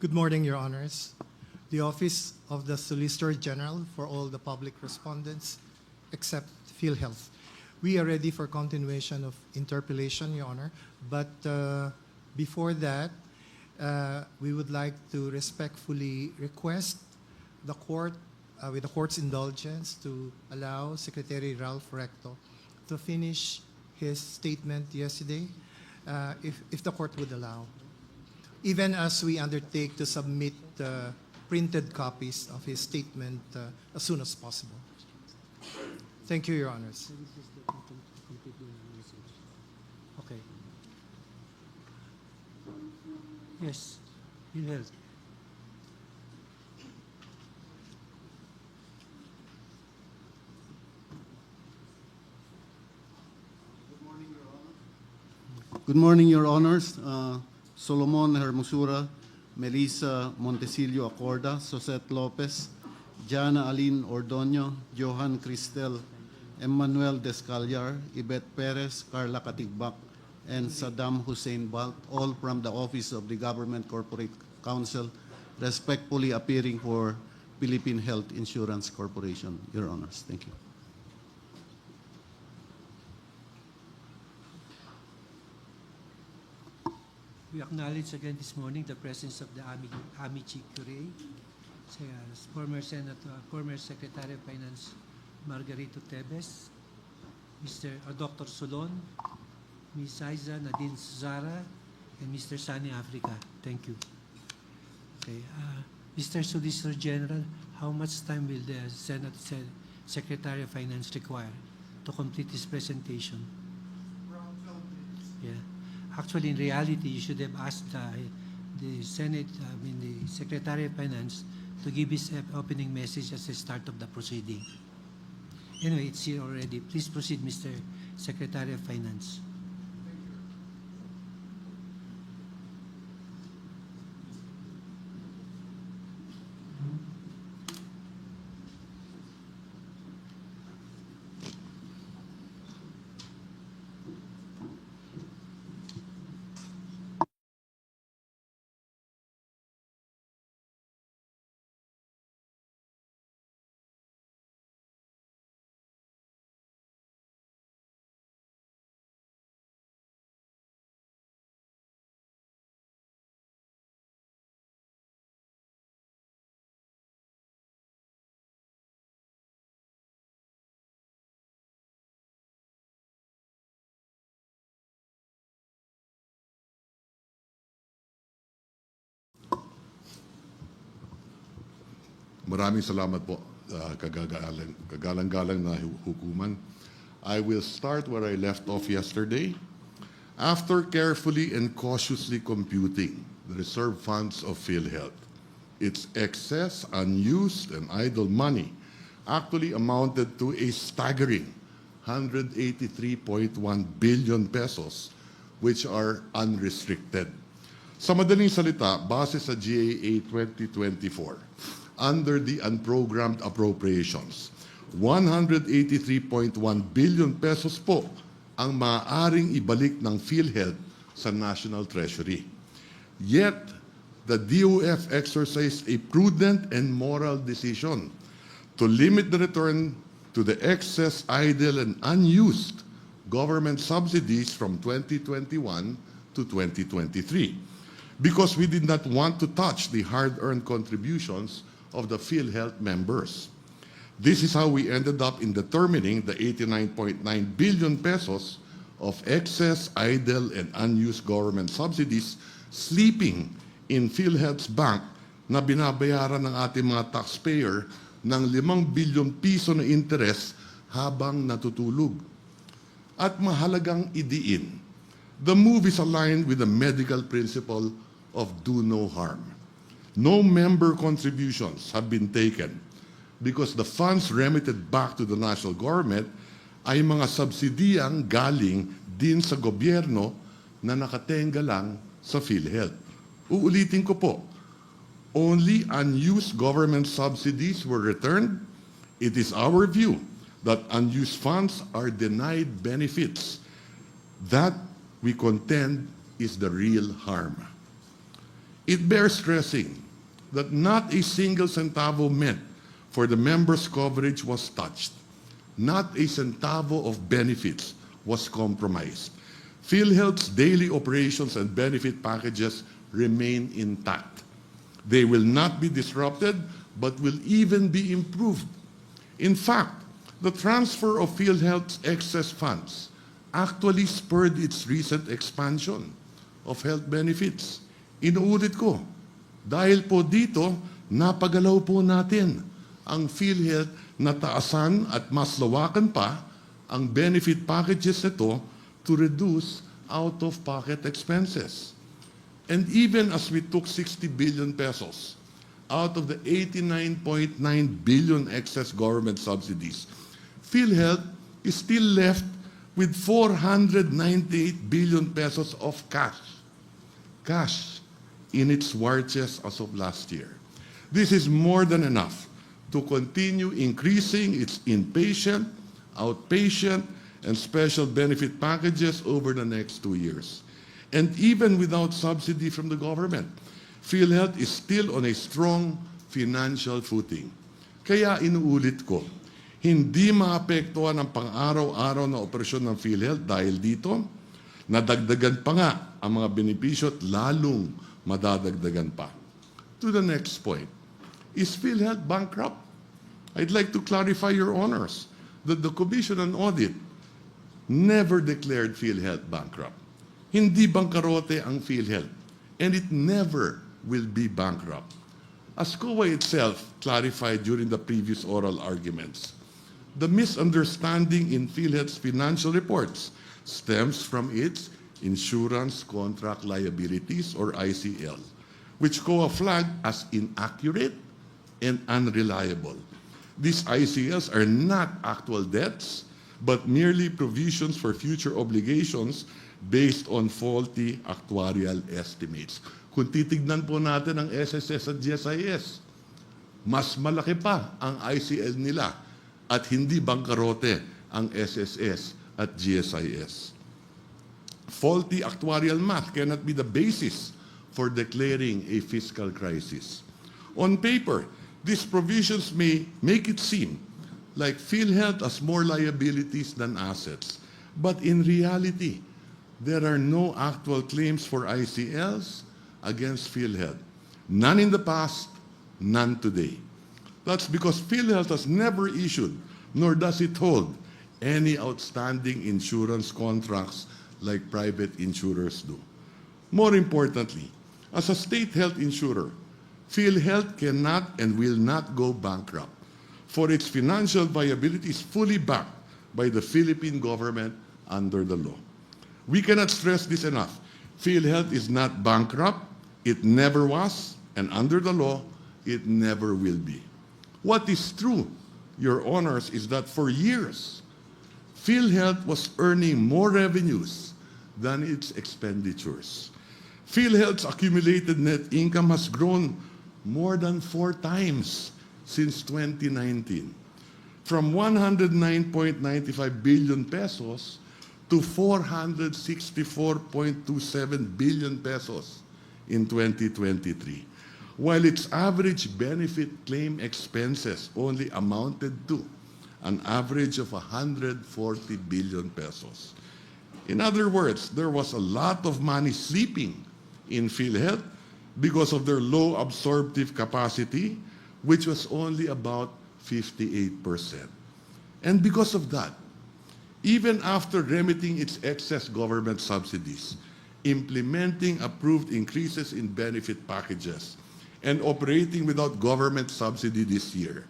Good morning, Your Honors. The Office of the Solicitor General for all the public respondents except PhilHealth. We are ready for continuation of interpellation, Your Honor, but before that, we would like to respectfully request the court, with the court's indulgence, to allow Secretary Ralph Recto to finish his statement yesterday, if the court would allow, even as we undertake to submit printed copies of his statement as soon as possible. Thank you, Your Honors. Okay. Yes, PhilHealth. Good morning, Your Honors. Solomon Hermosura, Melissa Montesilio Acorda, Sosette Lopez, Jana Aline Ordoño, Johan Cristel, Emmanuel Descallar, Yvette Perez, Carla Katigbak, and Saddam Hussein Balt, all from the Office of the Government Corporate Counsel, respectfully appearing for Philippine Health Insurance Corporation, Your Honors. Thank you. We acknowledge again this morning the presence of the Amici Curie, former Secretary of Finance Margarito Tebes, Dr. Solon, Ms. Aiza Nadine Zara, and Mr. Sani Africa. Thank you. Okay, Mr. Solicitor General, how much time will the Senate Secretary of Finance require to complete his presentation? Around 12 minutes. Yeah. Actually, in reality, you should have asked the Secretary of Finance to give his opening message at the start of the proceeding. Anyway, it's here already. Please proceed, Mr. Secretary of Finance. Maraming salamat po, kagalang-galang na hukuman. I will start where I left off yesterday. After carefully and cautiously computing the reserve funds of PhilHealth, its excess, unused, and idle money actually amounted to a staggering 183.1 billion pesos, which are unrestricted. Sa madaling salita, base sa GAA 2024, under the unprogrammed appropriations, 183.1 billion pesos po ang maaaring ibalik ng PhilHealth sa National Treasury. Yet, the DOF exercised a prudent and moral decision to limit the return to the excess, idle, and unused government subsidies from 2021 to 2023 because we did not want to touch the hard-earned contributions of the PhilHealth members. This is how we ended up in determining the 89.9 billion pesos of excess, idle, and unused government subsidies sleeping in PhilHealth's bank na binabayaran ng ating mga taxpayer ng 5 billion piso na interest habang natutulog. At mahalagang idiin, the move is aligned with the medical principle of do no harm. No member contributions have been taken because the funds remitted back to the national government ay mga subsidiyang galing din sa gobyerno na nakatenga lang sa PhilHealth. Uulitin ko po, only unused government subsidies were returned. It is our view that unused funds are denied benefits. That, we contend, is the real harm. It bears stressing that not a single centavo meant for the members' coverage was touched. Not a centavo of benefits was compromised. PhilHealth's daily operations and benefit packages remain intact. They will not be disrupted, but will even be improved. In fact, the transfer of PhilHealth's excess funds actually spurred its recent expansion of health benefits. Inuulit ko, dahil po dito, napagalaw po natin ang PhilHealth na taasan at mas lawakan pa ang benefit packages nito to reduce out-of-pocket expenses. And even as we took 60 billion pesos out of the 89.9 billion excess government subsidies, PhilHealth is still left with 498 billion pesos of cash in its war chest as of last year. This is more than enough to continue increasing its inpatient, outpatient, and special benefit packages over the next 2 years. And even without subsidy from the government, PhilHealth is still on a strong financial footing. Kaya inuulit ko, hindi maapektuhan ang pang-araw-araw na operasyon ng PhilHealth dahil dito, nadagdagan pa nga ang mga benepisyo at lalong madadagdagan pa. To the next point, is PhilHealth bankrupt? I'd like to clarify, Your Honors, that the Commission on Audit never declared PhilHealth bankrupt. Hindi bangkarote ang PhilHealth, and it never will be bankrupt. As COA itself clarified during the previous oral arguments, the misunderstanding in PhilHealth's financial reports stems from its insurance contract liabilities, or ICL, which COA flagged as inaccurate and unreliable. These ICLs are not actual debts, but merely provisions for future obligations based on faulty actuarial estimates. Kung titignan po natin ang SSS at GSIS, mas malaki pa ang ICL nila at hindi bangkarote ang SSS at GSIS. Faulty actuarial math cannot be the basis for declaring a fiscal crisis. On paper, these provisions may make it seem like PhilHealth has more liabilities than assets. But in reality, there are no actual claims for ICLs against PhilHealth. None in the past, none today. That's because PhilHealth has never issued, nor does it hold, any outstanding insurance contracts like private insurers do. More importantly, as a state health insurer, PhilHealth cannot and will not go bankrupt, for its financial viability is fully backed by the Philippine government under the law. We cannot stress this enough. PhilHealth is not bankrupt, it never was, and under the law, it never will be. What is true, Your Honors, is that for years, PhilHealth was earning more revenues than its expenditures. PhilHealth's accumulated net income has grown more than 4 times since 2019, from 109.95 billion pesos to 464.27 billion pesos in 2023, while its average benefit claim expenses only amounted to an average of 140 billion pesos. In other words, there was a lot of money sleeping in PhilHealth because of their low absorptive capacity, which was only about 58%. And because of that, even after remitting its excess government subsidies, implementing approved increases in benefit packages, and operating without government subsidy this year,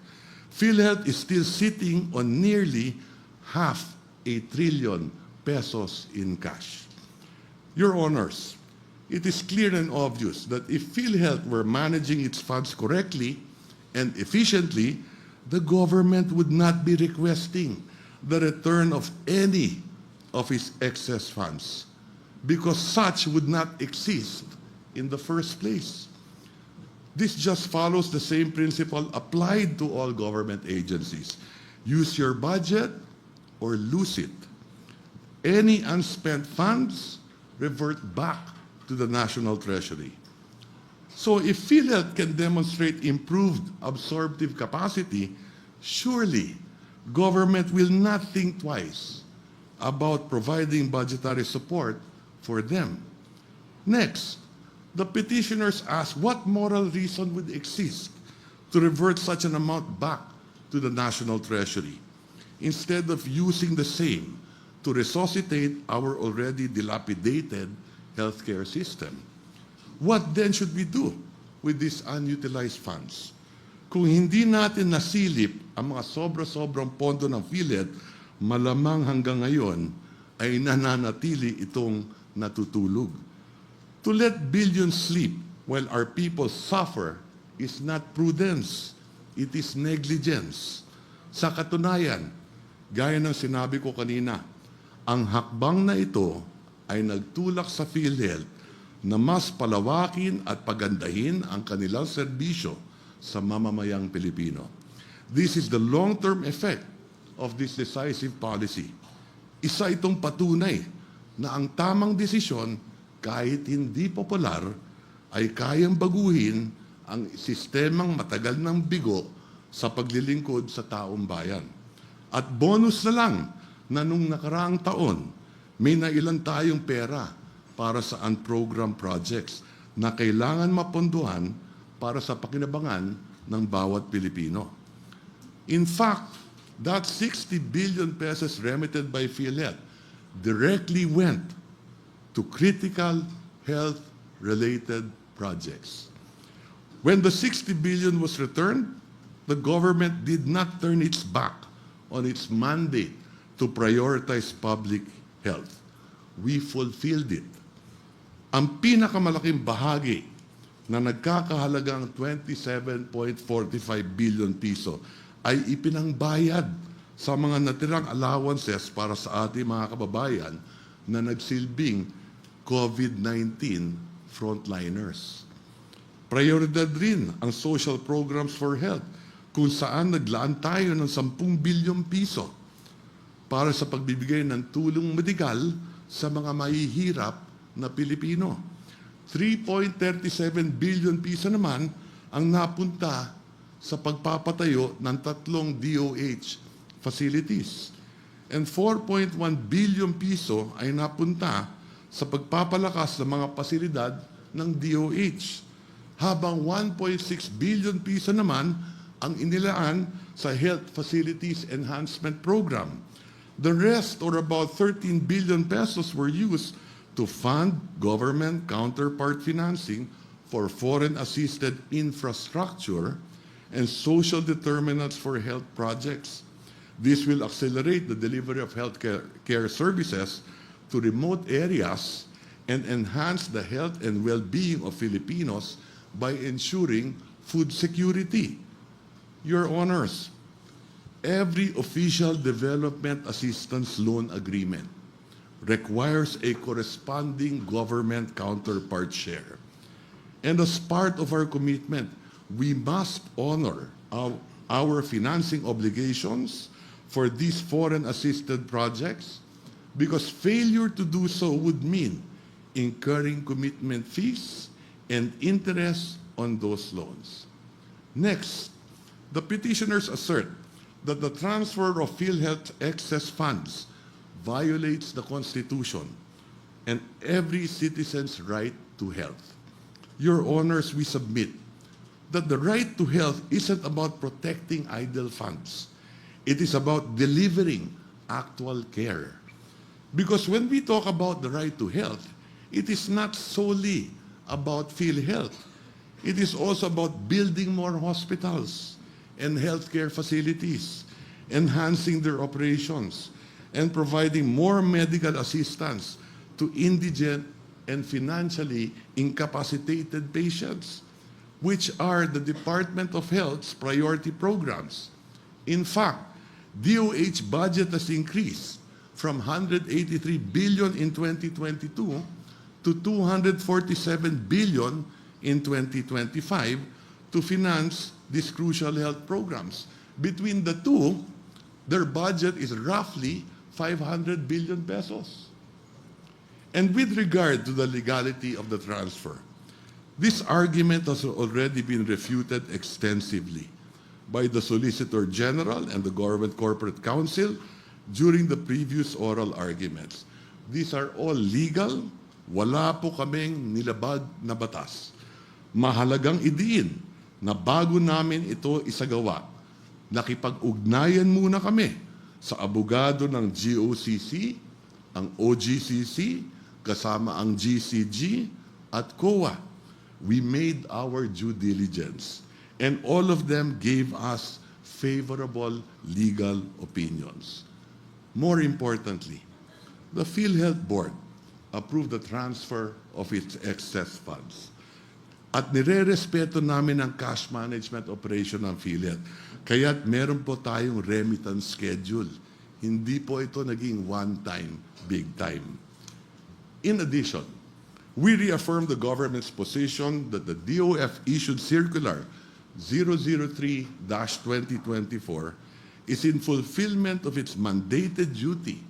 PhilHealth is still sitting on nearly 500 billion pesos in cash. Your Honors, it is clear and obvious that if PhilHealth were managing its funds correctly and efficiently, the government would not be requesting the return of any of its excess funds, because such would not exist in the first place. This just follows the same principle applied to all government agencies. Use your budget or lose it. Any unspent funds revert back to the National Treasury. So if PhilHealth can demonstrate improved absorptive capacity, surely government will not think twice about providing budgetary support for them. Next, the petitioners ask what moral reason would exist to revert such an amount back to the National Treasury, instead of using the same to resuscitate our already dilapidated healthcare system. What then should we do with these unutilized funds? Kung hindi natin nasilip ang mga sobra-sobrang pondo ng PhilHealth, malamang hanggang ngayon ay nananatili itong natutulog. To let billions sleep while our people suffer is not prudence, it is negligence. Sa katunayan, gaya ng sinabi ko kanina, ang hakbang na ito ay nagtulak sa PhilHealth na mas palawakin at pagandahin ang kanilang serbisyo sa mamamayang Pilipino. This is the long-term effect of this decisive policy. Isa itong patunay na ang tamang desisyon, kahit hindi popular, ay kayang baguhin ang sistemang matagal ng bigo sa paglilingkod sa taong bayan. At bonus na lang na nung nakaraang taon, may nailan tayong pera para sa unprogrammed projects na kailangan mapondohan para sa pakinabangan ng bawat Pilipino. In fact, that 60 billion pesos remitted by PhilHealth directly went to critical health-related projects. When the 60 billion was returned, the government did not turn its back on its mandate to prioritize public health. We fulfilled it. Ang pinakamalaking bahagi na nagkakahalagang 27.45 billion piso ay ipinangbayad sa mga natirang allowances para sa ating mga kababayan na nagsilbing COVID-19 frontliners. Prioridad rin ang social programs for health kung saan naglaan tayo ng 10 bilyong piso para sa pagbibigay ng tulong medikal sa mga mahihirap na Pilipino. 3.37 billion piso naman ang napunta sa pagpapatayo ng 3 DOH facilities. And 4.1 billion piso ay napunta sa pagpapalakas ng mga pasilidad ng DOH. Habang 1.6 billion piso naman ang inilaan sa Health Facilities Enhancement Program. The rest, or about 13 billion pesos, were used to fund government counterpart financing for foreign-assisted infrastructure and social determinants for health projects. This will accelerate the delivery of healthcare services to remote areas and enhance the health and well-being of Filipinos by ensuring food security. Your Honors, every official development assistance loan agreement requires a corresponding government counterpart share. And as part of our commitment, we must honor our financing obligations for these foreign-assisted projects, because failure to do so would mean incurring commitment fees and interest on those loans. Next, the petitioners assert that the transfer of PhilHealth excess funds violates the Constitution and every citizen's right to health. Your Honors, we submit that the right to health isn't about protecting idle funds. It is about delivering actual care. Because when we talk about the right to health, it is not solely about PhilHealth. It is also about building more hospitals and healthcare facilities, enhancing their operations, and providing more medical assistance to indigent and financially incapacitated patients, which are the Department of Health's priority programs. In fact, DOH budget has increased from 183 billion in 2022 to 247 billion in 2025 to finance these crucial health programs. Between the two, their budget is roughly 500 billion pesos. And with regard to the legality of the transfer, This argument has already been refuted extensively by the Solicitor General and the Government Corporate Council during the previous oral arguments. These are all legal. Wala po kaming nilabag na batas. Mahalagang idiin na bago namin ito isagawa, nakipag-ugnayan muna kami sa abogado ng GOCC, ang OGCC, kasama ang GCG at COA. We made our due diligence, and all of them gave us favorable legal opinions. More importantly, the PhilHealth Board approved the transfer of its excess funds. At nire-respeto namin ang cash management operation ng PhilHealth. Kaya't meron po tayong remittance schedule. Hindi po ito naging one-time, big-time. In addition, we reaffirm the government's position that the DOF issued circular 003-2024 is in fulfillment of its mandated duty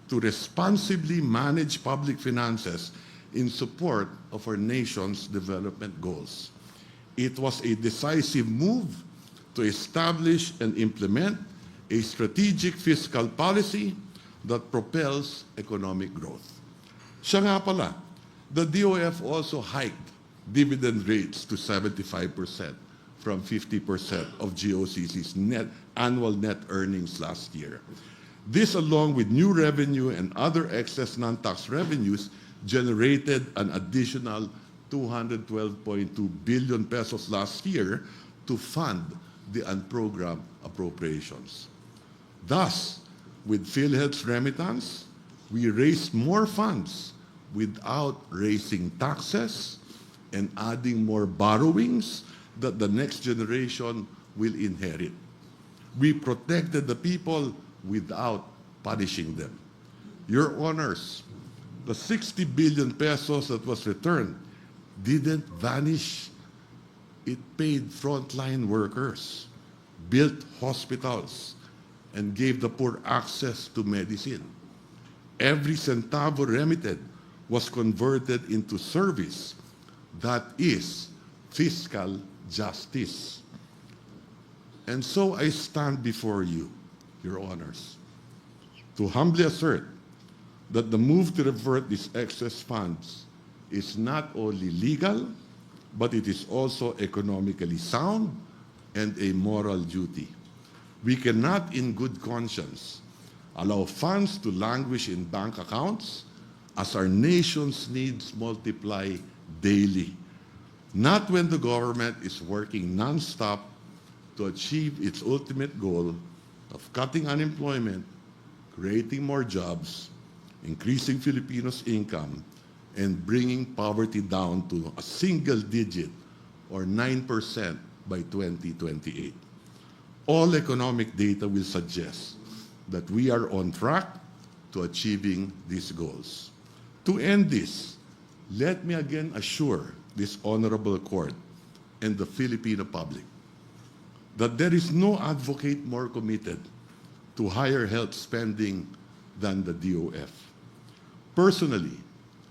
to responsibly manage public finances in support of our nation's development goals. It was a decisive move to establish and implement a strategic fiscal policy that propels economic growth. Siya nga pala, the DOF also hiked dividend rates to 75% from 50% of GOCC's annual net earnings last year. This, along with new revenue and other excess non-tax revenues, generated an additional 212.2 billion pesos last year to fund the unprogrammed appropriations. Thus, with PhilHealth's remittance, we raised more funds without raising taxes and adding more borrowings that the next generation will inherit. We protected the people without punishing them. Your Honors, the 60 billion pesos that was returned didn't vanish. It paid frontline workers, built hospitals, and gave the poor access to medicine. Every centavo remitted was converted into service. That is fiscal justice. And so I stand before you, Your Honors, to humbly assert that the move to revert these excess funds is not only legal, but it is also economically sound and a moral duty. We cannot, in good conscience, allow funds to languish in bank accounts as our nation's needs multiply daily. Not when the government is working nonstop to achieve its ultimate goal of cutting unemployment, creating more jobs, increasing Filipinos' income, and bringing poverty down to a single digit or 9% by 2028. All economic data will suggest that we are on track to achieving these goals. To end this, let me again assure this honorable court and the Filipino public that there is no advocate more committed to higher health spending than the DOF. Personally,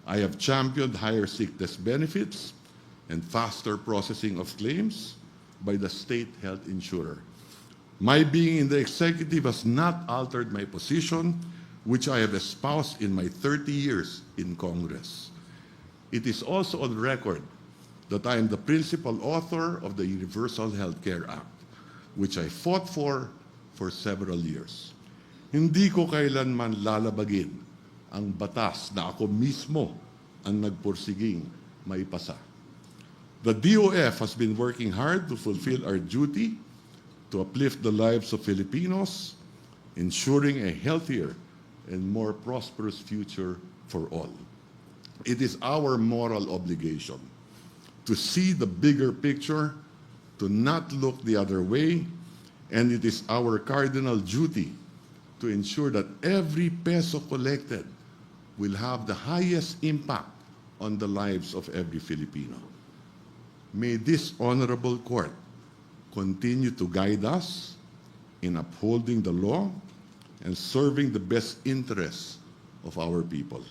I have championed higher sickness benefits and faster processing of claims by the state health insurer. My being in the executive has not altered my position, which I have espoused in my 30 years in Congress. It is also on record that I am the principal author of the Universal Healthcare Act, which I fought for several years. Hindi ko kailanman lalabagin ang batas na ako mismo ang nagpursiging maipasa. The DOF has been working hard to fulfill our duty to uplift the lives of Filipinos, ensuring a healthier and more prosperous future for all. It is our moral obligation to see the bigger picture, to not look the other way, and it is our cardinal duty to ensure that every peso collected will have the highest impact on the lives of every Filipino. May this honorable court continue to guide us in upholding the law and serving the best interests of our people.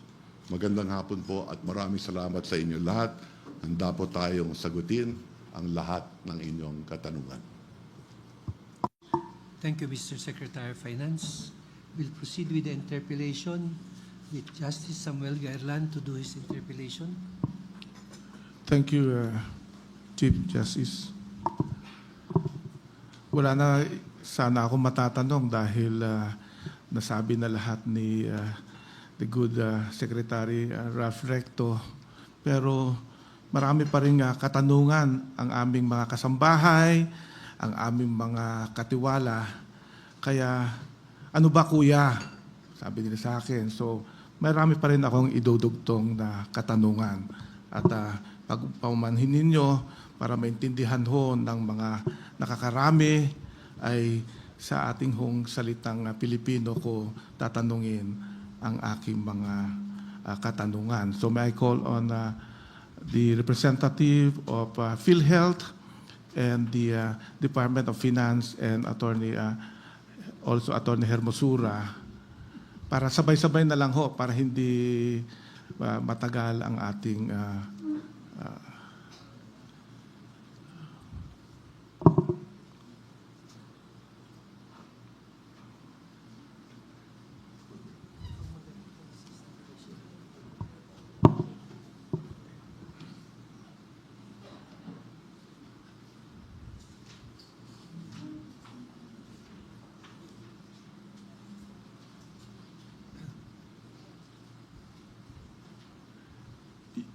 Magandang hapon po at maraming salamat sa inyo lahat. handa po tayong sagutin ang lahat ng inyong katanungan. Thank you, Mr. Secretary of Finance. We'll proceed with the interpellation with Justice Samuel Gairlan to do his interpellation. Thank you, Chief Justice. Wala na sana ako matatanong dahil nasabi na lahat ni the good Secretary Ralph Recto. Pero marami pa rin katanungan ang aming mga kasambahay, ang aming mga katiwala. Kaya, ano ba kuya? Sabi nila sa akin. So, marami pa rin akong idudugtong na katanungan. At pagpamanhin ninyo para maintindihan ho ng mga nakakarami ay sa ating hong salitang Pilipino ko tatanungin ang aking mga katanungan. So may I call on the representative of PhilHealth and the Department of Finance and also Attorney Hermosura para sabay-sabay na lang ho para hindi matagal ang ating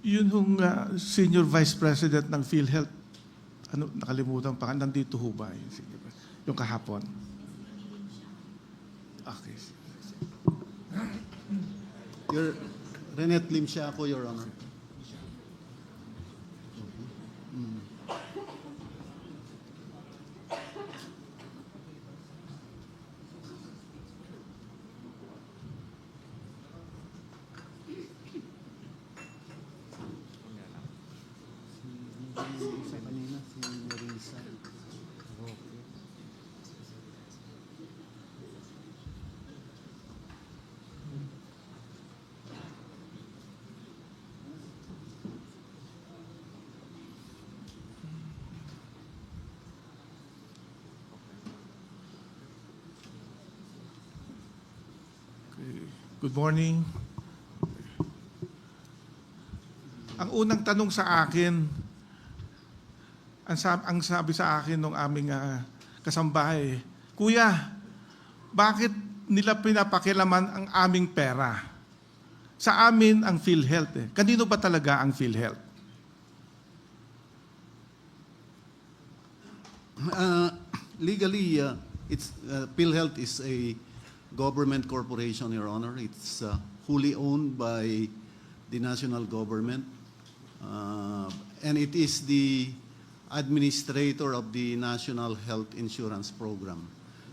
yun hong Senior Vice President ng PhilHealth, ano, nakalimutan pa, nandito ho ba? Yung kahapon? Okay. Renette Lim siya ako, Your Honor. Good morning. Ang unang tanong sa akin, ang sabi sa akin ng aming kasambahay, Kuya, bakit nila pinapakilaman ang aming pera? Sa amin ang PhilHealth. Kanino ba talaga ang PhilHealth? Legally, PhilHealth is a government corporation, Your Honor. It's wholly owned by the national government. And it is the administrator of the National Health Insurance Program.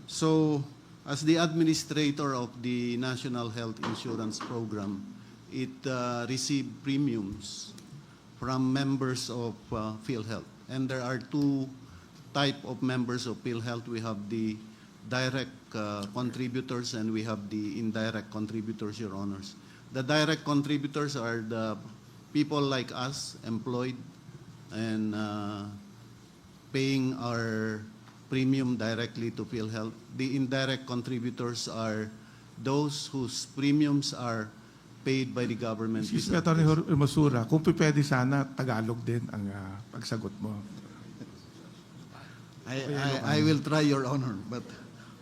So, as the administrator of the National Health Insurance Program, it received premiums from members of PhilHealth. And there are two types of members of PhilHealth. We have the direct contributors and we have the indirect contributors, Your Honors. The direct contributors are the people like us, employed and paying our premium directly to PhilHealth. The indirect contributors are those whose premiums are paid by the government. Excuse me, Atty. Hermosura, kung pwede sana, Tagalog din ang pagsagot mo. I will try, Your Honor, but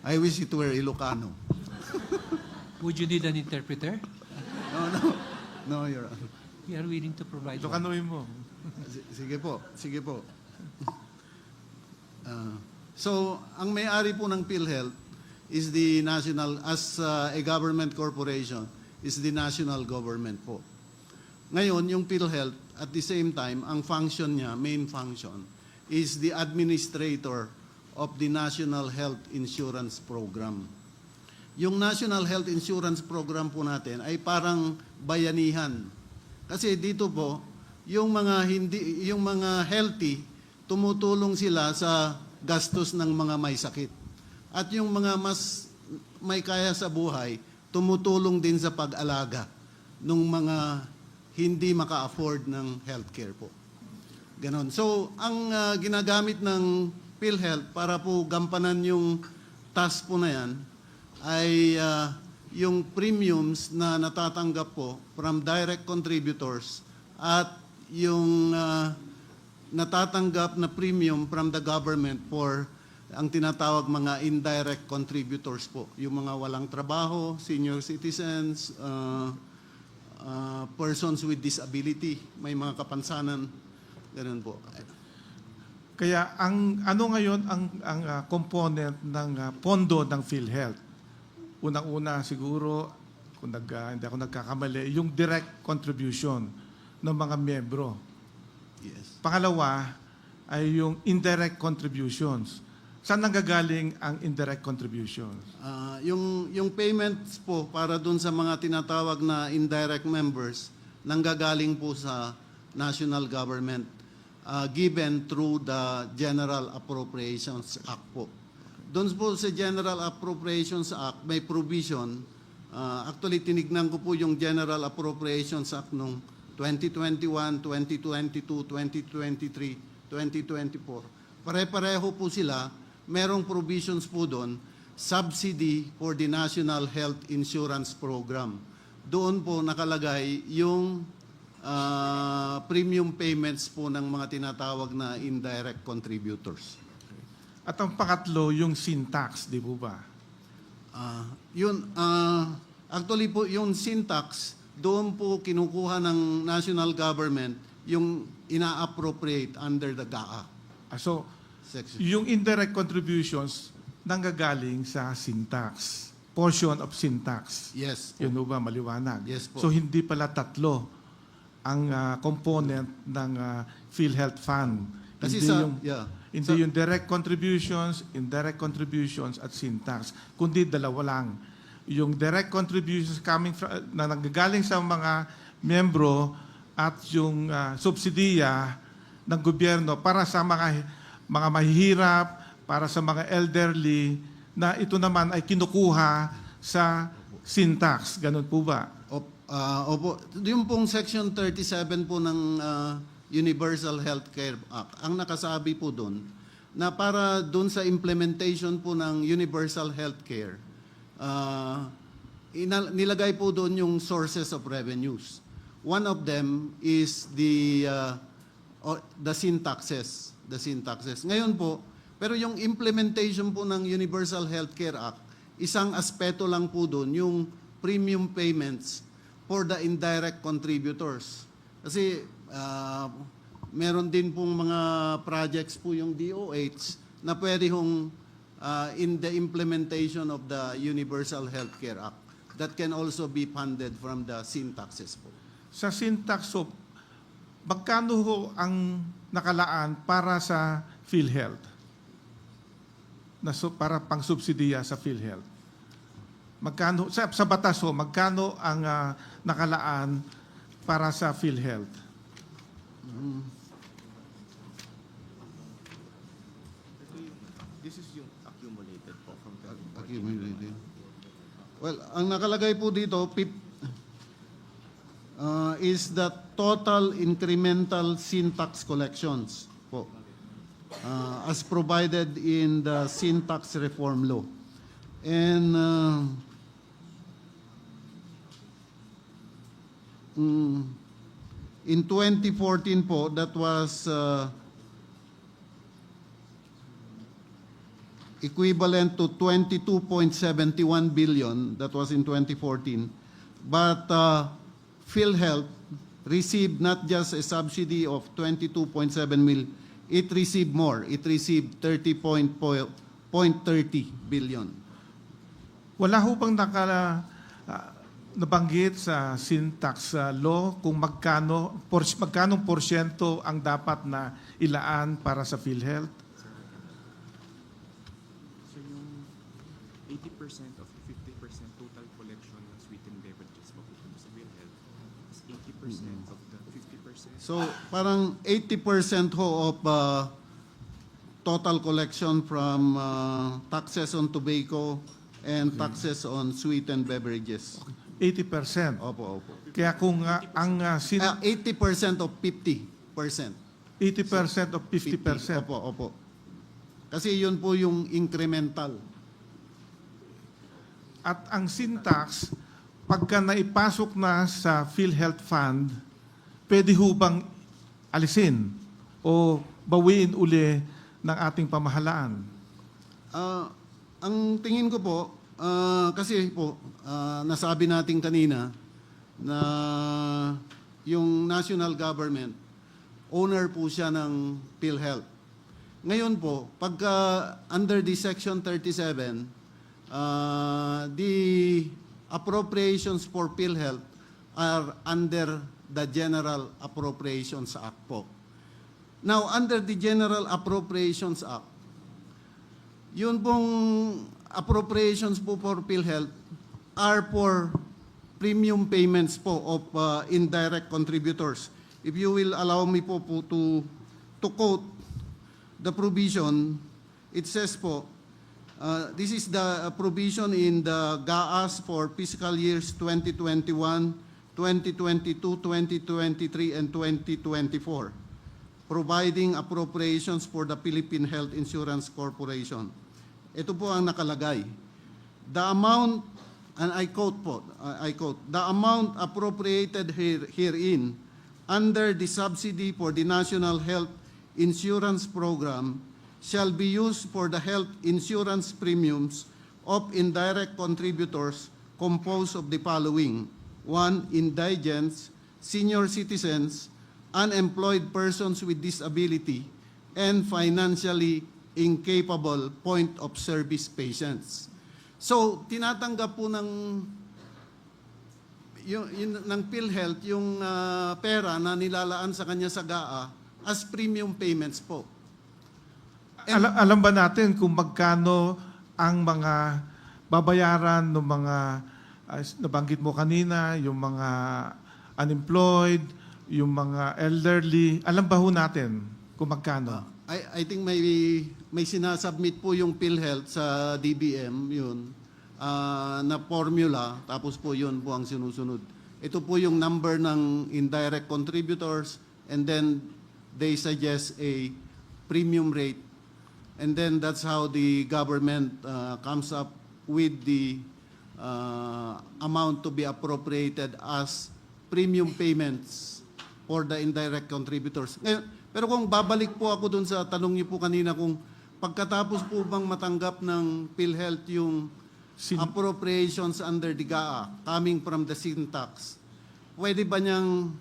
I wish it were Ilocano. Would you need an interpreter? No, Your Honor. We are willing to provide one. Ilocanoin mo. Sige po. So, ang may-ari po ng PhilHealth is the national, as a government corporation, is the national government po. Ngayon, yung PhilHealth, at the same time, ang function niya, main function, is the administrator of the National Health Insurance Program. Yung National Health Insurance Program po natin ay parang bayanihan. Kasi dito po, yung mga healthy, tumutulong sila sa gastos ng mga may sakit. At yung mga mas may kaya sa buhay, tumutulong din sa pag-alaga ng mga hindi maka-afford ng healthcare po. Ganon. So, ang ginagamit ng PhilHealth para po gampanan yung task po na yan ay yung premiums na natatanggap po from direct contributors at yung natatanggap na premium from the government for ang tinatawag mga indirect contributors po. Yung mga walang trabaho, senior citizens, persons with disability, may mga kapansanan, ganun po. Kaya ano ngayon ang component ng pondo ng PhilHealth? Unang-una siguro, kung hindi ako nagkakamali, yung direct contribution ng mga miyembro. Yes. Pangalawa ay yung indirect contributions. Saan nanggagaling ang indirect contributions? Yung payments po para dun sa mga tinatawag na indirect members, nanggagaling po sa national government given through the General Appropriations Act po. Doon po sa General Appropriations Act, may provision. Actually, tinignan ko po yung General Appropriations Act nung 2021, 2022, 2023, 2024. Pare-pareho po sila. Merong provisions po doon, subsidy for the National Health Insurance Program. Doon po nakalagay yung premium payments po ng mga tinatawag na indirect contributors. At ang pangatlo, yung sin tax, di po ba? Actually po, yung sin tax, doon po kinukuha ng national government yung ina-appropriate under the GAA So, section. yung indirect contributions nanggagaling sa sin tax, portion of sin tax. Yes po. Yun ba maliwanag? Yes po. So, hindi pala tatlo ang component ng PhilHealth Fund. Kasi Hindi yung direct contributions, indirect contributions, at sin tax. Kundi dalawa lang. Yung direct contributions na nanggagaling sa mga miyembro at yung subsidiya ng gobyerno para sa mga mahihirap, para sa mga elderly, na ito naman ay kinukuha sa sin tax. Ganun po ba? Opo. Yung pong Section 37 po ng Universal Healthcare Act, ang nakasabi po doon, na para doon sa implementation po ng Universal Healthcare, nilagay po doon yung sources of revenues. One of them is the sin taxes. The sin taxes. Ngayon po, pero yung implementation po ng Universal Healthcare Act, isang aspeto lang po doon, yung premium payments for the indirect contributors. Kasi meron din pong mga projects po yung DOH na pwede hong in the implementation of the Universal Healthcare Act that can also be funded from the sin taxes po. Sa sin tax, so, magkano ho ang nakalaan para sa PhilHealth? Para pang-subsidiya sa PhilHealth? Magkano, sa batas ho, magkano ang nakalaan para sa PhilHealth? This is yung accumulated po from Accumulated. Well, ang nakalagay po dito is the total incremental sin tax collections po as provided in the sin tax reform law. And in 2014 po, that was equivalent to 22.71 billion. That was in 2014. But PhilHealth received not just a subsidy of 22.7 million, it received more. It received 30.30 billion. Wala ho bang nabanggit sa sin tax law kung magkanong porsyento ang dapat na ilaan para sa PhilHealth? So yung 80% of 50% total collection ng sweetened beverages mapupunta sa PhilHealth, is 80% of the 50%. So parang 80% ho of total collection from taxes on tobacco and taxes on sweetened beverages. 80%. Opo. Kaya kung ang 80% of 50%. 80% 80% of 50%. Opo. Kasi yun po yung incremental. At ang sin tax, pagka naipasok na sa PhilHealth Fund, pwede ho bang alisin o bawiin uli ng ating pamahalaan? Ang tingin ko po, kasi po, nasabi natin kanina na yung national government, owner po siya ng PhilHealth. Ngayon po, pagka under the Section 37, the appropriations for PhilHealth are under the General Appropriations Act po. Now, under the General Appropriations Act, yun pong appropriations po for PhilHealth are for premium payments po of indirect contributors. If you will allow me po to quote the provision, it says po, this is the provision in the GAAS for fiscal years 2021, 2022, 2023, and 2024, providing appropriations for the Philippine Health Insurance Corporation. Ito po ang nakalagay. The amount, and I quote po, the amount appropriated herein under the subsidy for the National Health Insurance Program shall be used for the health insurance premiums of indirect contributors composed of the following: 1. Indigents, senior citizens, unemployed persons with disability, and financially incapable point-of-service patients. So, tinatanggap po ng PhilHealth yung pera na nilalaan sa kanya sa GAA as premium payments po. Alam ba natin kung magkano ang mga babayaran ng mga nabanggit mo kanina, yung mga unemployed, yung mga elderly? Alam ba ho natin kung magkano? I think may sinasubmit po yung PhilHealth sa DBM, yun, na formula, tapos po yun po ang sinusunod. Ito po yung number ng indirect contributors, and then they suggest a premium rate, and then that's how the government comes up with the amount to be appropriated as premium payments for the indirect contributors. Ngayon, pero kung babalik po ako dun sa tanong niyo po kanina, kung pagkatapos po bang matanggap ng PhilHealth yung appropriations under the GAA coming from the sin tax, pwede ba niyang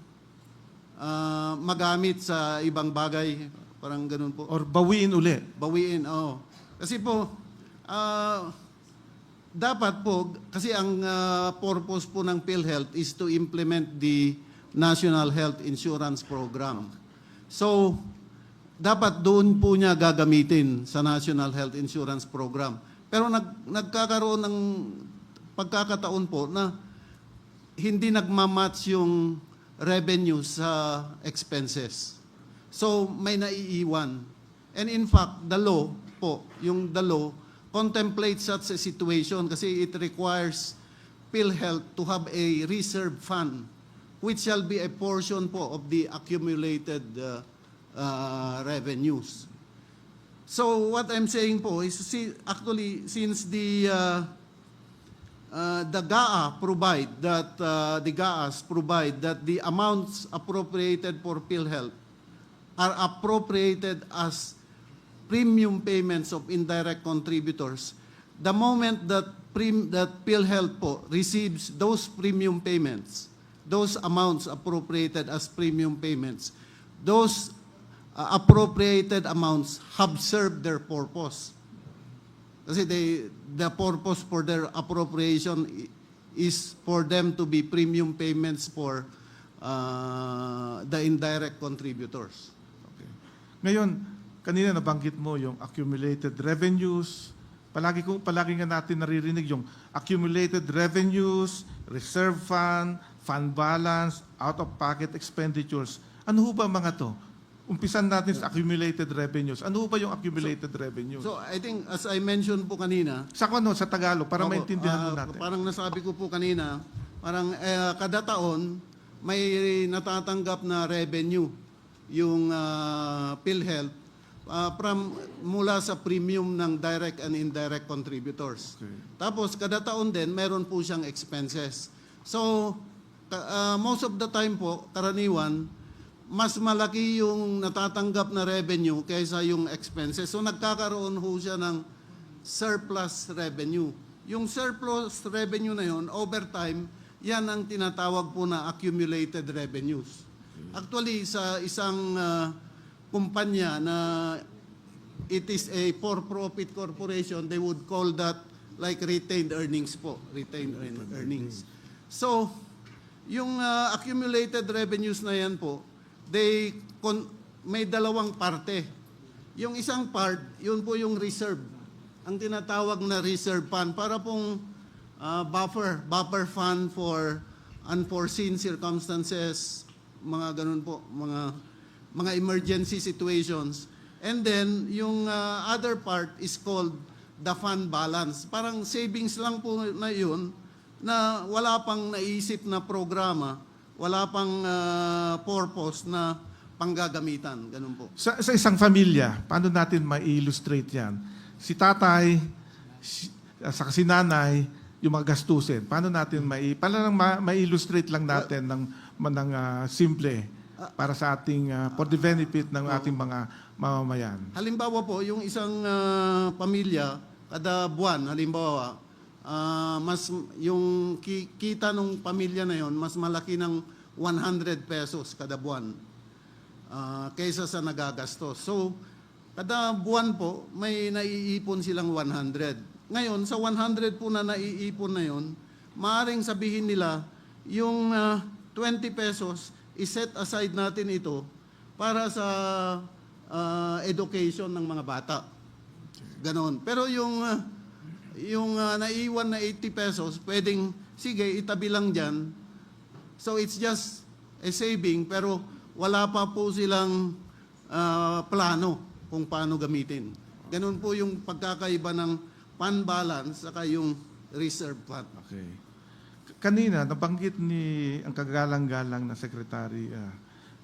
magamit sa ibang bagay? Parang ganun po. Or bawiin uli? Bawiin, oo. Kasi po, dapat po, kasi ang purpose po ng PhilHealth is to implement the National Health Insurance Program. So, dapat doon po niya gagamitin sa National Health Insurance Program. Pero nagkakaroon ng pagkakataon po na hindi nagmamatch yung revenue sa expenses. So, may naiiwan. And in fact, the law po, yung the law, contemplates such a situation kasi it requires PhilHealth to have a reserve fund which shall be a portion po of the accumulated revenues. So what I'm saying po is, actually, since the GAA provide that the GAAs provide that the amounts appropriated for PhilHealth are appropriated as premium payments of indirect contributors, the moment that PhilHealth po receives those premium payments, those amounts appropriated as premium payments, those appropriated amounts have served their purpose. Kasi the purpose for their appropriation is for them to be premium payments for the indirect contributors. Okay. Ngayon, kanina nabanggit mo yung accumulated revenues. Palagi nga natin naririnig yung accumulated revenues, reserve fund, fund balance, out-of-pocket expenditures. Ano ho ba mga to? Umpisan natin sa accumulated revenues. Ano ho ba yung accumulated revenues? So I think, as I mentioned po kanina, Sa Tagalog, para maintindihan mo natin. parang nasabi ko po kanina, parang kada taon may natatanggap na revenue yung PhilHealth mula sa premium ng direct and indirect contributors. Okay. Tapos kada taon din meron po siyang expenses. So most of the time po, karaniwan, mas malaki yung natatanggap na revenue kaysa yung expenses. So nagkakaroon ho siya ng surplus revenue. Yung surplus revenue na yun, over time, yan ang tinatawag po na accumulated revenues. Actually, sa isang kumpanya na it is a for-profit corporation, they would call that like retained earnings po, retained earnings. So, yung accumulated revenues na yan po, may dalawang parte. Yung isang part, yun po yung reserve. Ang tinatawag na reserve fund para pong buffer fund for unforeseen circumstances, mga ganun po, mga emergency situations. And then, yung other part is called the fund balance. Parang savings lang po na yun na wala pang naisip na programa, wala pang purpose na panggagamitan. Ganun po. Sa isang pamilya, paano natin ma-illustrate yan? Si tatay, saka si nanay, yung mga gastusin. Paano natin ma-illustrate lang natin ng simple para sa ating, for the benefit ng ating mga mamamayan? Halimbawa po, yung isang pamilya, kada buwan, halimbawa, yung kita ng pamilya na yon mas malaki ng 100 pesos kada buwan kaysa sa nagagastos. So, kada buwan po, may naiipon silang 100. Ngayon, sa 100 po na naiipon na yon, maaaring sabihin nila, yung 20 pesos, iset aside natin ito para sa education ng mga bata. Ganon. Pero yung naiwan na 80 pesos, pwedeng, sige, itabi lang dyan. So it's just a saving, pero wala pa po silang plano kung paano gamitin. Ganon po yung pagkakaiba ng fund balance saka yung reserve fund. Okay. Kanina, nabanggit ang kagalang-galang na Secretary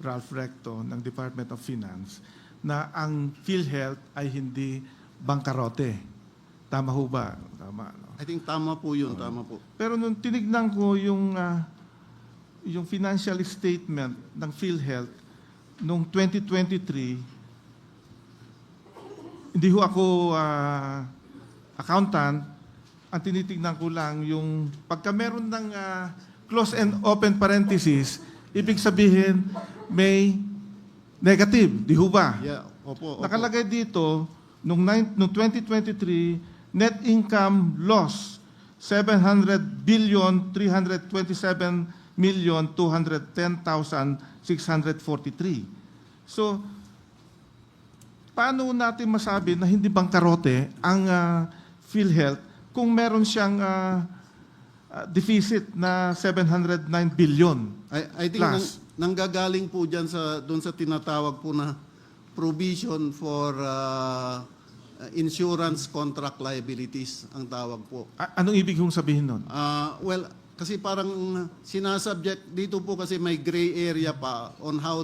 Ralph Recto ng Department of Finance na ang PhilHealth ay hindi bangkarote. Tama ho ba? Tama. No? I think tama po yun, tama po. Pero nung tinignan ko yung financial statement ng PhilHealth noong 2023, hindi ho ako accountant, ang tinitignan ko lang yung pagka meron ng close and open parenthesis, ibig sabihin may negative, di ho ba? Yeah, opo. Nakalagay dito, nung 2023, net income loss, 700,327,210,643. So, paano natin masabi na hindi bangkarote ang PhilHealth kung meron siyang deficit na 709 billion? I think nanggagaling po dyan doon sa tinatawag po na provision for insurance contract liabilities ang tawag po. Anong ibig kong sabihin nun? Well, kasi parang sinasubject dito po kasi may gray area pa on how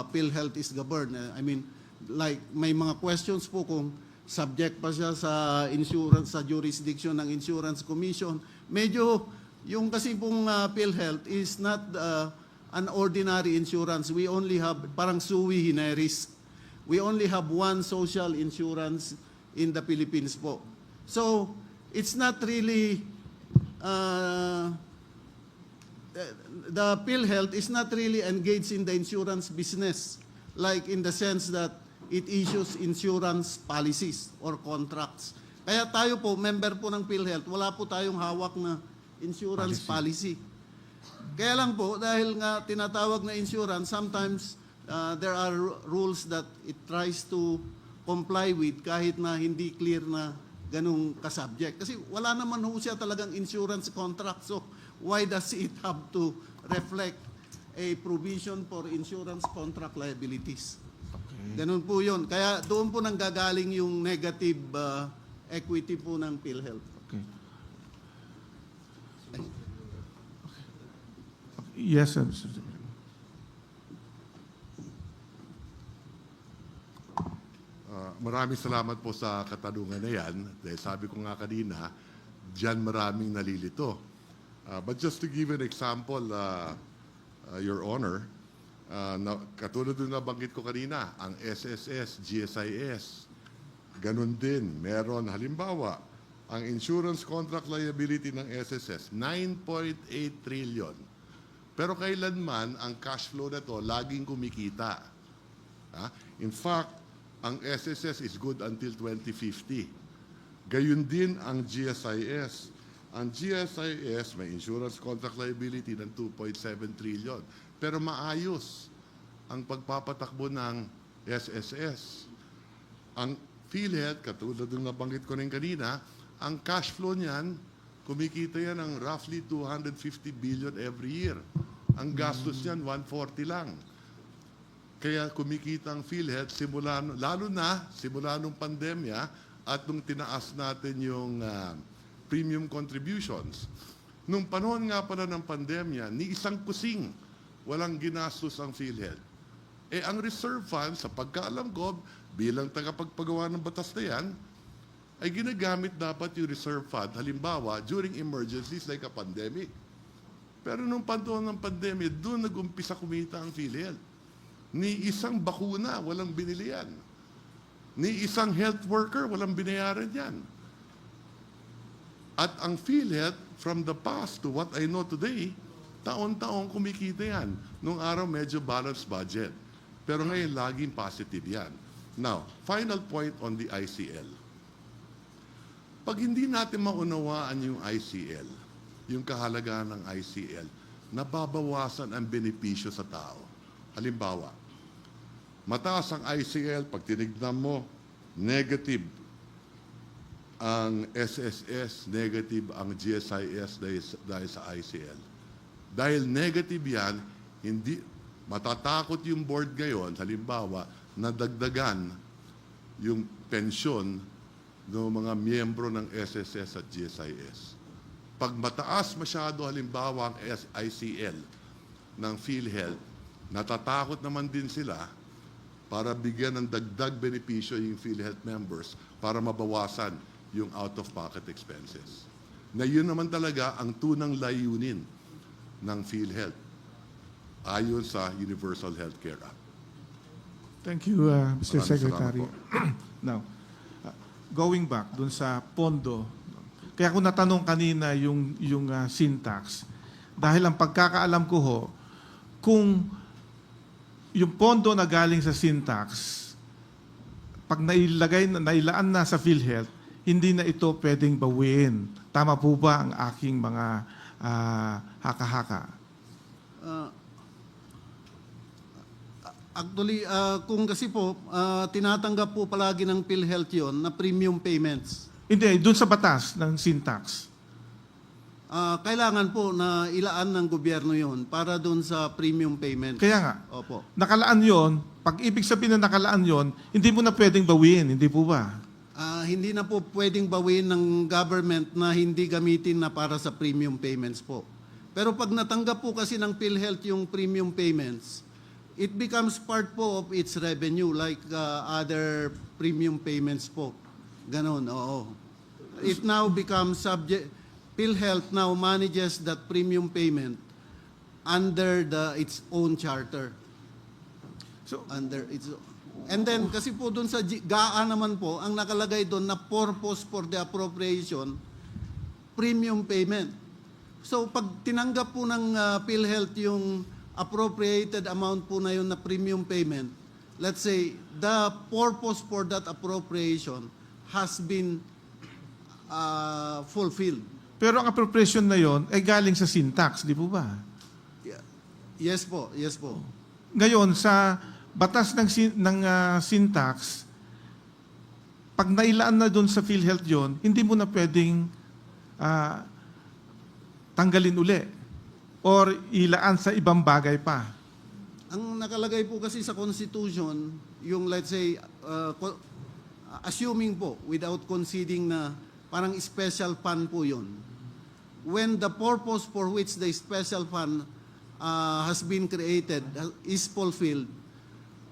PhilHealth is governed. I mean, like may mga questions po kung subject pa siya sa insurance, sa jurisdiction ng Insurance Commission. Medyo yung kasi pong PhilHealth is not an ordinary insurance. We only have parang sui generis. We only have one social insurance in the Philippines po. So, it's not really, the PhilHealth is not really engaged in the insurance business, like in the sense that it issues insurance policies or contracts. Kaya tayo po, member po ng PhilHealth, wala po tayong hawak na insurance policy. Kaya lang po, dahil nga tinatawag na insurance, sometimes there are rules that it tries to comply with kahit na hindi clear na ganung kasubject. Kasi wala naman ho siya talagang insurance contract. So why does it have to reflect a provision for insurance contract liabilities? Okay. Ganun po yun. Kaya doon po nanggagaling yung negative equity po ng PhilHealth. Okay. Yes, sir. Maraming salamat po sa katanungan na yan. Dahil sabi ko nga kanina, diyan maraming nalilito. But just to give an example, Your Honor, katulad ng nabanggit ko kanina, ang SSS, GSIS, ganun din. Meron, halimbawa, ang insurance contract liability ng SSS, 9.8 trillion. Pero kailanman, ang cash flow na to, laging kumikita. In fact, ang SSS is good until 2050. Gayun din ang GSIS. Ang GSIS may insurance contract liability ng 2.7 trillion. Pero maayos ang pagpapatakbo ng SSS. Ang PhilHealth, katulad ng nabanggit ko rin kanina, ang cash flow niyan, kumikita yan ng roughly 250 billion every year. Ang gastos niyan, 140 lang. Kaya kumikita ang PhilHealth simula nung pandemya at nung tinaas natin yung premium contributions. Nung panahon nga pala ng pandemya, ni isang kusing walang ginastos ang PhilHealth. Ang reserve fund, sa pagkaalam ko, bilang tagapagpagawa ng batas na yan, ay ginagamit dapat yung reserve fund, halimbawa, during emergencies like a pandemic. Pero nung panahon ng pandemya, doon nag-umpisa kumita ang PhilHealth. Ni isang bakuna, walang binili yan. Ni isang health worker, walang binayaran yan. At ang PhilHealth, from the past to what I know today, taon-taon kumikita yan. Nung araw, medyo balanced budget. Pero ngayon, laging positive yan. Now, final point on the ICL. Pag hindi natin maunawaan yung ICL, yung kahalagahan ng ICL, nababawasan ang benepisyo sa tao. Halimbawa, mataas ang ICL, pag tinignan mo, negative ang SSS, negative ang GSIS dahil sa ICL. Dahil negative yan, hindi, matatakot yung board ngayon, halimbawa, nadagdagan yung pensyon ng mga miyembro ng SSS at GSIS. Pag mataas masyado, halimbawa, ang ICL ng PhilHealth, natatakot naman din sila para bigyan ng dagdag benepisyo yung PhilHealth members para mabawasan yung out-of-pocket expenses. Na yun naman talaga ang tunang layunin ng PhilHealth ayon sa Universal Healthcare Act. Thank you, Mr. Maraming Secretary. Now, going back dun sa pondo, kaya ko natanong kanina yung syntax, dahil ang pagkakaalam ko ho, kung yung pondo na galing sa syntax, pag nailaan na sa PhilHealth, hindi na ito pwedeng bawiin. Tama po ba ang aking mga haka-haka? Actually, kung kasi po, tinatanggap po palagi ng PhilHealth yon na premium payments. Hindi, dun sa batas ng syntax. Kailangan po na ilaan ng gobyerno yon para dun sa premium payment. Kaya nga, Opo. nakalaan yon, pag ibig sabihin na nakalaan yon, hindi mo na pwedeng bawiin, hindi po ba? Hindi na po pwedeng bawin ng government na hindi gamitin na para sa premium payments po. Pero pag natanggap po kasi ng PhilHealth yung premium payments, it becomes part po of its revenue like other premium payments po. Ganon, oo. It now becomes subject, PhilHealth now manages that premium payment under its own charter. So, And then, kasi po doon sa GAA naman po, ang nakalagay doon na purpose for the appropriation, premium payment. So, pag tinanggap po ng PhilHealth yung appropriated amount po na yun na premium payment, let's say, the purpose for that appropriation has been fulfilled. pero ang appropriation na yon ay galing sa syntax, di po ba? Yes po, yes po. Ngayon, sa batas ng syntax, pag nailaan na doon sa PhilHealth yon, hindi mo na pwedeng tanggalin uli or ilaan sa ibang bagay pa. Ang nakalagay po kasi sa Constitution, yung let's say, assuming po, without conceding na parang special fund po yun. When the purpose for which the special fund has been created is fulfilled,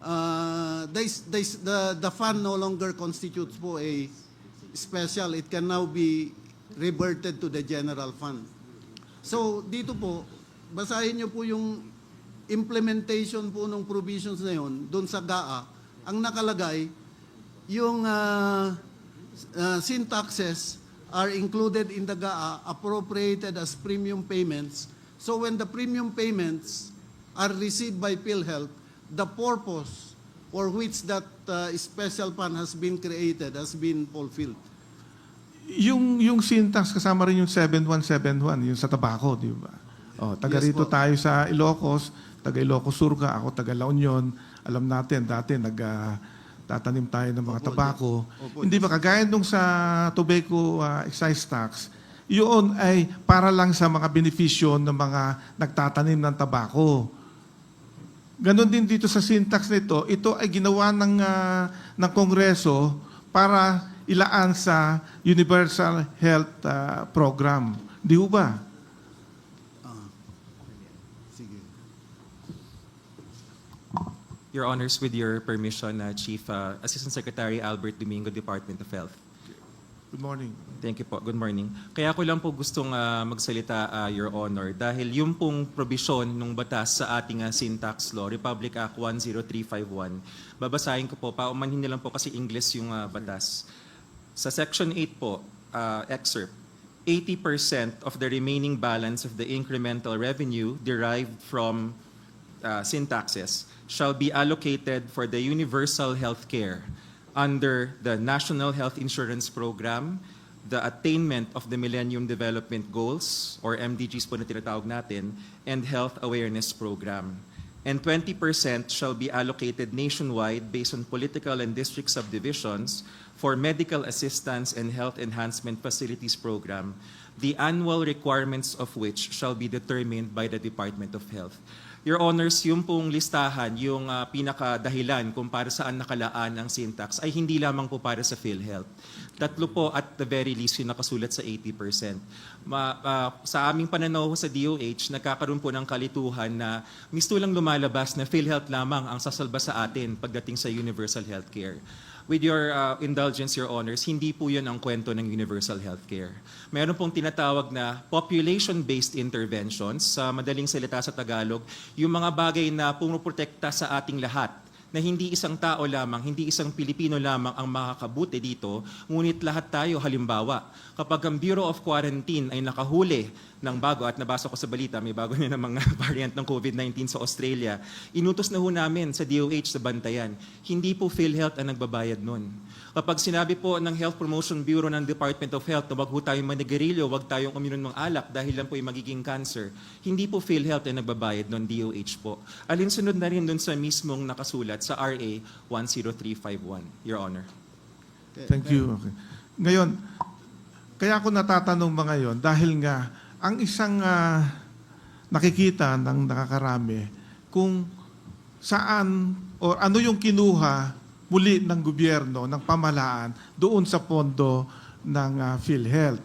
the fund no longer constitutes po a special. It can now be reverted to the general fund. So dito po, basahin niyo po yung implementation po ng provisions na yun doon sa GAA. Ang nakalagay, yung sin taxes are included in the GAA appropriated as premium payments. So when the premium payments are received by PhilHealth, the purpose for which that special fund has been created has been fulfilled. Yung syntax kasama rin yung 7171, yung sa tabako, di ba? Oh, taga Yes rito po. tayo sa Ilocos, taga Ilocos Sur ka, ako taga La Union. Alam natin, dati tatanim tayo ng mga Opo, tabako. Opo, Hindi ba kagaya nung sa tobacco excise tax, yun ay para lang sa mga benepisyo ng mga nagtatanim ng tabako. Ganon din dito sa syntax nito, ito ay ginawa ng Kongreso para ilaan sa Universal Health Program. Di ba? Sige. Your Honors, with your permission, Chief Assistant Secretary Albert Domingo, Department of Health. Good morning. Thank you po. Good morning. Kaya ko lang po gustong magsalita, Your Honor, dahil yung pong probisyon ng batas sa ating sin tax law, Republic Act 10351, babasahin ko po, paumanhin nilang po kasi English yung batas. Sa Section 8 po, excerpt, 80% of the remaining balance of the incremental revenue derived from sin taxes shall be allocated for the universal health care under the National Health Insurance Program, the attainment of the Millennium Development Goals, or MDGs po na tinatawag natin, and Health Awareness Program. And 20% shall be allocated nationwide based on political and district subdivisions for medical assistance and health enhancement facilities program, the annual requirements of which shall be determined by the Department of Health. Your Honors, yung pong listahan, yung pinakadahilan kung para saan nakalaan ang syntax ay hindi lamang po para sa PhilHealth. Tatlo po at the very least yung nakasulat sa 80%. Sa aming pananaw sa DOH, nagkakaroon po ng kalituhan na mistulang lumalabas na PhilHealth lamang ang sasalba sa atin pagdating sa universal healthcare. With your indulgence, Your Honors, hindi po yun ang kwento ng universal healthcare. Meron pong tinatawag na population-based interventions, sa madaling salita sa Tagalog, yung mga bagay na pumoprotekta sa ating lahat, na hindi isang tao lamang, hindi isang Pilipino lamang ang makakabuti dito, ngunit lahat tayo. Halimbawa, kapag ang Bureau of Quarantine ay nakahuli ng bago, at nabasa ko sa balita, may bago na mga variant ng COVID-19 sa Australia, inutos na ho namin sa DOH sa bantayan. Hindi po PhilHealth ang nagbabayad nun. Kapag sinabi po ng Health Promotion Bureau ng Department of Health na wag ho tayong manigarilyo, wag tayong uminom ng alak dahil lang po ay magiging cancer, hindi po PhilHealth ang nagbabayad nun, DOH po. Alinsunod na rin dun sa mismong nakasulat sa RA 10351, Your Honor. Thank you. Okay. Ngayon, kaya ako natatanong mga yon dahil nga ang isang nakikita ng nakakarami kung saan o ano yung kinuha muli ng gobyerno, ng pamahalaan doon sa pondo ng PhilHealth.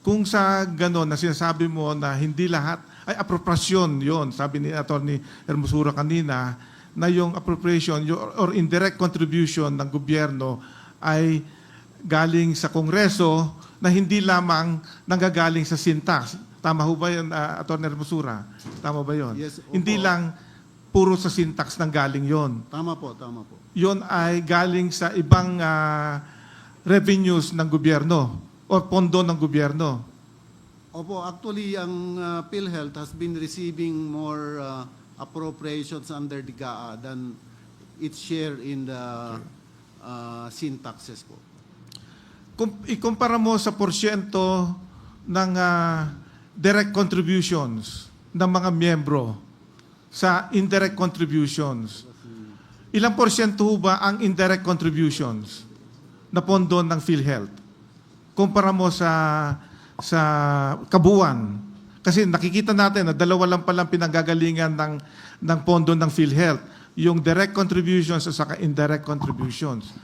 Kung sa gano'n na sinasabi mo na hindi lahat ay apropriasyon yon, sabi ni Atty. Hermosura kanina, na yung appropriation or indirect contribution ng gobyerno ay galing sa Kongreso na hindi lamang nanggagaling sa syntax. Tama ho ba yun, Atty. Hermosura? Tama ba yun? Yes, opo. Hindi lang puro sa syntax nang galing yon. Tama po, tama po. Yon ay galing sa ibang revenues ng gobyerno o pondo ng gobyerno. Opo, actually, ang PhilHealth has been receiving more appropriations under the GAA than its share in the sin taxes po. Ikumpara mo sa porsyento ng direct contributions ng mga miyembro sa indirect contributions. Ilang porsyento ba ang indirect contributions na pondo ng PhilHealth? Kumpara mo sa kabuuan. Kasi nakikita natin na dalawa lang palang pinanggagalingan ng pondo ng PhilHealth. Yung direct contributions at saka indirect contributions.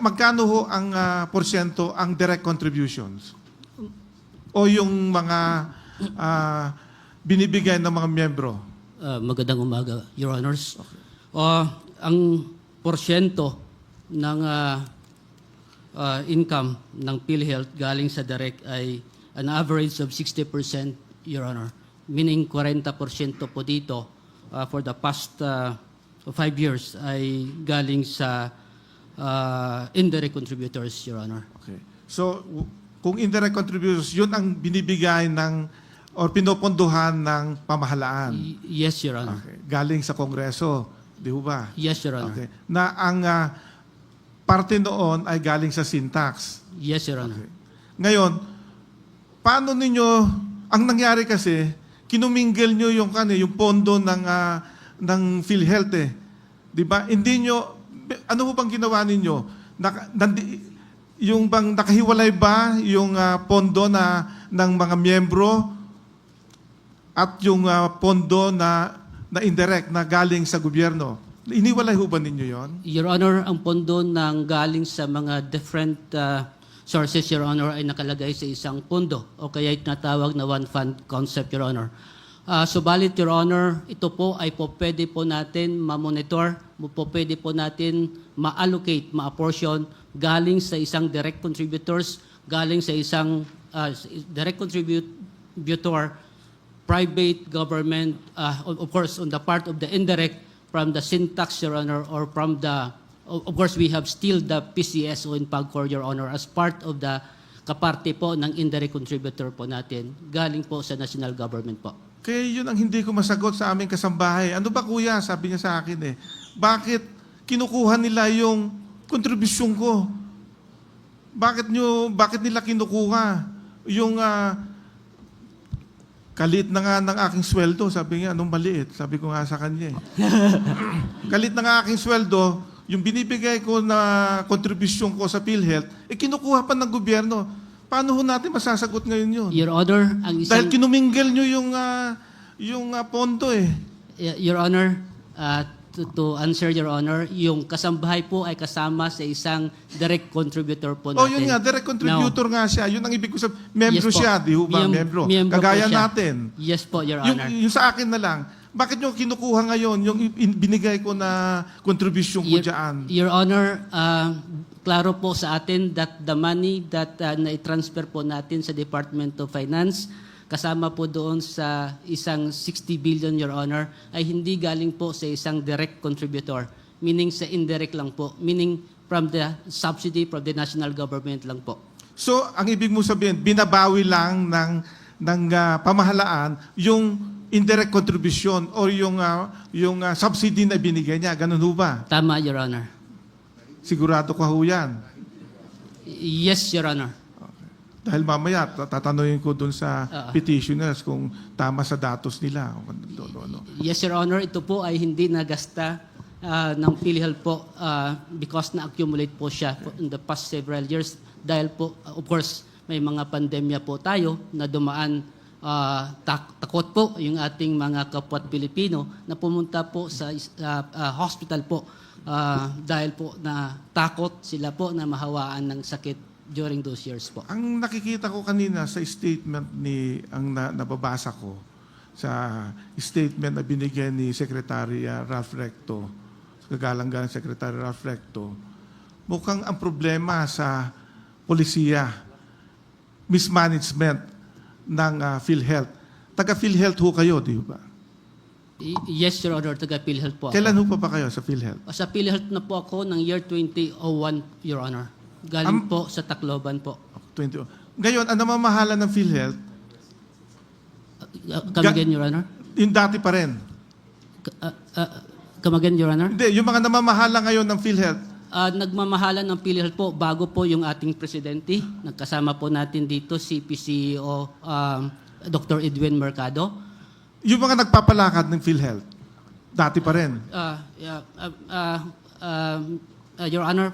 Magkano ho ang porsyento ang direct contributions? O yung mga binibigay ng mga miyembro? Magandang umaga, Your Honors. Ang porsyento ng income ng PhilHealth galing sa direct ay an average of 60%, Your Honor. Meaning 40% po dito for the past 5 years ay galing sa indirect contributors, Your Honor. Okay. So, kung indirect contributors, yun ang binibigay ng or pinopondohan ng pamahalaan. Yes, Your Honor. Okay. Galing sa Kongreso, di ba? Yes, Your Honor. Okay. Na ang parte noon ay galing sa sin tax. Yes, Your Honor. Okay. Ngayon, paano ninyo, ang nangyari kasi, kinumingle nyo yung pondo ng PhilHealth eh. Di ba? Hindi nyo, ano ho bang ginawa ninyo? Yung bang nakahiwalay ba yung pondo ng mga miyembro at yung pondo na indirect na galing sa gobyerno? Iniwalay ho ba ninyo yon? Your Honor, ang pondo ng galing sa mga different sources, Your Honor, ay nakalagay sa isang pondo o kaya tinatawag na one fund concept, Your Honor. Subalit, Your Honor, ito po ay pwede po natin ma-monitor, pwede po natin ma-allocate, ma-apportion galing sa isang direct contributors, galing sa isang direct contributor, private, government, of course, on the part of the indirect, from the syntax, Your Honor, or from the, of course, we have still the PCSO in PAGCOR, Your Honor, as part of the kaparte po ng indirect contributor po natin, galing po sa national government po. Kaya yun ang hindi ko masagot sa aming kasambahay. Ano ba kuya? Sabi niya sa akin eh. Bakit kinukuha nila yung kontribusyon ko? Bakit nila kinukuha yung kalit na nga ng aking sweldo? Sabi niya, anong maliit? Sabi ko nga sa kanya eh. Kalit na nga aking sweldo, yung binibigay ko na kontribusyon ko sa PhilHealth, kinukuha pa ng gobyerno. Paano ho natin masasagot ngayon yun? Your Honor, ang isang... Dahil kinumingle nyo yung pondo eh. Your Honor, to answer, Your Honor, yung kasambahay po ay kasama sa isang direct contributor po natin. Oh, yun nga, direct contributor nga siya. Yun ang ibig ko sabihin. Membro Yes po. siya, di ho ba? Membro. Miyembro Kagaya po siya. natin. Yes po, Your Honor. Yung sa akin na lang, bakit nyo kinukuha ngayon yung binigay ko na kontribusyon ko dyan? Your Honor, klaro po sa atin that the money that na-transfer po natin sa Department of Finance, kasama po doon sa isang 60 billion, Your Honor, ay hindi galing po sa isang direct contributor, meaning sa indirect lang po, meaning from the subsidy from the national government lang po. So, ang ibig mo sabihin, binabawi lang ng pamahalaan yung indirect contribution or yung subsidy na binigay niya. Ganun ho ba? Tama, Your Honor. Sigurado ka ho yan. Yes, Your Honor. Dahil mamaya, tatanungin ko dun sa petitioners kung tama sa datos nila. Yes, Your Honor. Ito po ay hindi nagasta ng PhilHealth po because na-accumulate po siya in the past several years. Dahil po, of course, may mga pandemya po tayo na dumaan. Takot po yung ating mga kapwa't Pilipino na pumunta po sa hospital po dahil po na takot sila po na mahawaan ng sakit during those years po. Ang nakikita ko kanina sa statement ang nababasa ko sa statement na binigyan ni Secretary Ralph Recto, kagalang-galang Secretary Ralph Recto, mukhang ang problema sa polisiya, mismanagement ng PhilHealth. Taga-PhilHealth ho kayo, di ba? Yes, Your Honor, taga-PhilHealth po ako. Kailan ho pa kayo sa PhilHealth? Sa PhilHealth na po ako ng year 2001, Your Honor. Galing po sa Tacloban po. 20. Ngayon, ang namamahala ng PhilHealth, Come again, Your Honor? yung dati pa rin. Come again, Your Honor? Hindi, yung mga namamahala ngayon ng PhilHealth, Nagmamahala ng PhilHealth po bago po yung ating presidente. Nagkasama po natin dito si PCO Dr. Edwin Mercado. yung mga nagpapalakad ng PhilHealth, dati pa rin. Your Honor,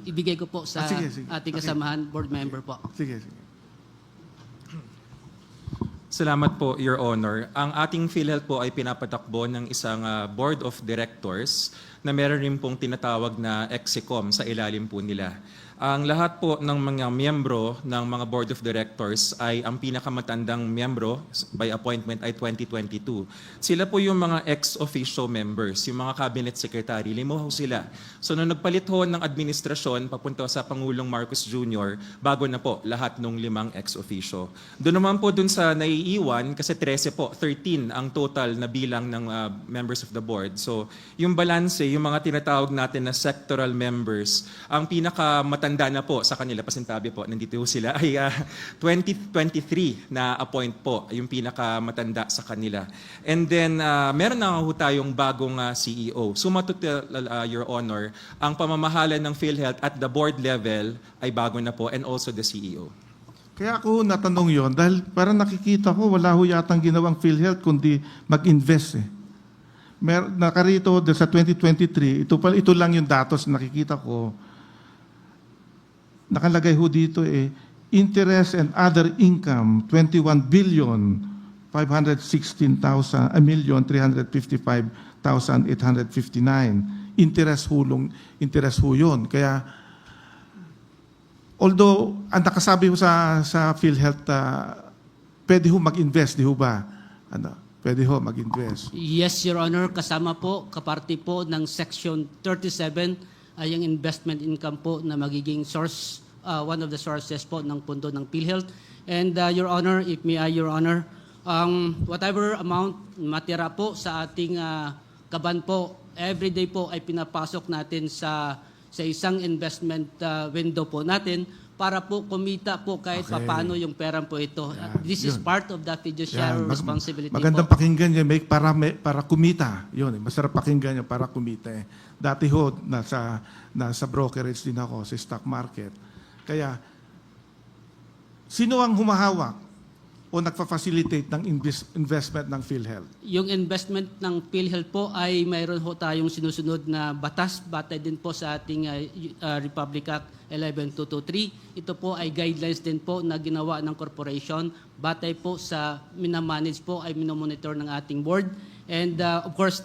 ibigay ko po sa Sige. ating kasamahan board member po. Sige. Salamat po, Your Honor. Ang ating PhilHealth po ay pinapatakbo ng isang board of directors na meron rin pong tinatawag na execom sa ilalim po nila. Ang lahat po ng mga miyembro ng mga board of directors ay ang pinakamatandang miyembro by appointment ay 2022. Sila po yung mga ex-officio members, yung mga cabinet secretary, 5 ho sila. So nung nagpalit ho ng administrasyon papunta sa Pangulong Marcos Jr., bago na po lahat ng 5 ex-officio. Doon naman po dun sa naiiwan, kasi 13 po, 13 ang total na bilang ng members of the board. So yung balance, yung mga tinatawag natin na sectoral members, ang pinakamatanda na po sa kanila, pasintabi po, nandito ho sila, ay 2023 na appoint po, yung pinakamatanda sa kanila. And then, meron na ho tayong bagong CEO. Suma to tell, Your Honor, ang pamamahala ng PhilHealth at the board level ay bago na po, and also the CEO. Kaya ako natanong yon dahil parang nakikita ko wala ho yatang ginawang PhilHealth kundi mag-invest eh. Nakarito sa 2023, ito lang yung datos na nakikita ko. Nakalagay ho dito interest and other income 21,516,355,859. Interest ho yun. Kaya although ang nakasabi ho sa PhilHealth, pwede ho mag-invest, di ho ba? Pwede ho mag-invest. Yes, Your Honor. Kasama po, kaparte po ng Section 37 ay ang investment income po na magiging source, one of the sources po ng pundo ng PhilHealth. And Your Honor, if may I, Your Honor, whatever amount matira po sa ating kaban po, everyday po ay pinapasok natin sa isang investment window po natin para po kumita po kahit paano yung perang po ito. This is part of the fiduciary responsibility magandang po. Pakinggan yan, para kumita. Yun, masarap pakinggan yan para kumita. Dati ho, nasa brokerage din ako, sa stock market. Kaya, sino ang humahawak o nagfa-facilitate ng investment ng PhilHealth? Yung investment ng PhilHealth po ay mayroon ho tayong sinusunod na batas, batay din po sa ating Republic Act 11223. Ito po ay guidelines din po na ginawa ng corporation, batay po sa minamanage po ay minomonitor ng ating board. And of course,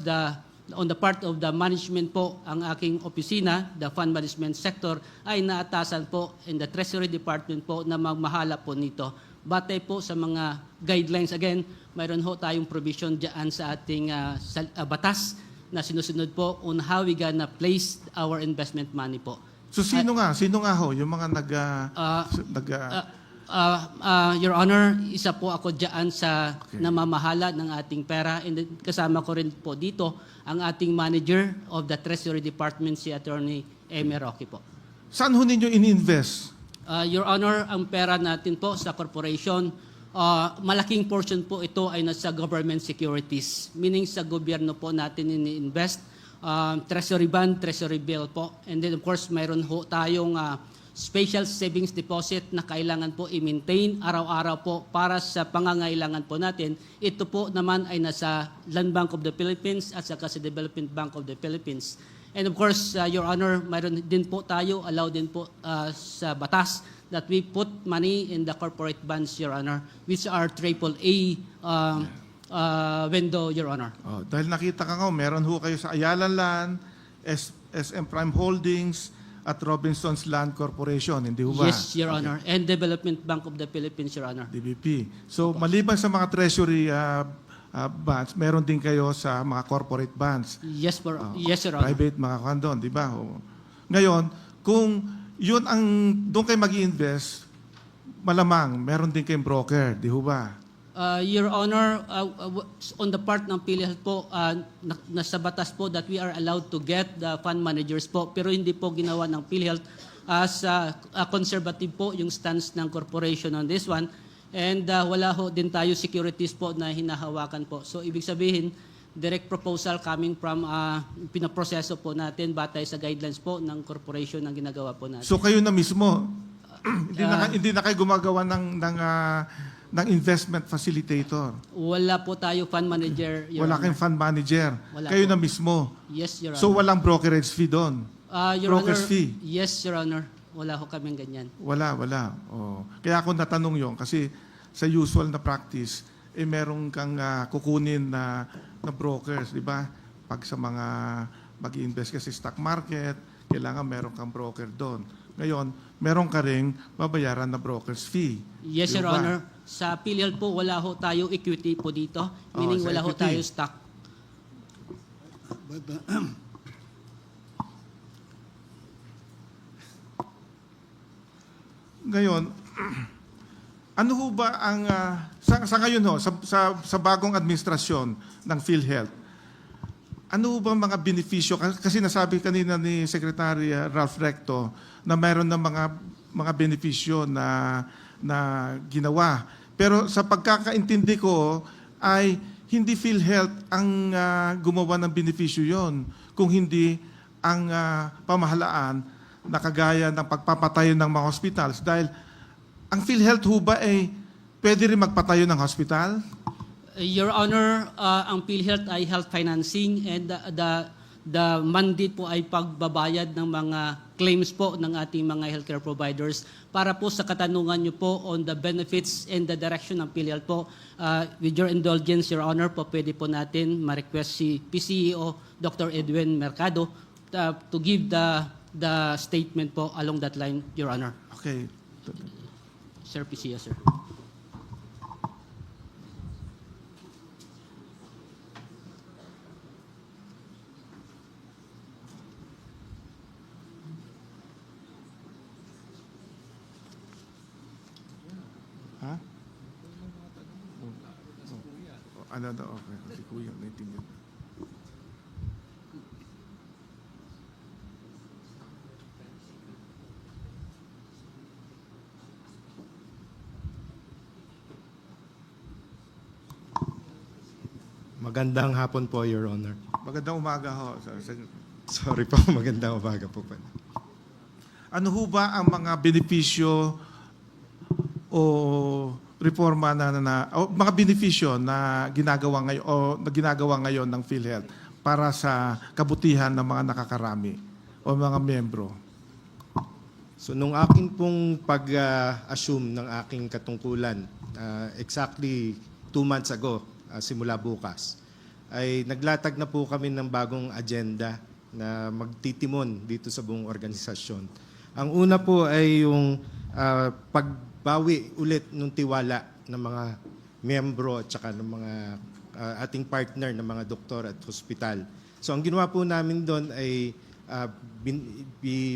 on the part of the management po, ang aking opisina, the fund management sector, ay naatasan po in the Treasury Department po na magmahala po nito. Batay po sa mga guidelines, again, mayroon ho tayong provision dyan sa ating batas na sinusunod po on how we gonna place our investment money po. So sino nga ho, yung mga Your Honor, isa po ako dyan sa namamahala ng ating pera, and then kasama ko rin po dito ang ating manager of the Treasury Department, si Attorney Amy Roque po. saan ho ninyo in-invest? Your Honor, ang pera natin po sa corporation, malaking portion po ito ay nasa government securities, meaning sa gobyerno po natin ini-invest, treasury bond, treasury bill po. And then of course, mayroon ho tayong special savings deposit na kailangan po i-maintain araw-araw po para sa pangangailangan po natin. Ito po naman ay nasa Land Bank of the Philippines at saka sa Development Bank of the Philippines. And of course, Your Honor, mayroon din po tayo, allow din po sa batas that we put money in the corporate bonds, Your Honor, which are AAA window, Your Honor. Dahil nakita ka nga, meron ho kayo sa Ayala Land, SM Prime Holdings, at Robinson's Land Corporation, hindi ho ba? Yes, Your Honor. And Development Bank of the Philippines, Your Honor. DBP. So, maliban sa mga treasury bonds, meron din kayo sa mga corporate bonds. Yes, yes, Your Honor. Private, mga kandon, di ba? Ngayon, kung yun ang doon kayo mag-i-invest, malamang meron din kayong broker, di ho ba? Your Honor, on the part ng PhilHealth po, nasa batas po that we are allowed to get the fund managers po, pero hindi po ginawa ng PhilHealth as conservative po yung stance ng corporation on this one. And wala ho din tayo securities po na hinahawakan po. So ibig sabihin, direct proposal coming from pinaproseso po natin batay sa guidelines po ng corporation na ginagawa po natin. So kayo na mismo, hindi na kayo gumagawa ng investment facilitator. Wala po tayo fund manager, Your Wala Honor. kayong fund manager. Wala Kayo po. na mismo. Yes, Your Honor. So walang brokerage fee doon. Your broker's Honor, fee. Yes, Your Honor. Wala ho kaming ganyan. Wala. Kaya ako natanong yon kasi sa usual na practice, merong kang kukunin na brokers, di ba? Pag sa mga mag-invest ka sa stock market, kailangan meron kang broker doon. Ngayon, meron ka ring babayaran na broker's fee. Yes, Di Your ba? Honor. Sa PhilHealth po, wala ho tayo equity po dito. Meaning sa wala ho equity. tayo stock. But, Ngayon, ano ho ba ang, sa ngayon ho, sa bagong administrasyon ng PhilHealth, ano ho ba mga benepisyo? Kasi nasabi kanina ni Secretary Ralph Recto na mayroon ng mga benepisyo na ginawa. Pero sa pagkakaintindi ko ay hindi PhilHealth ang gumawa ng benepisyo yon, kung hindi ang pamahalaan na kagaya ng pagpapatayo ng mga hospitals. Dahil ang PhilHealth ho ba ay pwede rin magpatayo ng hospital? Your Honor, ang PhilHealth ay health financing and the mandate po ay pagbabayad ng mga claims po ng ating mga healthcare providers. Para po sa katanungan niyo po on the benefits and the direction ng PhilHealth po, with your indulgence, Your Honor, po pwede po natin ma-request si PCEO Dr. Edwin Mercado to give the statement po along that line, Your Honor. Okay. Sir PCEO, sir. Ha? Ano daw? Okay. Si Kuya, naiintindihan. Magandang hapon po, Your Honor. Magandang umaga ho. Sorry po, magandang umaga po pala. Ano ho ba ang mga benepisyo o reforma o mga benepisyo na ginagawa ngayon ng PhilHealth para sa kabutihan ng mga nakakarami o mga miyembro? So, nung akin pong pag-assume ng aking katungkulan, exactly 2 months ago, simula bukas, ay naglatag na po kami ng bagong agenda na magtitimon dito sa buong organisasyon. Ang una po ay yung pagbawi ulit ng tiwala ng mga miyembro at saka ng mga ating partner ng mga doktor at hospital. So ang ginawa po namin doon ay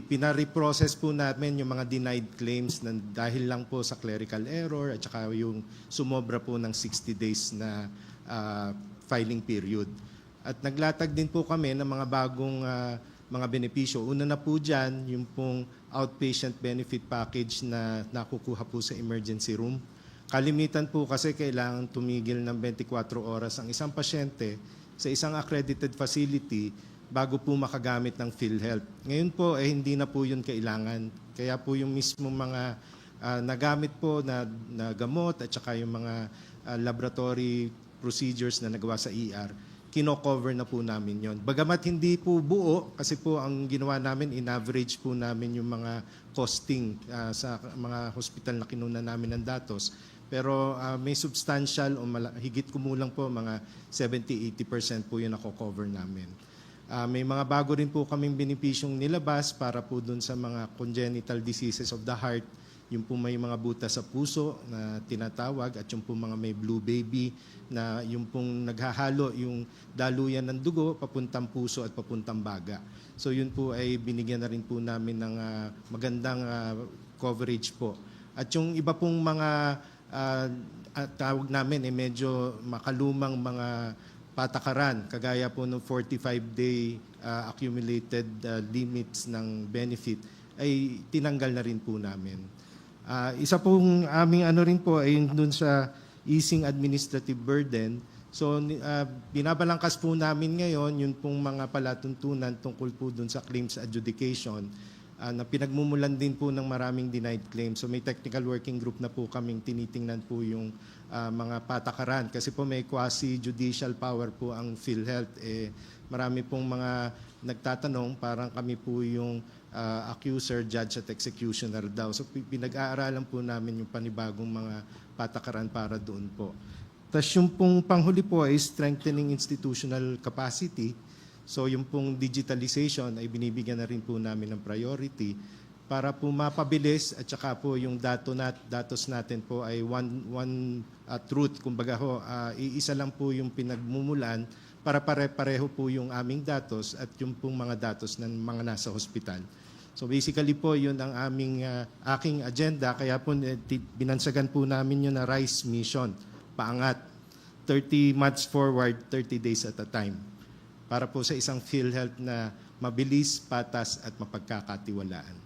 pinareprocess po namin yung mga denied claims na dahil lang po sa clerical error at saka yung sumobra po ng 60 days na filing period. At naglatag din po kami ng mga bagong mga benepisyo. Una na po dyan, yung pong outpatient benefit package na nakukuha po sa emergency room. Kalimitan po kasi kailangan tumigil ng 24 oras ang isang pasyente sa isang accredited facility bago po makagamit ng PhilHealth. Ngayon po, hindi na po yun kailangan. Kaya po yung mismo mga nagamit po na gamot at saka yung mga laboratory procedures na nagawa sa ER, kino-cover na po namin yon. Bagamat hindi po buo, kasi po ang ginawa namin, in-average po namin yung mga costing sa mga hospital na kinuna namin ng datos. Pero may substantial o higit kumulang po, mga 70-80% po yun nako-cover namin. May mga bago rin po kaming benepisyong nilabas para po dun sa mga congenital diseases of the heart, yung po may mga butas sa puso na tinatawag at yung po mga may blue baby na yung pong naghahalo yung daluyan ng dugo papuntang puso at papuntang baga. So yun po ay binigyan na rin po namin ng magandang coverage po. At yung iba pong mga tawag namin medyo makalumang mga patakaran kagaya po ng 45-day accumulated limits ng benefit ay tinanggal na rin po namin. Isa pong aming rin po ay dun sa easing administrative burden. So binabalangkas po namin ngayon yung pong mga palatuntunan tungkol po dun sa claims adjudication na pinagmumulan din po ng maraming denied claims. So may technical working group na po kaming tinitingnan po yung mga patakaran. Kasi po may quasi-judicial power po ang PhilHealth. Marami pong mga nagtatanong, parang kami po yung accuser, judge at executioner daw. So pinag-aaralan po namin yung panibagong mga patakaran para doon po. Tapos yung pong panghuli po ay strengthening institutional capacity. So yung pong digitalization ay binibigyan na rin po namin ng priority para po mapabilis at saka po yung datos natin po ay one truth. Kumbaga ho, iisa lang po yung pinagmumulan para pare-pareho po yung aming datos at yung pong mga datos ng mga nasa hospital. So basically po yun ang aking agenda, kaya po binansagan po namin yun na RISE mission, paangat, 30 months forward, 30 days at a time. Para po sa isang PhilHealth na mabilis, patas at mapagkakatiwalaan.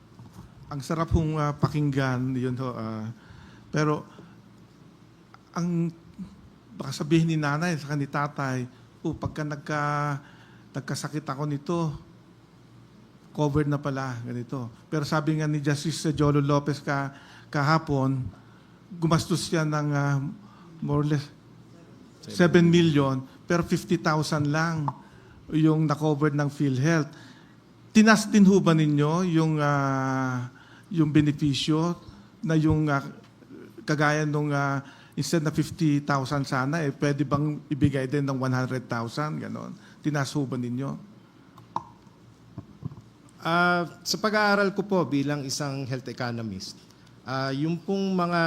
Ang sarap hong pakinggan, yun ho. Pero ang baka sabihin ni nanay sa ni tatay, pagka nagkasakit ako nito, covered na pala, ganito. Pero sabi nga ni Justice Jolo Lopez kahapon, gumastos siya ng more or less 7 million, pero 50,000 lang yung na-covered ng PhilHealth. Tinas din ho ba ninyo yung benepisyo na yung kagaya nung instead na 50,000 sana, pwede bang ibigay din ng 100,000, ganon? Tinas ho ba ninyo? Sa pag-aaral ko po bilang isang health economist, yung pong mga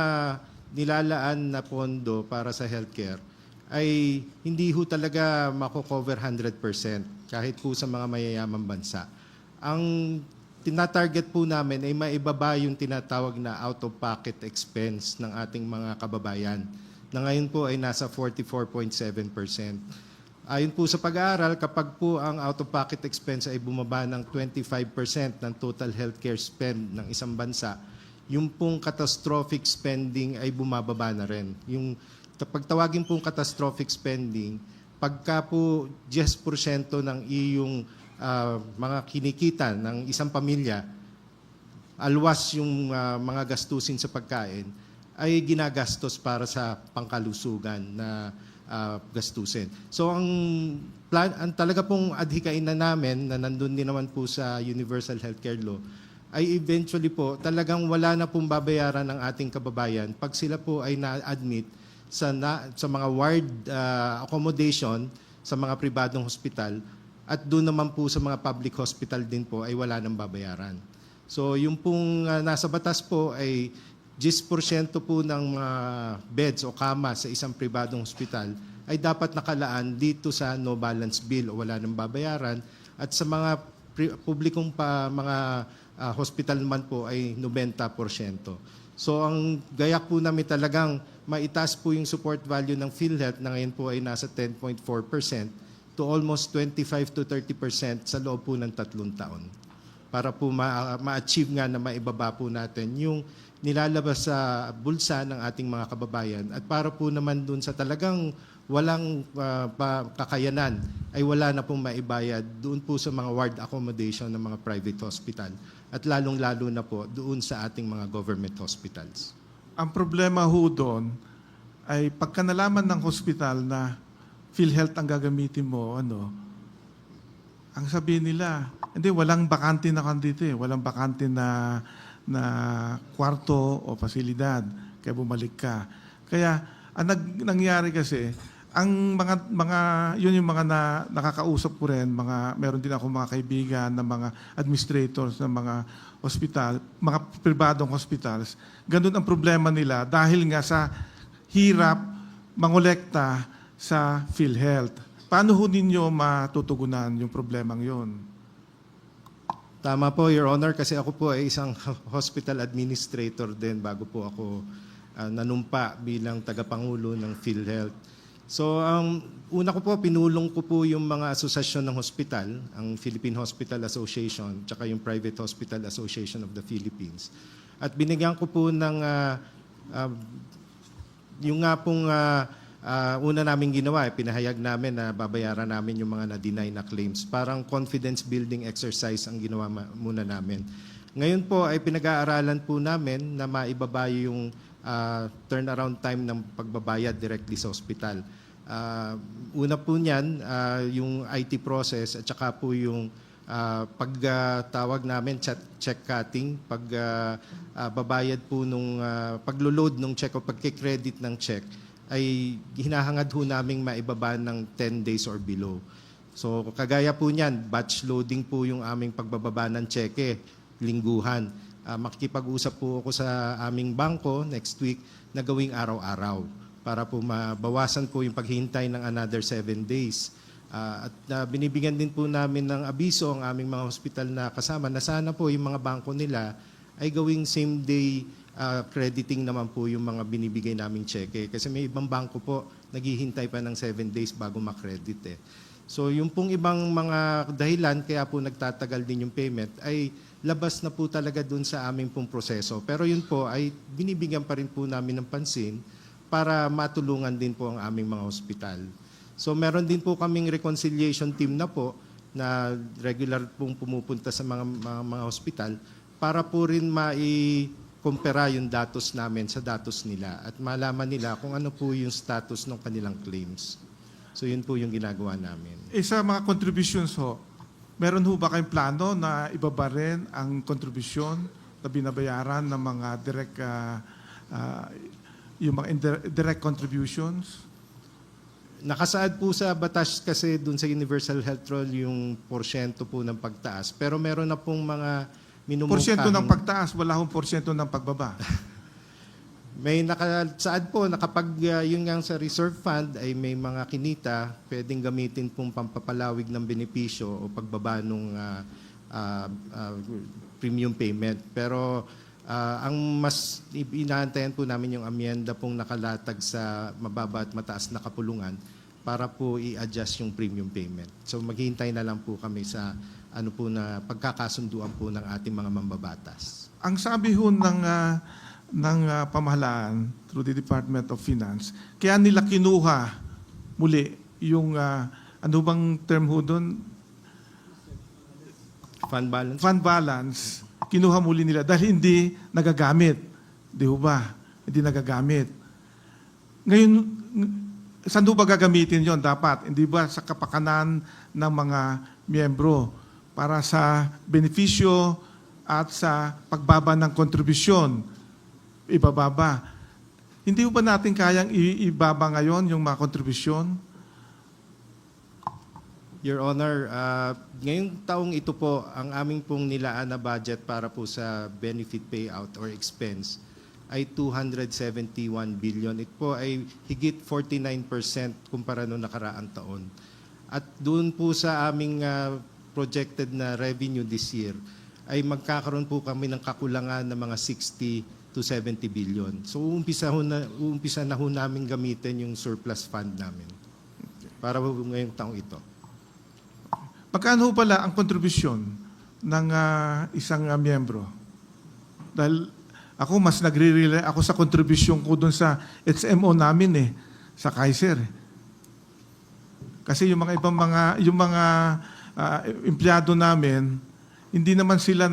nilalaan na pondo para sa healthcare ay hindi ho talaga mako-cover 100% kahit po sa mga mayayamang bansa. Ang tinatarget po namin ay maibaba yung tinatawag na out-of-pocket expense ng ating mga kababayan na ngayon po ay nasa 44.7%. Ayon po sa pag-aaral, kapag po ang out-of-pocket expense ay bumaba ng 25% ng total healthcare spend ng isang bansa, yung pong catastrophic spending ay bumababa na rin. Yung pagtawagin pong catastrophic spending, pagka po 10% ng iyong mga kinikita ng isang pamilya, alwas yung mga gastusin sa pagkain, ay ginagastos para sa pangkalusugan na gastusin. So ang talaga pong adhikain na namin na nandun din naman po sa Universal Healthcare Law ay eventually po talagang wala na pong babayaran ng ating kababayan pag sila po ay na-admit sa mga ward accommodation sa mga pribadong hospital at doon naman po sa mga public hospital din po ay wala nang babayaran. So yung pong nasa batas po ay 10% po ng mga beds o kama sa isang pribadong hospital ay dapat nakalaan dito sa no balance bill o wala nang babayaran at sa mga publikong mga hospital naman po ay 90%. So ang gayak po namin talagang maitaas po yung support value ng PhilHealth na ngayon po ay nasa 10.4% to almost 25 to 30% sa loob po ng 3 taon. Para po ma-achieve nga na maibaba po natin yung nilalabas sa bulsa ng ating mga kababayan at para po naman dun sa talagang walang kakayanan ay wala na pong maibayad doon po sa mga ward accommodation ng mga private hospital at lalong-lalo na po doon sa ating mga government hospitals. Ang problema ho doon ay pagka nalaman ng hospital na PhilHealth ang gagamitin mo, ang sabihin nila, hindi, walang bakante na dito walang bakante na kwarto o pasilidad, kaya bumalik ka. Kaya, ang nangyari kasi, ang yun yung mga nakakausap ko rin, meron din ako mga kaibigan na mga administrators ng mga hospital, mga pribadong hospitals. Ganun ang problema nila dahil nga sa hirap mangolekta sa PhilHealth. Paano ho ninyo matutugunan yung problemang yun? Tama po, Your Honor, kasi ako po ay isang hospital administrator din bago po ako nanumpa bilang tagapangulo ng PhilHealth. So, una ko po, pinulong ko po yung mga asosasyon ng hospital, ang Philippine Hospital Association, tsaka yung Private Hospital Association of the Philippines. At binigyan ko po ng yung nga pong una namin ginawa, pinahayag namin na babayaran namin yung mga na-deny na claims. Parang confidence building exercise ang ginawa muna namin. Ngayon po ay pinag-aaralan po namin na maibaba yung turnaround time ng pagbabayad directly sa hospital. Una po niyan, yung IT process at saka po yung pagtawag namin check cutting, babayad po nung paglo-load ng check o pagkikredit ng check ay hinahangad ho naming maibaba ng 10 days or below. So kagaya po niyan, batch loading po yung aming pagbababa ng cheque, lingguhan. Makikipag-usap po ako sa aming bangko next week na gawing araw-araw para po mabawasan po yung paghihintay ng another 7 days. At binibigyan din po namin ng abiso ang aming mga hospital na kasama na sana po yung mga bangko nila ay gawing same day crediting naman po yung mga binibigay naming cheque. Kasi may ibang bangko po naghihintay pa ng 7 days bago makredit eh. So yung pong ibang mga dahilan kaya po nagtatagal din yung payment ay labas na po talaga dun sa aming pong proseso. Pero yun po ay binibigyan pa rin po namin ng pansin para matulungan din po ang aming mga hospital. So meron din po kaming reconciliation team na po na regular pong pumupunta sa mga hospital para po rin kumpara yung datos namin sa datos nila at malaman nila kung ano po yung status ng kanilang claims. So yun po yung ginagawa namin. Sa mga contributions ho, meron ho ba kayong plano na ibaba rin ang kontribusyon na binabayaran ng mga direct contributions? Nakasaad po sa batas kasi dun sa Universal Health Roll yung porsyento po ng pagtaas. Pero meron na pong mga minumukang... Porsyento ng pagtaas, wala hong porsyento ng pagbaba. May nakasaad po na kapag yun nga sa reserve fund ay may mga kinita, pwedeng gamitin pong pampapalawig ng benepisyo o pagbaba ng premium payment. Pero ang mas inaantayan po namin yung amyenda pong nakalatag sa mababa at mataas na kapulungan para po i-adjust yung premium payment. So maghihintay na lang po kami sa ano po na pagkakasunduan po ng ating mga mambabatas. Ang sabi ho ng pamahalaan through the Department of Finance, kaya nila kinuha muli yung ano bang term ho doon? Fund balance? Fund balance. Kinuha muli nila dahil hindi nagagamit. Di ho ba? Hindi nagagamit. Ngayon, saan ho ba gagamitin yon? Dapat, hindi ba sa kapakanan ng mga miyembro para sa benepisyo at sa pagbaba ng kontribusyon? Ibababa. Hindi ho ba natin kayang ibaba ngayon yung mga kontribusyon? Your Honor, ngayong taong ito po, ang aming pong nilaan na budget para po sa benefit payout or expense ay 271 billion. Ito po ay higit 49% kumpara noong nakaraang taon. At doon po sa aming projected na revenue this year, ay magkakaroon po kami ng kakulangan ng mga 60 to 70 billion. So uumpisa na ho namin gamitin yung surplus fund namin para po ngayong taong ito. Magkano pala ang kontribusyon ng isang miyembro? Dahil ako mas nagre-rely ako sa kontribusyon ko doon sa HMO namin sa Kaiser. Kasi yung mga ibang empleyado namin, hindi naman sila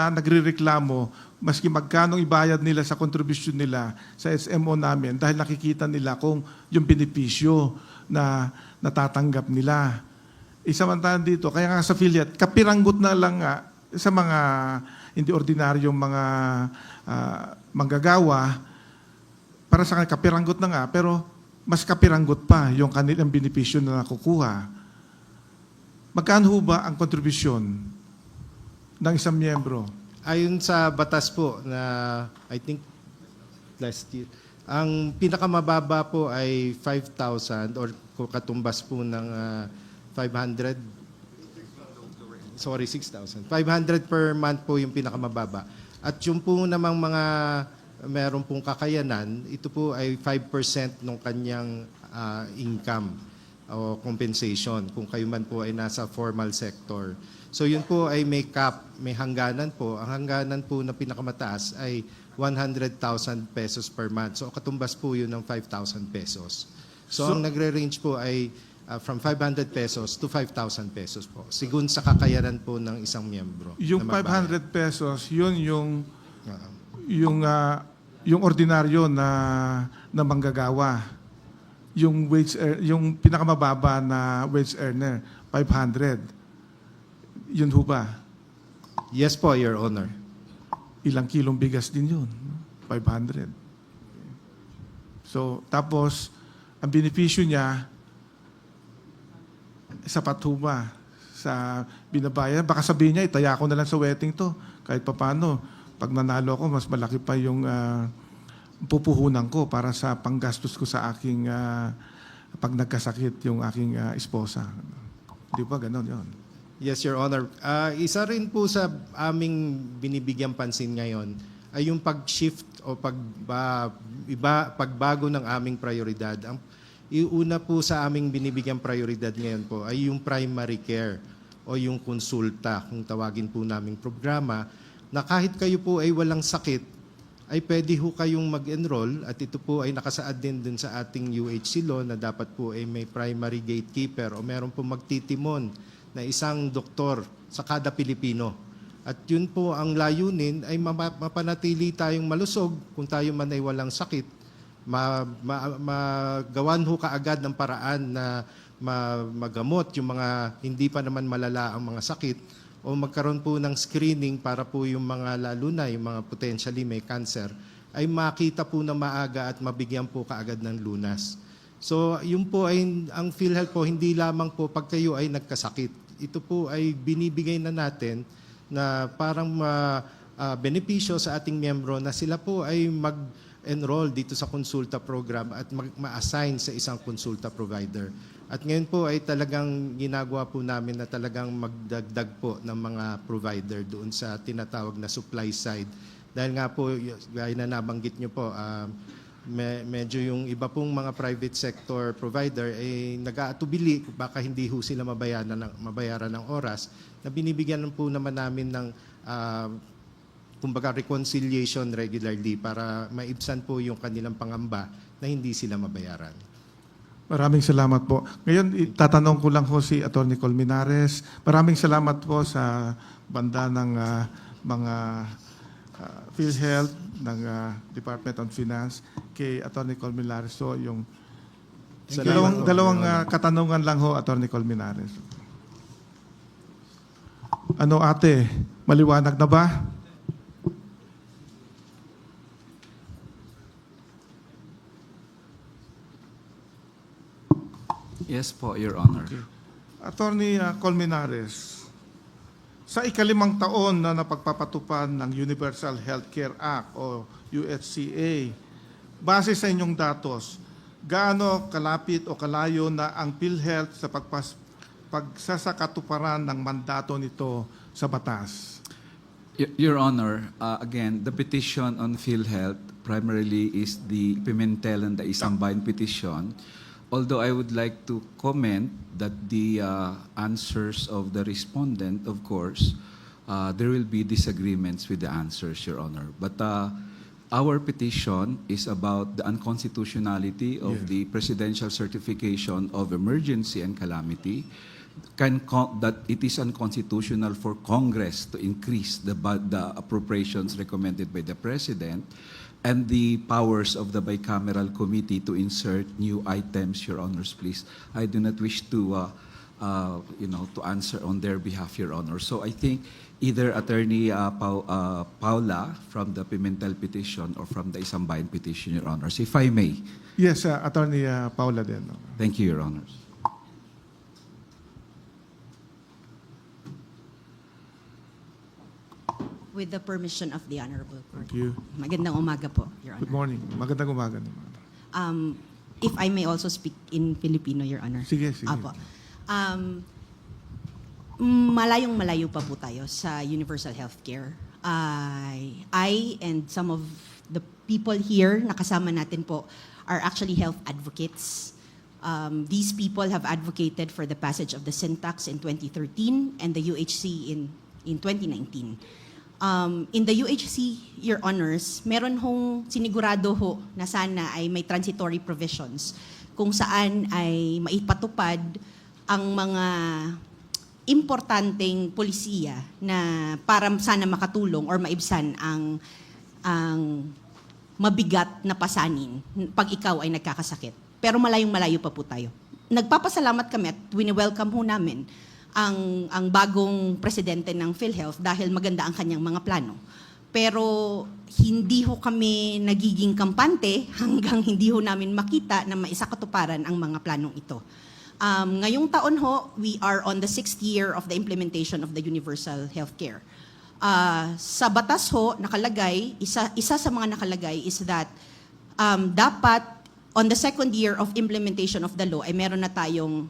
nagrereklamo maski magkano ibayad nila sa kontribusyon nila sa SMO namin dahil nakikita nila kung yung benepisyo na natatanggap nila. Samantalang dito, kaya nga sa PhilHealth, kapiranggot na lang nga sa mga hindi ordinaryong mga manggagawa, para sa kanila kapiranggot na nga, pero mas kapiranggot pa yung kanilang benepisyo na nakukuha. Magkano ba ang kontribusyon ng isang miyembro? Ayon sa batas po na I think last year, ang pinakamababa po ay 5,000 or katumbas po ng 500. Sorry, 6,000. 500 per month po yung pinakamababa. At yung po namang mga meron pong kakayanan, ito po ay 5% ng kanyang income o compensation kung kayo man po ay nasa formal sector. So yun po ay may cap, may hangganan po. Ang hangganan po na pinakamataas ay 100,000 pesos per month. So katumbas po yun ng 5,000 pesos. So ang nagre-range po ay from 500 pesos to 5,000 pesos po. Sigun sa kakayanan po ng isang miyembro. Yung 500 pesos, yun yung ordinaryo na manggagawa. Yung pinakamababa na wage earner, 500. Yun ho ba? Yes po, Your Honor. Ilang kilong bigas din yun? 500. So, tapos, ang benepisyo niya, sapat ho ba sa binabayan? Baka sabihin niya, itaya ko na lang sa wedding to. Kahit paano, pag nanalo ako, mas malaki pa yung pupuhunan ko para sa panggastos ko sa aking pag nagkasakit yung aking esposa. Di ba ganon yun? Yes, Your Honor. Isa rin po sa aming binibigyang pansin ngayon ay yung pag-shift o pagbago ng aming prioridad. Ang iuna po sa aming binibigyang prioridad ngayon po ay yung primary care o yung konsulta, kung tawagin po naming programa, na kahit kayo po ay walang sakit, ay pwede ho kayong mag-enroll at ito po ay nakasaad din dun sa ating UHC law na dapat po ay may primary gatekeeper o meron po magtitimon na isang doktor sa kada Pilipino. At yun po ang layunin ay mapanatili tayong malusog kung tayo man ay walang sakit, magawan ho kaagad ng paraan na magamot yung mga hindi pa naman malala ang mga sakit o magkaroon po ng screening para po yung mga lalo na yung mga potentially may cancer ay makita po na maaga at mabigyan po kaagad ng lunas. So yun po ay ang PhilHealth po hindi lamang po pag kayo ay nagkasakit. Ito po ay binibigay na natin na parang benepisyo sa ating miyembro na sila po ay mag-enroll dito sa konsulta program at ma-assign sa isang konsulta provider. At ngayon po ay talagang ginagawa po namin na talagang magdagdag po ng mga provider doon sa tinatawag na supply side. Dahil nga po, gaya na nabanggit nyo po, medyo yung iba pong mga private sector provider ay nag-aatubili, baka hindi ho sila mabayaran ng oras, na binibigyan po naman namin ng kumbaga reconciliation regularly para maibsan po yung kanilang pangamba na hindi sila mabayaran. Maraming salamat po. Ngayon, tatanong ko lang po si Atty. Colmenares. Maraming salamat po sa banda ng mga PhilHealth, ng Department of Finance, kay Atty. Colmenares. So, yung dalawang katanungan lang ho, Atty. Colmenares. Ano ate, maliwanag na ba? Yes po, Your Honor. Attorney Colmenares, sa ikalimang taon na napagpapatupad ng Universal Healthcare Act o UHCA, base sa inyong datos, gaano kalapit o kalayo na ang PhilHealth sa pagsasakatuparan ng mandato nito sa batas? Your Honor, again, the petition on PhilHealth primarily is the Pimentel and the Isambayan petition. Although I would like to comment that the answers of the respondent, of course, there will be disagreements with the answers, Your Honor. But our petition is about the unconstitutionality of the presidential certification of emergency and calamity, that it is unconstitutional for Congress to increase the appropriations recommended by the President, and the powers of the bicameral committee to insert new items, Your Honors, please. I do not wish to, to answer on their behalf, Your Honor. So I think either Attorney Paula from the Pimentel petition or from the Isambayan petition, Your Honors, if I may. Yes, Attorney Paula din. Thank you, Your Honors. With the permission of the Honorable Court. Thank you. Magandang umaga po, Your Honor. Good morning. Magandang umaga naman. If I may also speak in Filipino, Your Honor. Sige, sige. Apo. Malayong-malayo pa po tayo sa universal healthcare. I and some of the people here na kasama natin po are actually health advocates. These people have advocated for the passage of the syntax in 2013 and the UHC in 2019. In the UHC, Your Honors, meron hong sinigurado ho na sana ay may transitory provisions kung saan ay maipatupad ang mga importanteng polisiya na para sana makatulong or maibsan ang mabigat na pasanin pag ikaw ay nagkakasakit. Pero malayong-malayo pa po tayo. Nagpapasalamat kami at wini-welcome ho namin ang bagong presidente ng PhilHealth dahil maganda ang kanyang mga plano. Pero hindi ho kami nagiging kampante hanggang hindi ho namin makita na maisakatuparan ang mga planong ito. Ngayong taon ho, we are on the 6th year of the implementation of the universal healthcare. Sa batas ho, nakalagay, isa sa mga nakalagay is that dapat on the 2nd year of implementation of the law ay meron na tayong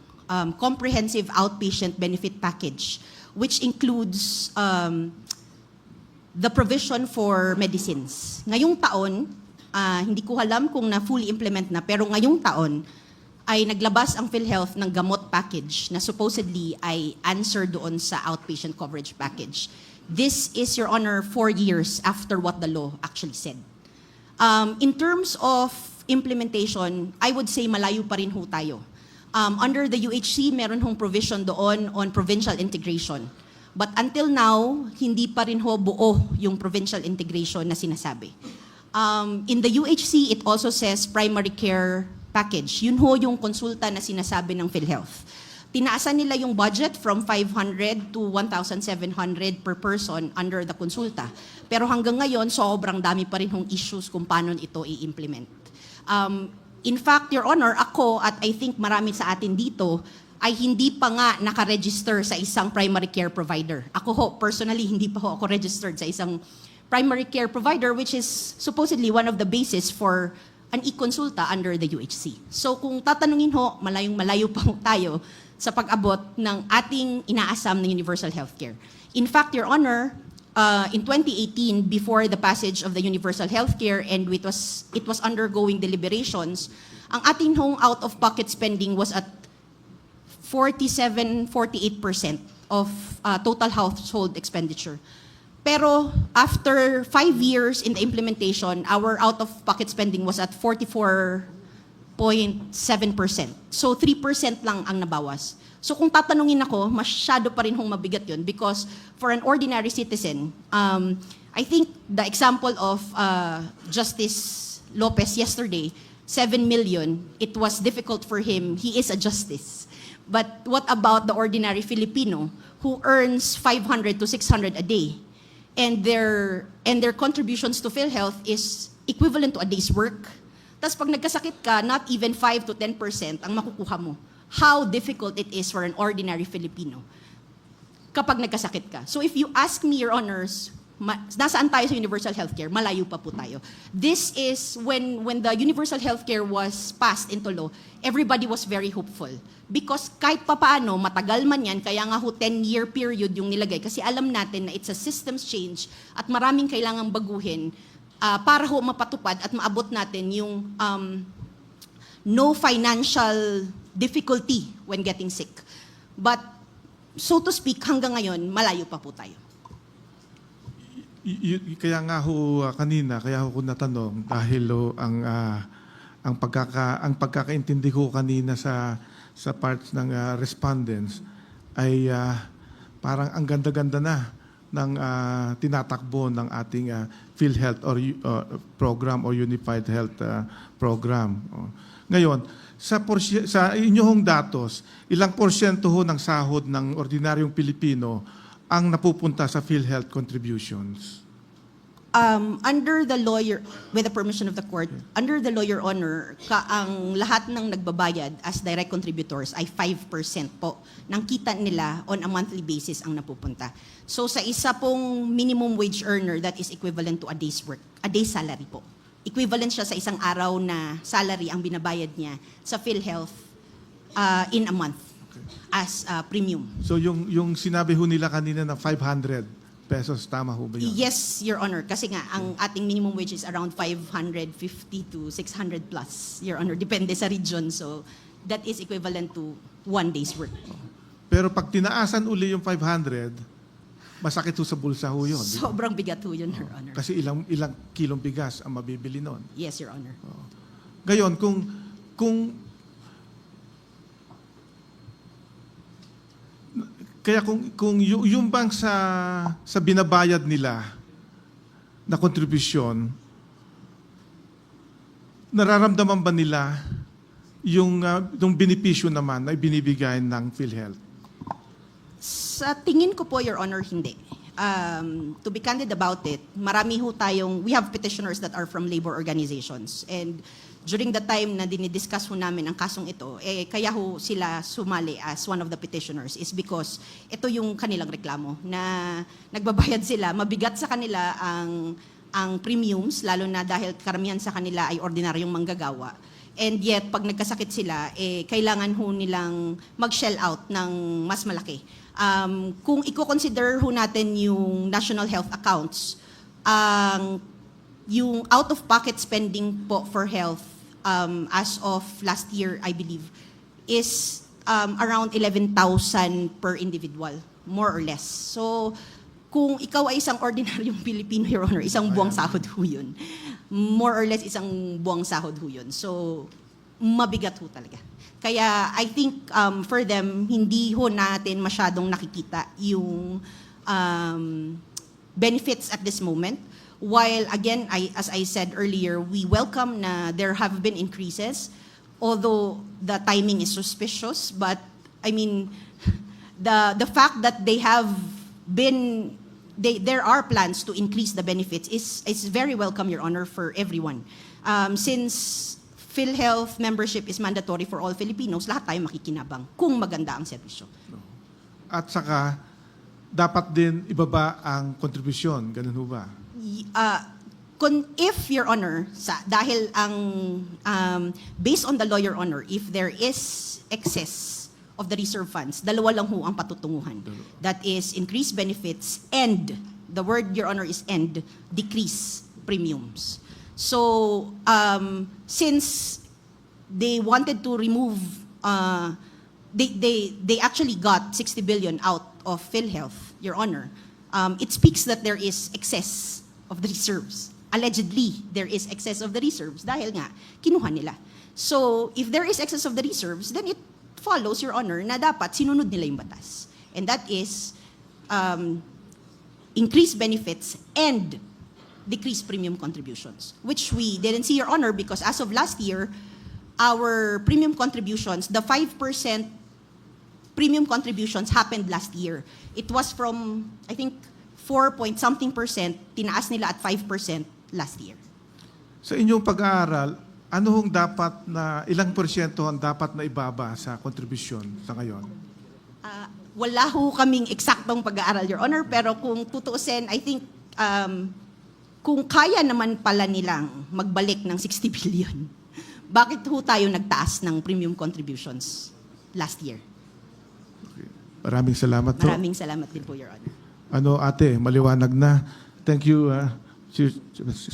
comprehensive outpatient benefit package, which includes the provision for medicines. Ngayong taon, hindi ko alam kung na fully implement na, pero ngayong taon ay naglabas ang PhilHealth ng gamot package na supposedly ay answer doon sa outpatient coverage package. This is, Your Honor, 4 years after what the law actually said. In terms of implementation, I would say malayo pa rin ho tayo. Under the UHC, meron hong provision doon on provincial integration. But until now, hindi pa rin ho buo yung provincial integration na sinasabi. In the UHC, it also says primary care package. Yun ho yung konsulta na sinasabi ng PhilHealth. Tinaasan nila yung budget from 500 to 1,700 per person under the konsulta. Pero hanggang ngayon, sobrang dami pa rin hong issues kung paano ito i-implement. In fact, Your Honor, ako at I think marami sa atin dito ay hindi pa nga nakaregister sa isang primary care provider. Ako ho, personally, hindi pa ho ako registered sa isang primary care provider, which is supposedly one of the basis for an e-consulta under the UHC. So kung tatanungin ho, malayong-malayo pa ho tayo sa pag-abot ng ating inaasam ng universal healthcare. In fact, Your Honor, in 2018, before the passage of the universal healthcare and it was undergoing deliberations, ang ating hong out-of-pocket spending was at 47-48% of total household expenditure. Pero after 5 years in the implementation, our out-of-pocket spending was at 44.7%. So 3% lang ang nabawas. So kung tatanungin ako, masyado pa rin hong mabigat yun because for an ordinary citizen, I think the example of Justice Lopez yesterday, 7 million, it was difficult for him. He is a justice. But what about the ordinary Filipino who earns 500 to 600 a day? And their contributions to PhilHealth is equivalent to a day's work. Tapos pag nagkasakit ka, not even 5 to 10% ang makukuha mo. How difficult it is for an ordinary Filipino kapag nagkasakit ka. So if you ask me, Your Honors, nasaan tayo sa universal healthcare? Malayo pa po tayo. This is when the universal healthcare was passed into law, everybody was very hopeful. Because kahit papaano, matagal man yan, kaya nga ho 10-year period yung nilagay. Kasi alam natin na it's a systems change at maraming kailangang baguhin para ho mapatupad at maabot natin yung no financial difficulty when getting sick. But so to speak, hanggang ngayon, malayo pa po tayo. Kaya nga ho kanina, kaya ho ko natanong dahil ang pagkakaintindi ko kanina sa parts ng respondents ay parang ang ganda-ganda na ng tinatakbo ng ating PhilHealth or program or Unified Health program. Ngayon, sa inyong datos, ilang porsyento ho ng sahod ng ordinaryong Pilipino ang napupunta sa PhilHealth contributions? Under the lawyer, with the permission of the court, under the law, Your Honor, ang lahat ng nagbabayad as direct contributors ay 5% po ng kita nila on a monthly basis ang napupunta. So sa isa pong minimum wage earner, that is equivalent to a day's work, a day's salary po. Equivalent siya sa isang araw na salary ang binabayad niya sa PhilHealth in a month as premium. So yung sinabi ho nila kanina na 500 pesos, tama ho ba yun? Yes, Your Honor. Kasi nga, ang ating minimum wage is around 550 to 600 plus, Your Honor. Depende sa region. So, that is equivalent to 1 day's work. Pero pag tinaasan uli yung 500, masakit ho sa bulsa ho yun. Sobrang bigat ho yun, Your Honor. Kasi ilang kilong bigas ang mabibili nun. Yes, Your Honor. Ngayon, kung yung bang sa binabayad nila na kontribusyon, nararamdaman ba nila yung benepisyo naman na binibigay ng PhilHealth? Sa tingin ko po, Your Honor, hindi. To be candid about it, we have petitioners that are from labor organizations. And during the time na dinidiscuss ho namin ang kasong ito, kaya ho sila sumali as one of the petitioners is because ito yung kanilang reklamo na nagbabayad sila, mabigat sa kanila ang premiums, lalo na dahil karamihan sa kanila ay ordinaryong manggagawa. And yet, pag nagkasakit sila, kailangan ho nilang mag-shell out ng mas malaki. Kung i-consider ho natin yung national health accounts, yung out-of-pocket spending po for health as of last year, I believe, is around 11,000 per individual, more or less. So, kung ikaw ay isang ordinaryong Pilipino, Your Honor, isang buwang sahod ho yun. More or less, isang buwang sahod ho yun. So, mabigat ho talaga. Kaya, I think, for them, hindi ho natin masyadong nakikita yung benefits at this moment. While, again, as I said earlier, we welcome na there have been increases, although the timing is suspicious. But, I mean, the fact that they have been, there are plans to increase the benefits is very welcome, Your Honor, for everyone. Since PhilHealth membership is mandatory for all Filipinos, lahat tayo makikinabang kung maganda ang serbisyo. At saka, dapat din ibaba ang kontribusyon, ganun ho ba? If, Your Honor, dahil ang, based on the law, Your Honor, if there is excess of the reserve funds, dalawa lang ho ang patutunguhan. That is increase benefits and, the word, Your Honor, is and, decrease premiums. So, since they wanted to remove, they actually got 60 billion out of PhilHealth, Your Honor. It speaks that there is excess of the reserves. Allegedly, there is excess of the reserves dahil nga, kinuha nila. So, if there is excess of the reserves, then it follows, Your Honor, na dapat sinunod nila yung batas. And that is increase benefits and decrease premium contributions, which we didn't see, Your Honor, because as of last year, our premium contributions, the 5% premium contributions happened last year. It was from, I think, 4-point-something percent, tinaas nila at 5% last year. Sa inyong pag-aaral, ano hong dapat na, ilang porsyento ang dapat na ibaba sa kontribusyon sa ngayon? Wala ho kaming eksaktong pag-aaral, Your Honor, pero kung tutuusin, I think, kung kaya naman pala nilang magbalik ng 60 billion, bakit ho tayo nagtaas ng premium contributions last year? Okay. Maraming salamat po. Maraming salamat din po, Your Honor. Ano ate, maliwanag na. Thank you.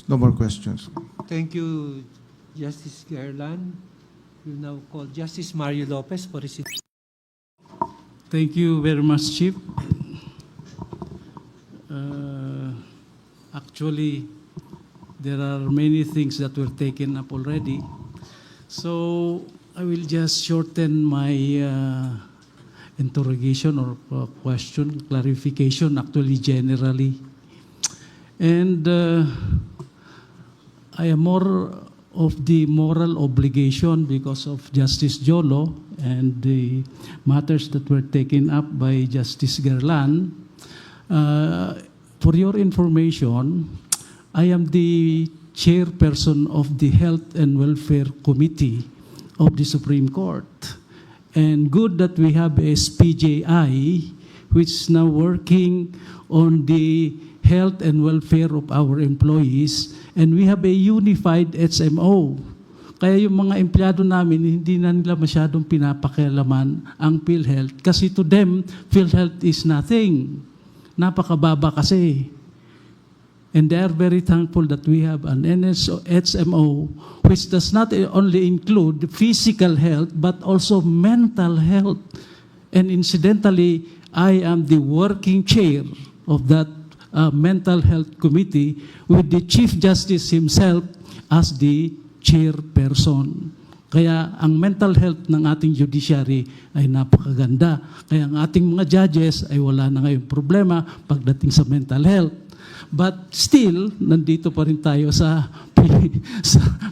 No more questions. Thank you, Justice Garland. We now call Justice Mario Lopez for his... Thank you very much, Chief. Actually, there are many things that were taken up already. So I will just shorten my interrogation or question, clarification, actually generally. And I am more of the moral obligation because of Justice Jolo and the matters that were taken up by Justice Garland. For your information, I am the chairperson of the Health and Welfare Committee of the Supreme Court. And good that we have a SPJI, which is now working on the health and welfare of our employees, and we have a unified HMO. Kaya yung mga empleyado namin, hindi na nila masyadong pinapakialaman ang PhilHealth kasi to them, PhilHealth is nothing. Napakababa kasi. And they are very thankful that we have an HMO which does not only include physical health but also mental health. And incidentally, I am the working chair of that mental health committee with the Chief Justice himself as the chairperson. Kaya ang mental health ng ating judiciary ay napakaganda. Kaya ang ating mga judges ay wala na ngayong problema pagdating sa mental health. But still, nandito pa rin tayo sa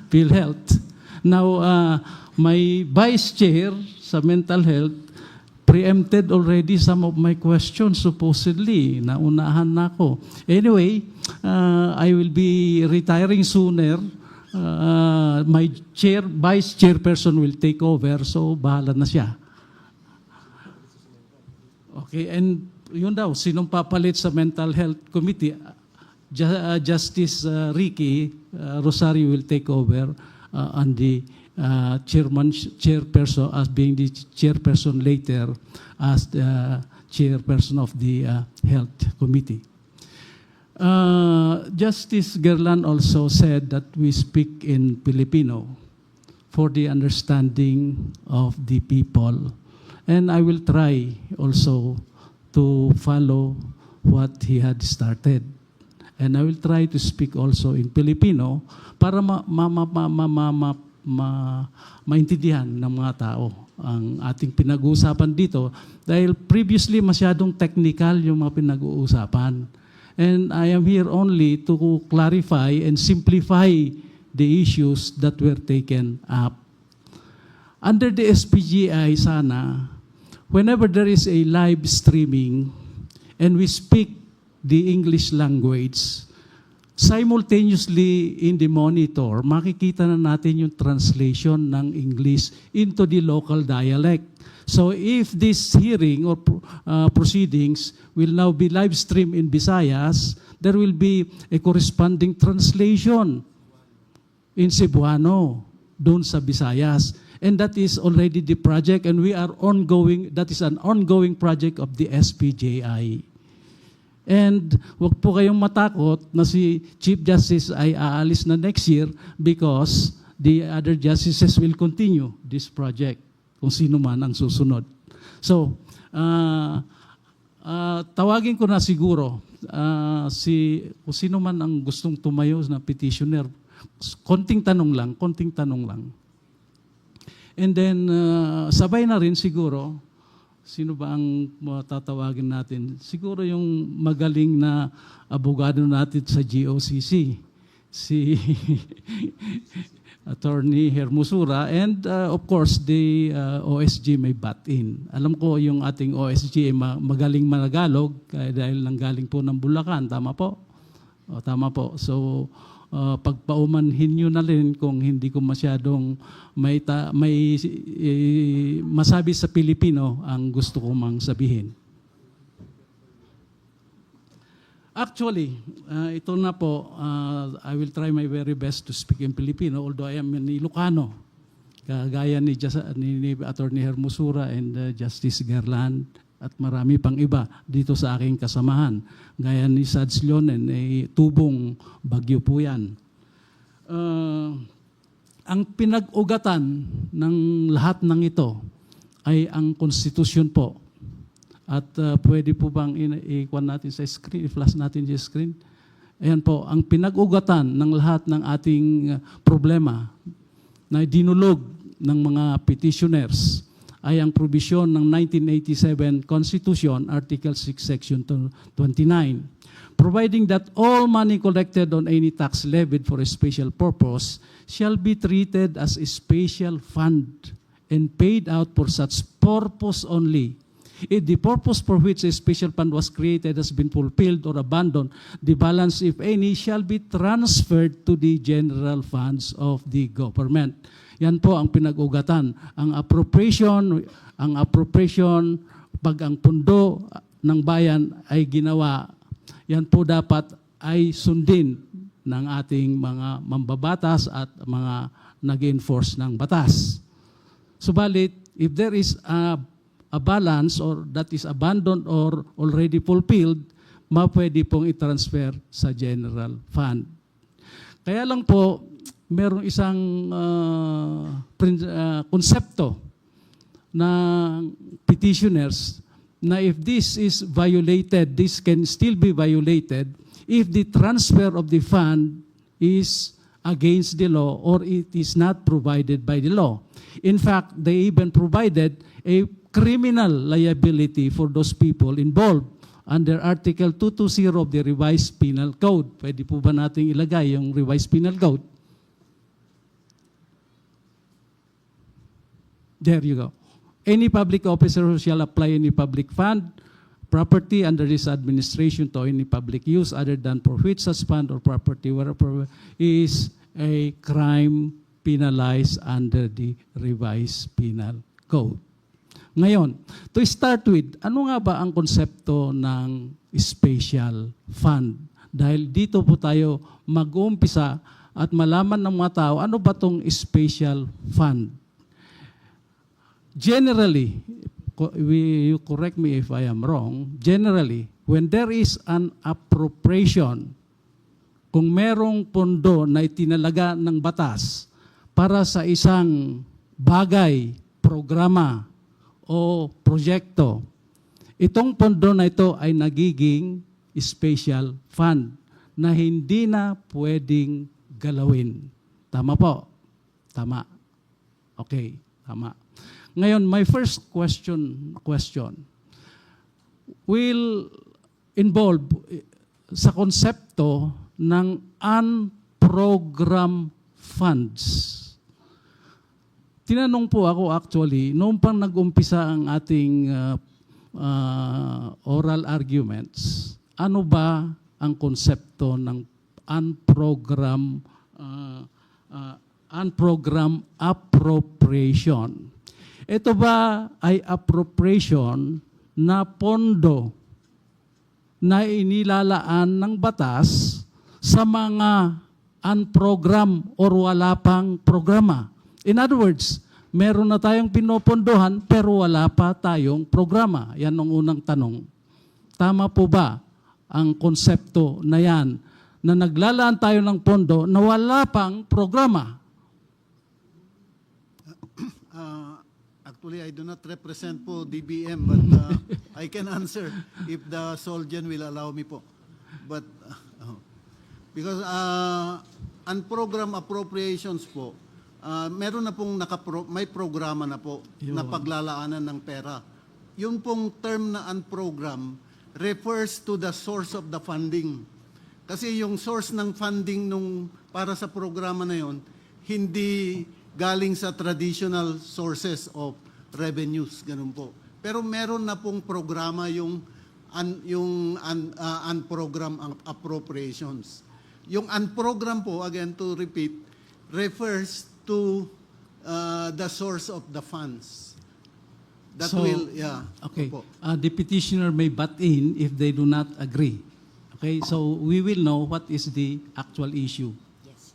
PhilHealth. Now, my vice chair sa mental health preempted already some of my questions, supposedly. Naunahan na ako. Anyway, I will be retiring sooner my vice chairperson will take over, so bahala na siya. Okay, and yun daw, sinong papalit sa Mental Health Committee? Justice Ricky Rosario will take over on the chairperson, as being the chairperson later as the chairperson of the Health Committee. Justice Gerlan also said that we speak in Filipino for the understanding of the people. And I will try also to follow what he had started. And I will try to speak also in Filipino para maintindihan ng mga tao ang ating pinag-uusapan dito. Dahil previously masyadong technical yung mga pinag-uusapan. And I am here only to clarify and simplify the issues that were taken up. Under the SPGI sana, whenever there is a live streaming and we speak the English language, simultaneously in the monitor, makikita na natin yung translation ng English into the local dialect. So if this hearing or proceedings will now be live streamed in Visayas, there will be a corresponding translation in Cebuano, doon sa Visayas. And that is already the project, and we are ongoing, that is an ongoing project of the SPJI. And wag po kayong matakot na si Chief Justice ay aalis na next year because the other justices will continue this project kung sino man ang susunod. So, tawagin ko na siguro kung sino man ang gustong tumayo na petitioner. Konting tanong lang. And then, sabay na rin siguro, sino ba ang tatawagin natin? Siguro yung magaling na abogado natin sa GOCC, si Attorney Hermosura, and of course, the OSG may butt in. Alam ko yung ating OSG ay magaling managalog dahil nanggaling po ng Bulacan. Tama po? O, tama po. So, pagpaumanhin nyo na rin kung hindi ko masyadong may masabi sa Pilipino ang gusto ko mang sabihin. Actually, ito na po, I will try my very best to speak in Filipino, although I am an Ilocano, kagaya ni Attorney Hermosura and Justice Gerland at marami pang iba dito sa aking kasamahan, gaya ni Sads Leonen, tubong bagyo po yan. Ang pinag-ugatan ng lahat ng ito ay ang konstitusyon po. At pwede po bang i-kuhan natin sa screen, i-flash natin yung screen? Ayan po, ang pinag-ugatan ng lahat ng ating problema na dinulog ng mga petitioners ay ang provision ng 1987 Constitution, Article 6, Section 29, providing that all money collected on any tax levied for a special purpose shall be treated as a special fund and paid out for such purpose only. If the purpose for which a special fund was created has been fulfilled or abandoned, the balance, if any, shall be transferred to the general funds of the government. Yan po ang pinag-ugatan. Ang appropriation, pag ang pundo ng bayan ay ginawa, yan po dapat ay sundin ng ating mga mambabatas at mga nag-enforce ng batas. Subalit, if there is a balance or that is abandoned or already fulfilled, pwede pong i-transfer sa general fund. Kaya lang po, merong isang konsepto na petitioners na if this is violated, this can still be violated if the transfer of the fund is against the law or it is not provided by the law. In fact, they even provided a criminal liability for those people involved under Article 220 of the Revised Penal Code. Pwede po ba nating ilagay yung Revised Penal Code? There you go. Any public officer who shall apply any public fund, property under this administration to any public use other than for which such fund or property wherever is a crime penalized under the revised penal code. Ngayon, to start with, ano nga ba ang konsepto ng special fund? Dahil dito po tayo mag-uumpisa at malaman ng mga tao, ano ba itong special fund? Generally, you correct me if I am wrong, generally, when there is an appropriation, kung merong pondo na itinalaga ng batas para sa isang bagay, programa, o proyekto, itong pondo na ito ay nagiging special fund na hindi na pwedeng galawin. Tama po? Tama. Okay, tama. Ngayon, my first question will involve sa konsepto ng unprogrammed funds. Tinanong po ako actually, noong pang nag-umpisa ang ating oral arguments, ano ba ang konsepto ng unprogrammed appropriation? Ito ba ay appropriation na pondo na inilalaan ng batas sa mga unprogrammed or wala pang programa? In other words, meron na tayong pinopondohan pero wala pa tayong programa. Yan ang unang tanong. Tama po ba ang konsepto na yan na naglalaan tayo ng pondo na wala pang programa? Actually, I do not represent po DBM, but I can answer if the Solgen will allow me po. But because unprogrammed appropriations po, meron na pong may programa na po na paglalaanan ng pera. Yung pong term na unprogram refers to the source of the funding. Kasi yung source ng funding para sa programa na yon hindi galing sa traditional sources of revenues, ganun po. Pero meron na pong programa yung unprogrammed appropriations. Yung unprogrammed po, again to repeat, refers to the source of the funds. That So, will, yeah. Okay. Opo. The petitioner may butt in if they do not agree. Okay, so we will know what is the actual issue. Yes.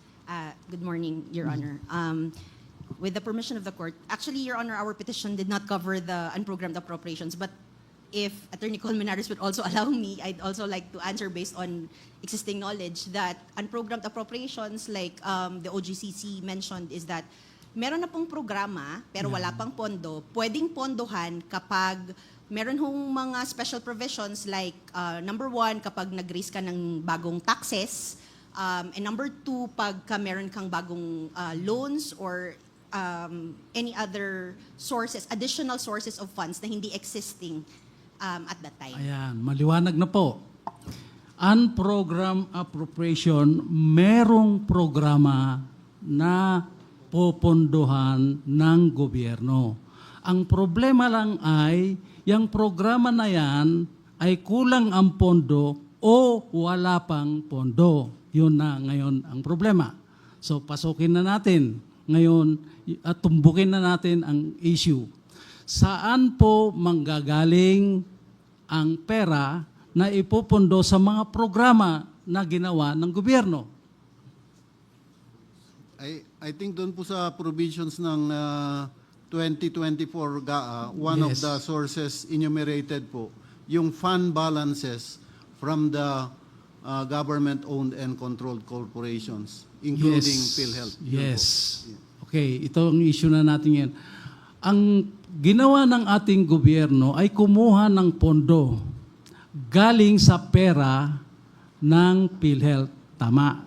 Good morning, Your Honor. With the permission of the court, actually, Your Honor, our petition did not cover the unprogrammed appropriations, but if Attorney Colmenares would also allow me, I'd also like to answer based on existing knowledge that unprogrammed appropriations, like the OGCC mentioned, is that meron na pong programa pero wala pang pondo. Pwedeng pondohan kapag meron hong mga special provisions like number 1, kapag nag-raise ka ng bagong taxes, and number 2, pagka meron kang bagong loans or any other sources, additional sources of funds na hindi existing at that time. Ayan, maliwanag na po. Unprogrammed appropriation, merong programa na popondohan ng gobyerno. Ang problema lang ay, yung programa na yan ay kulang ang pondo o wala pang pondo. Yun na ngayon ang problema. So pasukin na natin ngayon at tumbukin na natin ang issue. Saan po manggagaling ang pera na ipopondo sa mga programa na ginawa ng gobyerno? I think doon po sa provisions ng 2024 GAA, one of Yes. the sources enumerated po, yung fund balances from the government-owned and controlled corporations, including PhilHealth. Yun Yes. po. Okay, ito ang issue na natin yan. Ang ginawa ng ating gobyerno ay kumuha ng pondo galing sa pera ng PhilHealth. Tama.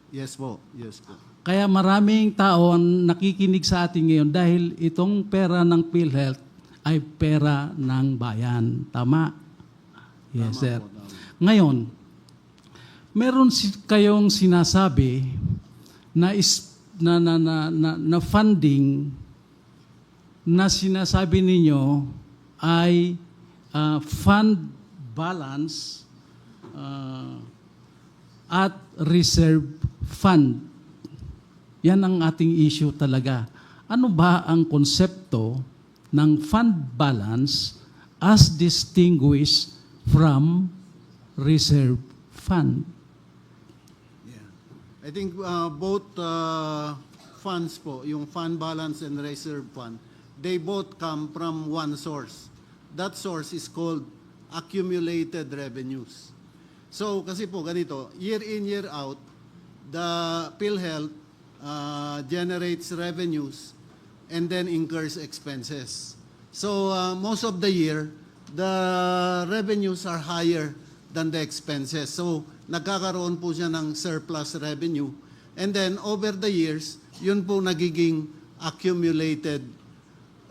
Yes po, yes po. Kaya maraming tao ang nakikinig sa atin ngayon dahil itong pera ng PhilHealth ay pera ng bayan. Tama? Yes, Tama sir. po, tama. Ngayon, meron kayong sinasabi na funding na sinasabi ninyo ay fund balance at reserve fund. Yan ang ating issue talaga. Ano ba ang konsepto ng fund balance as distinguished from reserve fund? I think both funds po, yung fund balance and reserve fund, they both come from one source. That source is called accumulated revenues. So kasi po ganito, year in, year out, the PhilHealth generates revenues and then incurs expenses. So most of the year, the revenues are higher than the expenses. So nagkakaroon po siya ng surplus revenue. And then over the years, yun po nagiging accumulated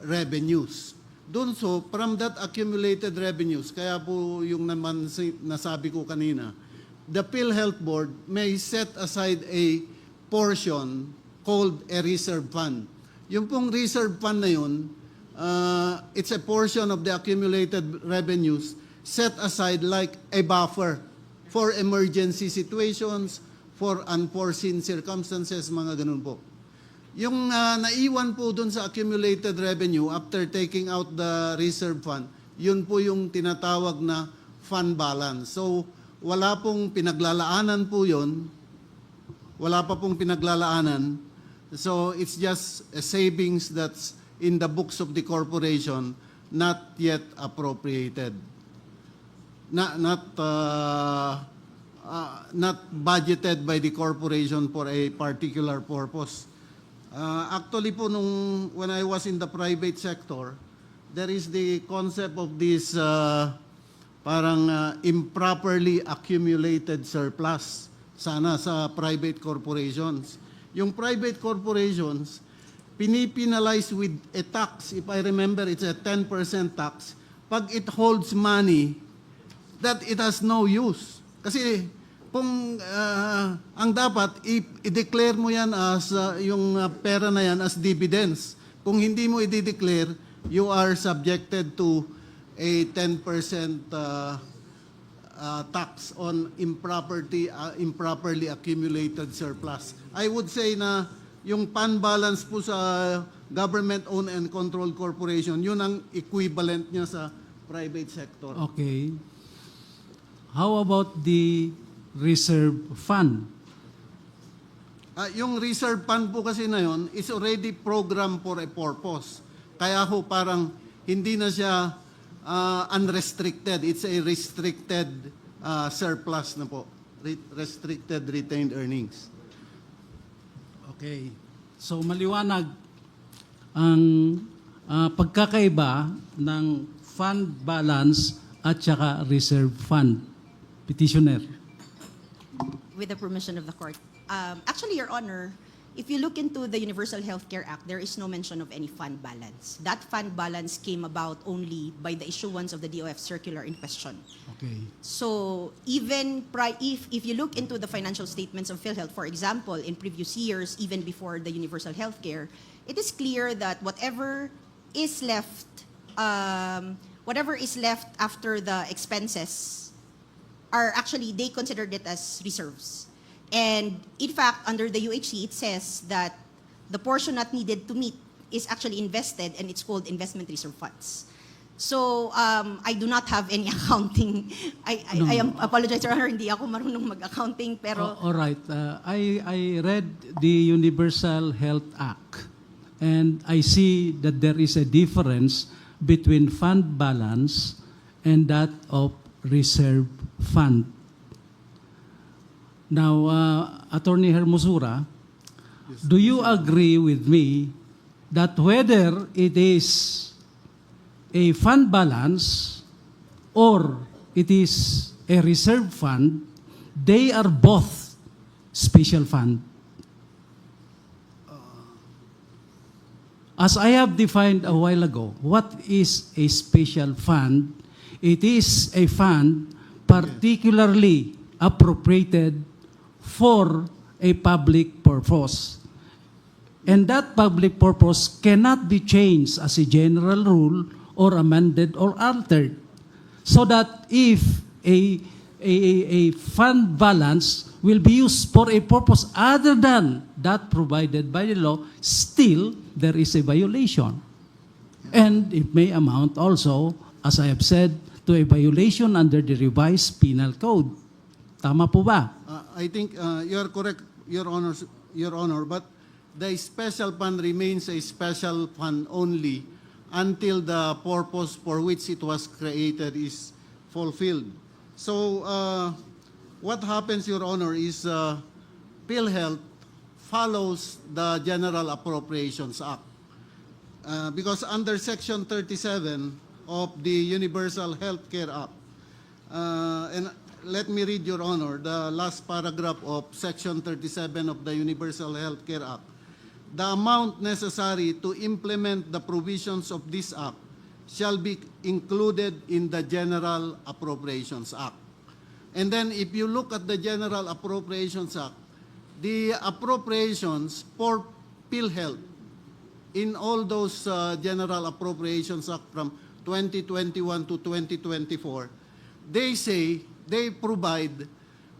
revenues. Doon so, from that accumulated revenues, kaya po yung naman nasabi ko kanina, the PhilHealth Board may set aside a portion called a reserve fund. Yung pong reserve fund na yun, it's a portion of the accumulated revenues set aside like a buffer for emergency situations, for unforeseen circumstances, mga ganun po. Yung naiwan po dun sa accumulated revenue after taking out the reserve fund, yun po yung tinatawag na fund balance. So, wala pong pinaglalaanan po yun. Wala pa pong pinaglalaanan. So, it's just a savings that's in the books of the corporation, not yet appropriated. Not budgeted by the corporation for a particular purpose. Actually po, when I was in the private sector, there is the concept of this parang improperly accumulated surplus sana sa private corporations. Yung private corporations, pinipinalize with a tax. If I remember, it's a 10% tax. Pag it holds money that it has no use. Kasi kung ang dapat i-declare mo yan as yung pera na yan as dividends. Kung hindi mo i-declare, you are subjected to a 10% tax on improperly accumulated surplus. I would say na yung fund balance po sa government-owned and controlled corporation, yun ang equivalent niya sa private sector. Okay. How about the reserve fund? Yung reserve fund po kasi na yun is already programmed for a purpose. Kaya ho parang hindi na siya unrestricted. It's a restricted surplus na po. Restricted retained earnings. Okay. So maliwanag ang pagkakaiba ng fund balance at saka reserve fund. Petitioner. With the permission of the court. Actually, Your Honor, if you look into the Universal Healthcare Act, there is no mention of any fund balance. That fund balance came about only by the issuance of the DOF circular in question. Okay. So even if you look into the financial statements of PhilHealth, for example, in previous years, even before the Universal Healthcare, it is clear that whatever is left after the expenses are actually, they considered it as reserves. And in fact, under the UHC, it says that the portion not needed to meet is actually invested, and it's called investment reserve funds. So I do not have any accounting. I apologize, Your Honor, hindi ako marunong mag-accounting, pero... All right. I read the Universal Health Act, and I see that there is a difference between fund balance and that of reserve fund. Now, Attorney Hermosura, do you agree with me that whether it is a fund balance or it is a reserve fund, they are both special fund? As I have defined a while ago, what is a special fund? It is a fund particularly appropriated for a public purpose. And that public purpose cannot be changed as a general rule or amended or altered. So that if a fund balance will be used for a purpose other than that provided by the law, still there is a violation. And it may amount also, as I have said, to a violation under the revised penal code. Tama po ba? I think you are correct, Your Honor, but the special fund remains a special fund only until the purpose for which it was created is fulfilled. So what happens, Your Honor, is PhilHealth follows the General Appropriations Act. Because under Section 37 of the Universal Healthcare Act, and let me read, Your Honor, the last paragraph of Section 37 of the Universal Healthcare Act. The amount necessary to implement the provisions of this Act shall be included in the General Appropriations Act. And then if you look at the General Appropriations Act, the appropriations for PhilHealth in all those General Appropriations Act from 2021 to 2024, they provide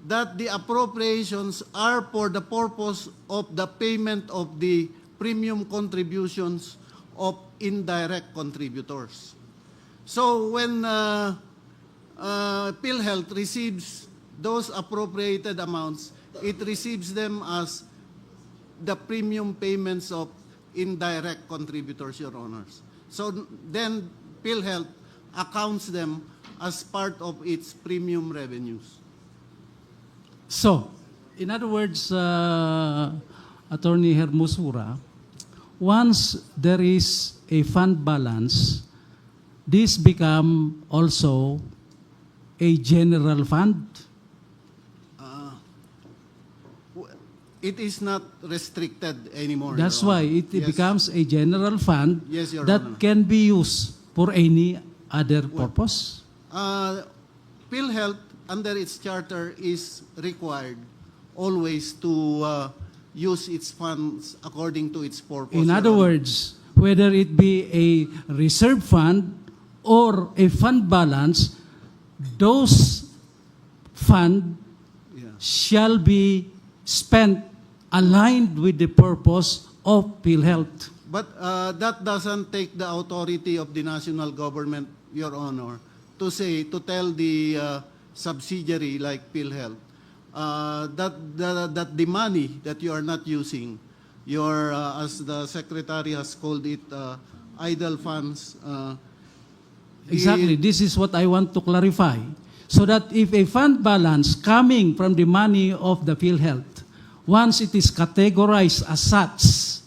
that the appropriations are for the purpose of the payment of the premium contributions of indirect contributors. So when PhilHealth receives those appropriated amounts, it receives them as the premium payments of indirect contributors, Your Honors. So then PhilHealth accounts them as part of its premium revenues. So, in other words, Attorney Hermosura, once there is a fund balance, this become also a general fund. It is not restricted anymore. That's Your why Honor. it Yes. becomes a general fund Yes, Your that Honor. can be used for any other purpose. PhilHealth, under its charter, is required always to use its funds according to its purpose. In Your other Honor. words, whether it be a reserve fund or a fund balance, those fund Yeah. shall be spent aligned with the purpose of PhilHealth. But that doesn't take the authority of the national government, Your Honor, to tell the subsidiary like PhilHealth that the money that you are not using, as the Secretary has called it, idle funds. Exactly. This is what I want to clarify. So that if a fund balance coming from the money of the PhilHealth, once it is categorized as such,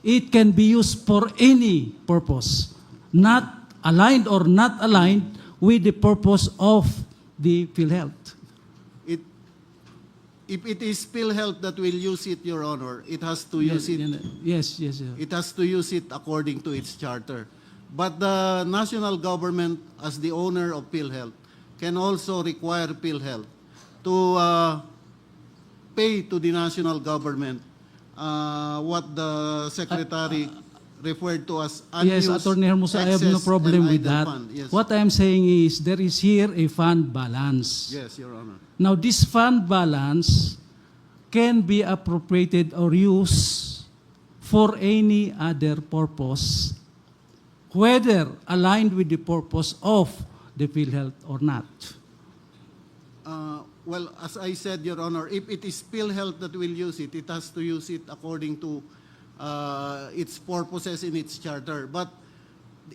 it can be used for any purpose, not aligned or not aligned with the purpose of the PhilHealth. If it is PhilHealth that will use it, Your Honor, it has to use it. Yes. It has to use it according to its charter. But the national government, as the owner of PhilHealth, can also require PhilHealth to pay to the national government what the Secretary referred to as Yes, unused Attorney Hermosa, I have no excess problem and with idle that. fund. Yes. What I am saying is there is here a fund balance. Yes, Your Honor. Now, this fund balance can be appropriated or used for any other purpose, whether aligned with the purpose of the PhilHealth or not. Well, as I said, Your Honor, if it is PhilHealth that will use it, it has to use it according to its purposes in its charter. But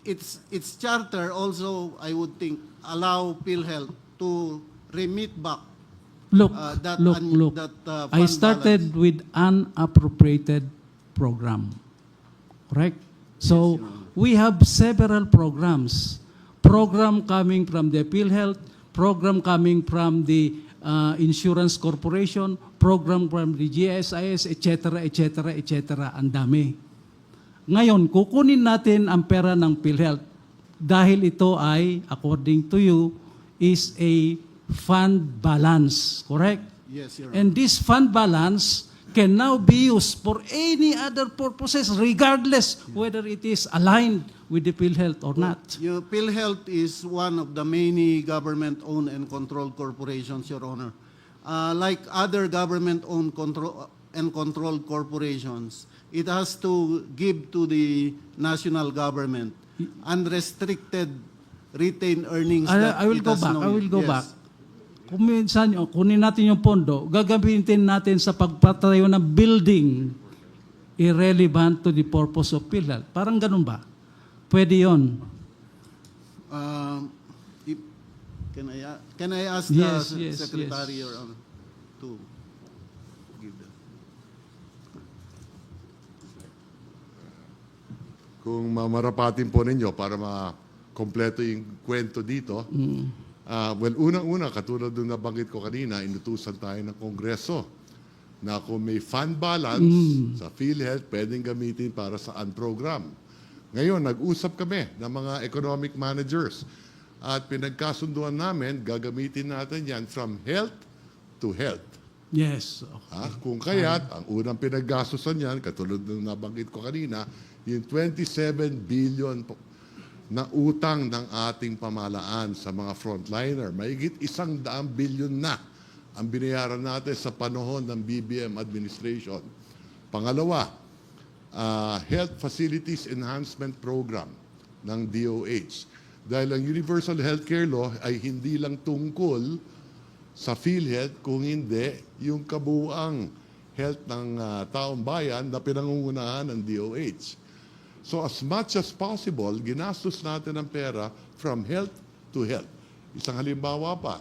its charter also, I would think, allow PhilHealth to remit back Look, that I fund started balance. with unappropriated program. Correct? So, we have several programs. Program coming from the PhilHealth, program coming from the Insurance Corporation, program from the GSIS, etc. Ang dami. Ngayon, kukunin natin ang pera ng PhilHealth dahil ito ay, according to you, is a fund balance. Correct? Yes, Your Honor. And this fund balance can now be used for any other purposes, regardless whether it is aligned with the PhilHealth or not. PhilHealth is one of the many government-owned and controlled corporations, Your Honor. like other government-owned and controlled corporations, it has to give to the national government unrestricted retained earnings that I will it go has back. no- I will go yes. back. Kung minsan, kunin natin yung pondo, gagamitin natin sa pagpatayo ng building irrelevant to the purpose of PhilHealth. Parang ganun ba? Pwede yon. If- Can I ask Yes, the yes, Secretary, yes. Your Honor, to give that? Kung mamarapatin po ninyo para makompleto yung kwento dito, well, unang-una, katulad ng nabanggit ko kanina, inutusan tayo ng Kongreso na kung may fund balance sa PhilHealth, pwedeng gamitin para sa program. Ngayon, nag-usap kami ng mga economic managers at pinagkasunduan namin, gagamitin natin yan from health to health. Yes. Kung kaya't, ang unang pinaggastusan yan, katulad ng nabanggit ko kanina, yung 27 billion na utang ng ating pamahalaan sa mga frontliner. Mahigit 100 billion na ang binayaran natin sa panahon ng BBM administration. Pangalawa, Health Facilities Enhancement Program ng DOH. Dahil ang Universal Healthcare Law ay hindi lang tungkol sa PhilHealth, kung hindi yung kabuuang health ng taong bayan na pinangungunahan ng DOH. So as much as possible, ginastos natin ang pera from health to health. Isang halimbawa pa,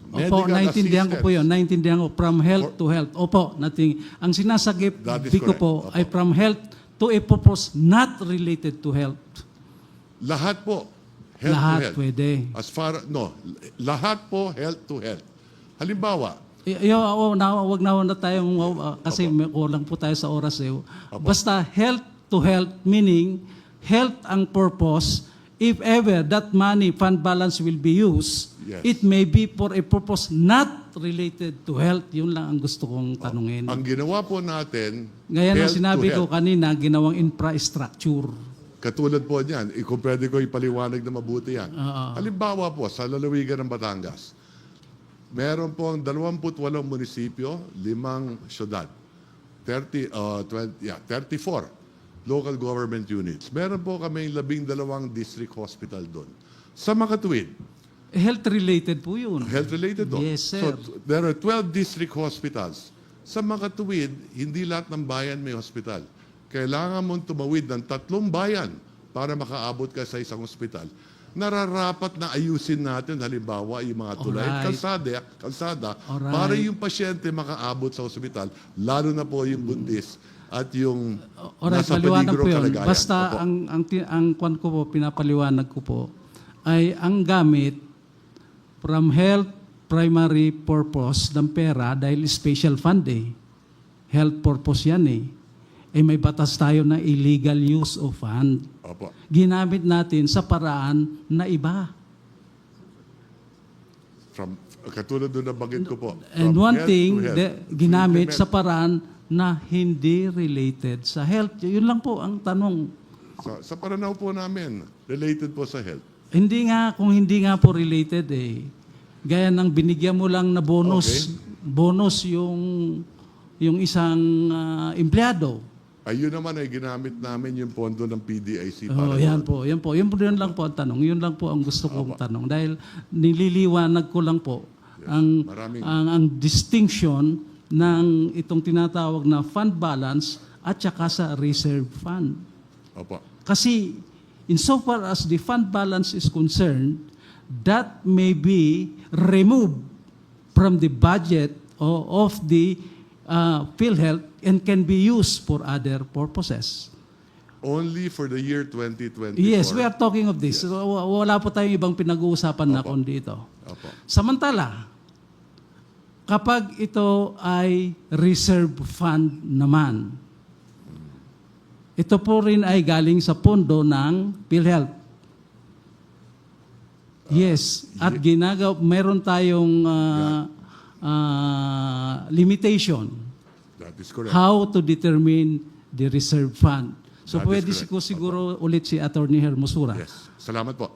Opo, naintindihan ko po yun. Naintindihan ko from health to health. Opo, ang sinasagip That is ko correct. po ay from health to a purpose not related to health. Lahat po, health Lahat to health. pwede. Lahat po health to health. Halimbawa, Wag na tayong, kasi may kulang po tayo sa oras eh. Basta health to health, meaning health ang purpose. If ever that money, fund balance will be used, Yes. it may be for a purpose not related to health. Yun lang ang gusto kong tanungin. ang ginawa po natin, Gaya ng health sinabi to ko health. kanina, ginawang infrastructure. Katulad po niyan, kung pwede ko ipaliwanag na mabuti yan. Halimbawa po, sa lalawigan ng Batangas, meron po ang 28 munisipyo, 5 syudad, 34 local government units. Meron po kami 12 district hospital doon. Sa Makatuwid, Health-related po yun. health-related to. Yes, sir. So, there are 12 district hospitals. Sa Makatuwid, hindi lahat ng bayan may hospital. Kailangan mong tumawid ng 3 bayan para makaabot ka sa isang hospital. Nararapat na ayusin natin, halimbawa, yung mga tulay at Alright. kalsada Alright. para yung pasyente makaabot sa ospital, lalo na po yung bundis at yung Alright, nasa maliwanag peligro po yun. kalagayan. Basta Opo. ang kwan ko po, pinapaliwanag ko po, ay ang gamit from health primary purpose ng pera dahil special fund eh. Health purpose yan eh. May batas tayo na illegal use of fund. Opo. Ginamit natin sa paraan na iba. Katulad doon na bagit ko po. And From one health thing, to health. ginamit To sa paraan na hindi related sa health. Yun lang po ang tanong. Sa pananaw po namin, related po sa health. Kung hindi nga po related eh. Gaya ng binigyan mo lang na bonus, bonus yung isang empleyado. Ayun naman ay ginamit namin yung pondo ng PDIC. Oh, para yan po. Yun lang po ang tanong. Yun lang po ang gusto kong tanong. Dahil nililiwanag ko lang po ang distinction ng itong tinatawag na fund balance at saka sa reserve fund. Opo. Kasi insofar as the fund balance is concerned, that may be removed from the budget of the PhilHealth and can be used for other purposes. Only for the year 2024. Yes, we are talking of this. Yes. Wala po tayong ibang pinag-uusapan na kundi ito. Opo. Samantala, kapag ito ay reserve fund naman, ito po rin ay galing sa pondo ng PhilHealth. Yes, at meron tayong limitation. That is correct. How to determine the reserve fund. So That is pwede correct. siguro ulit si Attorney Hermosura. Yes. Salamat po.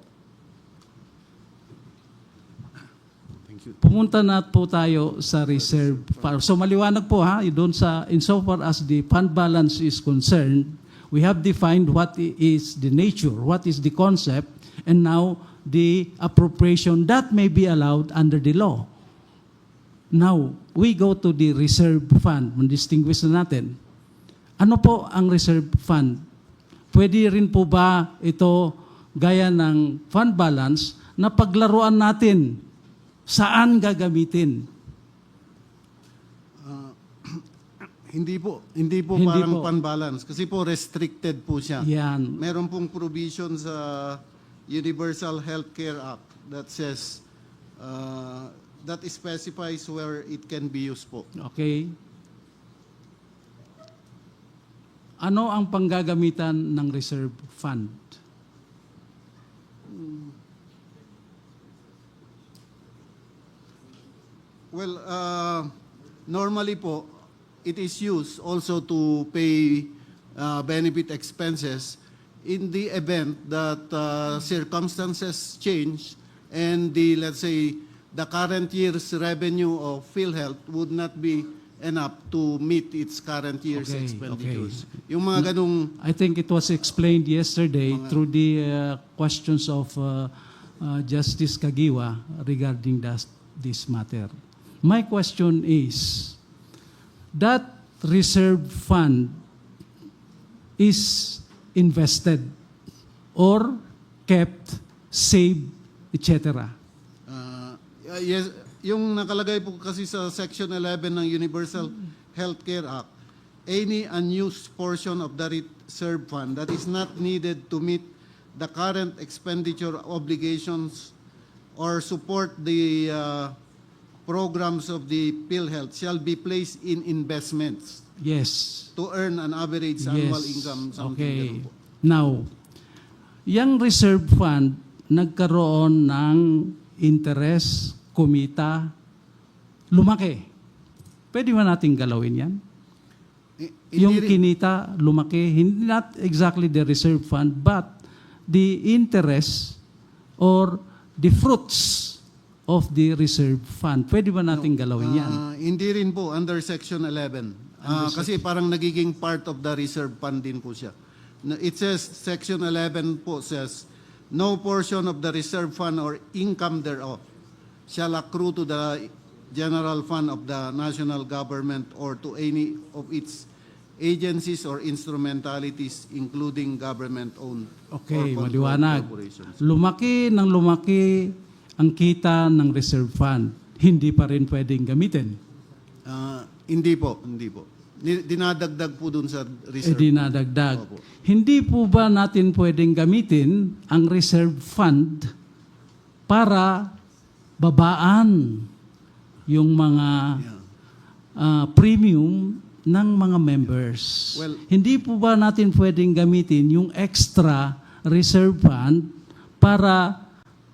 pumunta na po tayo sa reserve fund. So maliwanag po ha, doon sa insofar as the fund balance is concerned, we have defined what is the nature, what is the concept, and now the appropriation that may be allowed under the law. Now, we go to the reserve fund. Distinguish na natin. Ano po ang reserve fund? Pwede rin po ba ito gaya ng fund balance na paglaruan natin saan gagamitin? Hindi po Hindi parang po. fund balance kasi po restricted po siya. Yan. Meron pong provision sa Universal Healthcare Act that says that specifies where it can be used po. Okay. Ano ang panggagamitan ng reserve fund? Well, normally po, it is used also to pay benefit expenses in the event that circumstances change and let's say, the current year's revenue of PhilHealth would not be enough to meet its current year's Okay, expenditures. Yung mga ganung I think it was explained yesterday through the questions of Justice Kagiwa regarding this matter. My question is, that reserve fund is invested or kept, saved, etc. yes, yung nakalagay po kasi sa Section 11 ng Universal Healthcare Act, any unused portion of the reserve fund that is not needed to meet the current expenditure obligations or support the programs of the PhilHealth shall be placed in investments Yes. to earn an average annual income. Something Okay. ganun po. Now, yung reserve fund nagkaroon ng interest, kumita, lumaki. Pwede ba natin galawin yan? Yung kinita, lumaki, not exactly the reserve fund, but the interest or the fruits of the reserve fund. Pwede ba natin galawin yan? Hindi rin po under Section 11. Kasi parang nagiging part of the reserve fund din po siya. It says, Section 11 po says, no portion of the reserve fund or income thereof shall accrue to the general fund of the national government or to any of its agencies or instrumentalities including government-owned Okay, or controlled maliwanag. corporations. Lumaki ng lumaki ang kita ng reserve fund. Hindi pa rin pwedeng gamitin. Hindi po. Dinadagdag po dun sa reserve. Dinadagdag. Opo. Hindi po ba natin pwedeng gamitin ang reserve fund para babaan yung mga premium ng mga members? Well, hindi po ba natin pwedeng gamitin yung extra reserve fund para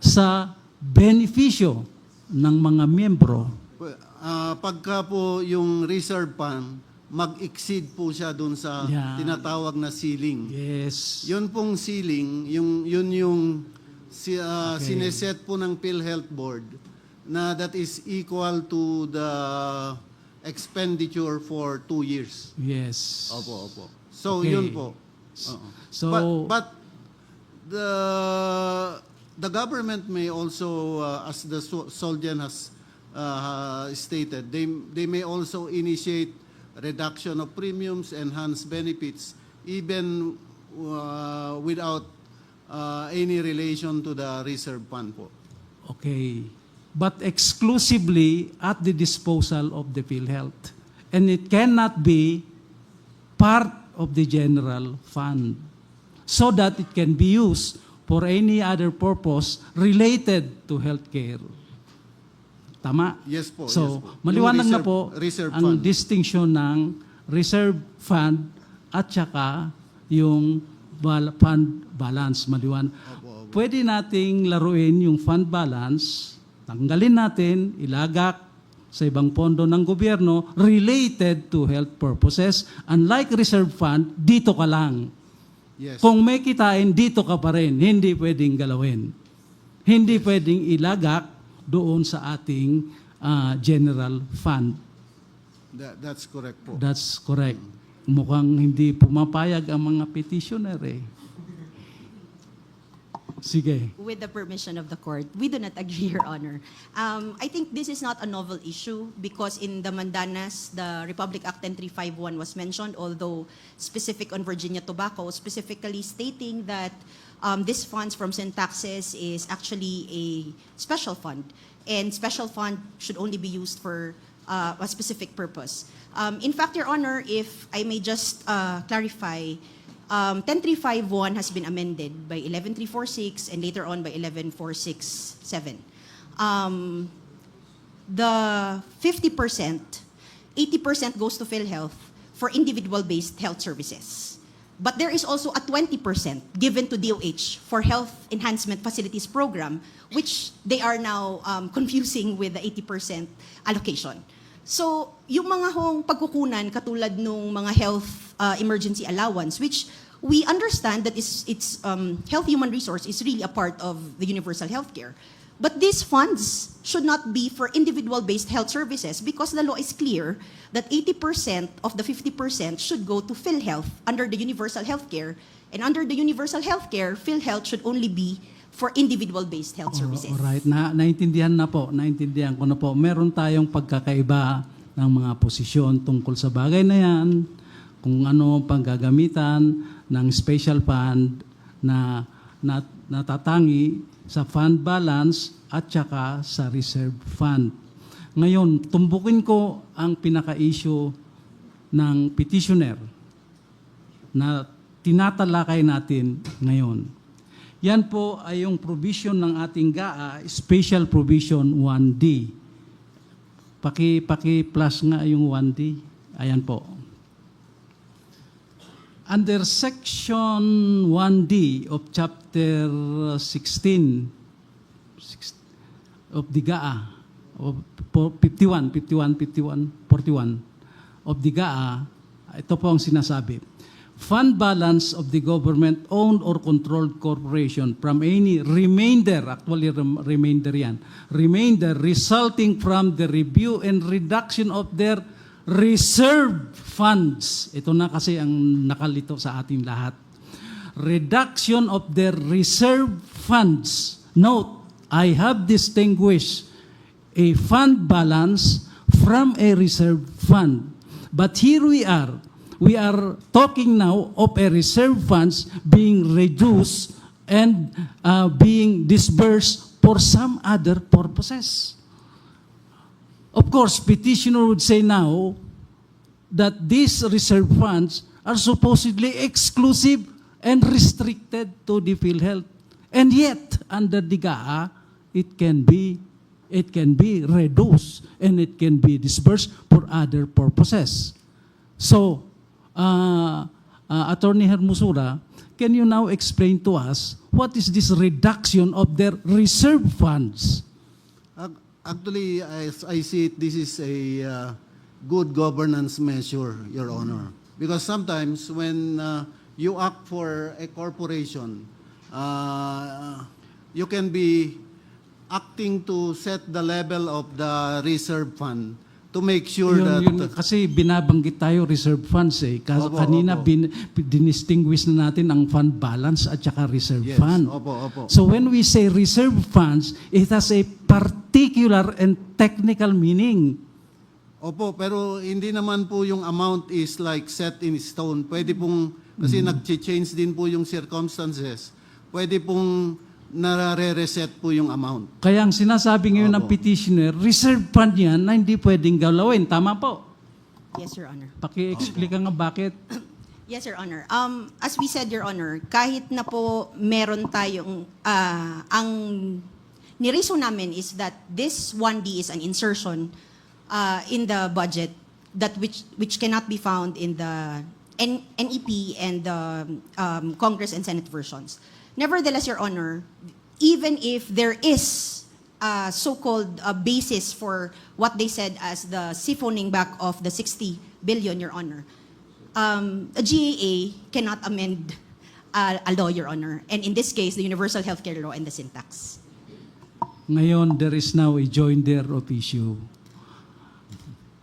sa benepisyo ng mga miyembro? Pagka po yung reserve fund, mag-exceed po siya dun sa tinatawag na ceiling. Yes. Yun pong ceiling, yun yung sineset po ng PhilHealth Board na that is equal to the expenditure for 2 years. Yes. Opo. So, Okay. yun po. So, But the government may also, as the Soldian has stated, they may also initiate reduction of premiums, enhanced benefits, even without any relation to the reserve fund po. okay. But exclusively at the disposal of the PhilHealth. And it cannot be part of the general fund so that it can be used for any other purpose related to healthcare. Tama? Yes po. So, yes po. maliwanag Yung na po reserve ang fund. distinction ng reserve fund at saka yung fund balance. Maliwanag. Pwede nating laruin yung fund balance, tanggalin natin, ilagak sa ibang pondo ng gobyerno related to health purposes. Unlike reserve fund, dito ka lang. Yes. Kung may kitain, dito ka pa rin. Hindi pwedeng galawin. Hindi pwedeng ilagak doon sa ating general fund. That's correct po. That's correct. Mukhang hindi pumapayag ang mga petitioner eh. Sige. With the permission of the court, we do not agree, Your Honor. I think this is not a novel issue because in the Mandanas, the Republic Act 10351 was mentioned, although specific on Virginia tobacco, specifically stating that this funds from sin taxes is actually a special fund, and special fund should only be used for a specific purpose. In fact, Your Honor, if I may just clarify, 10351 has been amended by 11346 and later on by 11467. The 50%, 80% goes to PhilHealth for individual-based health services. But there is also a 20% given to DOH for health enhancement facilities program, which they are now confusing with the 80% allocation. So, yung mga hong pagkukunan katulad nung mga health emergency allowance, which we understand that it's health human resource is really a part of the universal healthcare. But these funds should not be for individual-based health services because the law is clear that 80% of the 50% should go to PhilHealth under the universal healthcare. And under the universal healthcare, PhilHealth should only be for individual-based health services. Alright, naintindihan ko na po. Meron tayong pagkakaiba ng mga posisyon tungkol sa bagay na yan, kung ano pang gagamitan ng special fund na natatangi sa fund balance at saka sa reserve fund. Ngayon, tumbukin ko ang pinaka-issue ng petitioner na tinatalakay natin ngayon. Yan po ay yung provision ng ating GAA, Special Provision 1D. Paki-plus nga yung 1D. Ayan po. Under Section 1D of Chapter 16 of the GAA, of 41 of the GAA, ito po ang sinasabi. Fund balance of the government-owned or controlled corporation from any remainder, actually remainder yan, remainder resulting from the review and reduction of their reserve funds. Ito na kasi ang nakalito sa ating lahat. Reduction of their reserve funds. Note, I have distinguished a fund balance from a reserve fund. But here we are talking now of a reserve funds being reduced and being disbursed for some other purposes. Of course, petitioner would say now that these reserve funds are supposedly exclusive and restricted to the PhilHealth. And yet, under the GAA, it can be reduced and it can be disbursed for other purposes. So, Attorney Hermosura, can you now explain to us what is this reduction of their reserve funds? Actually, as I see it, this is a good governance measure, Your Honor. Because sometimes when you act for a corporation, you can be acting to set the level of the reserve fund to make sure kasi binabanggit tayo reserve funds eh. Kanina dinistinguish na natin ang fund balance at saka reserve fund. So when we say reserve funds, it has a particular and technical meaning. Opo, pero hindi naman po yung amount is like set in stone. Pwede pong, kasi nag-change din po yung circumstances. Pwede pong nare-reset po yung amount. Kaya ang sinasabi ngayon ng petitioner, reserve fund yan na hindi pwedeng galawin. Tama po? Yes, Your Honor. Paki-explain nga bakit. Yes, Your Honor. As we said, Your Honor, kahit na po meron tayong, ang nireason namin is that this 1D is an insertion in the budget that which cannot be found in the NEP and the Congress and Senate versions. Nevertheless, Your Honor, even if there is a so-called basis for what they said as the siphoning back of the 60 billion, Your Honor, a GAA cannot amend a law, Your Honor. And in this case, the Universal Healthcare Law and the sin tax. Ngayon, there is now a joinder of issue.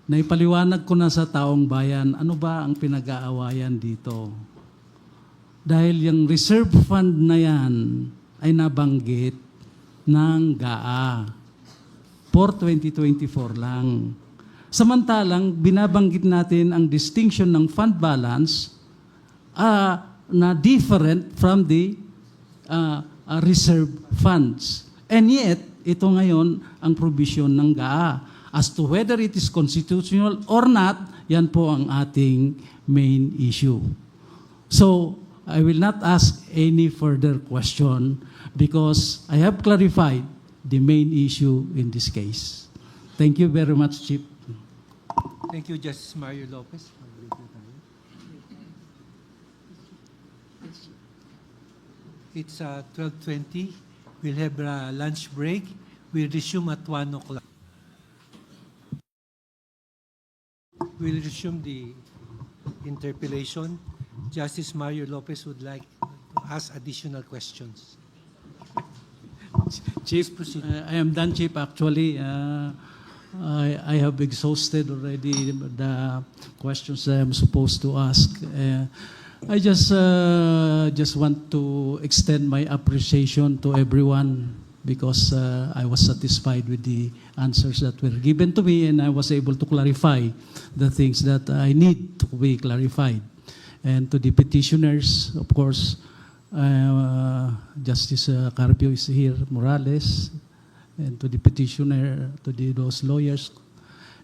Naipaliwanag ko na sa taong bayan, ano ba ang pinag-aawayan dito? Dahil yung reserve fund na yan ay nabanggit ng GAA for 2024 lang. Samantalang, binabanggit natin ang distinction ng fund balance na different from the reserve funds. And yet, ito ngayon ang provision ng GAA. As to whether it is constitutional or not, yan po ang ating main issue. So, I will not ask any further question because I have clarified the main issue in this case. Thank you very much, Chief. Thank you, Justice Mario Lopez. It's 12:20. We'll have a lunch break. We'll resume at 1 o'clock. We'll resume the interpellation. Justice Mario Lopez would like to ask additional questions. Chief, proceed. I am done, Chief. Actually, I have exhausted already the questions that I'm supposed to ask. I just want to extend my appreciation to everyone because I was satisfied with the answers that were given to me and I was able to clarify the things that I need to be clarified. And to the petitioners, of course, Justice Carpio is here, Morales, and to the petitioner, to those lawyers,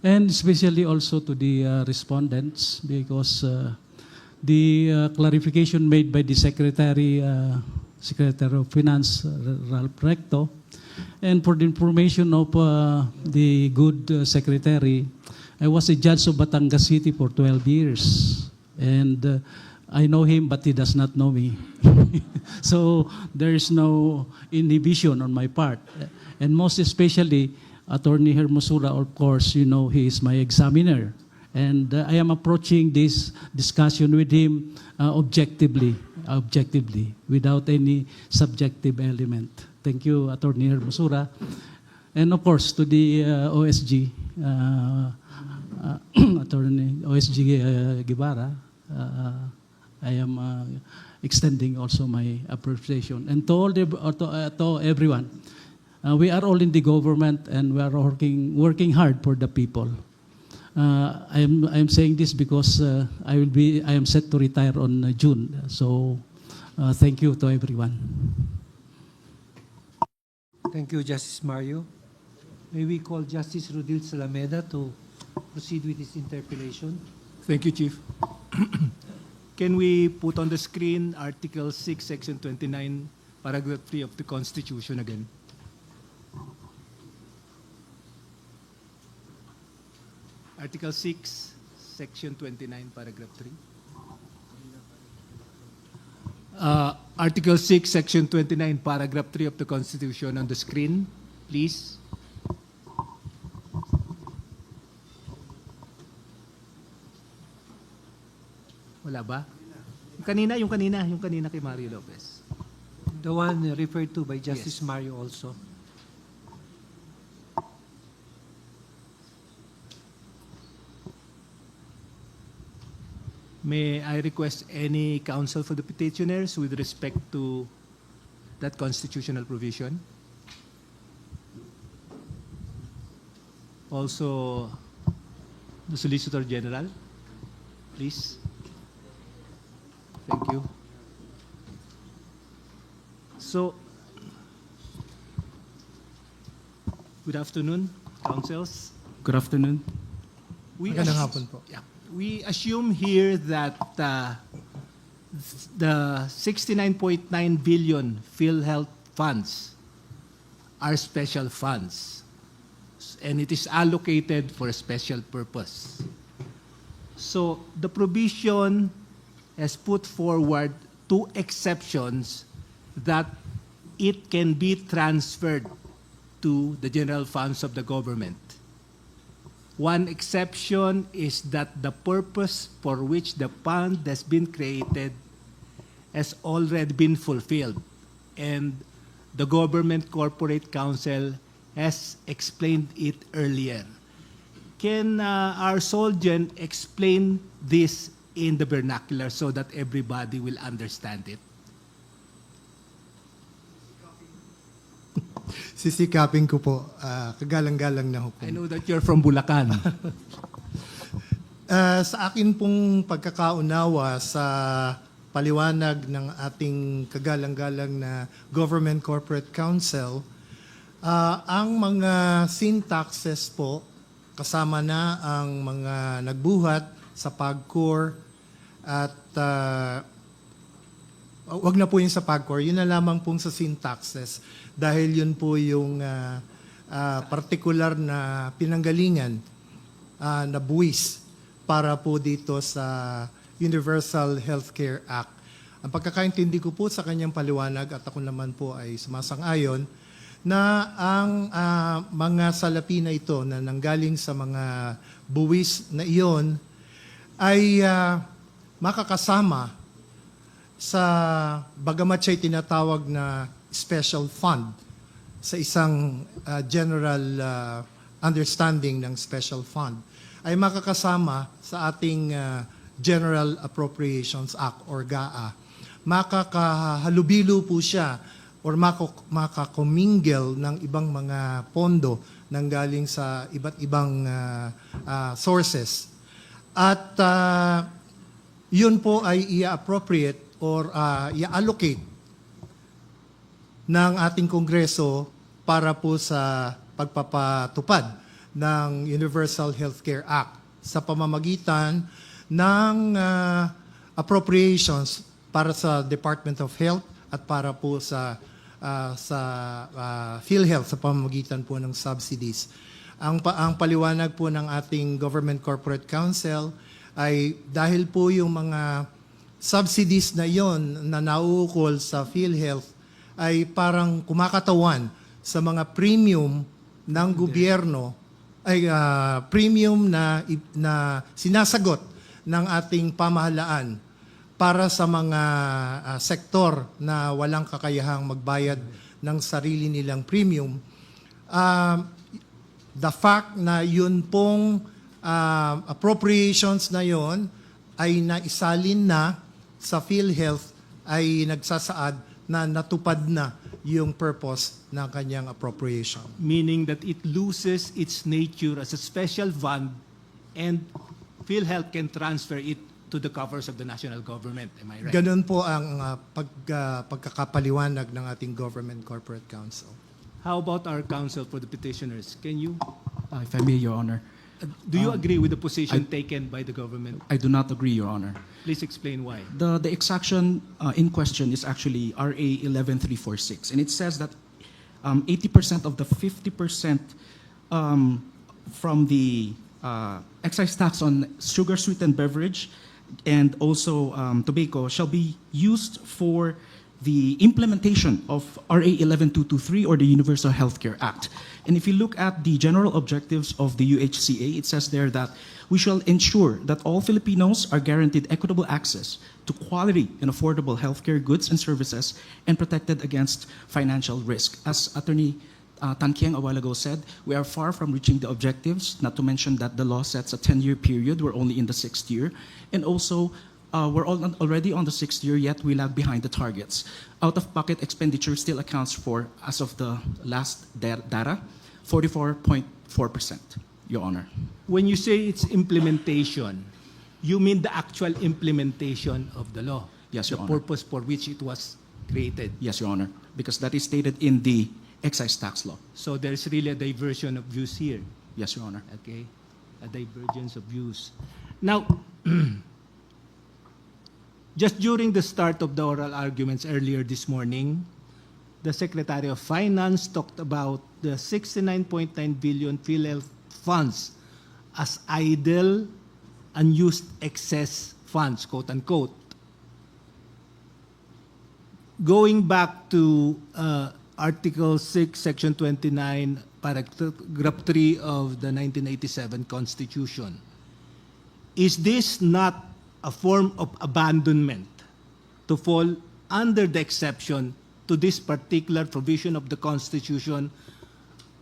and especially also to the respondents because the clarification made by the Secretary of Finance, Ralph Recto, and for the information of the good Secretary, I was a judge of Batangas City for 12 years, and I know him, but he does not know me. So there is no inhibition on my part. And most especially, Attorney Hermosura, of course, you know, he is my examiner. And I am approaching this discussion with him objectively, without any subjective element. Thank you, Attorney Hermosura. And of course, to the OSG, Attorney OSG Guevara, I am extending also my appreciation. And to all to everyone, we are all in the government and we are working hard for the people. I am saying this because I am set to retire on June. So thank you to everyone. Thank you, Justice Mario. May we call Justice Rodil Salameda to proceed with his interpellation? Thank you, Chief. Can we put on the screen Article 6, Section 29, Paragraph 3 of the Constitution again? Article 6, Section 29, Paragraph 3. Article 6, Section 29, Paragraph 3 of the Constitution on the screen, please. Wala ba? Yung kanina kay Mario Lopez. The one referred to by Justice Yes. Mario also. May I request any counsel for the petitioners with respect to that constitutional provision? Also, the Solicitor General, please. Thank you. So, good afternoon, counsels. Good afternoon. Magandang hapon po. Yeah. We assume here that the 69.9 billion PhilHealth funds are special funds and it is allocated for a special purpose. So the provision has put forward two exceptions that it can be transferred to the general funds of the government. One exception is that the purpose for which the fund has been created has already been fulfilled and the Government Corporate Council has explained it earlier. Can our Solgen explain this in the vernacular so that everybody will understand it? Sisikapin ko po, kagalang-galang na ho po. I know that you're from Bulacan. Sa akin pong pagkakaunawa sa paliwanag ng ating kagalang-galang na Government Corporate Council, ang mga syntaxes po, kasama na ang mga nagbuhat sa PAGCOR at wag na po yung sa PAGCOR, yun na lamang pong sa syntaxes dahil yun po yung particular na pinanggalingan na buwis para po dito sa Universal Healthcare Act. Ang pagkakaintindi ko po sa kanyang paliwanag at ako naman po ay sumasang-ayon na ang mga salapi na ito na nanggaling sa mga buwis na iyon ay makakasama sa bagamat siya'y tinatawag na special fund sa isang general understanding ng special fund ay makakasama sa ating General Appropriations Act or GAA. Makakahalubilo po siya or makakomingle ng ibang mga pondo nang galing sa iba't ibang sources. At yun po ay i-appropriate or i-allocate ng ating Kongreso para po sa pagpapatupad ng Universal Healthcare Act sa pamamagitan ng appropriations para sa Department of Health at para po sa PhilHealth sa pamamagitan po ng subsidies. Ang paliwanag po ng ating Government Corporate Council ay dahil po yung mga subsidies na yon na nauukol sa PhilHealth ay parang kumakatawan sa mga premium ng gobyerno ay premium na sinasagot ng ating pamahalaan para sa mga sektor na walang kakayahang magbayad ng sarili nilang premium. The fact na yun pong appropriations na yon ay naisalin na sa PhilHealth ay nagsasaad na natupad na yung purpose ng kanyang appropriation. Meaning that it loses its nature as a special fund and PhilHealth can transfer it to the coffers of the national government. Am I right? Ganun po ang pagkakapaliwanag ng ating Government Corporate Council. How about our counsel for the petitioners? Can you, If I may, Your Honor. do you agree with the position taken by the government? I do not agree, Your Honor. Please explain why. The exaction in question is actually RA 11346, and it says that 80% of the 50% from the excise tax on sugar sweetened beverage and also tobacco shall be used for the implementation of RA 11223 or the Universal Healthcare Act. And if you look at the general objectives of the UHCA, it says there that we shall ensure that all Filipinos are guaranteed equitable access to quality and affordable healthcare goods and services and protected against financial risk. As Attorney Tan Kieng a while ago said, we are far from reaching the objectives, not to mention that the law sets a 10-year period. We're only in the 6th year. And also, we're already on the 6th year, yet we lag behind the targets. Out-of-pocket expenditure still accounts for, as of the last data, 44.4%, Your Honor. When you say it's implementation, you mean the actual implementation of the law? Yes, Your the Honor. purpose for which it was created. Yes, Your Honor, because that is stated in the excise tax law. So there's really a diversion of views here. Yes, Your Honor. Okay, a divergence of views. Now, just during the start of the oral arguments earlier this morning, the Secretary of Finance talked about the 69.9 billion PhilHealth funds as idle, unused excess funds, quote unquote. Going back to Article 6, Section 29, Paragraph 3 of the 1987 Constitution, is this not a form of abandonment to fall under the exception to this particular provision of the Constitution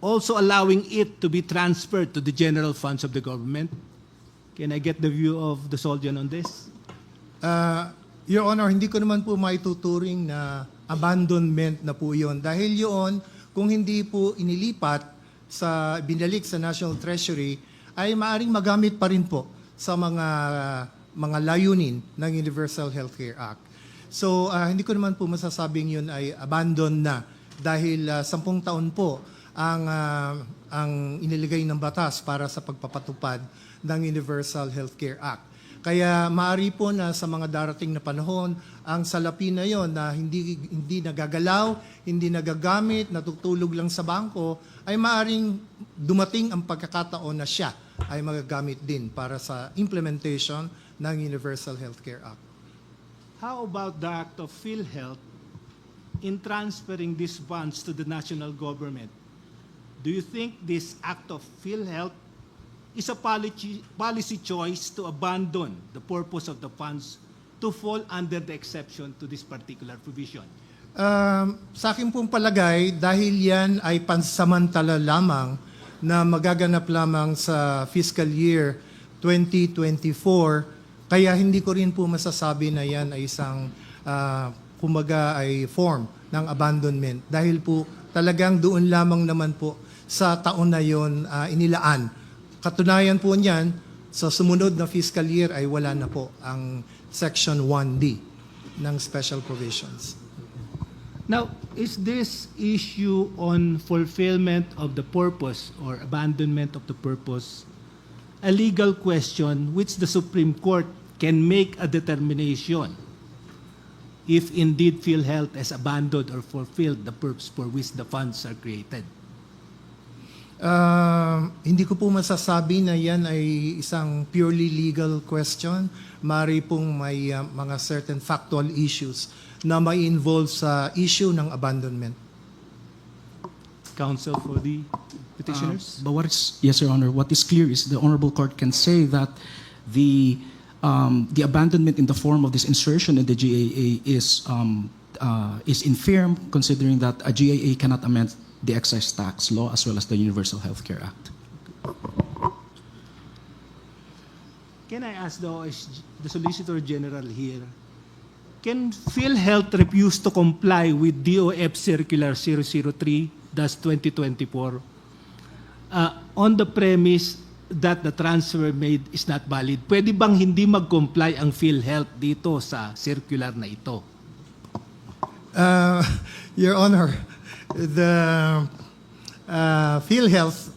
also allowing it to be transferred to the general funds of the government? Can I get the view of the Soldier on this? Your Honor, hindi ko naman po maituturing na abandonment na po yun. Dahil yun, kung hindi po inilipat binalik sa National Treasury, ay maaring magamit pa rin po sa mga layunin ng Universal Healthcare Act. So, hindi ko naman po masasabing yun ay abandon na dahil 10 taon po ang iniligay ng batas para sa pagpapatupad ng Universal Healthcare Act. Kaya maaari po na sa mga darating na panahon, ang salapi na yon na hindi nagagalaw, hindi nagagamit, natutulog lang sa bangko, ay maaring dumating ang pagkakataon na siya ay magagamit din para sa implementation ng Universal Healthcare Act. How about the act of PhilHealth in transferring these funds to the national government? Do you think this act of PhilHealth is a policy choice to abandon the purpose of the funds to fall under the exception to this particular provision? Sa akin pong palagay, dahil yan ay pansamantala lamang na magaganap lamang sa fiscal year 2024, kaya hindi ko rin po masasabi na yan ay isang kumbaga ay form ng abandonment. Dahil po talagang doon lamang naman po sa taon na yon inilaan. Katunayan po niyan, sa sumunod na fiscal year ay wala na po ang Section 1D ng Special Provisions. Now, is this issue on fulfillment of the purpose or abandonment of the purpose a legal question which the Supreme Court can make a determination if indeed PhilHealth has abandoned or fulfilled the purpose for which the funds are created? Hindi ko po masasabi na yan ay isang purely legal question. Mari pong may mga certain factual issues na may involve sa issue ng abandonment. Counsel for the petitioners? Yes, Your Honor. What is clear is the Honorable Court can say that the abandonment in the form of this insertion in the GAA is infirm, considering that a GAA cannot amend the excise tax law as well as the Universal Healthcare Act. Can I ask the Solicitor General here, can PhilHealth refuse to comply with DOF Circular 003-2024 on the premise that the transfer made is not valid? Pwede bang hindi mag-comply ang PhilHealth dito sa circular na ito? Your Honor, the PhilHealth,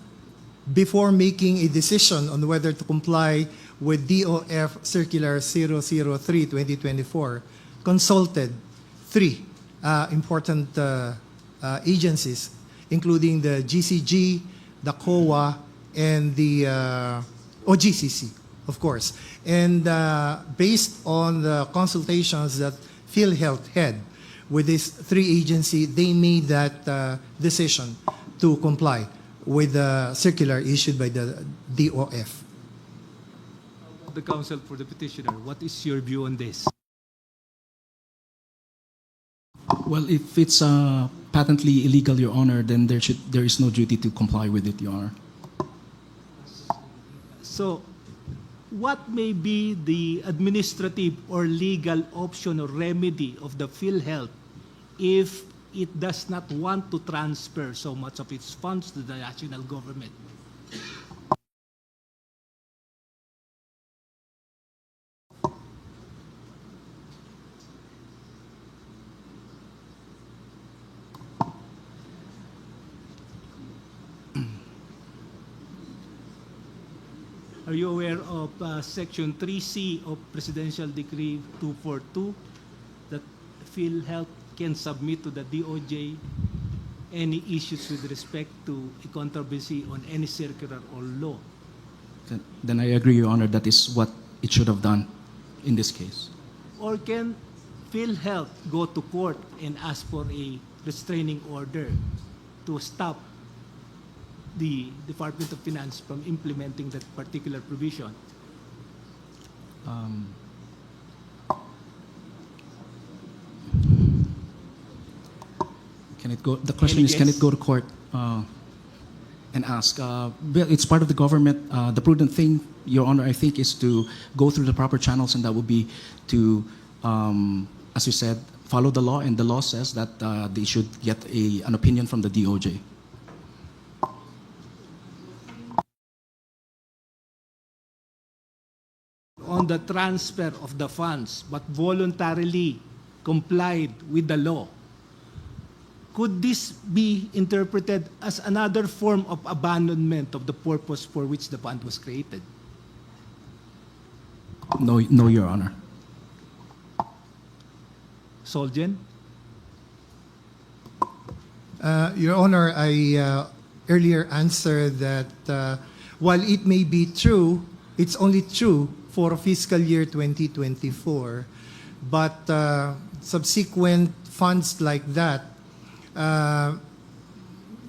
before making a decision on whether to comply with DOF Circular 003-2024, consulted 3 important agencies, including the GCG, the COA, and the OGCC, of course. And based on the consultations that PhilHealth had with these 3 agencies, they made that decision to comply with the circular issued by the DOF. The counsel for the petitioner, what is your view on this? Well, if it's patently illegal, Your Honor, then there is no duty to comply with it, Your Honor. So, what may be the administrative or legal option or remedy of the PhilHealth if it does not want to transfer so much of its funds to the national government? Are you aware of Section 3C of Presidential Decree 242 that PhilHealth can submit to the DOJ any issues with respect to a controversy on any circular or law? Then I agree, Your Honor, that is what it should have done in this case. Or can PhilHealth go to court and ask for a restraining order to stop the Department of Finance from implementing that particular provision? Can it go? The question is, can it go to court? and ask. Bill, it's part of the government. The prudent thing, Your Honor, I think, is to go through the proper channels, and that would be to, as you said, follow the law, and the law says that they should get an opinion from the DOJ. On the transfer of the funds, but voluntarily complied with the law, could this be interpreted as another form of abandonment of the purpose for which the fund was created? No, no, Your Honor. Solgen? Your Honor, I earlier answered that while it may be true, it's only true for fiscal year 2024, but subsequent funds like that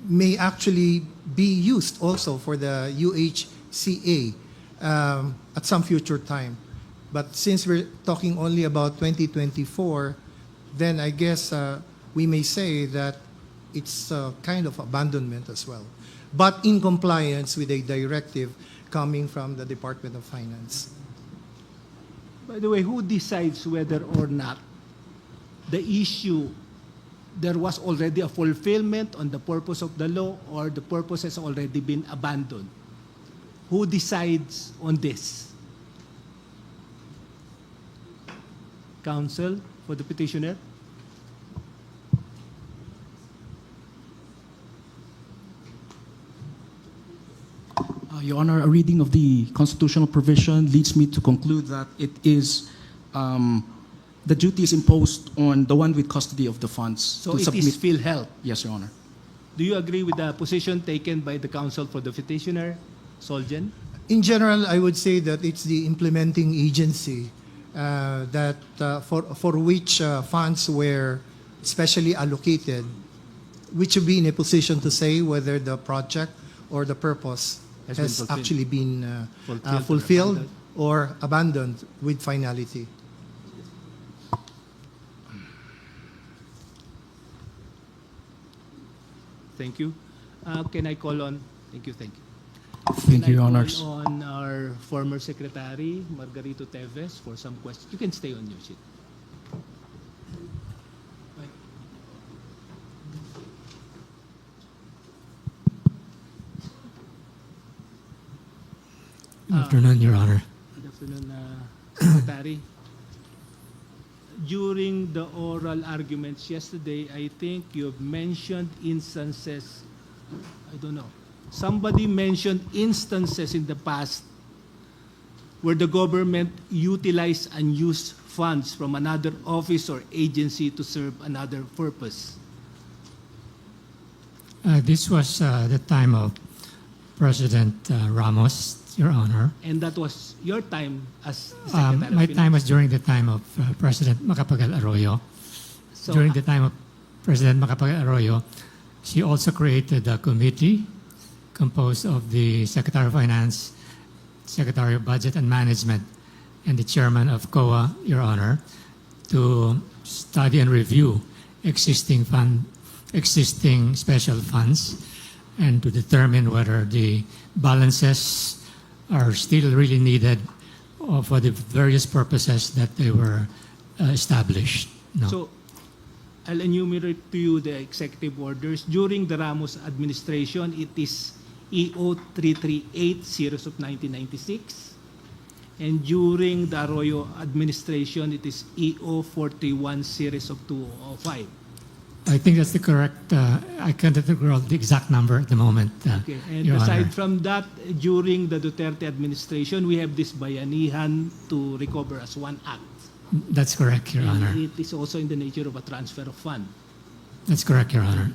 may actually be used also for the UHCA at some future time. But since we're talking only about 2024, then I guess we may say that it's kind of abandonment as well, but in compliance with a directive coming from the Department of Finance. By the way, who decides whether or not the issue, there was already a fulfillment on the purpose of the law, or the purpose has already been abandoned? Who decides on this? Counsel for the petitioner? Your Honor, a reading of the constitutional provision leads me to conclude that it is the duty is imposed on the one with custody of the funds. So to it submit. is PhilHealth. Yes, Your Honor. Do you agree with the position taken by the counsel for the petitioner, Solgen? In general, I would say that it's the implementing agency that for which funds were specially allocated, which would be in a position to say whether the project or the purpose has actually been fulfilled or abandoned with finality. Thank you. Can I call on? Thank you. Thank you, Your Honors. Can I call on our former secretary, Margarito Teves, for some questions? You can stay on your seat. Good afternoon, Your Honor. Good afternoon, Secretary. During the oral arguments yesterday, I think you've mentioned instances, I don't know, somebody mentioned instances in the past where the government utilized unused funds from another office or agency to serve another purpose. This was the time of President Ramos, Your Honor. And that was your time as Secretary My of time was Finance. during the time of President Macapagal Arroyo. So, During the time of President Macapagal Arroyo, she also created a committee composed of the Secretary of Finance, Secretary of Budget and Management, and the Chairman of COA, Your Honor, to study and review existing special funds and to determine whether the balances are still really needed for the various purposes that they were established. No. So, I'll enumerate to you the executive orders. During the Ramos administration, it is EO 338 series of 1996. And during the Arroyo administration, it is EO 41 series of 2005. I think that's the correct, I can't recall the exact number at the moment, Okay. And Your aside Honor. from that, during the Duterte administration, we have this bayanihan to recover as one act. That's correct, Your And Honor. it is also in the nature of a transfer of fund. That's correct, Your Honor.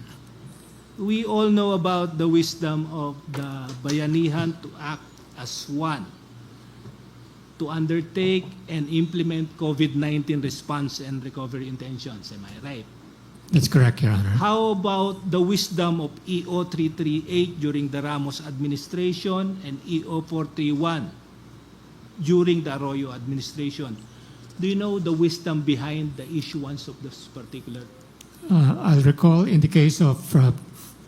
We all know about the wisdom of the bayanihan to act as one, to undertake and implement COVID-19 response and recovery intentions. Am I right? That's correct, Your Honor. How about the wisdom of EO 338 during the Ramos administration and EO 41 during the Arroyo administration? Do you know the wisdom behind the issuance of this particular? I'll recall in the case of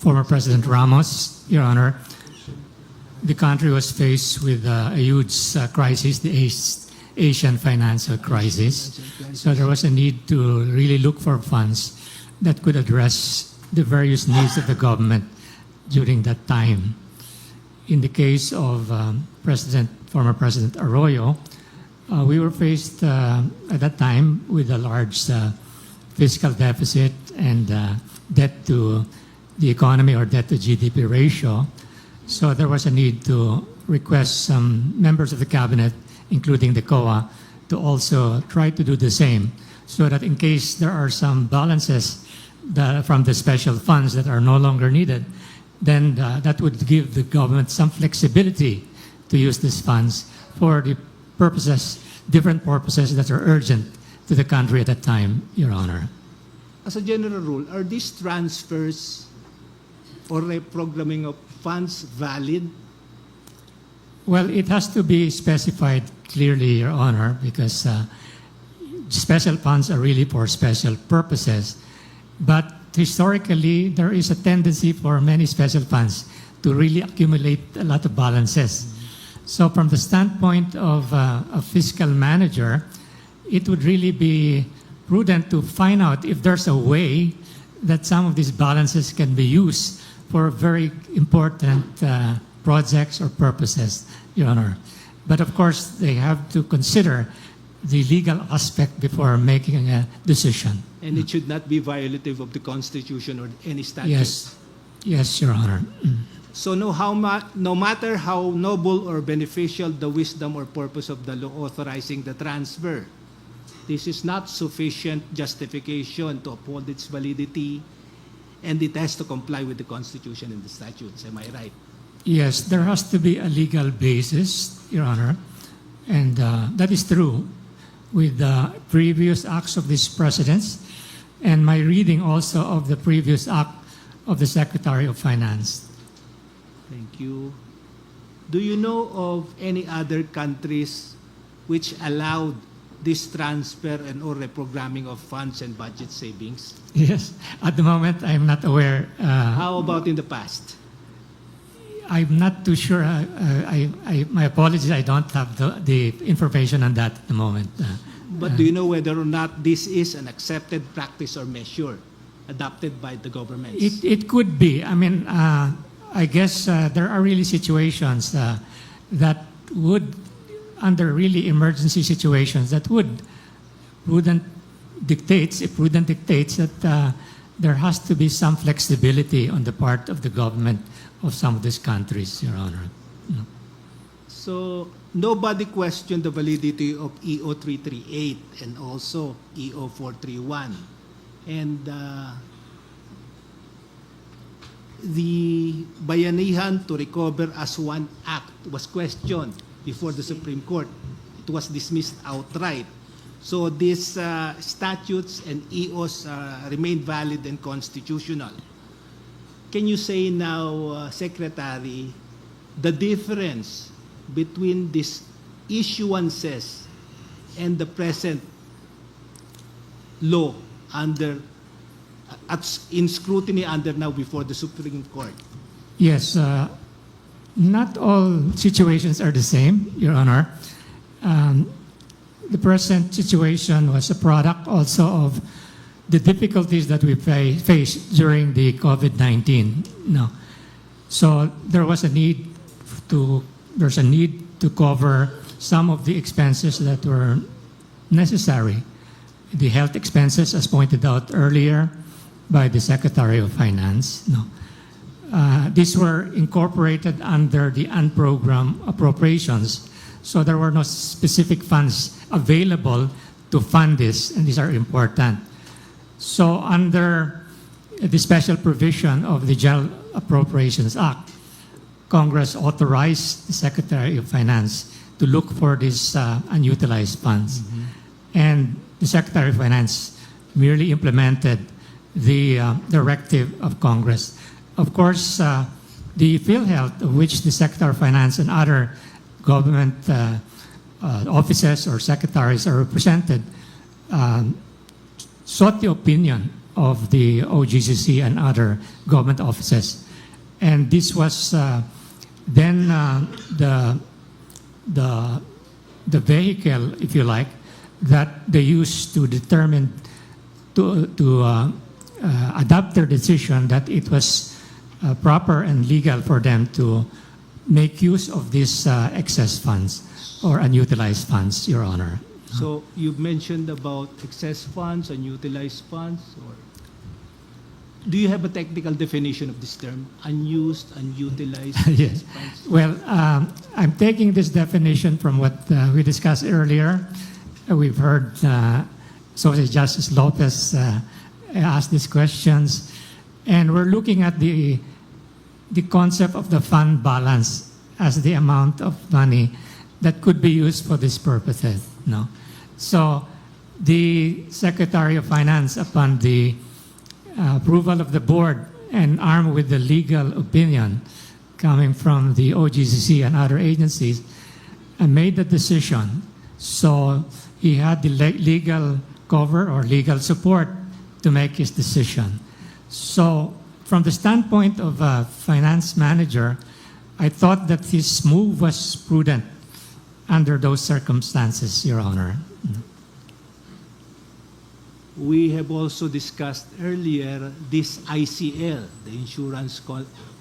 former President Ramos, Your Honor, the country was faced with a huge crisis, the Asian financial crisis. So there was a need to really look for funds that could address the various needs of the government during that time. In the case of former President Arroyo, we were faced at that time with a large fiscal deficit and debt to the economy or debt to GDP ratio. So there was a need to request some members of the cabinet, including the COA, to also try to do the same, so that in case there are some balances from the special funds that are no longer needed, then that would give the government some flexibility to use these funds for the purposes, different purposes that are urgent to the country at that time, Your Honor. As a general rule, are these transfers or reprogramming of funds valid? Well, it has to be specified clearly, Your Honor, because special funds are really for special purposes. But historically, there is a tendency for many special funds to really accumulate a lot of balances. So from the standpoint of a fiscal manager, it would really be prudent to find out if there's a way that some of these balances can be used for very important projects or purposes, Your Honor. But of course, they have to consider the legal aspect before making a decision. And it should not be violative of the Constitution or any statute. Yes, yes, Your Honor. So no matter how noble or beneficial the wisdom or purpose of the law authorizing the transfer, this is not sufficient justification to uphold its validity, and it has to comply with the Constitution and the statutes. Am I right? Yes, there has to be a legal basis, Your Honor, and that is true with the previous acts of these presidents and my reading also of the previous act of the Secretary of Finance. Thank you. Do you know of any other countries which allowed this transfer and or reprogramming of funds and budget savings? Yes, at the moment I'm not aware. How about in the past? I'm not too sure. My apologies, I don't have the information on that at the moment. But do you know whether or not this is an accepted practice or measure adopted by the governments? It could be. I mean, I guess there are really situations that would, under really emergency situations, that would prudent dictates that there has to be some flexibility on the part of the government of some of these countries, Your Honor. No. So nobody questioned the validity of EO 338 and also EO 431. And the Bayanihan to Recover as One Act was questioned before the Supreme Court. It was dismissed outright. So these statutes and EOs remain valid and constitutional. Can you say now, Secretary, the difference between these issuances and the present law under in scrutiny under now before the Supreme Court? Yes, not all situations are the same, Your Honor. The present situation was a product also of the difficulties that we faced during the COVID-19. No. So there was a need to cover some of the expenses that were necessary. The health expenses, as pointed out earlier by the Secretary of Finance. No. These were incorporated under the unprogrammed appropriations. So there were no specific funds available to fund this, and these are important. So under the special provision of the General Appropriations Act, Congress authorized the Secretary of Finance to look for these unutilized funds. And the Secretary of Finance merely implemented the directive of Congress. Of course, the PhilHealth, of which the Secretary of Finance and other government offices or secretaries are represented, sought the opinion of the OGCC and other government offices. And this was then the vehicle, if you like, that they used to determine to adopt their decision that it was proper and legal for them to make use of these excess funds or unutilized funds, Your Honor. So you've mentioned about excess funds, unutilized funds, or do you have a technical definition of this term, unused, unutilized Yes. funds? Well, I'm taking this definition from what we discussed earlier. We've heard Associate Justice Lopez ask these questions, and we're looking at the concept of the fund balance as the amount of money that could be used for these purposes. No, so the Secretary of Finance, upon the approval of the board and armed with the legal opinion coming from the OGCC and other agencies, made the decision. So he had the legal cover or legal support to make his decision. So from the standpoint of a finance manager, I thought that his move was prudent under those circumstances, Your Honor. We have also discussed earlier this ICL, the insurance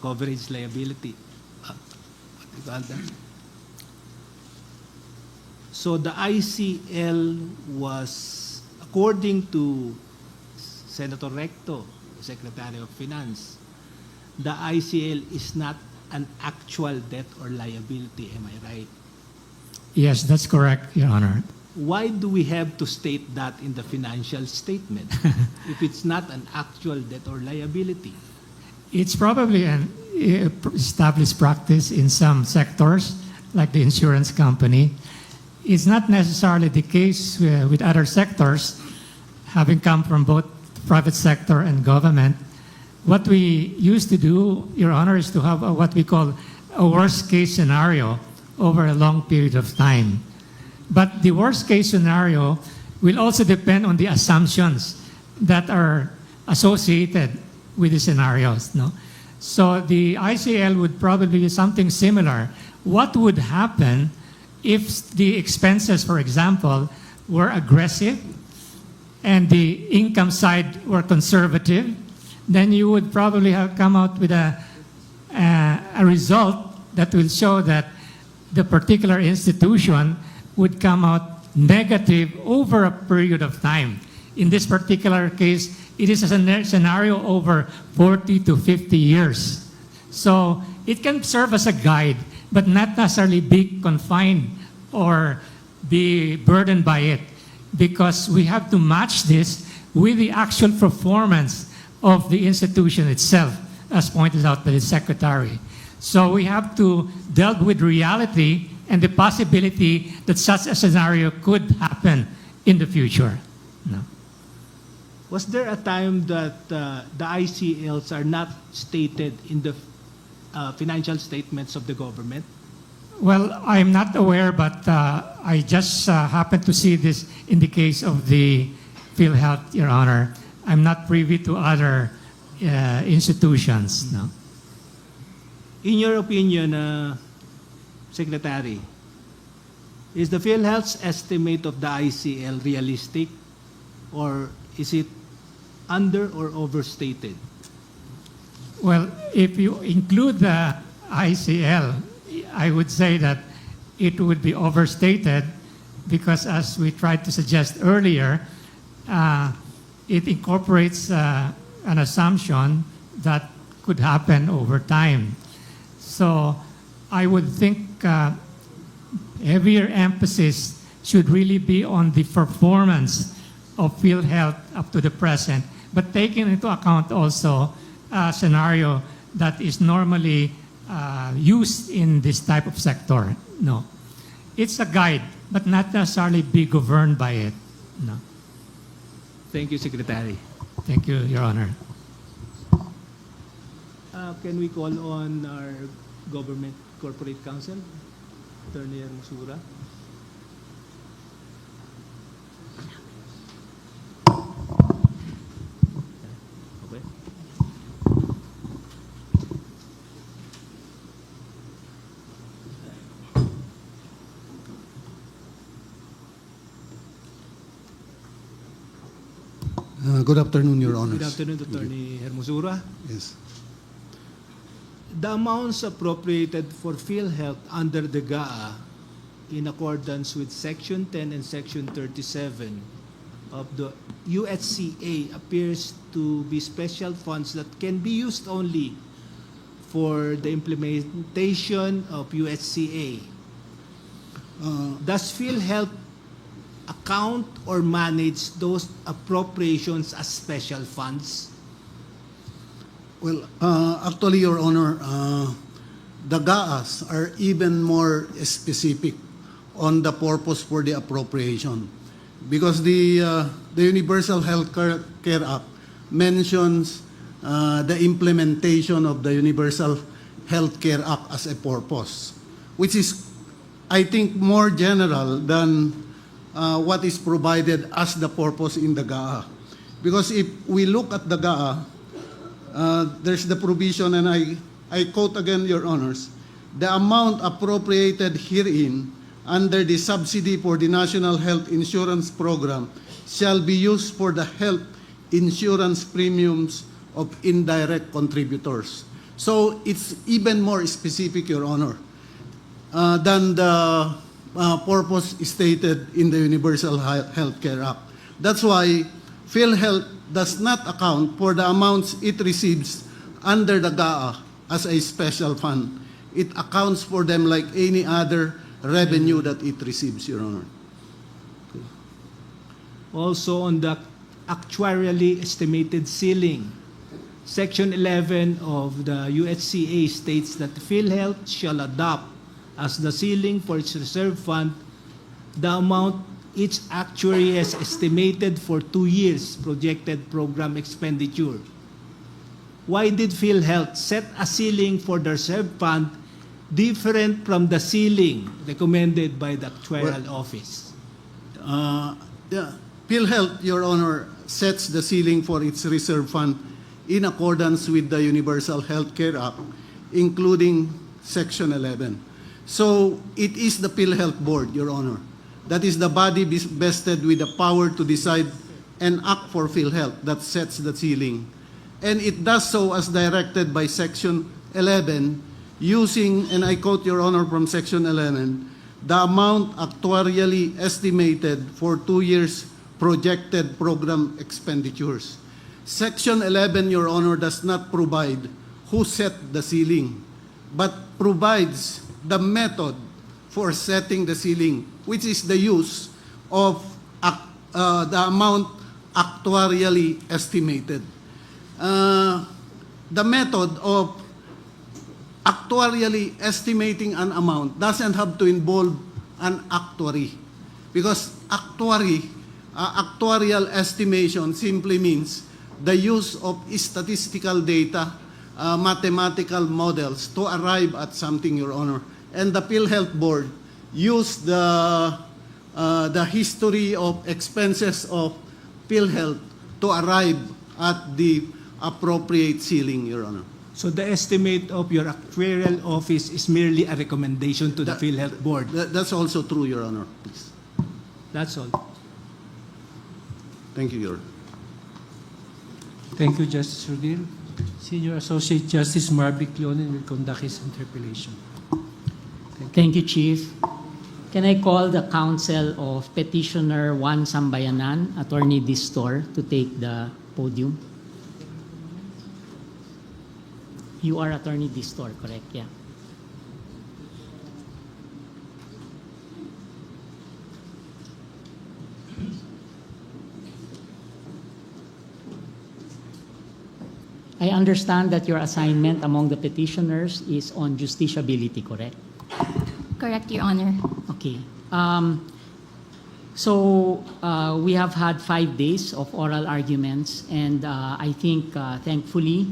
coverage liability. What do you call that? So the ICL was, according to Senator Recto, Secretary of Finance, the ICL is not an actual debt or liability, am I right? Yes, that's correct, Your Honor. Why do we have to state that in the financial statement if it's not an actual debt or liability? It's probably an established practice in some sectors, like the insurance company. It's not necessarily the case with other sectors, having come from both private sector and government. What we used to do, Your Honor, is to have what we call a worst-case scenario over a long period of time. But the worst-case scenario will also depend on the assumptions that are associated with the scenarios. No? So the ICL would probably be something similar. What would happen if the expenses, for example, were aggressive and the income side were conservative? Then you would probably have come out with a result that will show that the particular institution would come out negative over a period of time. In this particular case, it is a scenario over 40 to 50 years. So it can serve as a guide, but not necessarily be confined or be burdened by it, because we have to match this with the actual performance of the institution itself, as pointed out by the Secretary. So we have to deal with reality and the possibility that such a scenario could happen in the future. No. Was there a time that the ICLs are not stated in the financial statements of the government? Well, I'm not aware, but I just happened to see this in the case of the PhilHealth, Your Honor. I'm not privy to other institutions. No. In your opinion, Secretary, is the PhilHealth's estimate of the ICL realistic, or is it under or overstated? Well, if you include the ICL, I would say that it would be overstated because, as we tried to suggest earlier, it incorporates an assumption that could happen over time. So I would think heavier emphasis should really be on the performance of PhilHealth up to the present, but taking into account also a scenario that is normally used in this type of sector. No. It's a guide, but not necessarily be governed by it. No. Thank you, Secretary. Thank you, Your Honor. Can we call on our Government Corporate Counsel, Attorney Hermosura? Good afternoon, Your Honors. Good afternoon, Attorney Hermosura. Yes. The amounts appropriated for PhilHealth under the GAA in accordance with Section 10 and Section 37 of the USCA appears to be special funds that can be used only for the implementation of USCA. Does PhilHealth account or manage those appropriations as special funds? Well, actually, Your Honor, the GAAs are even more specific on the purpose for the appropriation, because the Universal Health Care Act mentions the implementation of the Universal Health Care Act as a purpose, which is, I think, more general than what is provided as the purpose in the GAA. Because if we look at the GAA, there's the provision, and I quote again, Your Honors, the amount appropriated herein under the subsidy for the National Health Insurance Program shall be used for the health insurance premiums of indirect contributors. So it's even more specific, Your Honor, than the purpose stated in the Universal Health Care Act. That's why PhilHealth does not account for the amounts it receives under the GAA as a special fund. It accounts for them like any other revenue that it receives, Your Honor. Also on the actuarially estimated ceiling, Section 11 of the USCA states that PhilHealth shall adopt as the ceiling for its reserve fund the amount each actuary has estimated for 2 years projected program expenditure. Why did PhilHealth set a ceiling for the reserve fund different from the ceiling recommended by the actuarial office? PhilHealth, Your Honor, sets the ceiling for its reserve fund in accordance with the Universal Health Care Act, including Section 11. So it is the PhilHealth Board, Your Honor, that is the body vested with the power to decide and act for PhilHealth that sets the ceiling. And it does so as directed by Section 11, using, and I quote, Your Honor, from Section 11, the amount actuarially estimated for 2 years projected program expenditures. Section 11, Your Honor, does not provide who set the ceiling, but provides the method for setting the ceiling, which is the use of the amount actuarially estimated. The method of actuarially estimating an amount doesn't have to involve an actuary, because actuarial estimation simply means the use of statistical data, mathematical models to arrive at something, Your Honor. And the PhilHealth Board used the history of expenses of PhilHealth to arrive at the appropriate ceiling, Your Honor. So the estimate of your actuarial office is merely a recommendation to the PhilHealth Board? That's also true, Your Honor. Please. That's all. Thank you, Your Honor. Thank you, Justice Rodil. Senior Associate Justice Marvick Leonin will conduct his interpellation. Thank you, Chief. Can I call the counsel of Petitioner Juan Sambayanan, Attorney Distor, to take the podium? You are Attorney Distor, correct? Yeah. I understand that your assignment among the petitioners is on justiciability, correct? Correct, Your Honor. Okay. We have had 5 days of oral arguments, and I think, thankfully,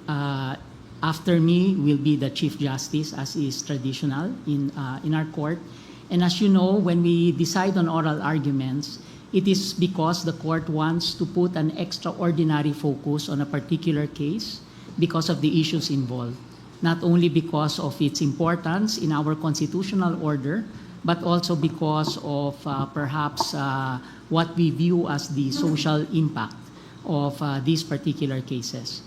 after me will be the Chief Justice, as is traditional in our court. And as you know, when we decide on oral arguments, it is because the court wants to put an extraordinary focus on a particular case because of the issues involved, not only because of its importance in our constitutional order, but also because of perhaps what we view as the social impact of these particular cases.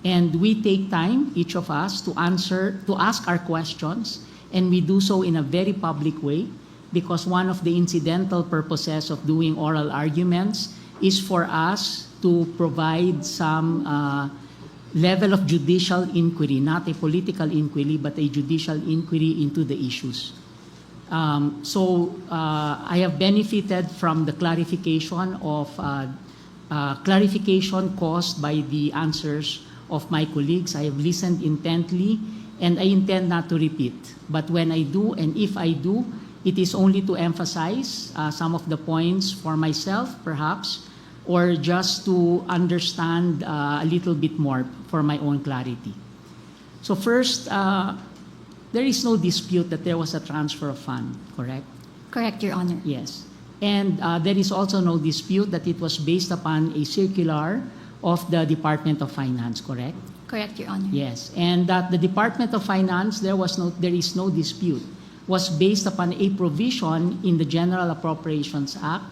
And we take time, each of us, to ask our questions, and we do so in a very public way, because one of the incidental purposes of doing oral arguments is for us to provide some level of judicial inquiry, not a political inquiry, but a judicial inquiry into the issues. I have benefited from the clarification caused by the answers of my colleagues. I have listened intently, and I intend not to repeat. But when I do, and if I do, it is only to emphasize some of the points for myself, perhaps, or just to understand a little bit more for my own clarity. So first, there is no dispute that there was a transfer of fund, correct? Correct, Your Honor. Yes. And there is also no dispute that it was based upon a circular of the Department of Finance, correct? Correct, Your Honor. Yes. And that the Department of Finance, there is no dispute, was based upon a provision in the General Appropriations Act.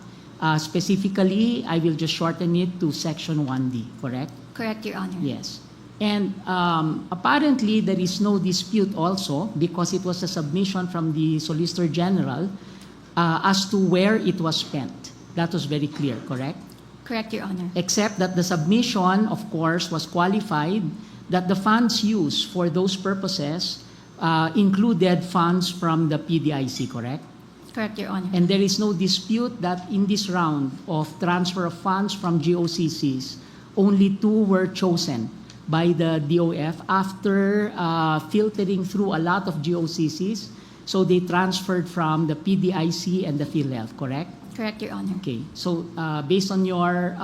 Specifically, I will just shorten it to Section 1D, correct? Correct, Your Honor. Yes. And apparently, there is no dispute also, because it was a submission from the Solicitor General as to where it was spent. That was very clear, correct? Correct, Your Honor. Except that the submission, of course, was qualified that the funds used for those purposes included funds from the PDIC, correct? Correct, Your Honor. And there is no dispute that in this round of transfer of funds from GOCCs, only 2 were chosen by the DOF after filtering through a lot of GOCCs. So they transferred from the PDIC and the PhilHealth, correct? Correct, Your Honor. Okay. So based on your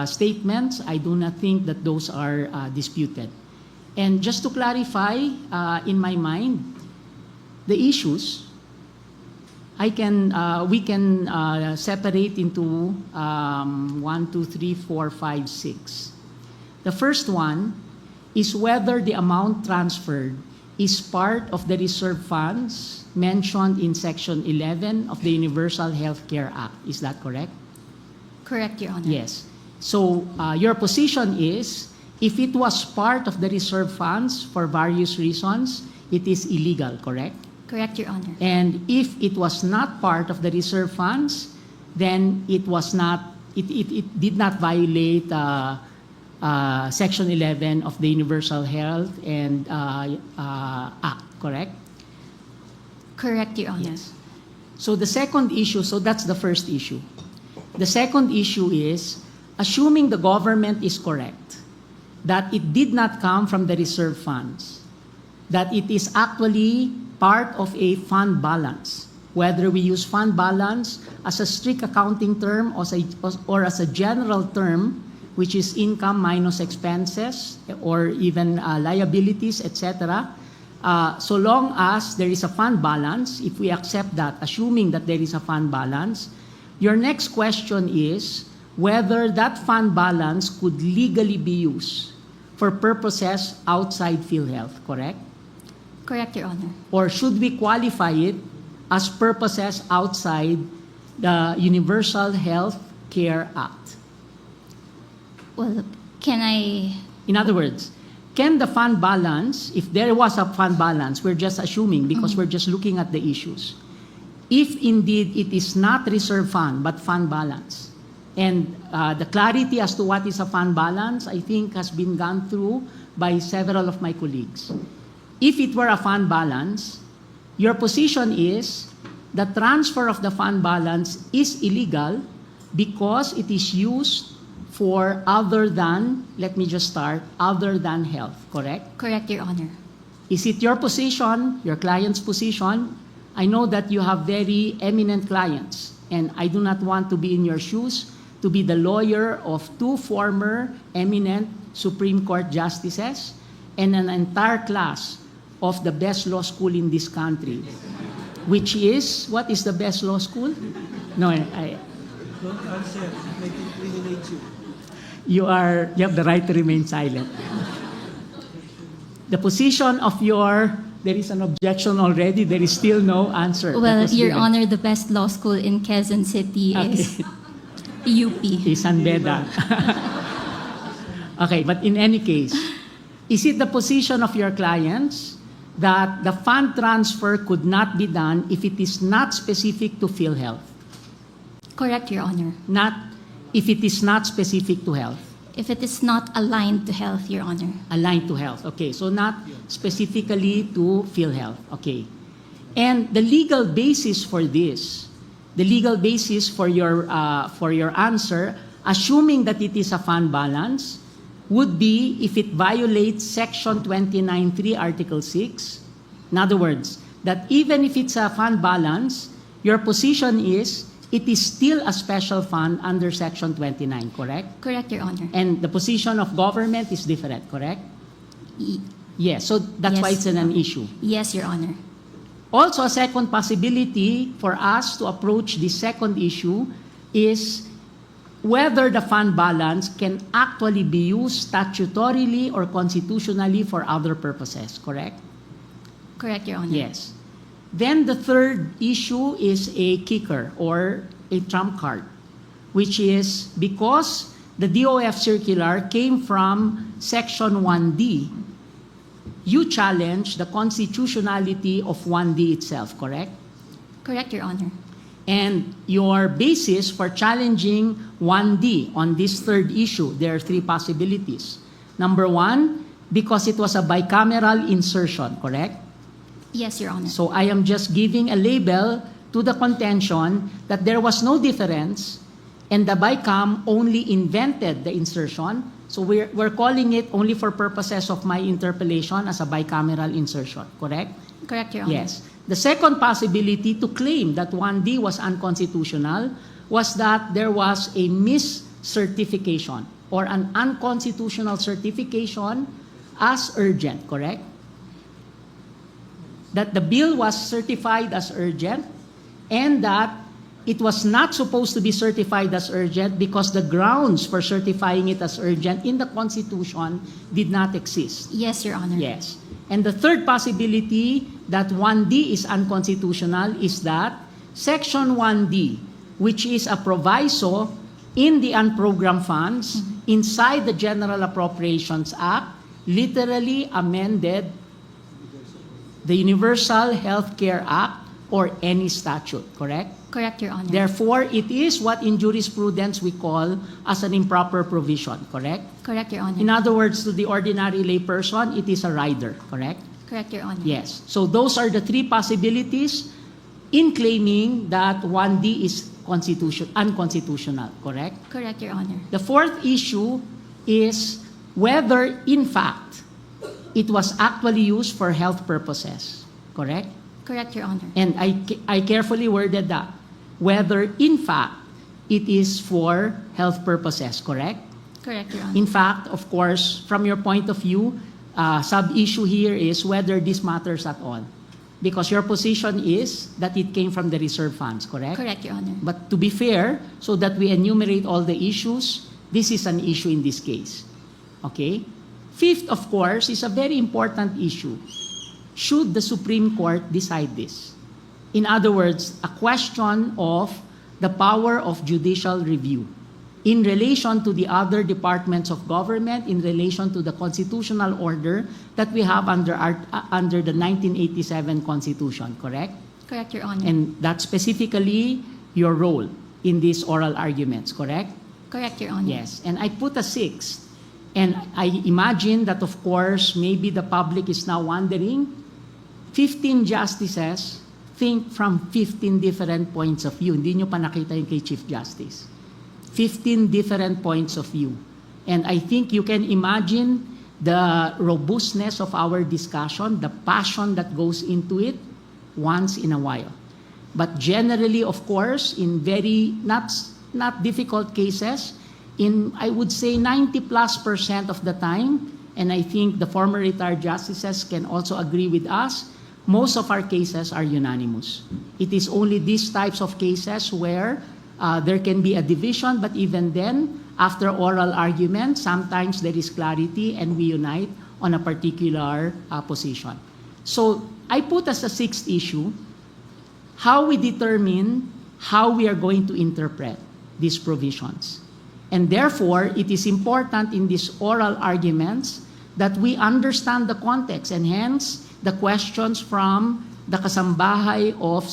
statements, I do not think that those are disputed. And just to clarify, in my mind, the issues, we can separate into 1, 2, 3, 4, 5, 6. The first one is whether the amount transferred is part of the reserve funds mentioned in Section 11 of the Universal Health Care Act. Is that correct? Correct, Your Honor. Yes. So your position is, if it was part of the reserve funds for various reasons, it is illegal, correct? Correct, Your Honor. And if it was not part of the reserve funds, then it did not violate Section 11 of the Universal Health and Act, correct? Correct, Your Honor. Yes. So the second issue, so that's the first issue. The second issue is, assuming the government is correct, that it did not come from the reserve funds, that it is actually part of a fund balance, whether we use fund balance as a strict accounting term or as a general term, which is income minus expenses or even liabilities, etc. So long as there is a fund balance, if we accept that, assuming that there is a fund balance, your next question is whether that fund balance could legally be used for purposes outside PhilHealth, correct? Correct, Your Honor. Or should we qualify it as purposes outside the Universal Health Care Act? Well, In other words, can the fund balance, if there was a fund balance, we're just assuming because we're just looking at the issues. If indeed it is not reserve fund but fund balance, and the clarity as to what is a fund balance, I think, has been gone through by several of my colleagues. If it were a fund balance, your position is the transfer of the fund balance is illegal because it is used for other than, let me just start, other than health, correct? Correct, Your Honor. Is it your position, your client's position? I know that you have very eminent clients, and I do not want to be in your shoes to be the lawyer of 2 former eminent Supreme Court justices and an entire class of the best law school in this country, which is, what is the best law school? No, Don't answer. Make it eliminate you. You have the right to remain silent. The position of there is an objection already, there is still no answer. Well, Your Honor, the best law school in Quezon City is... UP. San Beda. Okay, but in any case, is it the position of your clients that the fund transfer could not be done if it is not specific to PhilHealth? Correct, Your Honor. Not if it is not specific to health. If it is not aligned to health, Your Honor. Aligned to health. Okay, so not specifically to PhilHealth. Okay. And the legal basis for this, the legal basis for your answer, assuming that it is a fund balance, would be if it violates Section 29.3, Article 6. In other words, that even if it's a fund balance, your position is it is still a special fund under Section 29, correct? Correct, Your Honor. And the position of government is different, correct? Yes, so that's Yes, why it's an issue. Yes, Your Honor. Also, a second possibility for us to approach this second issue is whether the fund balance can actually be used statutorily or constitutionally for other purposes, correct? Correct, Your Honor. Yes. Then the third issue is a kicker or a trump card, which is because the DOF circular came from Section 1D, you challenge the constitutionality of 1D itself, correct? Correct, Your Honor. And your basis for challenging 1D on this third issue, there are three possibilities. Number one, because it was a bicameral insertion, correct? Yes, Your Honor. So I am just giving a label to the contention that there was no difference and the BICAM only invented the insertion. So we're calling it only for purposes of my interpellation as a bicameral insertion, correct? Correct, Your Honor. Yes. The second possibility to claim that 1D was unconstitutional was that there was a miscertification or an unconstitutional certification as urgent, correct? That the bill was certified as urgent and that it was not supposed to be certified as urgent because the grounds for certifying it as urgent in the Constitution did not exist. Yes, Your Honor. Yes. And the third possibility that 1D is unconstitutional is that Section 1D, which is a proviso in the unprogrammed funds inside the General Appropriations Act, literally amended the Universal Health Care Act or any statute, correct? Correct, Your Honor. Therefore, it is what in jurisprudence we call as an improper provision, correct? Correct, Your Honor. In other words, to the ordinary layperson, it is a rider, correct? Correct, Your Honor. Yes. So those are the three possibilities in claiming that 1D is unconstitutional, correct? Correct, Your Honor. The fourth issue is whether, in fact, it was actually used for health purposes, correct? Correct, Your Honor. And I carefully worded that. Whether, in fact, it is for health purposes, correct? Correct, Your Honor. In fact, of course, from your point of view, sub-issue here is whether this matters at all. Because your position is that it came from the reserve funds, correct? Correct, Your Honor. But to be fair, so that we enumerate all the issues, this is an issue in this case. Okay? Fifth, of course, is a very important issue. Should the Supreme Court decide this? In other words, a question of the power of judicial review in relation to the other departments of government, in relation to the constitutional order that we have under the 1987 Constitution, correct? Correct, Your Honor. And that's specifically your role in these oral arguments, correct? Correct, Your Honor. Yes, and I put a sixth. And I imagine that, of course, maybe the public is now wondering, 15 justices think from 15 different points of view. Hindi nyo pa nakita yung kay Chief Justice. 15 different points of view. And I think you can imagine the robustness of our discussion, the passion that goes into it once in a while. But generally, of course, in very not difficult cases, in, I would say, 90+% of the time, and I think the former retired justices can also agree with us, most of our cases are unanimous. It is only these types of cases where there can be a division, but even then, after oral argument, sometimes there is clarity and we unite on a particular position. So I put as a sixth issue, how we determine how we are going to interpret these provisions. And therefore, it is important in these oral arguments that we understand the context, and hence the questions from the kasambahay of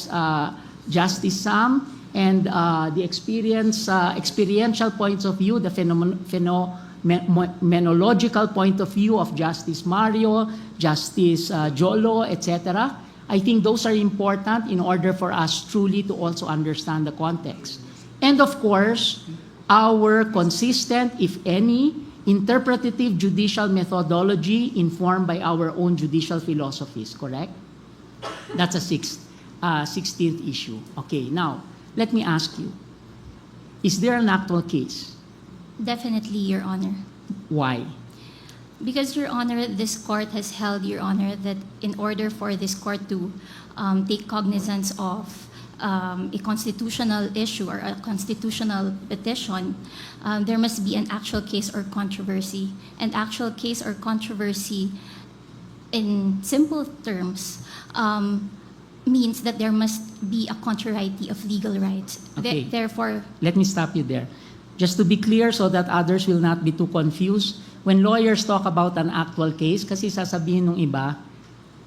Justice Sam and the experiential points of view, the phenomenological point of view of Justice Mario, Justice Jolo, etc. I think those are important in order for us truly to also understand the context. And of course, our consistent, if any, interpretative judicial methodology informed by our own judicial philosophies, correct? That's a 16th issue. Okay, now, let me ask you, is there an actual case? Definitely, Your Honor. Why? Because, Your Honor, this court has held, Your Honor, that in order for this court to take cognizance of a constitutional issue or a constitutional petition, there must be an actual case or controversy. And actual case or controversy, in simple terms, means that there must be a contrariety of legal rights. Okay. Therefore, let me stop you there. Just to be clear so that others will not be too confused, when lawyers talk about an actual case, kasi sasabihin ng iba,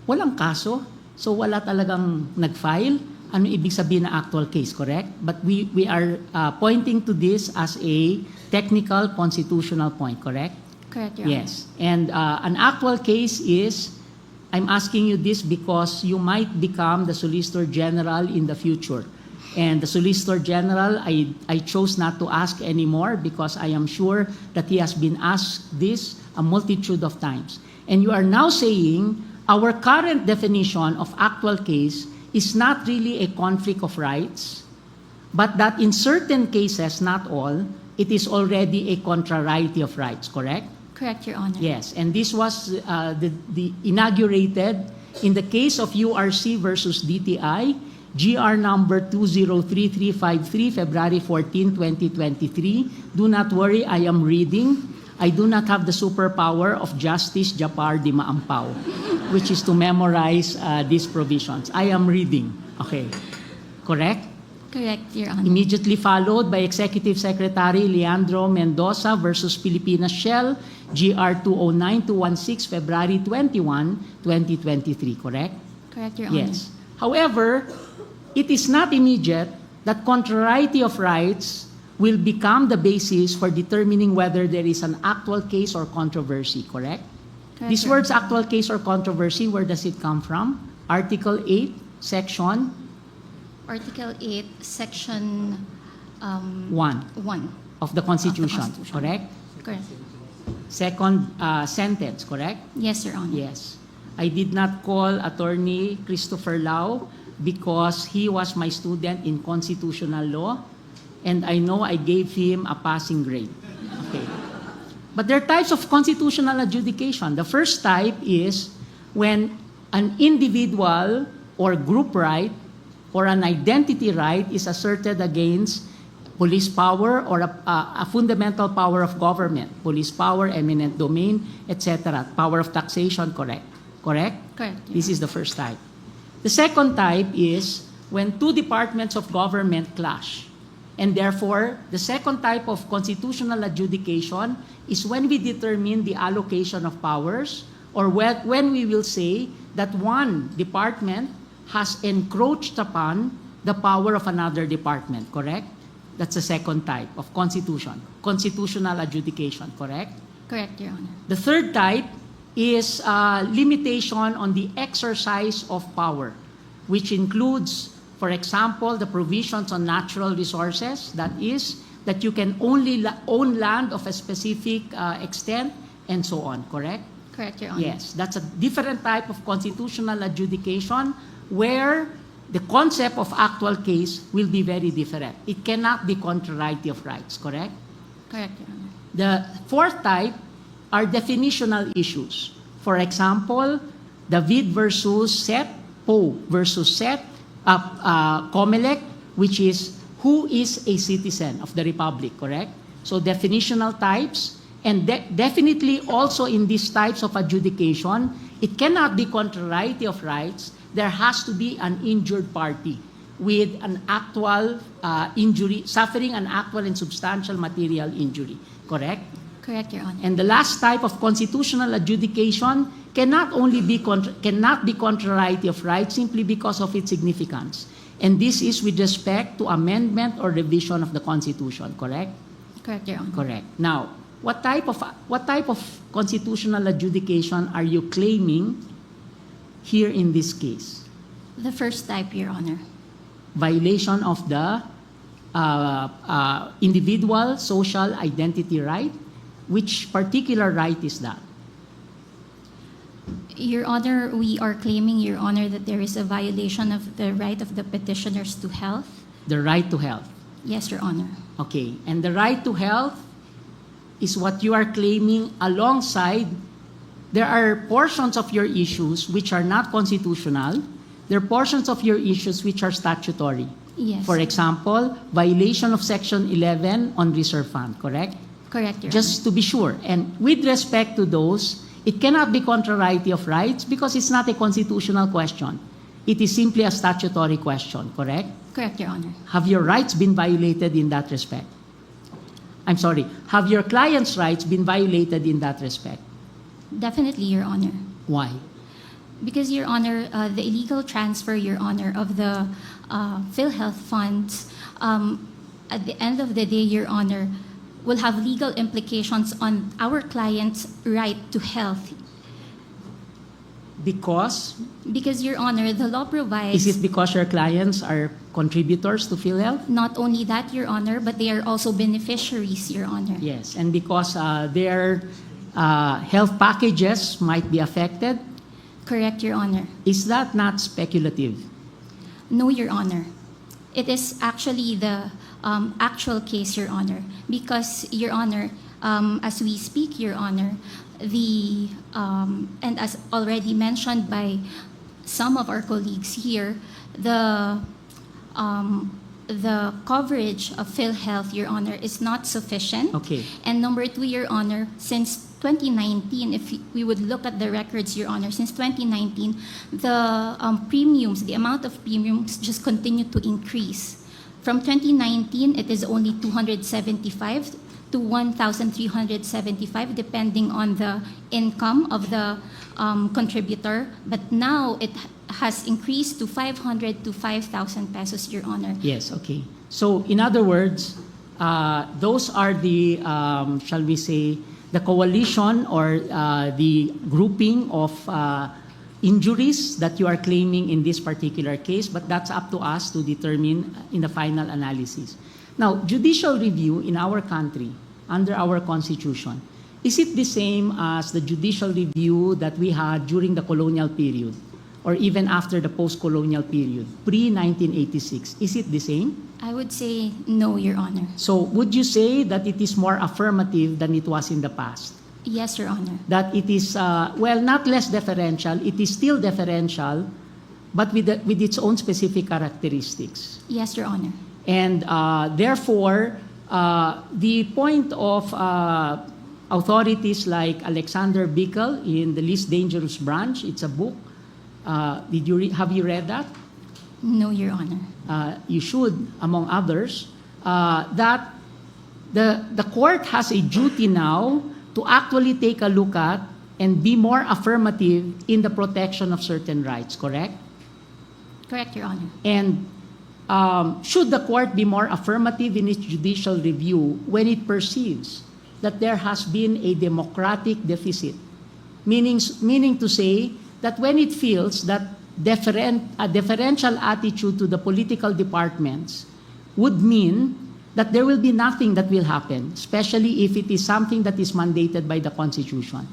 walang kaso, so wala talagang nag-file, ano ibig sabihin na actual case, correct? But we are pointing to this as a technical constitutional point, correct? correct, Your Honor. Yes, and an actual case is, I'm asking you this because you might become the Solicitor General in the future. And the Solicitor General, I chose not to ask anymore because I am sure that he has been asked this a multitude of times. And you are now saying our current definition of actual case is not really a conflict of rights, but that in certain cases, not all, it is already a contrariety of rights, correct? Correct, Your Honor. Yes, and this was the inaugurated in the case of URC versus DTI, GR number 203353, February 14, 2023. Do not worry, I am reading. I do not have the superpower of Justice Japar Di Maampaw, which is to memorize these provisions. I am reading. Okay. Correct? Correct, Your Honor. Immediately followed by Executive Secretary Leandro Mendoza versus Pilipinas Shell, GR 209216, February 21, 2023. Correct? Correct, Your Honor. Yes. However, it is not immediate that contrariety of rights will become the basis for determining whether there is an actual case or controversy, correct? Correct, These Your words, actual case or controversy, where does it come from? Article 8, Section Article 8, Section 1 1 of the Constitution, Constitution. correct? Correct. Second sentence, correct? Yes, Your Honor. Yes. I did not call Attorney Christopher Lau because he was my student in constitutional law, and I know I gave him a passing grade. Okay. But there are types of constitutional adjudication. The first type is when an individual or group right or an identity right is asserted against police power or a fundamental power of government, police power, eminent domain, etc., power of taxation, correct? Correct? Correct. This is the first type. The second type is when two departments of government clash. And therefore, the second type of constitutional adjudication is when we determine the allocation of powers, or when we will say that one department has encroached upon the power of another department, correct? That's the second type of constitutional adjudication, correct? Correct, Your Honor. The third type is limitation on the exercise of power, which includes, for example, the provisions on natural resources, that is, that you can only own land of a specific extent, and so on, correct? Correct, Your Honor. Yes, that's a different type of constitutional adjudication where the concept of actual case will be very different. It cannot be contrariety of rights, correct? Correct, Your Honor. The fourth type are definitional issues. For example, David versus Seth, Poe versus Seth, Comelec, which is who is a citizen of the Republic, correct? So definitional types, and definitely also in these types of adjudication, it cannot be contrariety of rights. There has to be an injured party. with an actual injury, suffering an actual and substantial material injury, correct? Correct, Your Honor. And the last type of constitutional adjudication cannot be contrariety of rights simply because of its significance. And this is with respect to amendment or revision of the Constitution, correct? Correct, Your Honor. Correct. Now, what type of constitutional adjudication are you claiming here in this case? The first type, Your Honor. Violation of the individual social identity right? Which particular right is that? Your Honor, we are claiming, Your Honor, that there is a violation of the right of the petitioners to health. The right to health. Yes, Your Honor. Okay. And the right to health is what you are claiming alongside. There are portions of your issues which are not constitutional. There are portions of your issues which are statutory. Yes. For example, violation of Section 11 on reserve fund, correct? Correct, Your Just to be sure. And with respect to those, it cannot be contrariety of rights because it's not a constitutional question. It is simply a statutory question, correct? Honor. Correct, Your Honor. Have your rights been violated in that respect? I'm sorry, have your client's rights been violated in that respect? Definitely, Your Honor. Why? Because, Your Honor, the illegal transfer, Your Honor, of the PhilHealth funds, at the end of the day, Your Honor, will have legal implications on our client's right to health. Because? Because, Your Honor, the law provides... Is it because your clients are contributors to PhilHealth? Not only that, Your Honor, but they are also beneficiaries, Your Honor. Yes, and because their health packages might be affected? Correct, Your Honor. Is that not speculative? No, Your Honor. It is actually the actual case, Your Honor. Because, Your Honor, as we speak, Your Honor, and as already mentioned by some of our colleagues here, the coverage of PhilHealth, Your Honor, is not sufficient. Okay. And number two, Your Honor, since 2019, if we would look at the records, Your Honor, since 2019, the premiums, the amount of premiums just continue to increase. From 2019, it is only 275 to 1,375, depending on the income of the contributor. But now it has increased to 500 to 5,000 pesos, Your Honor. Yes, okay. So, in other words, those are the, shall we say, the coalition or the grouping of injuries that you are claiming in this particular case, but that's up to us to determine in the final analysis. Now, judicial review in our country, under our Constitution, is it the same as the judicial review that we had during the colonial period, or even after the post-colonial period, pre-1986? Is it the same? I would say no, Your Honor. So would you say that it is more affirmative than it was in the past? Yes, Your Honor. That it is, well, not less deferential, it is still deferential, but with its own specific characteristics. Yes, Your Honor. And therefore, the point of authorities like Alexander Bickel in The Least Dangerous Branch, it's a book. Have you read that? No, Your Honor. You should, among others, that the court has a duty now to actually take a look at and be more affirmative in the protection of certain rights, correct? Correct, Your Honor. And should the court be more affirmative in its judicial review when it perceives that there has been a democratic deficit? Meaning to say that when it feels that a deferential attitude to the political departments would mean that there will be nothing that will happen, especially if it is something that is mandated by the Constitution.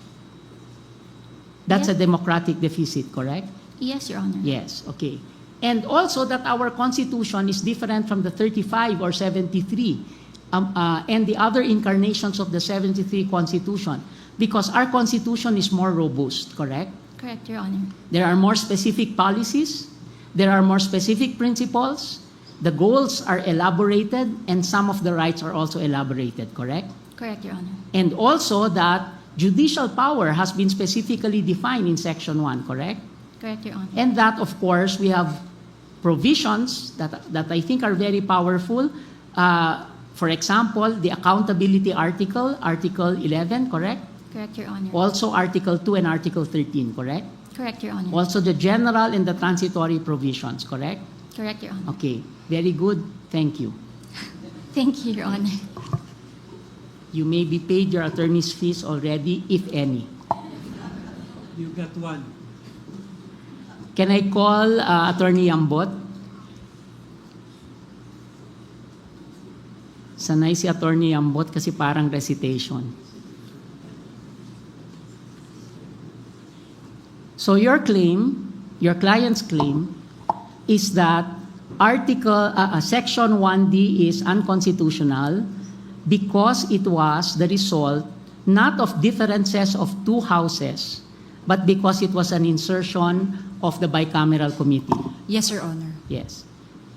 That's a democratic deficit, correct? Yes, Your Honor. Yes, okay. And also that our Constitution is different from the 35 or 73 and the other incarnations of the 73 Constitution, because our Constitution is more robust, correct? Correct, Your Honor. There are more specific policies, there are more specific principles, the goals are elaborated, and some of the rights are also elaborated, correct? Correct, Your Honor. And also that judicial power has been specifically defined in Section 1, correct? Correct, Your Honor. And that, of course, we have provisions that I think are very powerful. For example, the accountability article, Article 11, correct? Correct, Your Honor. Also Article 2 and Article 13, correct? Correct, Your Honor. Also the general and the transitory provisions, correct? Correct, Your Honor. Okay, very good. Thank you. Thank you, Your Honor. You may be paid your attorney's fees already, if any. You got one. Can I call Attorney Yambot? Sanay si Attorney Yambot kasi parang recitation. So your claim, your client's claim, is that Section 1D is unconstitutional because it was the result not of differences of two houses, but because it was an insertion of the bicameral committee. Yes, Your Honor. Yes.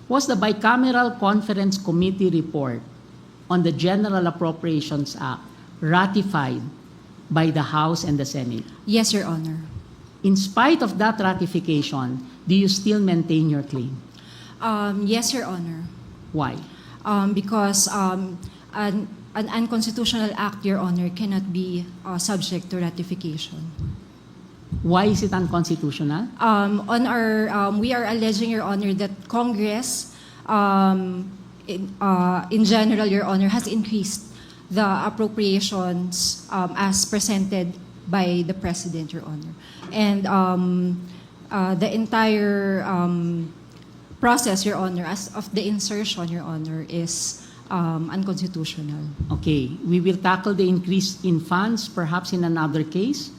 Was the bicameral conference committee report on the General Appropriations Act ratified by the House and the Senate? Yes, Your Honor. In spite of that ratification, do you still maintain your claim? Yes, Your Honor. Why? Because an unconstitutional act, Your Honor, cannot be subject to ratification. Why is it unconstitutional? We are alleging, Your Honor, that Congress, in general, Your Honor, has increased the appropriations as presented by the President, Your Honor. And the entire process, Your Honor, as of the insertion, Your Honor, is unconstitutional. Okay, we will tackle the increase in funds perhaps in another case.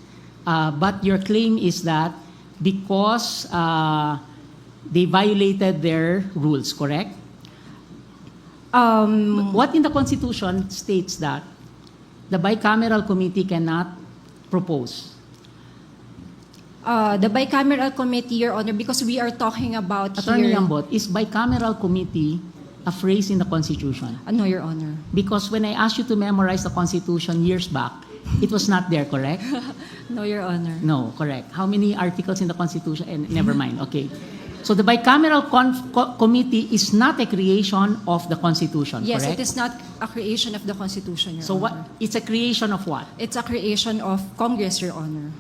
But your claim is that because they violated their rules, correct? What in the Constitution states that the bicameral committee cannot propose? The bicameral committee, Your Honor, because we are talking about Attorney here... Yambot, is bicameral committee a phrase in the Constitution? No, Your Honor. Because when I asked you to memorize the Constitution years back, it was not there, correct? No, Your Honor. No, correct. How many articles in the Constitution? And never mind, okay. So the bicameral committee is not a creation of the Constitution, Yes, correct? it is not a creation of the Constitution, Your So Honor. what? It's a creation of what? It's a creation of Congress, Your Honor.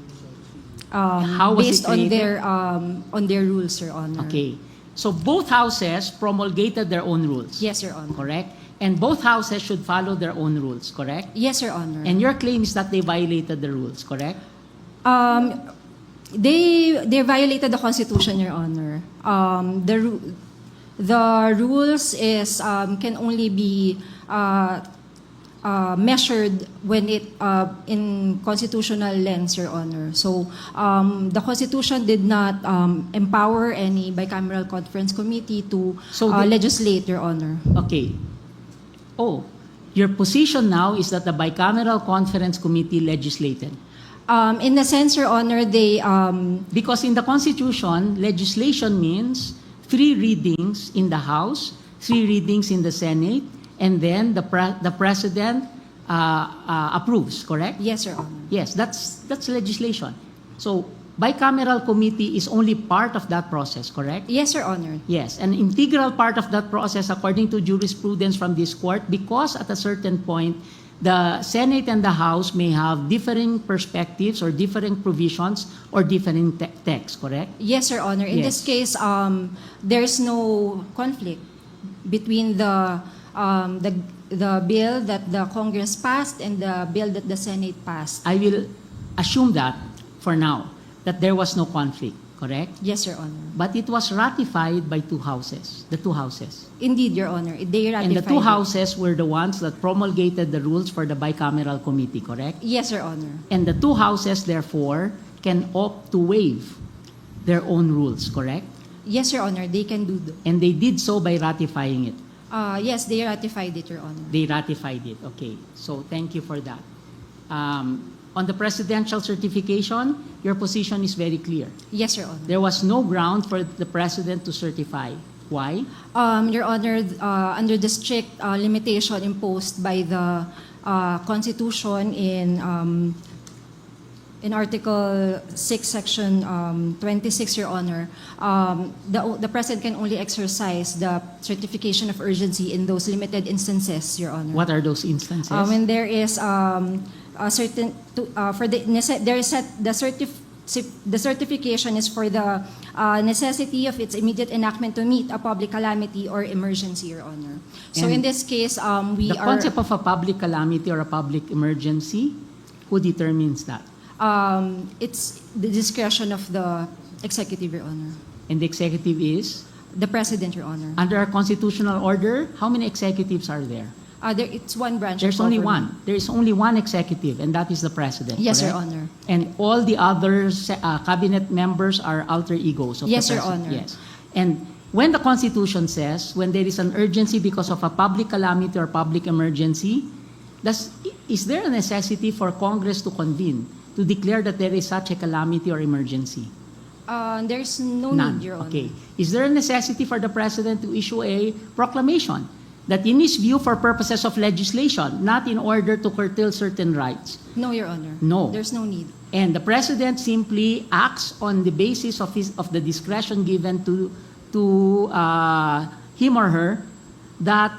How was based it created? on their rules, Your Honor. Okay. So both houses promulgated their own rules. Yes, Your Honor. Correct? And both houses should follow their own rules, correct? Yes, Your Honor. And your claim is that they violated the rules, correct? They violated the Constitution, Your Honor. The rules is can only be measured when it in constitutional lens, Your Honor. So the Constitution did not empower any bicameral conference committee to legislate, Your Honor. Okay. Oh, your position now is that the bicameral conference committee legislated. In a sense, Your Honor, they... Because in the Constitution, legislation means 3 readings in the House, 3 readings in the Senate, and then the President approves, correct? Yes, Your Honor. Yes, that's legislation. So, bicameral committee is only part of that process, correct? Yes, Your Honor. Yes, an integral part of that process according to jurisprudence from this court, because at a certain point, the Senate and the House may have differing perspectives or differing provisions or differing texts, correct? Yes, Your Honor. In this case, there's no conflict between the bill that the Congress passed and the bill that the Senate passed. I will assume that for now, that there was no conflict, correct? Yes, Your Honor. But it was ratified by 2 houses, the 2 houses. Indeed, Your Honor. They ratified And the 2 it. houses were the ones that promulgated the rules for the bicameral committee, correct? Yes, Your Honor. And the 2 houses, therefore, can opt to waive their own rules, correct? Yes, Your Honor. They can do that. And they did so by ratifying it. Yes, they ratified it, Your Honor. They ratified it, okay. So thank you for that. On the presidential certification, your position is very clear. Yes, Your Honor. There was no ground for the president to certify. Why? Your Honor, under the strict limitation imposed by the Constitution in in Article 6, Section 26, Your Honor, the President can only exercise the certification of urgency in those limited instances, Your Honor. What are those instances? When there is a certain, the certification is for the necessity of its immediate enactment to meet a public calamity or emergency, Your Honor. So And in this case, the concept of a public calamity or a public emergency, who determines that? It's the discretion of the executive, Your Honor. And the executive is? The President, Your Honor. Under our constitutional order, how many executives are there? It's one branch. There's of only government. one. There is only one executive, and that is the president. Yes, Your correct? Honor. And all the other cabinet members are alter egos of Yes, the Your president. Honor. Yes. And when the Constitution says when there is an urgency because of a public calamity or public emergency, is there a necessity for Congress to convene to declare that there is such a calamity or emergency? There's no None. need, Your Honor. Okay. Is there a necessity for the president to issue a proclamation that in his view for purposes of legislation, not in order to curtail certain rights? No, Your Honor. No. There's no need. And the president simply acts on the basis of the discretion given to him or her that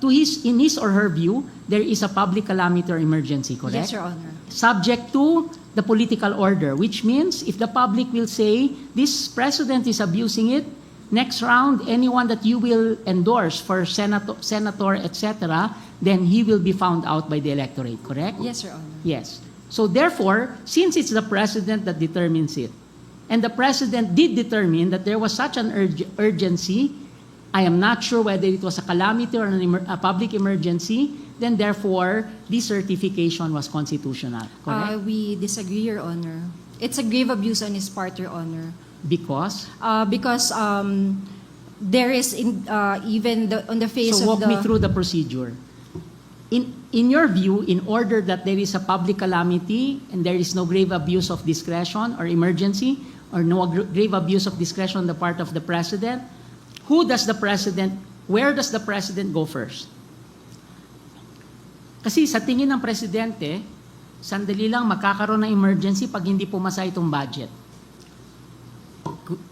in his or her view there is a public calamity or emergency, correct? Yes, Your Honor. Subject to the political order, which means if the public will say this president is abusing it, next round, anyone that you will endorse for senator, etc., then he will be found out by the electorate, correct? Yes, Your Honor. Yes. So therefore, since it's the president that determines it, and the president did determine that there was such an urgency, I am not sure whether it was a calamity or a public emergency, then therefore, this certification was constitutional, correct? We disagree, Your Honor. It's a grave abuse on his part, Your Honor. Because? Because there is on the face So of walk me through the procedure. In your view, in order that there is a public calamity and there is no grave abuse of discretion or emergency or no grave abuse of discretion on the part of the president, where does the president go first? Kasi sa tingin ng presidente, sandali lang magkakaroon ng emergency pag hindi pumasa itong budget.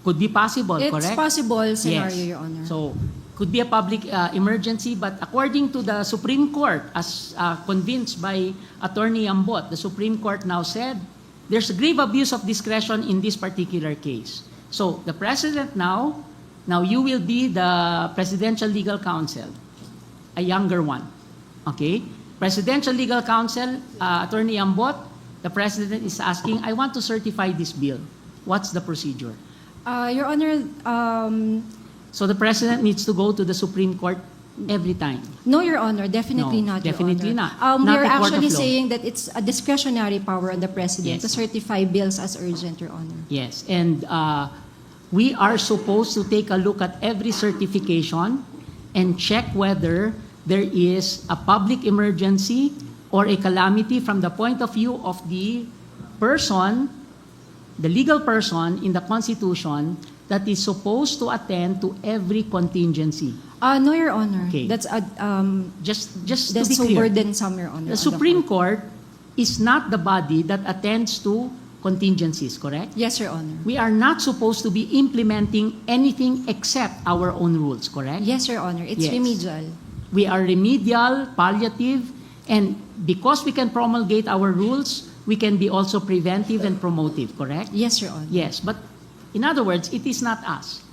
Could be possible, correct? It's possible scenario, Yes. Your Honor. So, could be a public emergency, but according to the Supreme Court, as convinced by Attorney Ambot, the Supreme Court now said, there's a grave abuse of discretion in this particular case. So, the President now you will be the Presidential Legal Counsel, a younger one. Okay? Presidential Legal Counsel, Attorney Ambot, the President is asking, I want to certify this bill. What's the procedure? Your Honor, So the President needs to go to the Supreme Court every time. no, Your Honor, definitely No, not, Your definitely Honor. not. Not We're the court of actually law. saying that it's a discretionary power on the President Yes. to certify bills as urgent, Your Honor. Yes, and we are supposed to take a look at every certification and check whether there is a public emergency or a calamity from the point of view of the person, the legal person in the Constitution that is supposed to attend to every contingency. No, Your Honor. Okay. That's Just to that's be so clear, burdensome, Your Honor. the Supreme Court is not the body that attends to contingencies, correct? Yes, Your Honor. We are not supposed to be implementing anything except our own rules, correct? Yes, Your Honor. It's Yes. remedial. We are remedial, palliative, and because we can promulgate our rules, we can be also preventive and promotive, correct? Yes, Your Honor. Yes, but in other words, it is not us.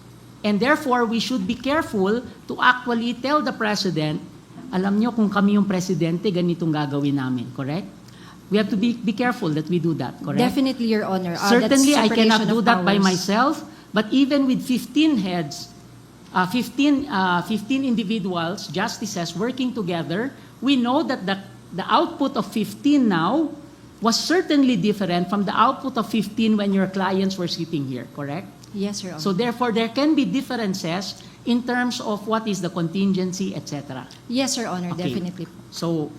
And therefore, we should be careful to actually tell the President, alam nyo kung kami yung Presidente, ganitong gagawin namin, correct? We have to be careful that we do that, correct? Definitely, Your Honor. Certainly, that's I cannot separation do of that by powers. myself, but even with 15 heads, 15 individuals, justices working together, we know that the output of 15 now was certainly different from the output of 15 when your clients were sitting here, correct? Yes, Your Honor. So therefore, there can be differences in terms of what is the contingency, etc. Yes, Your Honor. Okay. Definitely. So,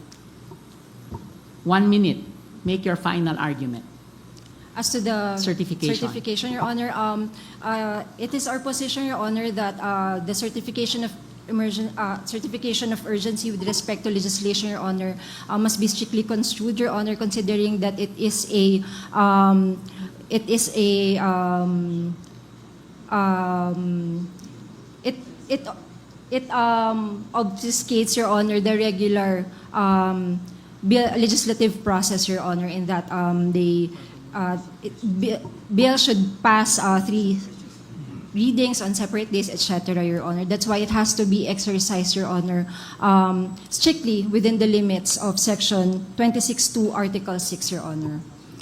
1 minute, make your final argument. As to the Certification. Your Honor, it is our position, Your Honor, that the certification of certification of urgency with respect to legislation, Your Honor, must be strictly construed, Your Honor, considering that it is a it obfuscates, Your Honor, the regular legislative process, Your Honor, in that bill should pass 3 readings on separate days, etc., Your Honor. That's why it has to be exercised, Your Honor, strictly within the limits of Section 26(2), Article 6, Your Honor.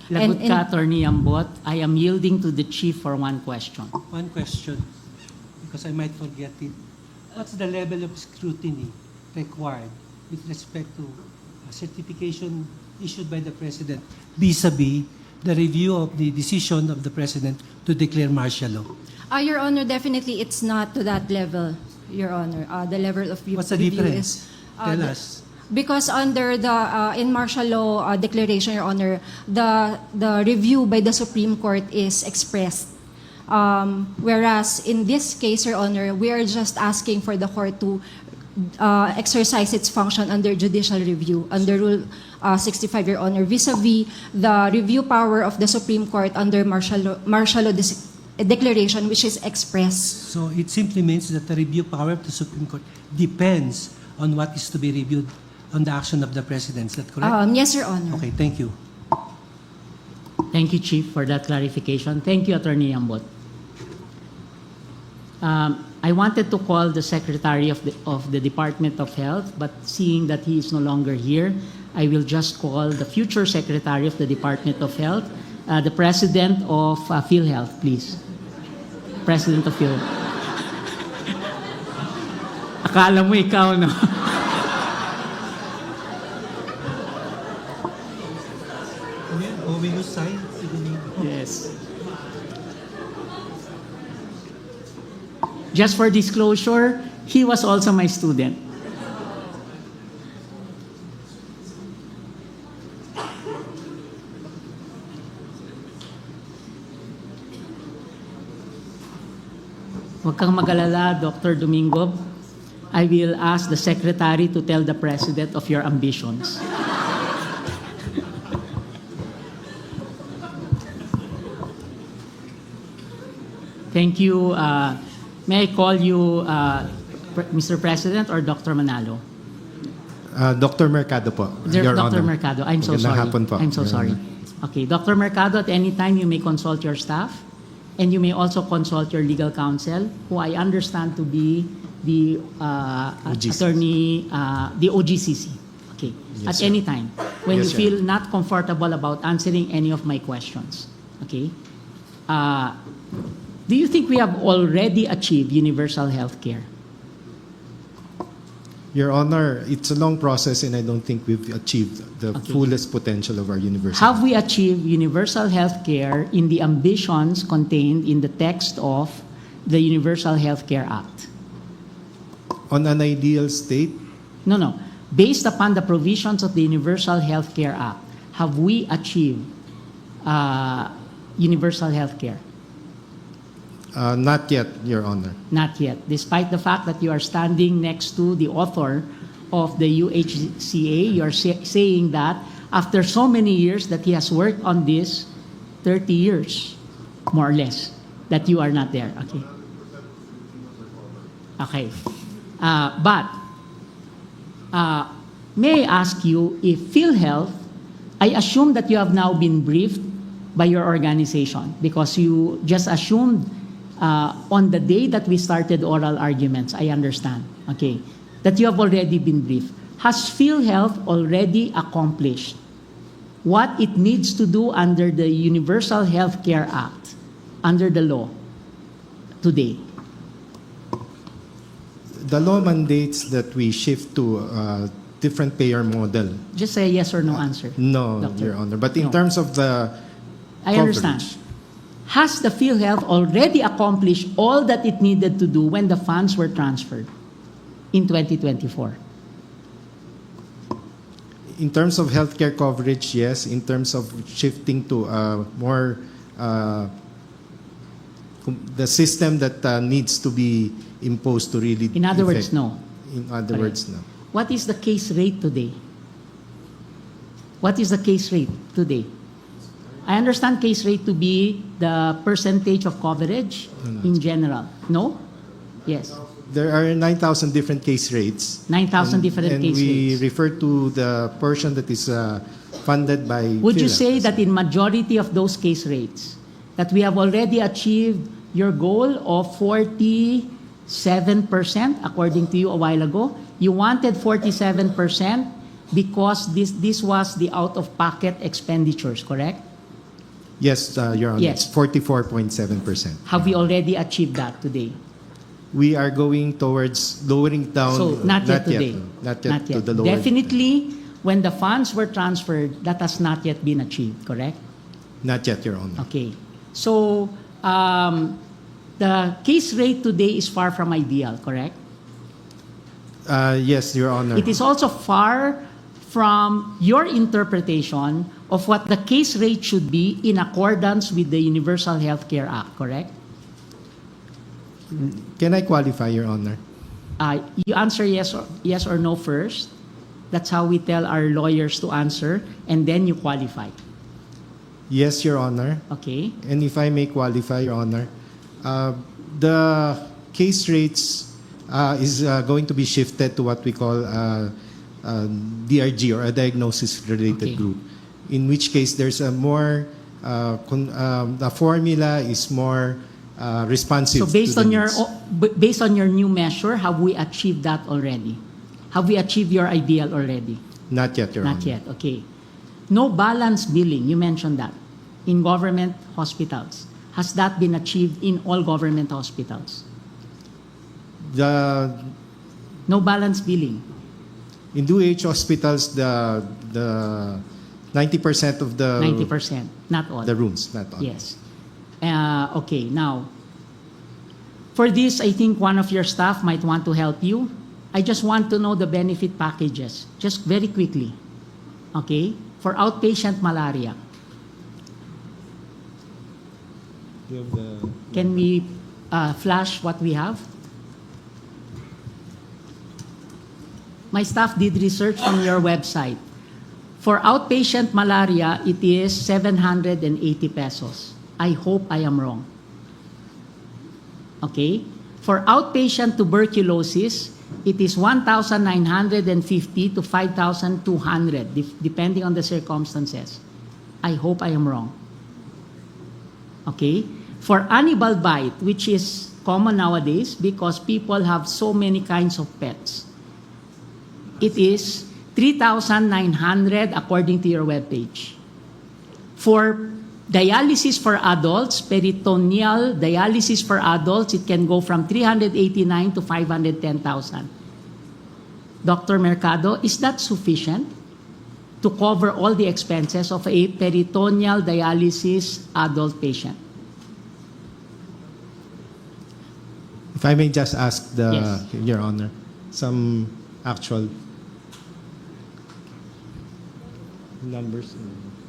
Lagot ka, Attorney Ambot. I am yielding to the Chief for one question. One question, because I might forget it. What's the level of scrutiny required with respect to a certification issued by the President vis-a-vis the review of the decision of the President to declare martial law? Your Honor, definitely it's not to that level, Your Honor. The level of What's the review difference? is... Tell us. Because under the in martial law declaration, Your Honor, the review by the Supreme Court is expressed. Whereas in this case, Your Honor, we are just asking for the court to exercise its function under judicial review, under Rule 65, Your Honor, vis-a-vis the review power of the Supreme Court under martial law declaration, which is expressed. So it simply means that the review power of the Supreme Court depends on what is to be reviewed on the action of the President. Is that correct? Yes, Your Honor. Okay, thank you. Thank you, Chief, for that clarification. Thank you, Attorney Ambot. I wanted to call the Secretary of the Department of Health, but seeing that he is no longer here, I will just call the future Secretary of the Department of Health, the President of PhilHealth, please. President of PhilHealth. Akala mo ikaw, no? Will you sign? Yes. Just for disclosure, he was also my student. Huwag kang mag-alala, Dr. Domingo. I will ask the Secretary to tell the President of your ambitions. Thank you. May I call you Mr. President or Dr. Manalo? Dr. Mercado po, Your Dr. Honor. Mercado, I'm so Magandang sorry. hapon po, I'm so Your sorry. Honor. Okay, Dr. Mercado, at any time you may consult your staff and you may also consult your legal counsel, who I understand to be the attorney, the OGCC. Okay, Yes, at sir. any time when Yes, you feel not comfortable about answering any of my questions. Okay. Do you think we have already achieved universal health care? Your Honor, it's a long process and I don't think we've achieved the fullest potential of our university. Have we achieved universal health care in the ambitions contained in the text of the Universal Health Care Act? On an ideal state? No. Based upon the provisions of the Universal Health Care Act, have we achieved universal health care? Not yet, Your Honor. Not yet, despite the fact that you are standing next to the author of the UHCA, you are saying that after so many years that he has worked on this, 30 years, more or less, that you are not there. Okay. Okay. But may I ask you if PhilHealth, I assume that you have now been briefed by your organization because you just assumed on the day that we started oral arguments, I understand, okay, that you have already been briefed. Has PhilHealth already accomplished what it needs to do under the Universal Health Care Act, under the law, today? The law mandates that we shift to a different payer model. Just say yes or no answer. No, Doctor. Your Honor. But in No. terms of the I understand. Has the PhilHealth already accomplished all that it needed to do when the funds were transferred in 2024? In terms of healthcare coverage, yes. In terms of shifting to a more the system that needs to be imposed to really. In other words, effect. no. In other Correct. words, no. What is the case rate today? What is the case rate today? I understand case rate to be the percentage of coverage in general. No? Yes. There are 9,000 different case rates. 9,000 different and case we rates. refer to the portion that is funded by. Would you PhilHealth. say that in majority of those case rates, that we have already achieved your goal of 47%, according to you a while ago? You wanted 47% because this was the out-of-pocket expenditures, correct? Yes, Your Honor. Yes. It's 44.7%. Have we already achieved that today? We are going towards lowering down. So not yet today. Not yet to the lower. Definitely, when the funds were transferred, that has not yet been achieved, correct? Not yet, Your Honor. Okay. So the case rate today is far from ideal, correct? Yes, Your Honor. It is also far from your interpretation of what the case rate should be in accordance with the Universal Health Care Act, correct? Can I qualify, Your Honor? You answer yes or no first. That's how we tell our lawyers to answer, and then you qualify. Yes, Your Honor. Okay. And if I may qualify, Your Honor, the case rates is going to be shifted to what we call DRG, or a diagnosis-related group, in which case there's a more, the formula is more responsive. So based to the on your needs. based on your new measure, have we achieved that already? Have we achieved your ideal already? Not yet, Your Honor. Not yet. Okay. No balance billing. You mentioned that in government hospitals. Has that been achieved in all government hospitals? No balance billing. In DOH hospitals, the 90% of the 90%, not all. the rooms, not all. Yes. Okay, now, for this, I think one of your staff might want to help you. I just want to know the benefit packages, just very quickly. Okay? For outpatient malaria. Can we flash what we have? My staff did research on your website. For outpatient malaria, it is 780 pesos. I hope I am wrong. Okay? For outpatient tuberculosis, it is 1,950 to 5,200, depending on the circumstances. I hope I am wrong. Okay? For animal bite, which is common nowadays because people have so many kinds of pets, it is 3,900 according to your webpage. For dialysis for adults, peritoneal dialysis for adults, it can go from 389 to 510,000. Dr. Mercado, is that sufficient to cover all the expenses of a peritoneal dialysis adult patient? If I may just ask Yes. Your Honor, some actual numbers.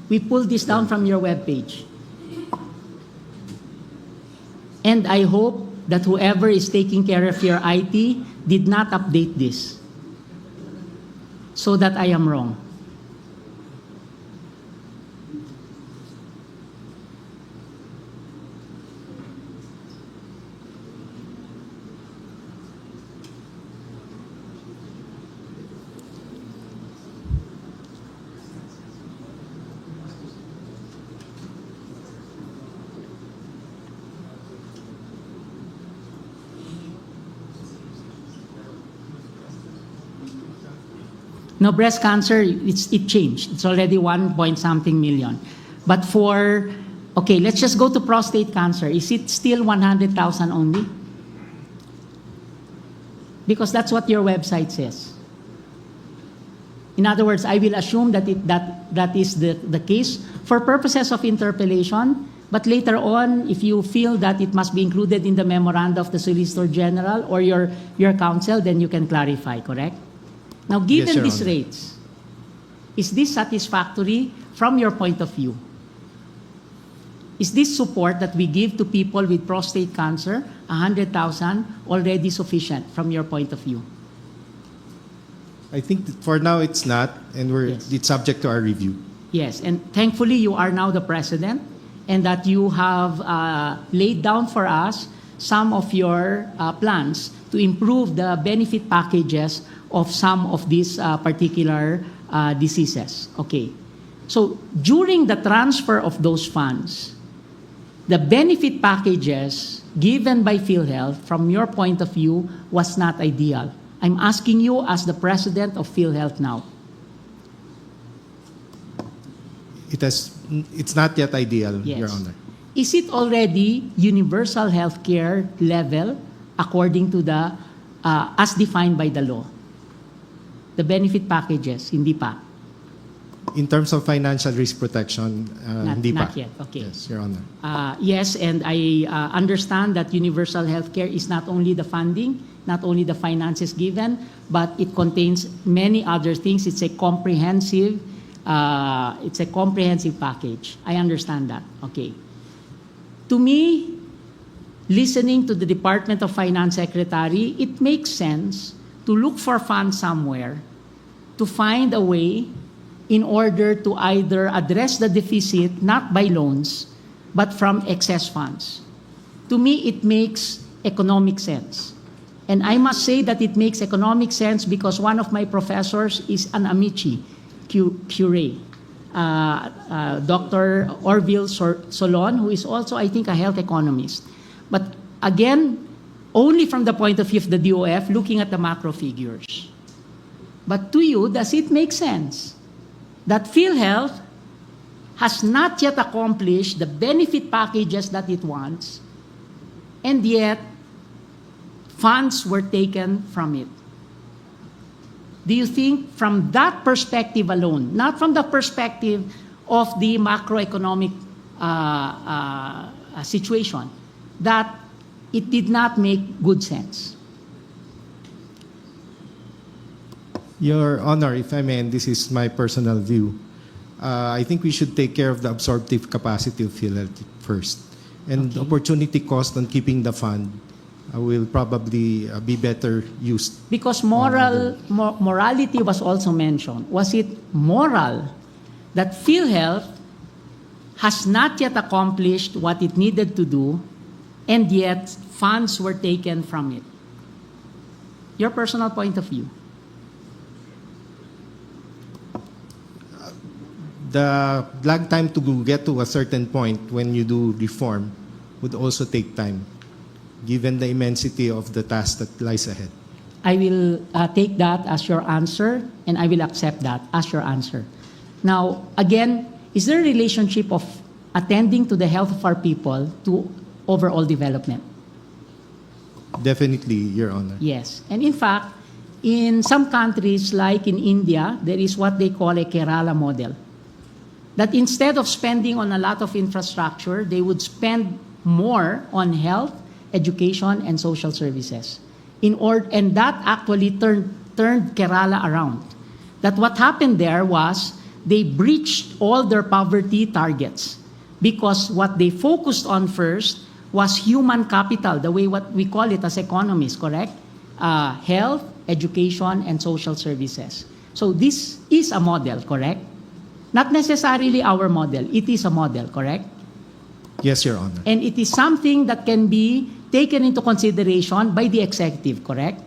We pulled this down from your webpage. And I hope that whoever is taking care of your IT did not update this so that I am wrong. No, breast cancer, it changed. It's already 1 point something million. But for, okay, let's just go to prostate cancer. Is it still 100,000 only? Because that's what your website says. In other words, I will assume that that is the case for purposes of interpellation, but later on, if you feel that it must be included in the memoranda of the Solicitor General or your counsel, then you can clarify, correct? Now, given Your these Honor. rates, is this satisfactory from your point of view? Is this support that we give to people with prostate cancer, 100,000, already sufficient from your point of view? I think that for now it's not, and it's subject to our review. Yes, and thankfully you are now the president, and that you have laid down for us some of your plans to improve the benefit packages of some of these particular diseases. Okay. So during the transfer of those funds, the benefit packages given by PhilHealth, from your point of view, was not ideal. I'm asking you as the president of PhilHealth now. It's not yet ideal, Yes. Your Honor. Is it already universal healthcare level according to the, as defined by the law? The benefit packages, hindi pa. In terms of financial risk protection, hindi pa. Not yet, okay. Yes, Your Honor. Yes, and I understand that universal healthcare is not only the funding, not only the finances given, but it contains many other things. It's a comprehensive package. I understand that. Okay. To me, listening to the Department of Finance Secretary, it makes sense to look for funds somewhere to find a way in order to either address the deficit not by loans, but from excess funds. To me, it makes economic sense. And I must say that it makes economic sense because one of my professors is an Amici curé, Dr. Orville Solon, who is also, I think, a health economist. But again, only from the point of view of the DOF, looking at the macro figures. But to you, does it make sense that PhilHealth has not yet accomplished the benefit packages that it wants, and yet funds were taken from it? Do you think from that perspective alone, not from the perspective of the macroeconomic situation, that it did not make good sense? Your Honor, if I may, and this is my personal view, I think we should take care of the absorptive capacity of PhilHealth first. And the opportunity cost on keeping the fund will probably be better used. Because morality was also mentioned. Was it moral that PhilHealth has not yet accomplished what it needed to do, and yet funds were taken from it? Your personal point of view. The lag time to get to a certain point when you do reform would also take time, given the immensity of the task that lies ahead. I will take that as your answer, and I will accept that as your answer. Now, again, is there a relationship of attending to the health of our people to overall development? Definitely, Your Honor. Yes. And in fact, in some countries like in India, there is what they call a Kerala model. That instead of spending on a lot of infrastructure, they would spend more on health, education, and social services. And that actually turned Kerala around. That what happened there was they breached all their poverty targets because what they focused on first was human capital, the way what we call it as economists, correct? Health, education, and social services. So this is a model, correct? Not necessarily our model. It is a model, correct? Yes, Your Honor. And it is something that can be taken into consideration by the executive, correct?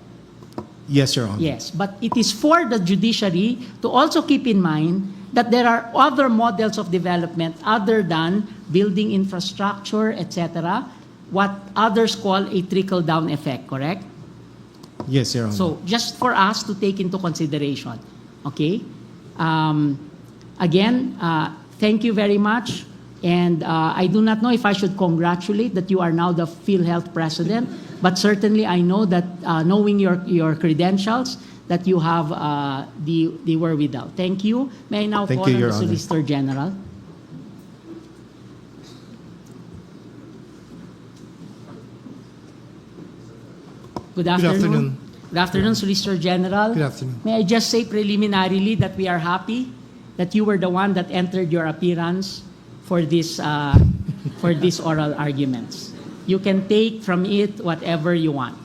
Yes, Your Honor. Yes, but it is for the judiciary to also keep in mind that there are other models of development other than building infrastructure, etc., what others call a trickle-down effect, correct? Yes, Your Honor. So just for us to take into consideration, okay? Again, thank you very much. And I do not know if I should congratulate that you are now the PhilHealth president, but certainly I know that knowing your credentials, that you have the wherewithal. Thank you. May I now call on the Solicitor General? Good afternoon. Good afternoon, Solicitor General. Good afternoon. May I just say preliminarily that we are happy that you were the one that entered your appearance for this for these oral arguments. You can take from it whatever you want.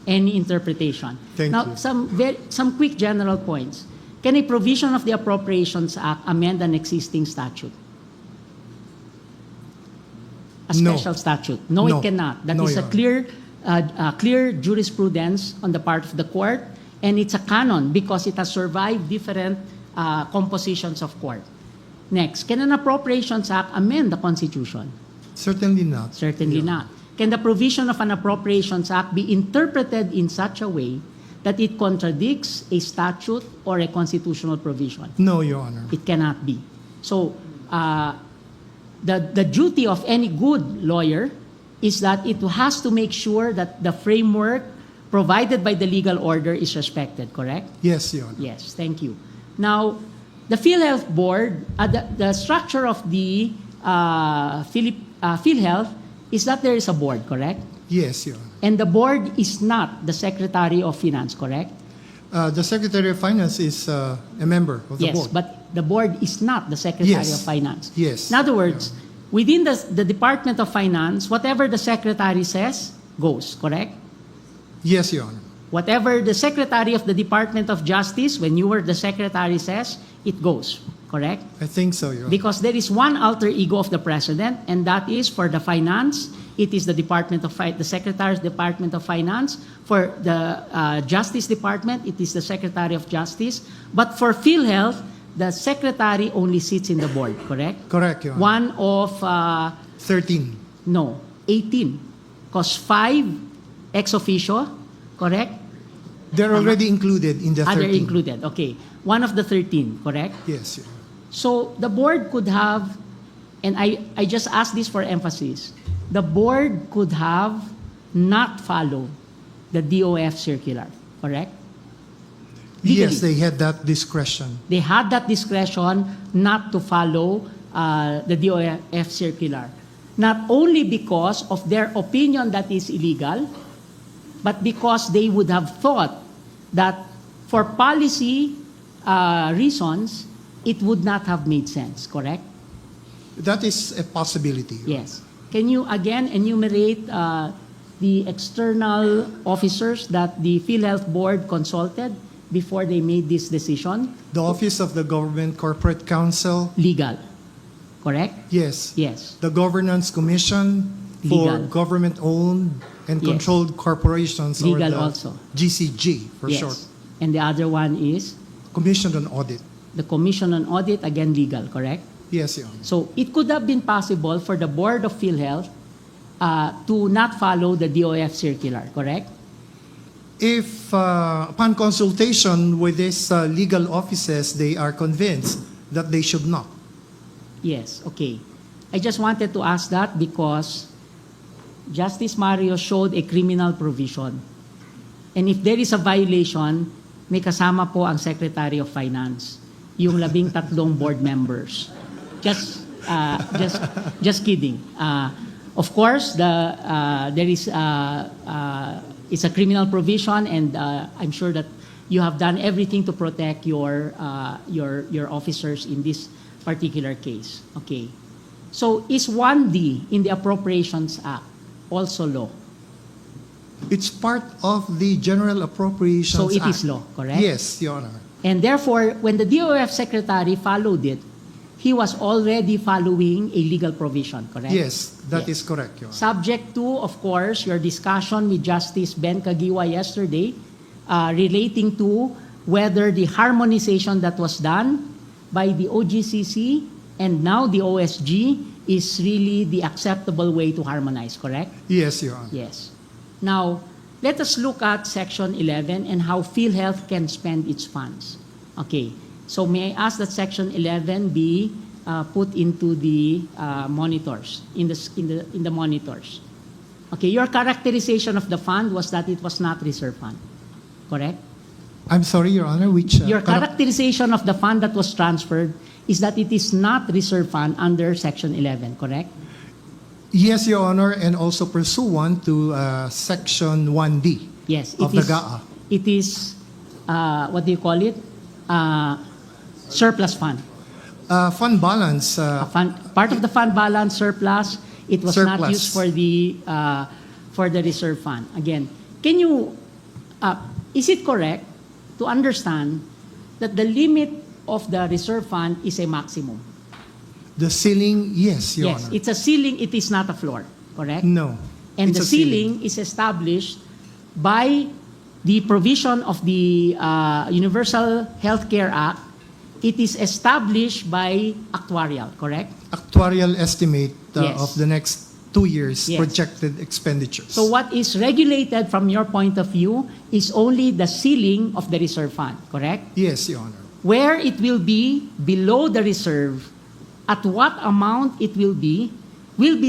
Any interpretation. Thank now, you. some quick general points. Can a provision of the Appropriations Act amend an existing statute? A No. special statute? No, No. it cannot. That No, is Your a clear jurisprudence on the part of the court, and it's a canon because it has survived different compositions of court. Next, can an Appropriations Act amend the Constitution? Certainly not. Certainly not. Can the provision of an Appropriations Act be interpreted in such a way that it contradicts a statute or a constitutional provision? No, Your Honor. It cannot be. So, the duty of any good lawyer is that it has to make sure that the framework provided by the legal order is respected, correct? Yes, Your Honor. Yes, thank you. Now, the PhilHealth Board, the structure of the PhilHealth is that there is a board, correct? Yes, Your Honor. And the board is not the Secretary of Finance, correct? The Secretary of Finance is a member of the Yes, board. but the board is not the Secretary Yes. of Finance. Yes. In other words, within the Department of Finance, whatever the Secretary says goes, correct? Yes, Your Honor. Whatever the Secretary of the Department of Justice, when you were the Secretary, says, it goes, correct? I think so, Your Honor. Because there is one alter ego of the President, and that is for the Finance, it is the the Secretary's Department of Finance. For the Justice Department, it is the Secretary of Justice. But for PhilHealth, the Secretary only sits in the board, correct? Correct, Your Honor. One of... 13. No, 18. Because 5 ex officio, correct? They're already included in the 13. They're included, okay. One of the 13, correct? Yes, Your Honor. So the board could have, and I just ask this for emphasis, the board could have not follow the DOF circular, correct? Legally. Yes, they had that discretion. They had that discretion not to follow the DOF circular. Not only because of their opinion that is illegal, but because they would have thought that for policy reasons, it would not have made sense, correct? That is a possibility. Yes. Can you again enumerate the external officers that the PhilHealth Board consulted before they made this decision? The Office of the Government Corporate Counsel. Legal, correct? Yes. Yes. The Governance Commission for Legal. Government-owned and Yes. controlled corporations. Legal or the also. GCG for Yes. short. And the other one is? Commission on Audit. The Commission on Audit, again legal, correct? Yes, Your Honor. So it could have been possible for the Board of PhilHealth to not follow the DOF circular, correct? If upon consultation with these legal offices, they are convinced that they should not. Yes, okay. I just wanted to ask that because Justice Mario showed a criminal provision. And if there is a violation, may kasama po ang Secretary of Finance, yung 13 board members. Just kidding. Of course, there is it's a criminal provision, and I'm sure that you have done everything to protect your officers in this particular case. Okay. So is 1D in the Appropriations Act also law? It's part of the General Appropriations So it Act. is law, correct? Yes, Your Honor. And therefore, when the DOF Secretary followed it, he was already following a legal provision, correct? Yes, that Yes. is correct, Your Honor. Subject to, of course, your discussion with Justice Ben Kagiwa yesterday relating to whether the harmonization that was done by the OGCC and now the OSG is really the acceptable way to harmonize, correct? Yes, Your Honor. Yes. Now, let us look at Section 11 and how PhilHealth can spend its funds. Okay. So may I ask that Section 11 be put into the monitors, in the monitors? Okay, your characterization of the fund was that it was not reserve fund, correct? I'm sorry, Your Honor, which... Your characterization of the fund that was transferred is that it is not reserve fund under Section 11, correct? Yes, Your Honor, and also pursuant to Section 1D Yes, of the GAA. It is, what do you call it? Surplus fund. Fund balance. Part of the fund balance surplus, it was not Surplus. used for the reserve fund. Again, can you, is it correct to understand that the limit of the reserve fund is a maximum? The ceiling, yes, Your Yes, Honor. it's a ceiling, it is not a floor, correct? No. And it's the a ceiling is established by the provision of the Universal Healthcare Act. It is established by actuarial, correct? Actuarial estimate Yes. of the next 2 years Yes. projected expenditures. So what is regulated from your point of view is only the ceiling of the reserve fund, correct? Yes, Your Honor. Where it will be below the reserve, at what amount it will be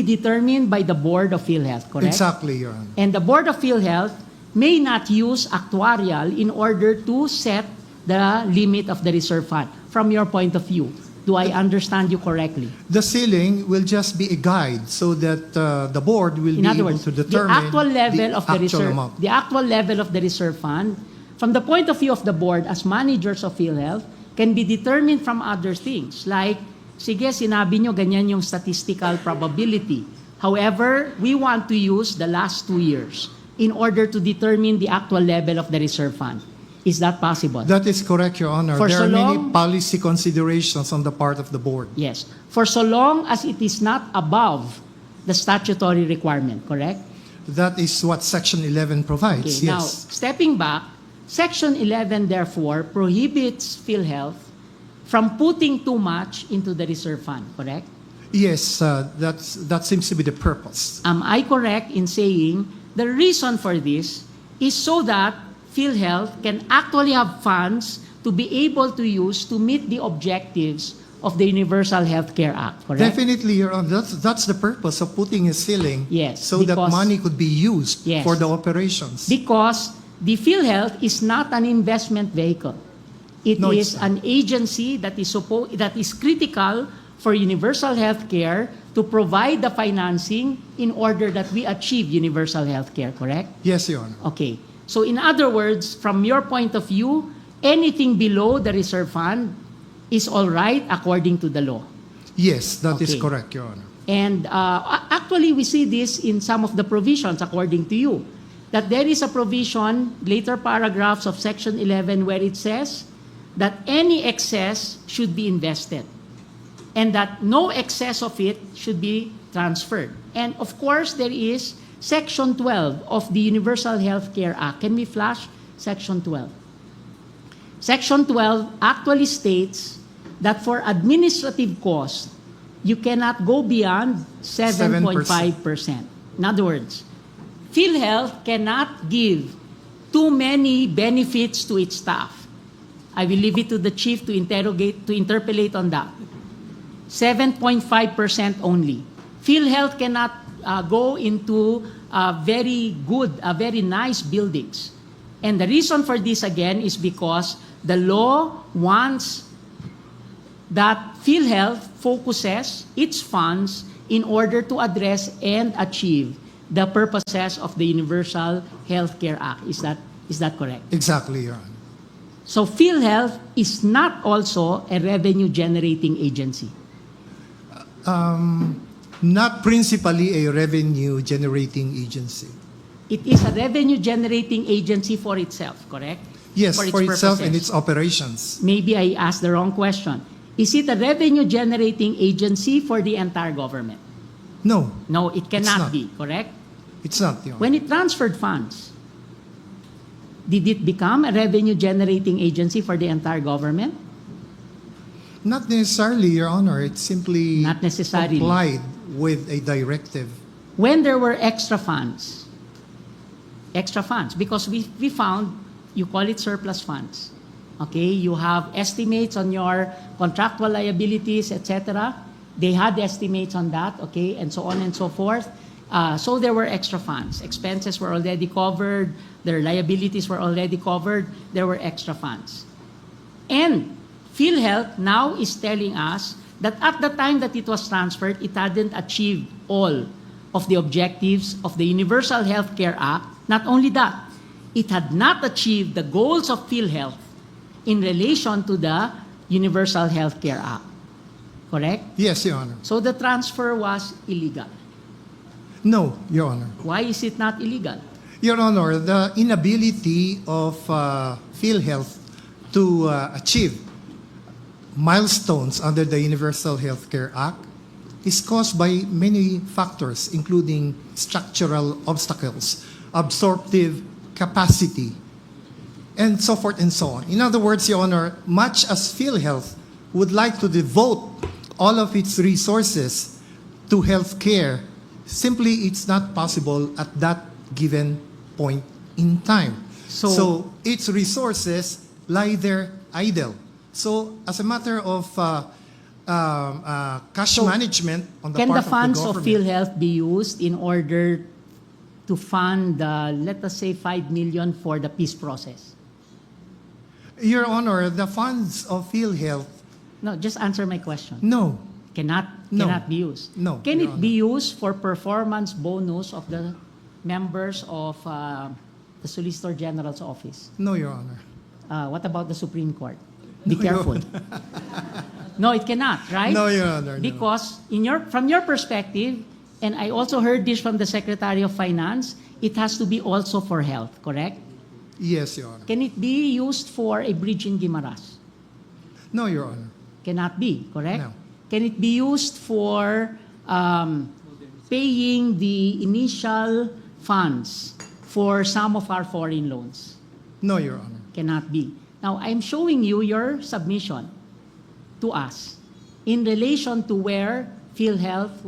determined by the Board of PhilHealth, correct? Exactly, Your Honor. And the Board of PhilHealth may not use actuarial in order to set the limit of the reserve fund from your point of view. Do I understand you correctly? The ceiling will just be a guide so that the board will In be other able words, to the determine actual level of the actual reserve, amount. the actual level of the reserve fund, from the point of view of the board as managers of PhilHealth, can be determined from other things. Like, sige, sinabi nyo ganyan yung statistical probability. However, we want to use the last 2 years in order to determine the actual level of the reserve fund. Is that possible? That is correct, Your Honor. For There so are many long- policy considerations on the part of the board. Yes. For so long as it is not above the statutory requirement, correct? That is what Section 11 provides, Okay, now, yes. stepping back, Section 11, therefore, prohibits PhilHealth from putting too much into the reserve fund, correct? Yes, that seems to be the purpose. Am I correct in saying the reason for this is so that PhilHealth can actually have funds to be able to use to meet the objectives of the Universal Healthcare Act, correct? Definitely, Your Honor. That's the purpose of putting a ceiling, Yes, so that because- money could be used Yes. for the operations. Because the PhilHealth is not an investment vehicle. It No, is it's not. an agency that is critical for universal healthcare to provide the financing in order that we achieve universal healthcare, correct? Yes, Your Honor. Okay. So in other words, from your point of view, anything below the reserve fund is all right according to the law. Yes, that is Okay. correct, Your Honor. And actually, we see this in some of the provisions, according to you, that there is a provision, later paragraphs of Section 11, where it says that any excess should be invested and that no excess of it should be transferred. And of course, there is Section 12 of the Universal Healthcare Act. Can we flash Section 12? Section 12 actually states that for administrative costs, you cannot go beyond 7.5%. In other words, PhilHealth cannot give too many benefits to its staff. I will leave it to the chief to interpolate on that. 7.5% only. PhilHealth cannot go into very nice buildings. And the reason for this again is because the law wants that PhilHealth focuses its funds in order to address and achieve the purposes of the Universal Healthcare Act. Is that correct? Exactly, Your Honor. So PhilHealth is not also a revenue-generating agency. Not principally a revenue-generating agency. It is a revenue-generating agency for itself, correct? Yes, for its itself and purposes. its operations. Maybe I asked the wrong question. Is it a revenue-generating agency for the entire government? No, No, it cannot not. be, correct? it's not, Your Honor. When it transferred funds, did it become a revenue-generating agency for the entire government? Not necessarily, Your Honor. It's simply Not necessarily. complied with a directive. When there were extra funds, because we found, you call it surplus funds. Okay, you have estimates on your contractual liabilities, etc. They had estimates on that, okay, and so on and so forth. So there were extra funds. Expenses were already covered. Their liabilities were already covered. There were extra funds. And PhilHealth now is telling us that at the time that it was transferred, it hadn't achieved all of the objectives of the Universal Healthcare Act. Not only that, it had not achieved the goals of PhilHealth in relation to the Universal Healthcare Act. correct? Yes, Your Honor. So the transfer was illegal. No, Your Honor. Why is it not illegal? Your Honor, the inability of PhilHealth to achieve milestones under the Universal Healthcare Act is caused by many factors, including structural obstacles, absorptive capacity, and so forth and so on. In other words, Your Honor, much as PhilHealth would like to devote all of its resources to healthcare, simply it's not possible at that given point in time. So its resources lie there idle. So as a matter of cash management on the Can part the funds of of the government, PhilHealth be used in order to fund, let us say, 5 million for the peace process? Your Honor, the funds of PhilHealth, No, just answer my question. no, Cannot be used. No, Can Your it be used for performance bonus of the members of the Solicitor General's office? no, Your Honor. What about the Supreme Court? Be No, Your careful. No, it cannot, right? No, Your Honor. No. Because from your perspective, and I also heard this from the Secretary of Finance, it has to be also for health, correct? Yes, Your Honor. Can it be used for a bridge in Guimaras? No, Your Honor. Cannot be, correct? No. Can it be used for paying the initial funds for some of our foreign loans? No, Your Honor. Cannot be. Now, I'm showing you your submission to us in relation to where PhilHealth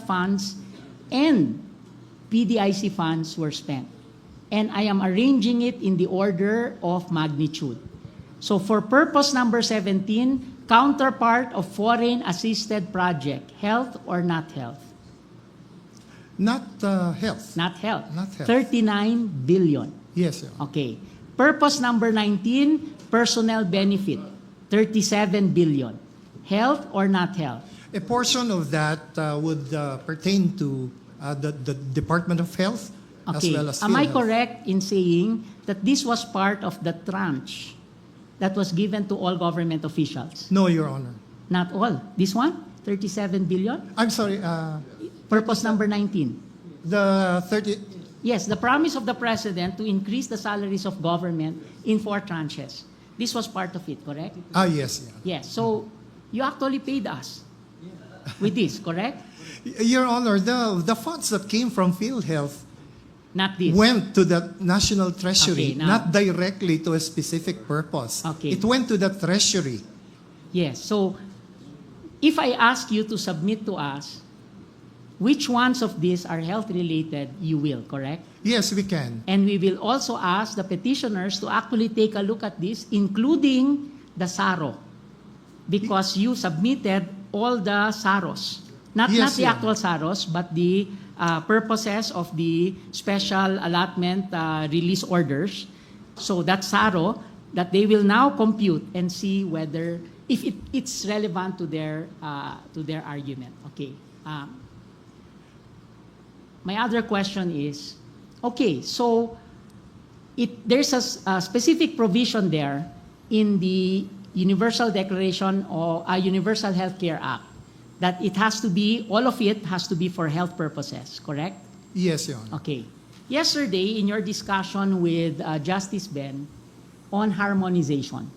funds and PDIC funds were spent. And I am arranging it in the order of magnitude. So for purpose number 17, counterpart of foreign assisted project, health or not health? Not health. Not health. Not health. 39 billion. Yes, Your Honor. Okay. Purpose number 19, personnel benefit, 37 billion. Health or not health? A portion of that would pertain to the Department of Health as Okay. well as Am I PhilHealth. correct in saying that this was part of the tranche that was given to all government officials? No, Your Honor. Not all. This one, 37 billion? I'm sorry. Purpose number 19. The 30. Yes, the promise of the President to increase the salaries of government in 4 tranches. This was part of it, correct? Yes. Yeah. Yes. So you actually paid us with this, correct? Your Honor, the funds that came from PhilHealth Not this. went to the National Treasury, Okay, now- not directly to a specific purpose. Okay. It went to the Treasury. Yes. So if I ask you to submit to us which ones of these are health-related, you will, correct? Yes, we can. And we will also ask the petitioners to actually take a look at this, including the SARO, because you submitted all the SAROs. Not Yes, the yeah. actual SAROs, but the purposes of the special allotment release orders. So that SARO, that they will now compute and see whether, if it's relevant to their argument. Okay. My other question is, okay, so there's a specific provision there in the Universal Declaration or Universal Healthcare Act that it has to be, all of it has to be for health purposes, correct? Yes, Your Honor. Okay. Yesterday, in your discussion with Justice Ben on harmonization,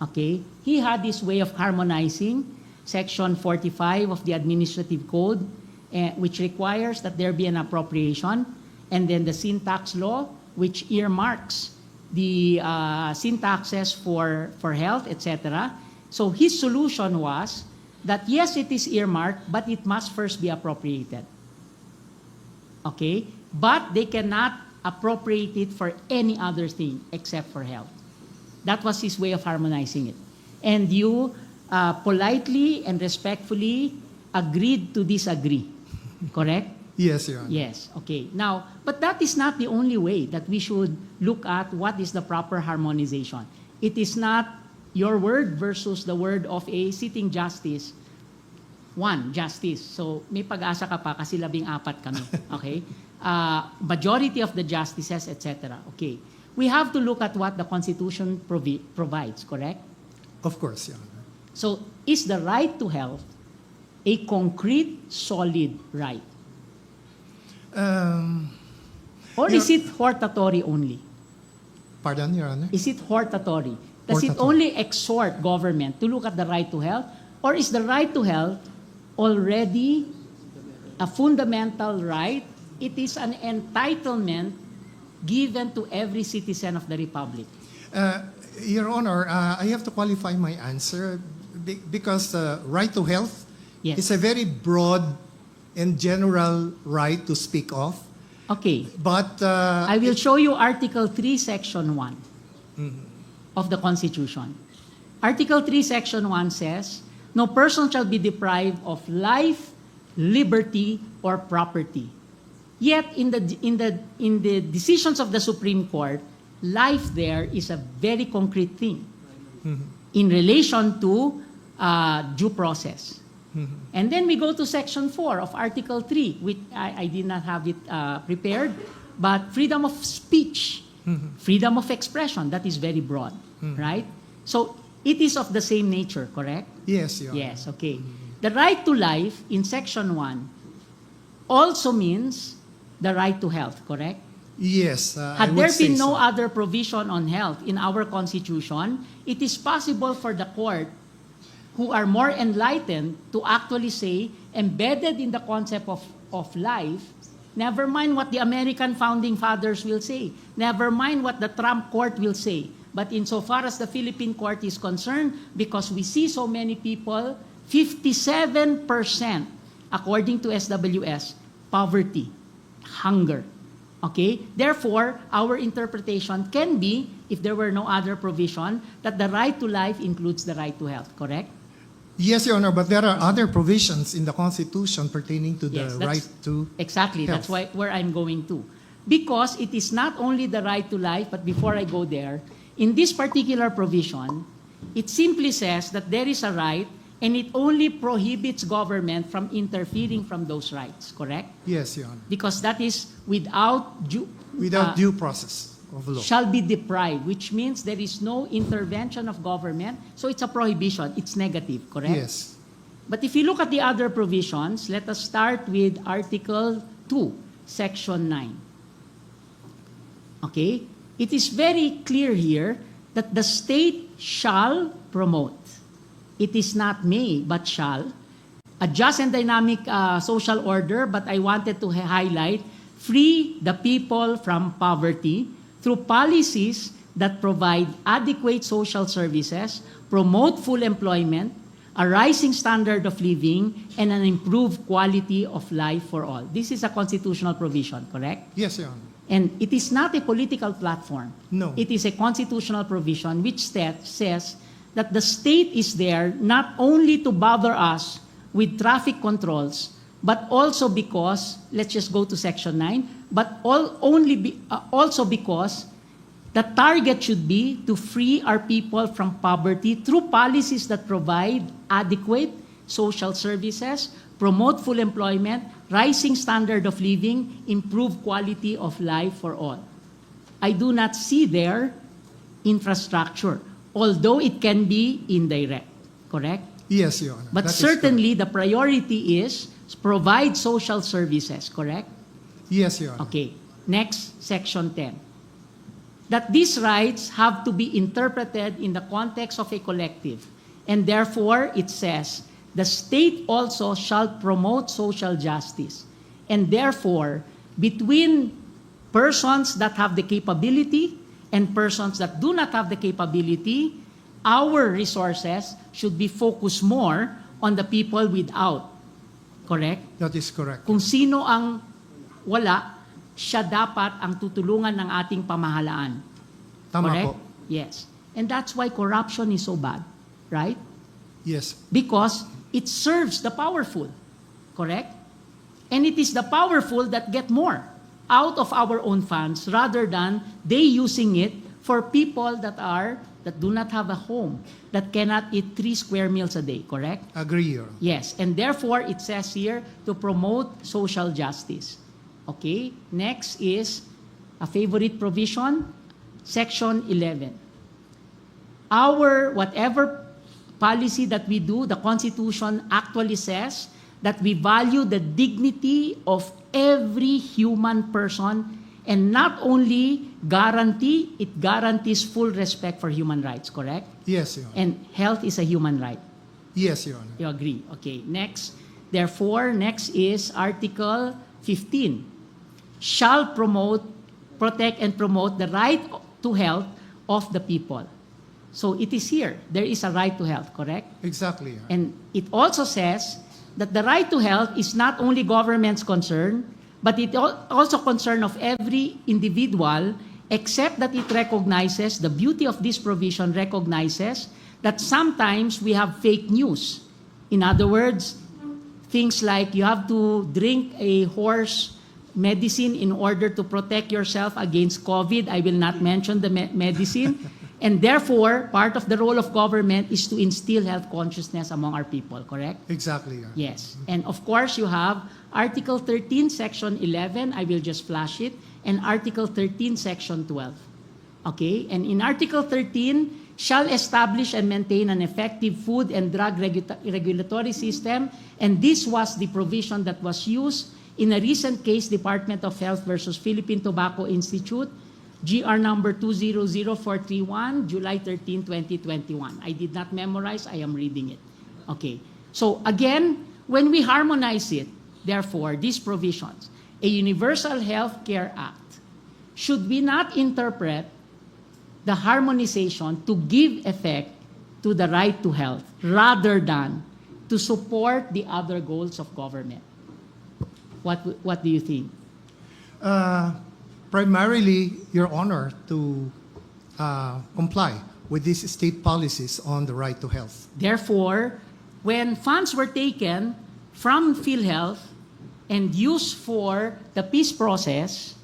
okay, he had this way of harmonizing Section 45 of the Administrative Code, which requires that there be an appropriation, and then the sin tax law, which earmarks the sin taxes for health, etc. So his solution was that yes, it is earmarked, but it must first be appropriated. Okay? But they cannot appropriate it for any other thing except for health. That was his way of harmonizing it. And you politely and respectfully agreed to disagree. Correct? Yes, Your Honor. Yes. Okay. Now, but that is not the only way that we should look at what is the proper harmonization. It is not your word versus the word of a sitting justice. One, justice. So, may pag-asa ka pa kasi 14 kami. Okay? Majority of the justices, etc. Okay. We have to look at what the Constitution provides, correct? Of course, Your Honor. So, is the right to health a concrete, solid right? Or is it hortatory only? Pardon, Your Honor? Is it hortatory? Does it only exhort government to look at the right to health? Or is the right to health already a fundamental right? It is an entitlement given to every citizen of the Republic. Your Honor, I have to qualify my answer because right to health is a very broad and general right to speak of. Okay. But I will show you Article 3, Section 1 of the Constitution. Article 3, Section 1 says, no person shall be deprived of life, liberty, or property. Yet in the decisions of the Supreme Court, life there is a very concrete thing in relation to due process. And then we go to Section 4 of Article 3, which I did not have it prepared, but freedom of speech, freedom of expression, that is very broad, right? So it is of the same nature, correct? Yes, Your Honor. Yes, okay. The right to life in Section 1 also means the right to health, correct? Yes, Had there been no other provision on health in our Constitution, it is possible for the court who are more enlightened to actually say, embedded in the concept of life, never mind what the American founding fathers will say, never mind what the Trump court will say, but insofar as the Philippine court is concerned, because we see so many people, 57%, according to SWS, poverty, hunger. Okay? Therefore, our interpretation can be, if there were no other provision, that the right to life includes the right to health, correct? Yes, Your Honor, but there are other provisions in the Constitution pertaining to the right to exactly, health. that's where I'm going to. Because it is not only the right to life, but before I go there, in this particular provision, it simply says that there is a right and it only prohibits government from interfering from those rights, correct? Yes, Your Honor. Because that is without due process of law. Shall be deprived, which means there is no intervention of government. So it's a prohibition. It's negative, correct? Yes. But if you look at the other provisions, let us start with Article 2, Section 9. Okay? It is very clear here that the state shall promote. It is not may, but shall. A just and dynamic social order, but I wanted to highlight, free the people from poverty through policies that provide adequate social services, promote full employment, a rising standard of living, and an improved quality of life for all. This is a constitutional provision, correct? Yes, Your Honor. And it is not a political platform. No. It is a constitutional provision which says that the state is there not only to bother us with traffic controls, but also because, let's just go to Section 9, but also because the target should be to free our people from poverty through policies that provide adequate social services, promote full employment, rising standard of living, improve quality of life for all. I do not see there infrastructure, although it can be indirect, correct? Yes, Your Honor. But That is certainly the priority is provide social services, correct? Yes, Your Honor. Okay. Next, Section 10. That these rights have to be interpreted in the context of a collective. And therefore, it says, the state also shall promote social justice. And therefore, between persons that have the capability and persons that do not have the capability, our resources should be focused more on the people without. Correct? That is correct. Kung sino ang wala, siya dapat ang tutulungan ng ating pamahalaan. Tama Correct? po. Yes. And that's why corruption is so bad, right? Yes. Because it serves the powerful. Correct? And it is the powerful that get more out of our own funds rather than they using it for people that do not have a home, that cannot eat 3 square meals a day, correct? Agree, Your Honor. Yes, and therefore it says here to promote social justice. Okay, next is a favorite provision, Section 11. Our whatever policy that we do, the Constitution actually says that we value the dignity of every human person, and not only guarantee, it guarantees full respect for human rights, correct? Yes, Your Honor. And health is a human right. Yes, Your Honor. You agree? Okay, next. Therefore, next is Article 15. Shall protect and promote the right to health of the people. So it is here. There is a right to health, correct? Exactly, Your Honor. And it also says that the right to health is not only government's concern, but it also concern of every individual, except that it recognizes, the beauty of this provision recognizes that sometimes we have fake news. In other words, things like you have to drink a horse medicine in order to protect yourself against COVID. I will not mention the medicine. And therefore, part of the role of government is to instill health consciousness among our people, correct? Exactly, Your Honor. Yes. And of course, you have Article 13, Section 11. I will just flash it. And Article 13, Section 12. Okay? And in Article 13, shall establish and maintain an effective food and drug regulatory system. And this was the provision that was used in a recent case, Department of Health versus Philippine Tobacco Institute, GR number 200431, July 13, 2021. I did not memorize, I am reading it. Okay. So again, when we harmonize it, therefore, these provisions, a Universal Health Care Act, should we not interpret the harmonization to give effect to the right to health rather than to support the other goals of government? What do you think? Primarily, Your Honor, to comply with these state policies on the right to health. Therefore, when funds were taken from PhilHealth and used for the peace process,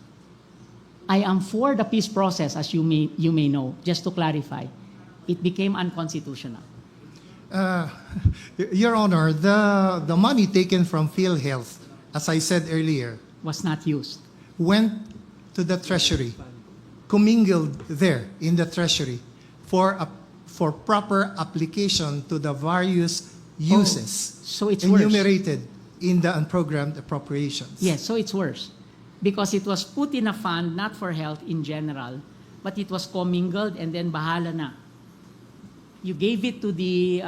I am for the peace process, as you may know, just to clarify. It became unconstitutional. Your Honor, the money taken from PhilHealth, as I said earlier, was not used. Went to the Treasury, commingled there in the Treasury for proper application to the various uses so it's enumerated in the unprogrammed appropriations. Yes, so it's worse. Because it was put in a fund not for health in general, but it was commingled and then bahala na. You gave it to the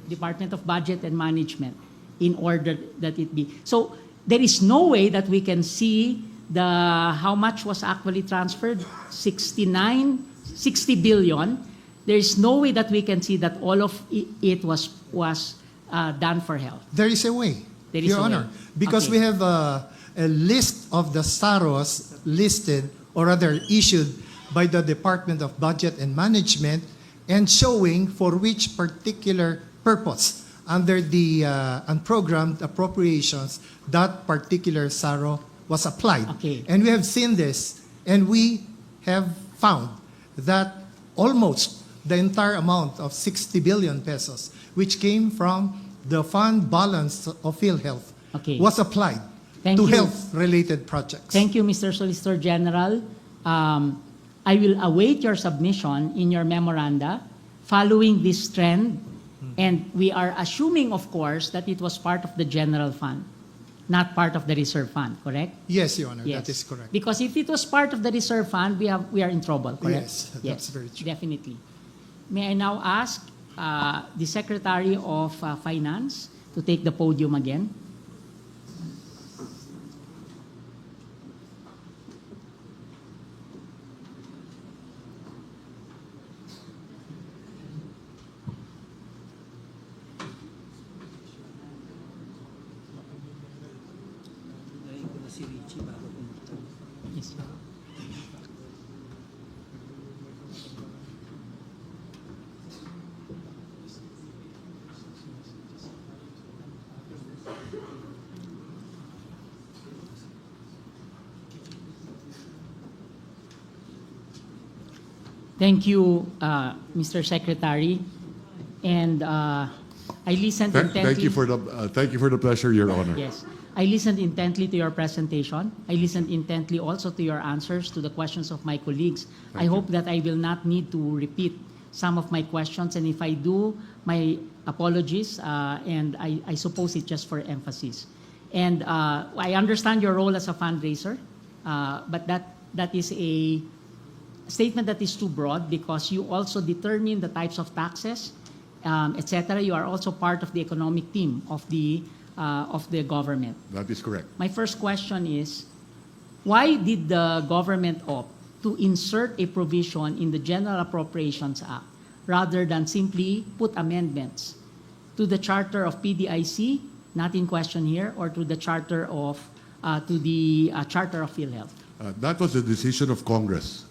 Department of Budget and Management in order that it be. So there is no way that we can see how much was actually transferred, 60 billion. There is no way that we can see that all of it was done for health. There is a way, There is Your a way. Honor, because Okay. we have a list of the SAROs listed, or rather issued by the Department of Budget and Management, and showing for which particular purpose under the unprogrammed appropriations that particular SARO was applied. Okay. And we have seen this, and we have found that almost the entire amount of 60 billion pesos, which came from the fund balance of PhilHealth, Okay. was applied Thank to you. health-related projects. Thank you, Mr. Solicitor General. I will await your submission in your memoranda following this trend. And we are assuming, of course, that it was part of the general fund, not part of the reserve fund, correct? Yes, Your Honor, Yes. that is correct. Because if it was part of the reserve fund, we are in trouble, correct? Yes, that's very true. Definitely. May I now ask the Secretary of Finance to take the podium again? Yes. Thank you, Mr. Secretary. And I listened intently. Thank you for the pleasure, Your Honor. Yes. I listened intently to your presentation. I listened intently also to your answers to the questions of my colleagues. I hope that I will not need to repeat some of my questions, and if I do, my apologies, and I suppose it's just for emphasis. And I understand your role as a fundraiser, but that is a statement that is too broad because you also determine the types of taxes, etc. You are also part of the economic team of the government. That is correct. My first question is, why did the government opt to insert a provision in the General Appropriations Act rather than simply put amendments to the charter of PDIC, not in question here, or to the charter of charter of PhilHealth? That was the decision of Congress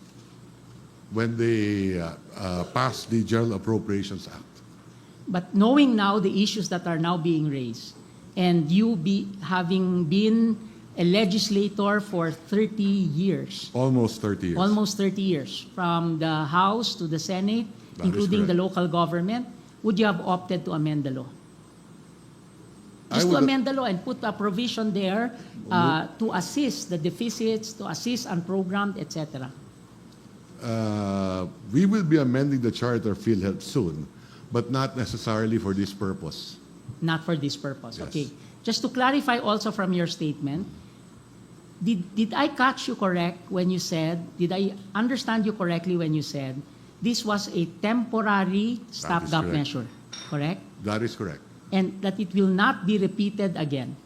when they passed the General Appropriations Act. But knowing now the issues that are now being raised, and you having been a legislator for 30 years. Almost 30 years. Almost 30 years. From the House to the Senate, That including is the correct. local government, would you have opted to amend the law? I Just to would- amend the law and put a provision there to assist the deficits, to assist unprogrammed, etc. We will be amending the charter of PhilHealth soon, but not necessarily for this purpose. Not for this purpose. Yes. Okay. Just to clarify also from your statement, did I catch you correct when you said, did I understand you correctly when you said this was a temporary stopgap correct. measure, correct? That is correct. And that it will not be repeated again.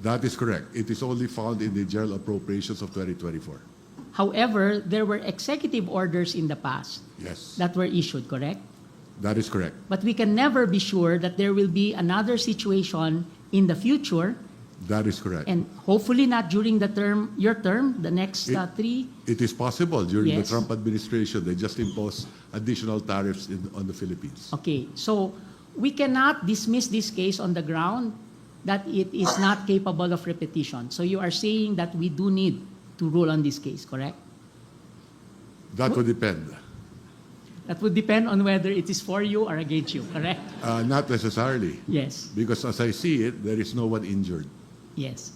That is correct. It is only found in the General Appropriations of 2024. However, there were executive orders in the past Yes, that were issued, correct? that is correct. But we can never be sure that there will be another situation in the future, That is correct. and hopefully not during your term, the next It- 3. It is possible during the Yes. Trump administration, they just imposed additional tariffs on the Philippines. Okay, so we cannot dismiss this case on the ground that it is not capable of repetition. So you are saying that we do need to rule on this case, correct? That would depend. That would depend on whether it is for you or against you, correct? Not necessarily, Yes, because as I see it, there is no one injured. yes.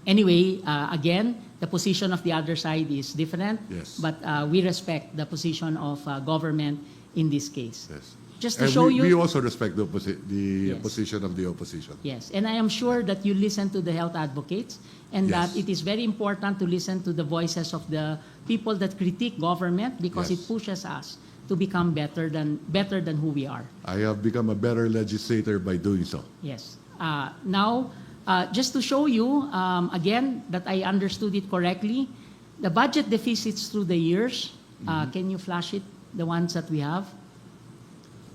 Anyway, again, the position of the other side is different, Yes. but we respect the position of government in this case. Yes. Just to And show we you... also respect the Yes. position of the opposition. Yes, and I am sure that you listen to the health advocates and Yes. that it is very important to listen to the voices of the people that critique government because Yes. it pushes us to become better than who we are. I have become a better legislator by doing so. Yes. Now, just to show you, again, that I understood it correctly, the budget deficits through the years, can you flash it, the ones that we have?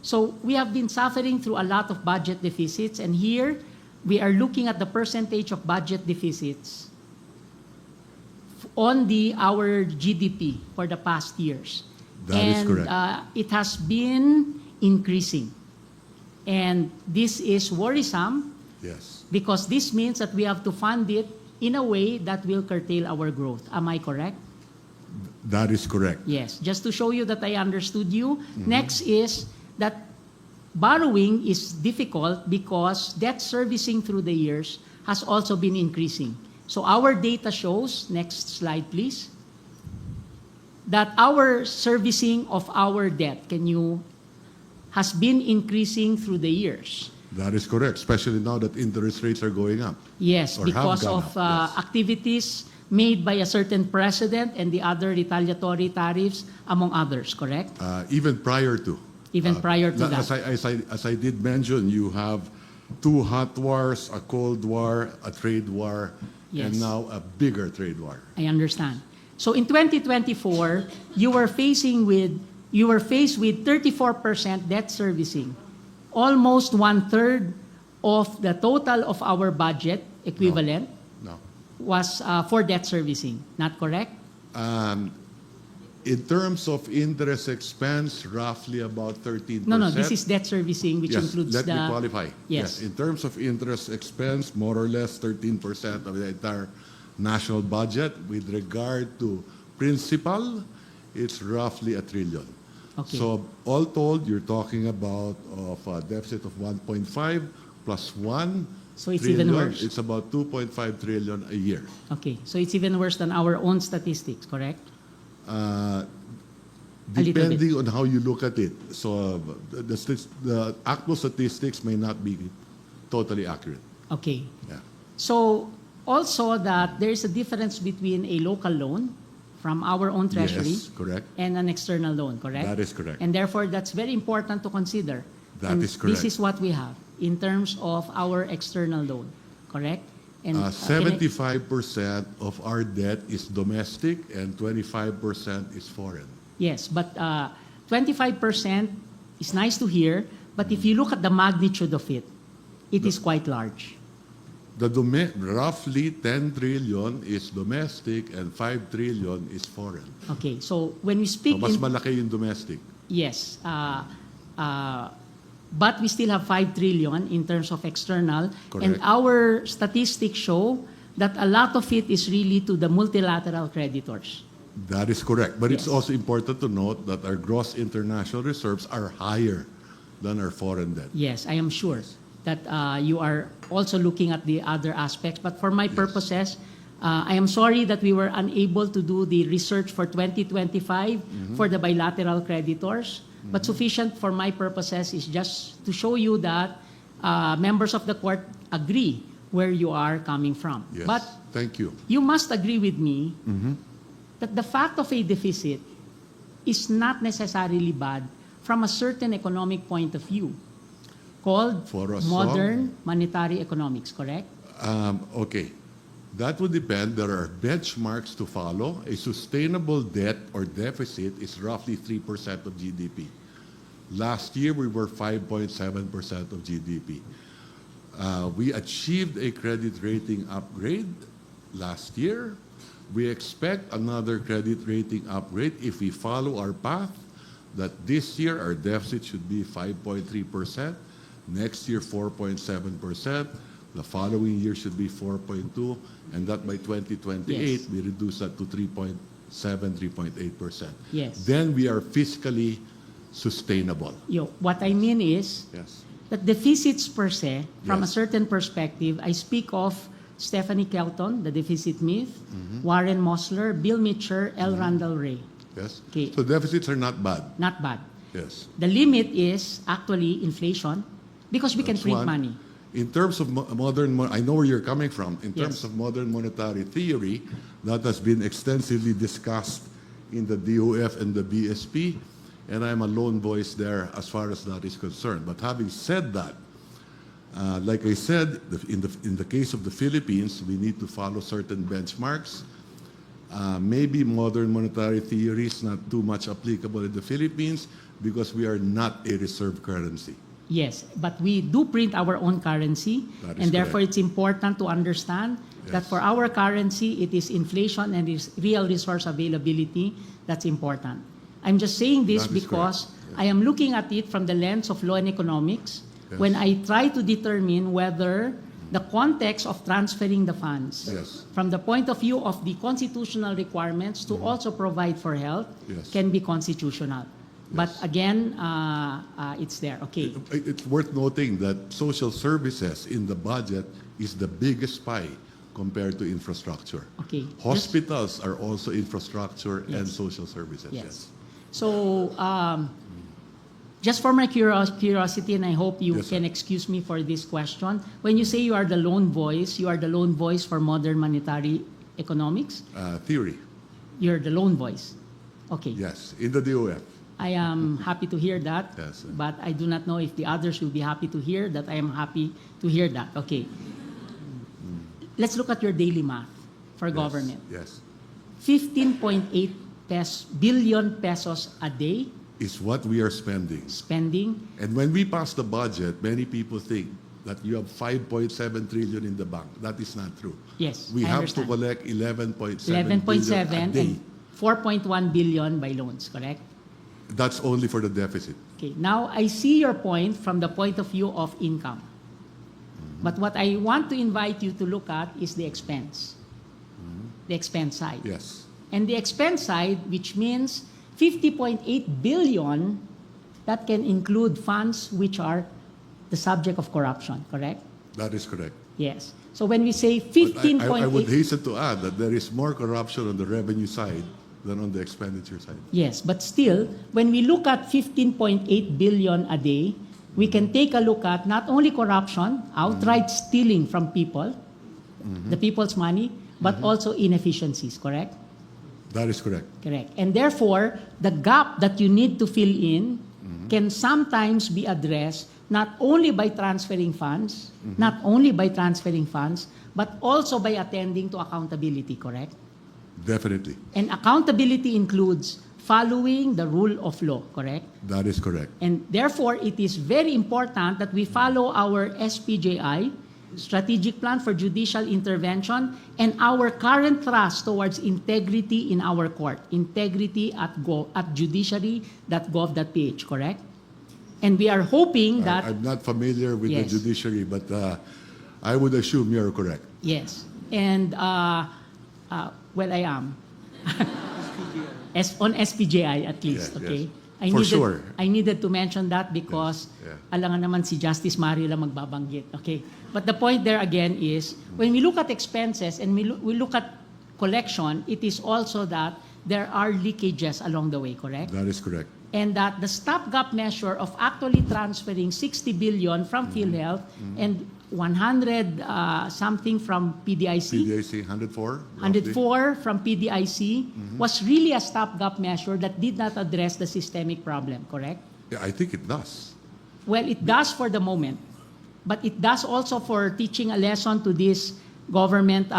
So we have been suffering through a lot of budget deficits, and here we are looking at the percentage of budget deficits on our GDP for the past years. That is And correct. it has been increasing. And this is worrisome Yes, because this means that we have to fund it in a way that will curtail our growth. Am I correct? that is correct. Yes. Just to show you that I understood you. Next is that borrowing is difficult because debt servicing through the years has also been increasing. So our data shows, next slide please, that our servicing of our debt has been increasing through the years. That is correct, especially now that interest rates are going up. Yes, Or have because gone of up, yes. activities made by a certain president and the other retaliatory tariffs, among others, correct? Even prior to. Even prior to that. As I did mention, you have two hot wars, a cold war, a trade war, and Yes. now a bigger trade war. I understand. So in 2024, you were faced with 34% debt servicing. Almost 1/3 of the total of our budget equivalent No. was for debt servicing. Not correct? In terms of interest expense, roughly about 13%. No, this is debt servicing, which Yes, includes let the... me qualify. Yes. In terms of interest expense, more or less 13% of the entire national budget. With regard to principal, it's roughly $1 trillion. Okay. So all told, you're talking about a deficit of 1.5 plus 1 So it's trillion. even worse. It's about 2.5 trillion a year. Okay, so it's even worse than our own statistics, correct? A little bit. Depending on how you look at it. So the actual statistics may not be totally accurate. Okay. Yeah. So also that there is a difference between a local loan from our own treasury Yes, correct. and an external loan, correct? That is correct. And therefore, that's very important to consider. That And is correct. This is what we have in terms of our external loan, correct? And 75% of our debt is domestic and 25% is foreign. Yes, but 25% is nice to hear, but if you look at the magnitude of it, it is quite large. Roughly 10 trillion is domestic and 5 trillion is foreign. Okay, so when we So speak mas in... malaki yung domestic. Yes, but we still have 5 trillion in terms of external, and Correct. our statistics show that a lot of it is really to the multilateral creditors. That is correct. But it's Yes. also important to note that our gross international reserves are higher than our foreign debt. Yes, I am sure that you are also looking at the other aspects. But for my purposes, I am sorry that we were unable to do the research for 2025 for the bilateral creditors. But sufficient for my purposes is just to show you that members of the court agree where you are coming from. Yes. But Thank you. you must agree with me that the fact of a deficit is not necessarily bad from a certain economic point of view, called For us, modern monetary economics, correct? Okay. That would depend. There are benchmarks to follow. A sustainable debt or deficit is roughly 3% of GDP. Last year, we were 5.7% of GDP. We achieved a credit rating upgrade last year. We expect another credit rating upgrade if we follow our path, that this year our deficit should be 5.3%, next year 4.7%, the following year should be 4.2%, and that by 2028 Yes. we reduce that to 3.7%, 3.8%. Yes. Then we are fiscally sustainable. What I mean is Yes. that deficits per se, from a Yes. certain perspective, I speak of Stephanie Kelton, the deficit myth, Warren Mosler, Bill Mitchell, L. Randall Ray. Yes. Okay. So deficits are not bad. Not bad. Yes. The limit is actually inflation because we can That's print one. money. In terms of I know where you're coming from. In terms Yes. of modern monetary theory, that has been extensively discussed in the DOF and the BSP, and I'm a lone voice there as far as that is concerned. But having said that, like I said, in the case of the Philippines, we need to follow certain benchmarks. Maybe modern monetary theory is not too much applicable in the Philippines because we are not a reserve currency. Yes, but we do print our own currency, That is and therefore correct. it's important to understand that Yes. for our currency, it is inflation and is real resource availability that's important. I'm just saying this That is because correct. I am looking at it from the lens of law and economics Yes. when I try to determine whether the context of transferring the funds Yes. from the point of view of the constitutional requirements to also provide for health Yes. can be constitutional. But Yes. again, it's there. Okay. It's worth noting that social services in the budget is the biggest pie compared to infrastructure. Okay. Hospitals are also infrastructure and Yes. social services. Yes. So, just for my curiosity, and I hope you Yes, sir. can excuse me for this question, when you say you are the lone voice, you are the lone voice for modern monetary economics? Theory, You're the lone voice. Okay. yes, in the DOF. I am happy to hear that, Yes, sir. but I do not know if the others will be happy to hear that I am happy to hear that. Okay. Let's look at your daily math for government. Yes, 15.8 billion pesos a day is what we are spending. spending. And when we pass the budget, many people think that you have 5.7 trillion in the bank. That is not true. Yes, We I have to understand. collect 11.7 11.7 billion a day. and 4.1 billion by loans, correct? That's only for the deficit. Okay, now I see your point from the point of view of income. But what I want to invite you to look at is the expense. The expense side. Yes. And the expense side, which means 50.8 billion, that can include funds which are the subject of corruption, correct? That is correct. Yes. So when we say But 15.8... I would hasten to add that there is more corruption on the revenue side than on the expenditure side. Yes, but still, when we look at 15.8 billion a day, we can take a look at not only corruption, outright stealing from people, the people's money, but also inefficiencies, correct? That is correct. Correct. And therefore, the gap that you need to fill in can sometimes be addressed not only by transferring funds, but also by attending to accountability, correct? Definitely. And accountability includes following the rule of law, correct? That is correct. And therefore, it is very important that we follow our SPJI, Strategic Plan for Judicial Intervention, and our current thrust towards integrity in our court, integrity at judiciary.gov.ph, correct? And we are hoping that... I'm not familiar with Yes. the judiciary, but I would assume you're correct. Yes. And, well, I am. On SPJI at least, Yes, okay? yes. For sure. I needed to mention that because Yes, alangan naman si Justice Mario lang magbabanggit, okay? But the point there again is, when we look at expenses and we look at collection, it is also that there are leakages along the way, correct? That is correct. And that the stopgap measure of actually transferring 60 billion from PhilHealth and 100 something from PDIC, PDIC 104? 104 from PDIC was really a stopgap measure that did not address the systemic problem, correct? Yeah, I think it does. Well, it does for the moment, but it does also for teaching a lesson to these government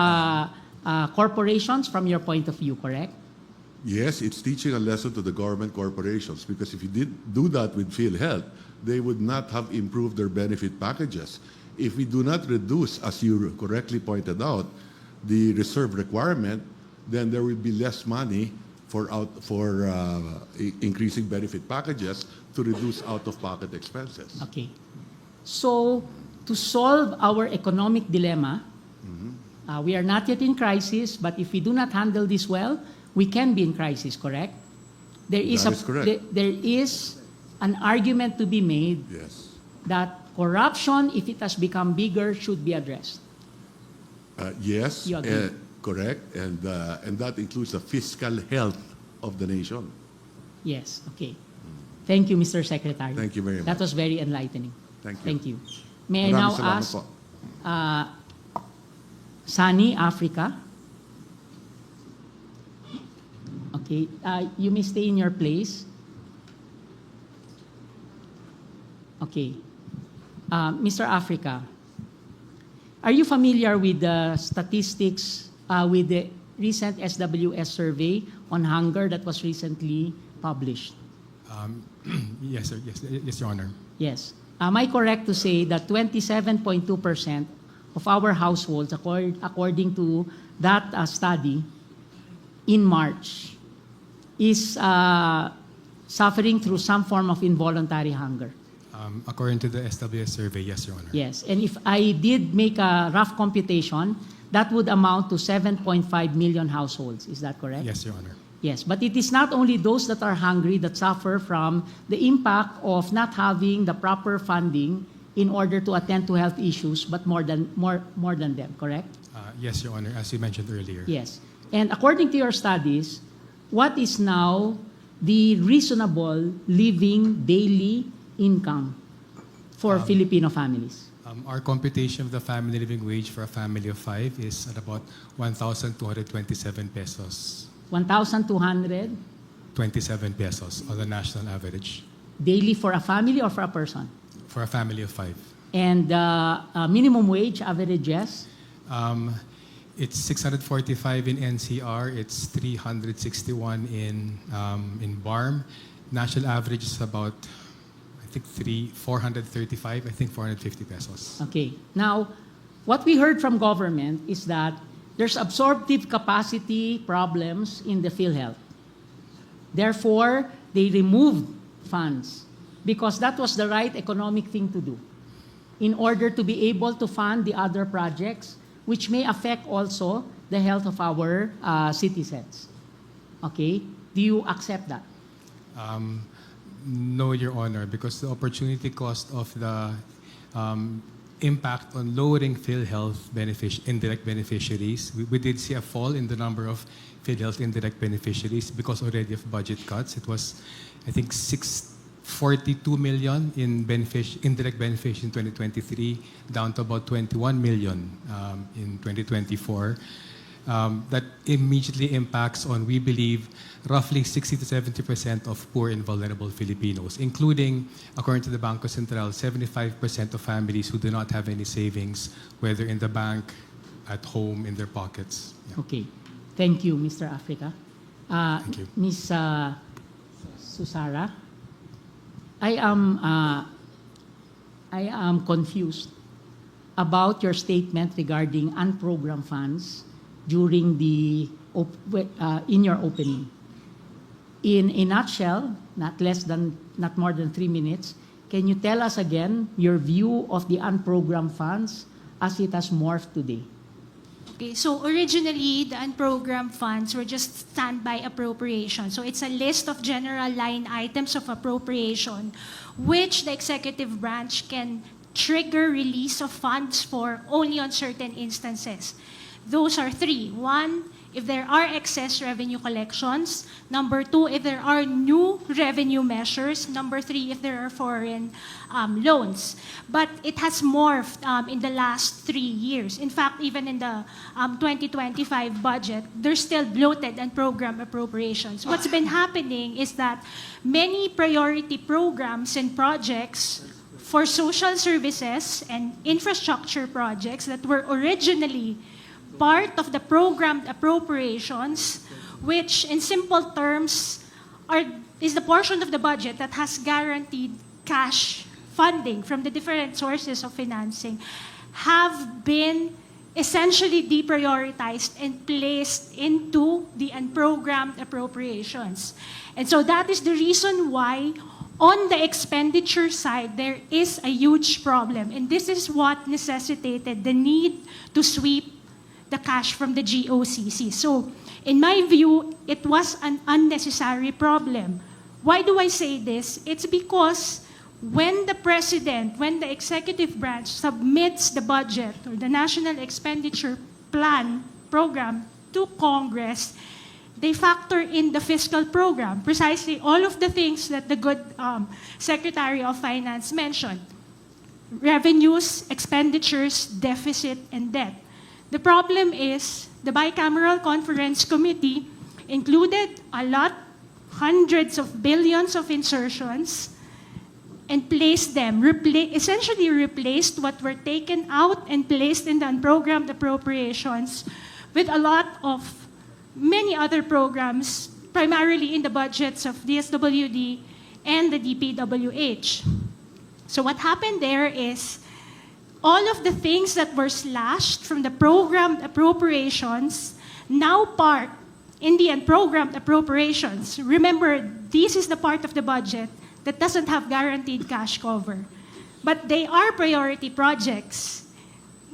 corporations from your point of view, correct? Yes, it's teaching a lesson to the government corporations because if you did do that with PhilHealth, they would not have improved their benefit packages. If we do not reduce, as you correctly pointed out, the reserve requirement, then there will be less money for increasing benefit packages to reduce out-of-pocket expenses. Okay. So, to solve our economic dilemma, we are not yet in crisis, but if we do not handle this well, we can be in crisis, correct? There is That is correct. There is an argument to be made Yes. that corruption, if it has become bigger, should be addressed. Yes, You agree? correct, and that includes the fiscal health of the nation. Yes, okay. Thank you, Mr. Secretary. Thank you very much. That was very enlightening. Thank you. Thank you. May I now Maraming salamat ask po. Sani, Africa? Okay, you may stay in your place. Okay. Mr. Africa, are you familiar with the statistics with the recent SWS survey on hunger that was recently published? Yes, sir. Yes, Your Honor. Yes. Am I correct to say that 27.2% of our households, according to that study, in March, is suffering through some form of involuntary hunger? According to the SWS survey, yes, Your Honor. Yes. And if I did make a rough computation, that would amount to 7.5 million households. Is that correct? Yes, Your Honor. Yes, but it is not only those that are hungry that suffer from the impact of not having the proper funding in order to attend to health issues, but more than them, correct? Yes, Your Honor, as you mentioned earlier. Yes. And according to your studies, what is now the reasonable living daily income for Filipino families? Our computation of the family living wage for a family of 5 is at about 1,227 pesos. 1,200 27 pesos on the national average daily for a family or for a person? for a family of 5. And minimum wage averages? It's 645 in NCR. It's 361 in BARM. National average is about, I think, 435. I think 450 pesos. Okay. Now, what we heard from government is that there's absorptive capacity problems in the PhilHealth. Therefore, they removed funds because that was the right economic thing to do in order to be able to fund the other projects which may affect also the health of our citizens. Okay? Do you accept that? No, Your Honor, because the opportunity cost of the impact on lowering PhilHealth indirect beneficiaries, we did see a fall in the number of PhilHealth indirect beneficiaries because already of budget cuts. It was, I think, 642 million in indirect beneficiaries in 2023, down to about 21 million in 2024. That immediately impacts on, we believe, roughly 60 to 70% of poor and vulnerable Filipinos, including, according to the Bangko Sentral, 75% of families who do not have any savings, whether in the bank, at home, in their pockets. Yeah. Okay. Thank you, Mr. Africa. Thank you. Ms. Susara, I am confused about your statement regarding unprogrammed funds during in your opening. In a nutshell, not more than 3 minutes, can you tell us again your view of the unprogrammed funds as it has morphed today? Okay, so originally, the unprogrammed funds were just standby appropriation. So it's a list of general line items of appropriation, which the executive branch can trigger release of funds for only on certain instances. Those are 3. 1, if there are excess revenue collections. Number 2, if there are new revenue measures. Number 3, if there are foreign loans. But it has morphed in the last 3 years. In fact, even in the 2025 budget, there's still bloated and program appropriations. What's been happening is that many priority programs and projects for social services and infrastructure projects that were originally part of the programmed appropriations, which in simple terms is the portion of the budget that has guaranteed cash funding from the different sources of financing, have been essentially deprioritized and placed into the unprogrammed appropriations. And so that is the reason why on the expenditure side, there is a huge problem. And this is what necessitated the need to sweep the cash from the GOCC. So, in my view, it was an unnecessary problem. Why do I say this? It's because when the executive branch submits the budget or the National Expenditure Plan program to Congress, they factor in the fiscal program, precisely all of the things that the good Secretary of Finance mentioned: revenues, expenditures, deficit, and debt. The problem is the bicameral conference committee included a lot, hundreds of billions of insertions, and placed them, essentially replaced what were taken out and placed in the unprogrammed appropriations with a lot of many other programs, primarily in the budgets of DSWD and the DPWH. So what happened there is all of the things that were slashed from the programmed appropriations now park in the unprogrammed appropriations. Remember, this is the part of the budget that doesn't have guaranteed cash cover. But they are priority projects.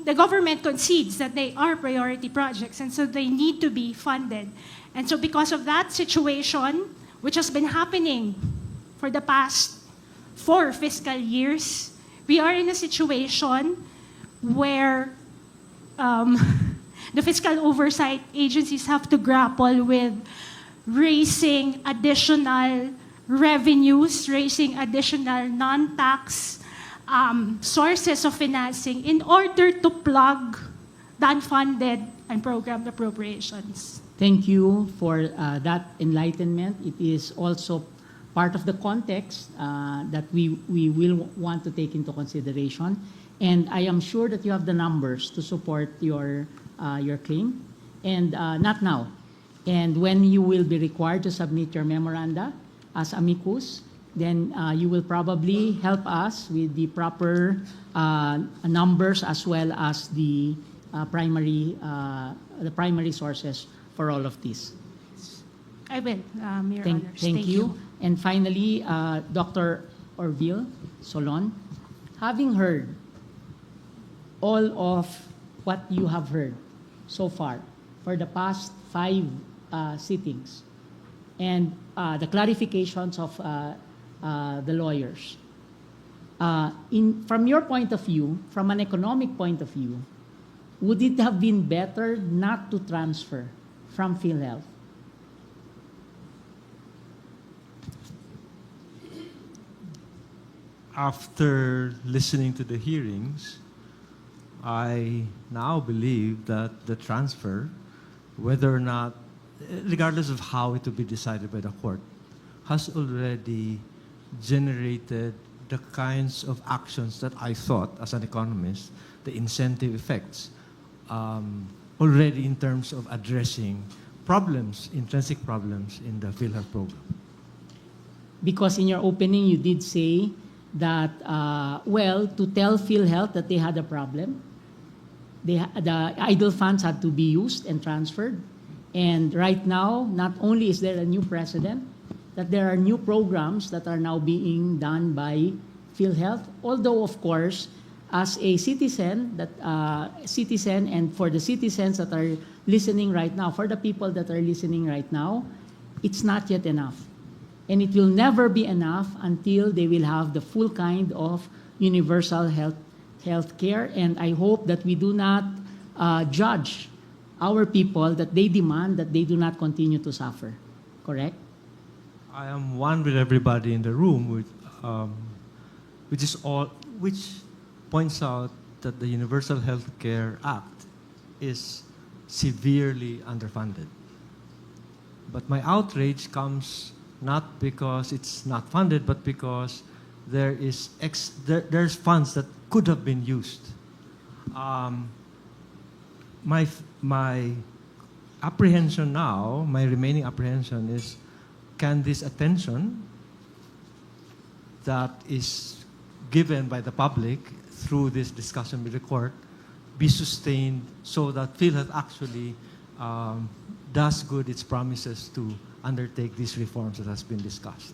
The government concedes that they are priority projects, and so they need to be funded. And so because of that situation, which has been happening for the past 4 fiscal years, we are in a situation where the fiscal oversight agencies have to grapple with raising additional revenues, raising additional non-tax sources of financing in order to plug the unfunded and programmed appropriations. Thank you for that enlightenment. It is also part of the context that we will want to take into consideration. And I am sure that you have the numbers to support your claim. And not now. And when you will be required to submit your memoranda as amicus, then you will probably help us with the proper numbers as well as the primary sources for all of this. I will, Your Honors. Thank you. And finally, Dr. Orville Solon, having heard all of what you have heard so far for the past 5 sittings and the clarifications of the lawyers, from your point of view, from an economic point of view, would it have been better not to transfer from PhilHealth after listening to the hearings, I now believe that the transfer, whether or not, regardless of how it will be decided by the court, has already generated the kinds of actions that I thought, as an economist, the incentive effects, already in terms of addressing problems, intrinsic problems in the PhilHealth program. Because in your opening, you did say that, to tell PhilHealth that they had a problem, the idle funds had to be used and transferred. And right now, not only is there a new precedent, that there are new programs that are now being done by PhilHealth, although, of course, as a citizen, and for the citizens that are listening right now, for the people that are listening right now, it's not yet enough. And it will never be enough until they will have the full kind of universal health care. And I hope that we do not judge our people that they demand that they do not continue to suffer. Correct? I am one with everybody in the room, which points out that the Universal Health Care Act is severely underfunded. But my outrage comes not because it's not funded, but because there's funds that could have been used. My apprehension now, my remaining apprehension is, can this attention that is given by the public through this discussion with the court be sustained so that PhilHealth actually does good its promises to undertake these reforms that has been discussed?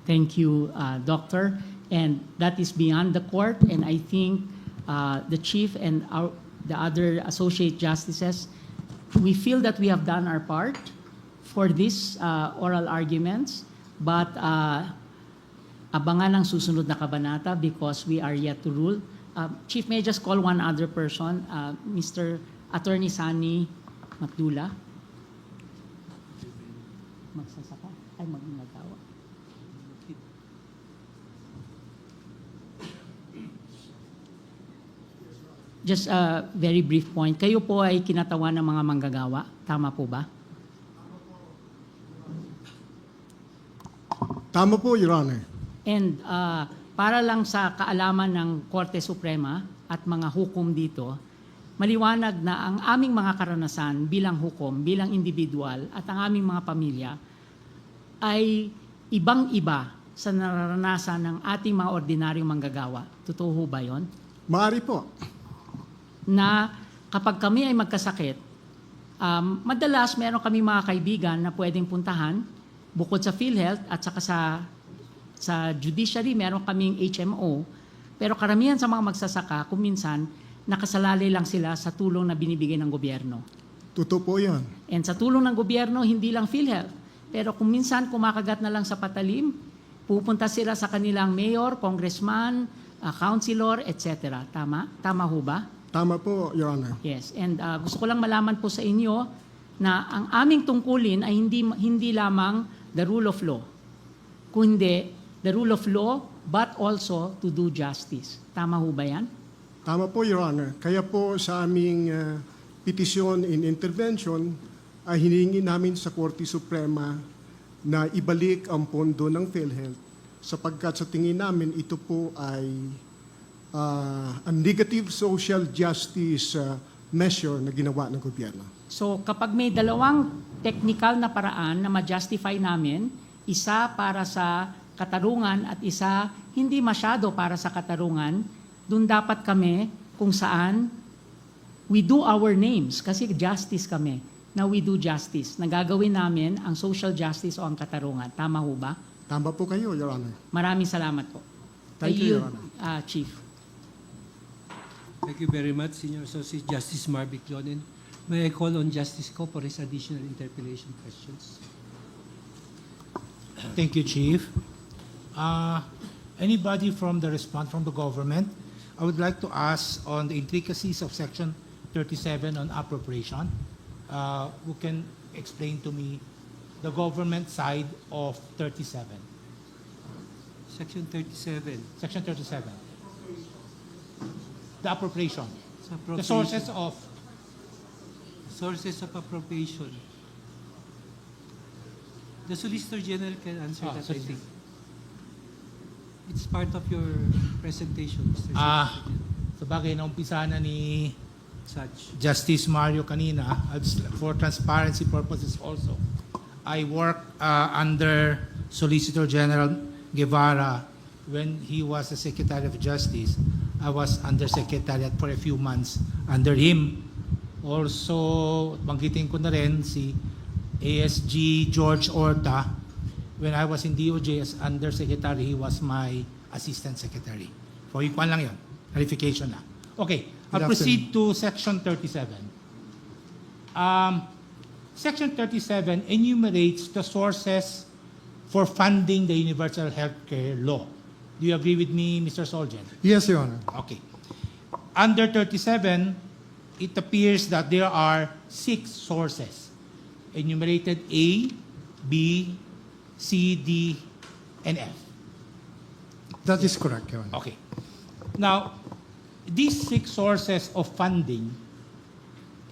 Thank you, Doctor. And that is beyond the court. And I think the Chief and the other Associate Justices, we feel that we have done our part for these oral arguments. But abangan ang susunod na kabanata because we are yet to rule. Chief, may I just call one other person, Mr. Attorney Sani Matdula. Magsasaka? Ay, magnagawa. Just a very brief point. Kayo po ay kinatawan ng mga manggagawa. Tama po ba? Tama po, Your Honor. And para lang sa kaalaman ng Korte Suprema at mga hukom dito, maliwanag na ang aming mga karanasan bilang hukom, bilang individual at ang aming mga pamilya ay ibang-iba sa nararanasan ng ating mga ordinaryong manggagawa. Totoo ho ba yun? Maaari po. Na kapag kami ay magkasakit, madalas meron kami mga kaibigan na pwedeng puntahan bukod sa PhilHealth at saka sa judiciary, meron kaming HMO. Pero karamihan sa mga magsasaka, kung minsan, nakasalalay lang sila sa tulong na binibigay ng gobyerno. Totoo po yan. And sa tulong ng gobyerno, hindi lang PhilHealth. Pero kung minsan kumakagat na lang sa patalim, pupunta sila sa kanilang mayor, congressman, councilor, etc. Tama? Tama ho ba? Tama po, Your Honor. Yes. And gusto ko lang malaman po sa inyo na ang aming tungkulin ay hindi lamang the rule of law, kundi the rule of law but also to do justice. Tama ho ba yan? Tama po, Your Honor. Kaya po sa aming petition in intervention ay hiningi namin sa Korte Suprema na ibalik ang pondo ng PhilHealth sapagkat sa tingin namin ito po ay a negative social justice measure na ginawa ng gobyerno. So kapag may dalawang technical na paraan na ma-justify namin, isa para sa katarungan at isa hindi masyado para sa katarungan, dun dapat kami kung saan we do our names kasi justice kami. Na we do justice. Nagagawin namin ang social justice o ang katarungan. Tama ho ba? Tama po kayo, Your Honor. Maraming salamat po. Thank you, Your Honor. Chief. Thank you very much, Senior Associate Justice Marvick Lonen. May I call on Justice Ko for his additional interpellation questions? Thank you, Chief. Anybody from the government? I would like to ask on the intricacies of Section 37 on appropriation. Who can explain to me the government side of 37? Section 37. Section 37. The appropriation. Sa The appropriation. sources of appropriation. The Solicitor General can answer that, I Solicitor. think. It's part of your presentation, Mr. Sa bagay na umpisa na ni Such. Justice Mario kanina, for transparency purposes also, I work under Solicitor General Guevara when he was the Secretary of Justice. I was Undersecretariat for a few months under him. Also, banggitin ko na rin si ASG George Orta. When I was in DOJ as Undersecretary, he was my Assistant Secretary. So, ikuan lang yun. Clarification na. Okay, I'll proceed to Section 37. Section 37 enumerates the sources for funding the universal healthcare law. Do you agree with me, Mr. Solgen? Yes, Your Honor. Okay. Under 37, it appears that there are 6 sources enumerated: A, B, C, D, and F. That is correct, Your Honor. Okay. Now, these 6 sources of funding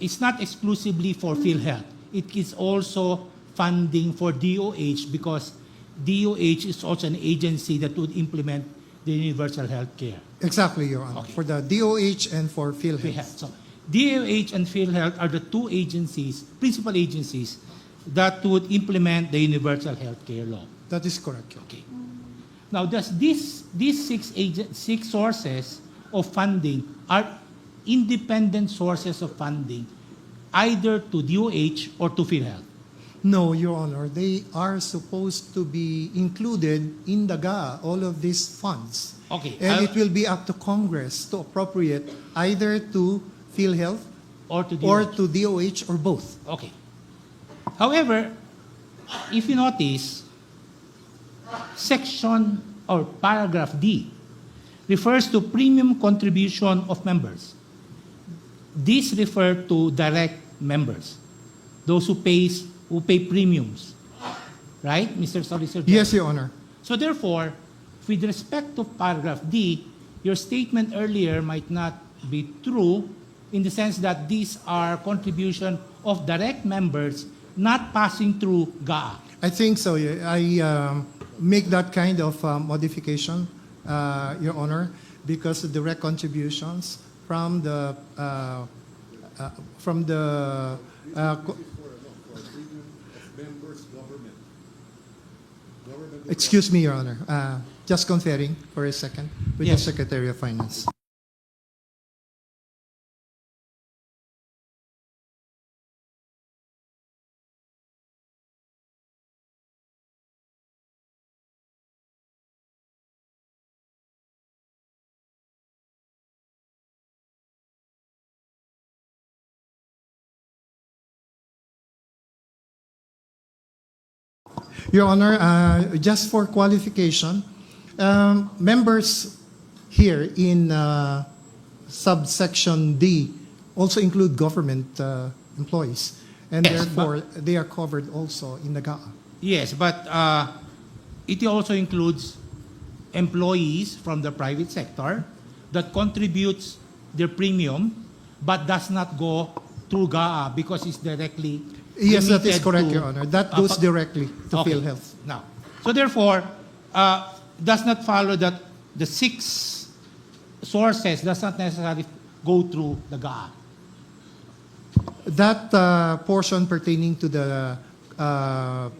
is not exclusively for PhilHealth. It is also funding for DOH because DOH is also an agency that would implement the universal health care. Exactly, Your Honor. Okay. For the DOH and for PhilHealth. So, DOH and PhilHealth are the 2 agencies, principal agencies, that would implement the universal health care law. That is correct, Your Honor. Okay. Now, these 6 sources of funding are independent sources of funding, either to DOH or to PhilHealth. No, Your Honor. They are supposed to be included in the GAA, all of these funds. Okay. And it will be up to Congress to appropriate either to PhilHealth or to DOH or both. Okay. However, if you notice, section or paragraph D refers to premium contribution of members. These refer to direct members, those who pay premiums. Right, Mr. Solicitor General? Yes, Your Honor. So therefore, with respect to paragraph D, your statement earlier might not be true in the sense that these are contribution of direct members not passing through GAA. I think so. I make that kind of modification, Your Honor, because the direct contributions from the excuse me, Your Honor. Just conferring for a second with the Secretary of Finance. Your Honor, just for qualification, members here in subsection D also include government employees, and Yes, therefore they are covered also in the GAA. Yes, but it also includes employees from the private sector that contributes their premium but does not go through GAA because it's directly Yes, that is limited correct, to- Your Honor. That goes directly to Okay. PhilHealth. Now, so therefore, does not follow that the 6 sources does not necessarily go through the GAA. That portion pertaining to the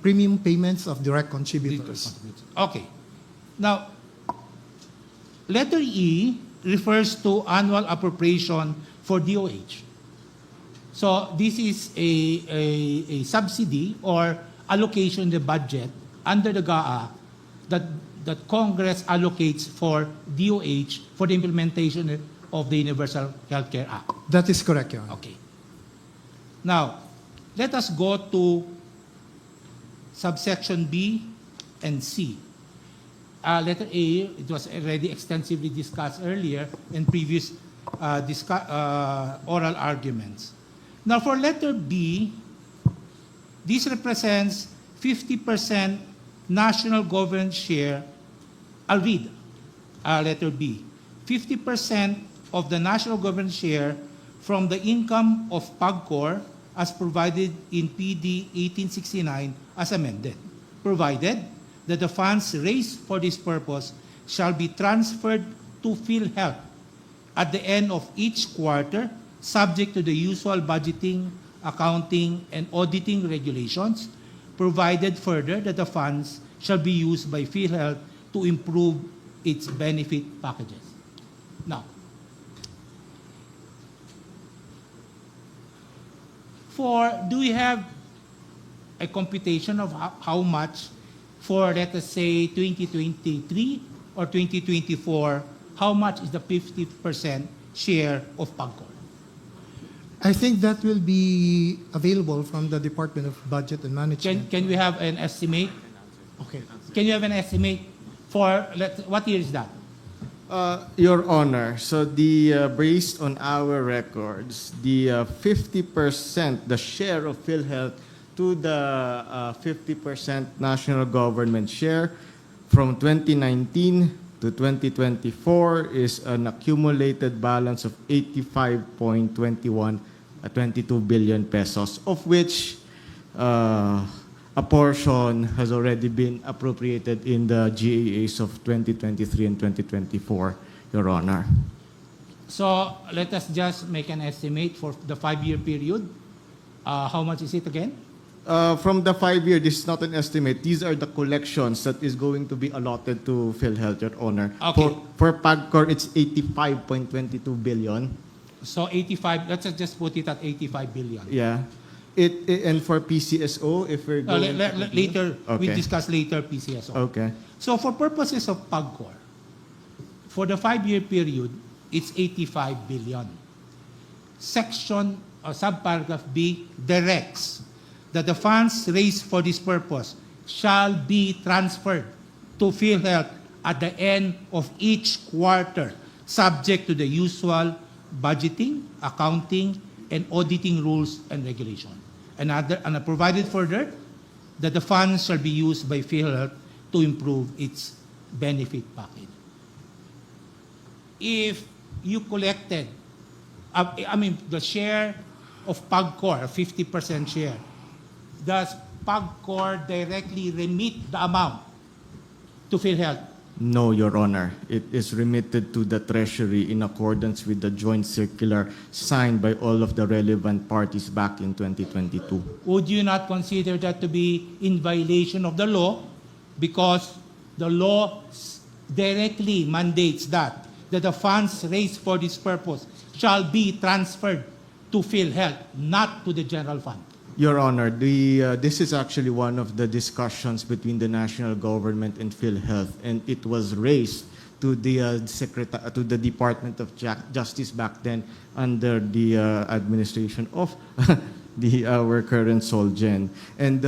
premium payments of direct contributors. Okay. Now, letter E refers to annual appropriation for DOH. So this is a subsidy or allocation in the budget under the GAA that Congress allocates for DOH for the implementation of the Universal Healthcare Act. That is correct, Your Honor. Okay. Now, let us go to subsection B and C. Letter A, it was already extensively discussed earlier in previous oral arguments. Now, for letter B, this represents 50% national government share I'll read letter B. 50% of the national government share from the income of PAGCOR as provided in PD 1869 as amended, provided that the funds raised for this purpose shall be transferred to PhilHealth at the end of each quarter, subject to the usual budgeting, accounting, and auditing regulations, provided further that the funds shall be used by PhilHealth to improve its benefit packages. Now, do we have a computation of how much for, let us say, 2023 or 2024, how much is the 50% share of PAGCOR? I think that will be available from the Department of Budget and Management. Can we have an estimate? Okay. Can you have an estimate for, what year is that? Your Honor, so based on our records, the 50%, the share of PhilHealth to the 50% national government share from 2019 to 2024 is an accumulated balance of 85.22 billion pesos, of which a portion has already been appropriated in the GAAs of 2023 and 2024, Your Honor. So let us just make an estimate for the 5-year period. How much is it again? From the 5-year, this is not an estimate. These are the collections that is going to be allotted to PhilHealth, Your Honor. Okay. For PAGCOR, it's 85.22 billion. So 85, let's just put it at 85 billion. Yeah. And for PCSO, if we're going later, okay. we discuss later PCSO. Okay. So for purposes of PAGCOR, for the 5-year period, it's 85 billion. Section or subparagraph B directs that the funds raised for this purpose shall be transferred to PhilHealth at the end of each quarter, subject to the usual budgeting, accounting, and auditing rules and regulations. And provided further that the funds shall be used by PhilHealth to improve its benefit package. If you collected, the share of PAGCOR, a 50% share, does PAGCOR directly remit the amount to PhilHealth? No, Your Honor. It is remitted to the Treasury in accordance with the joint circular signed by all of the relevant parties back in 2022. Would you not consider that to be in violation of the law? Because the law directly mandates that the funds raised for this purpose shall be transferred to PhilHealth, not to the general fund. Your Honor, this is actually one of the discussions between the national government and PhilHealth, and it was raised to the to the Department of Justice back then under the administration of our current Solgen. And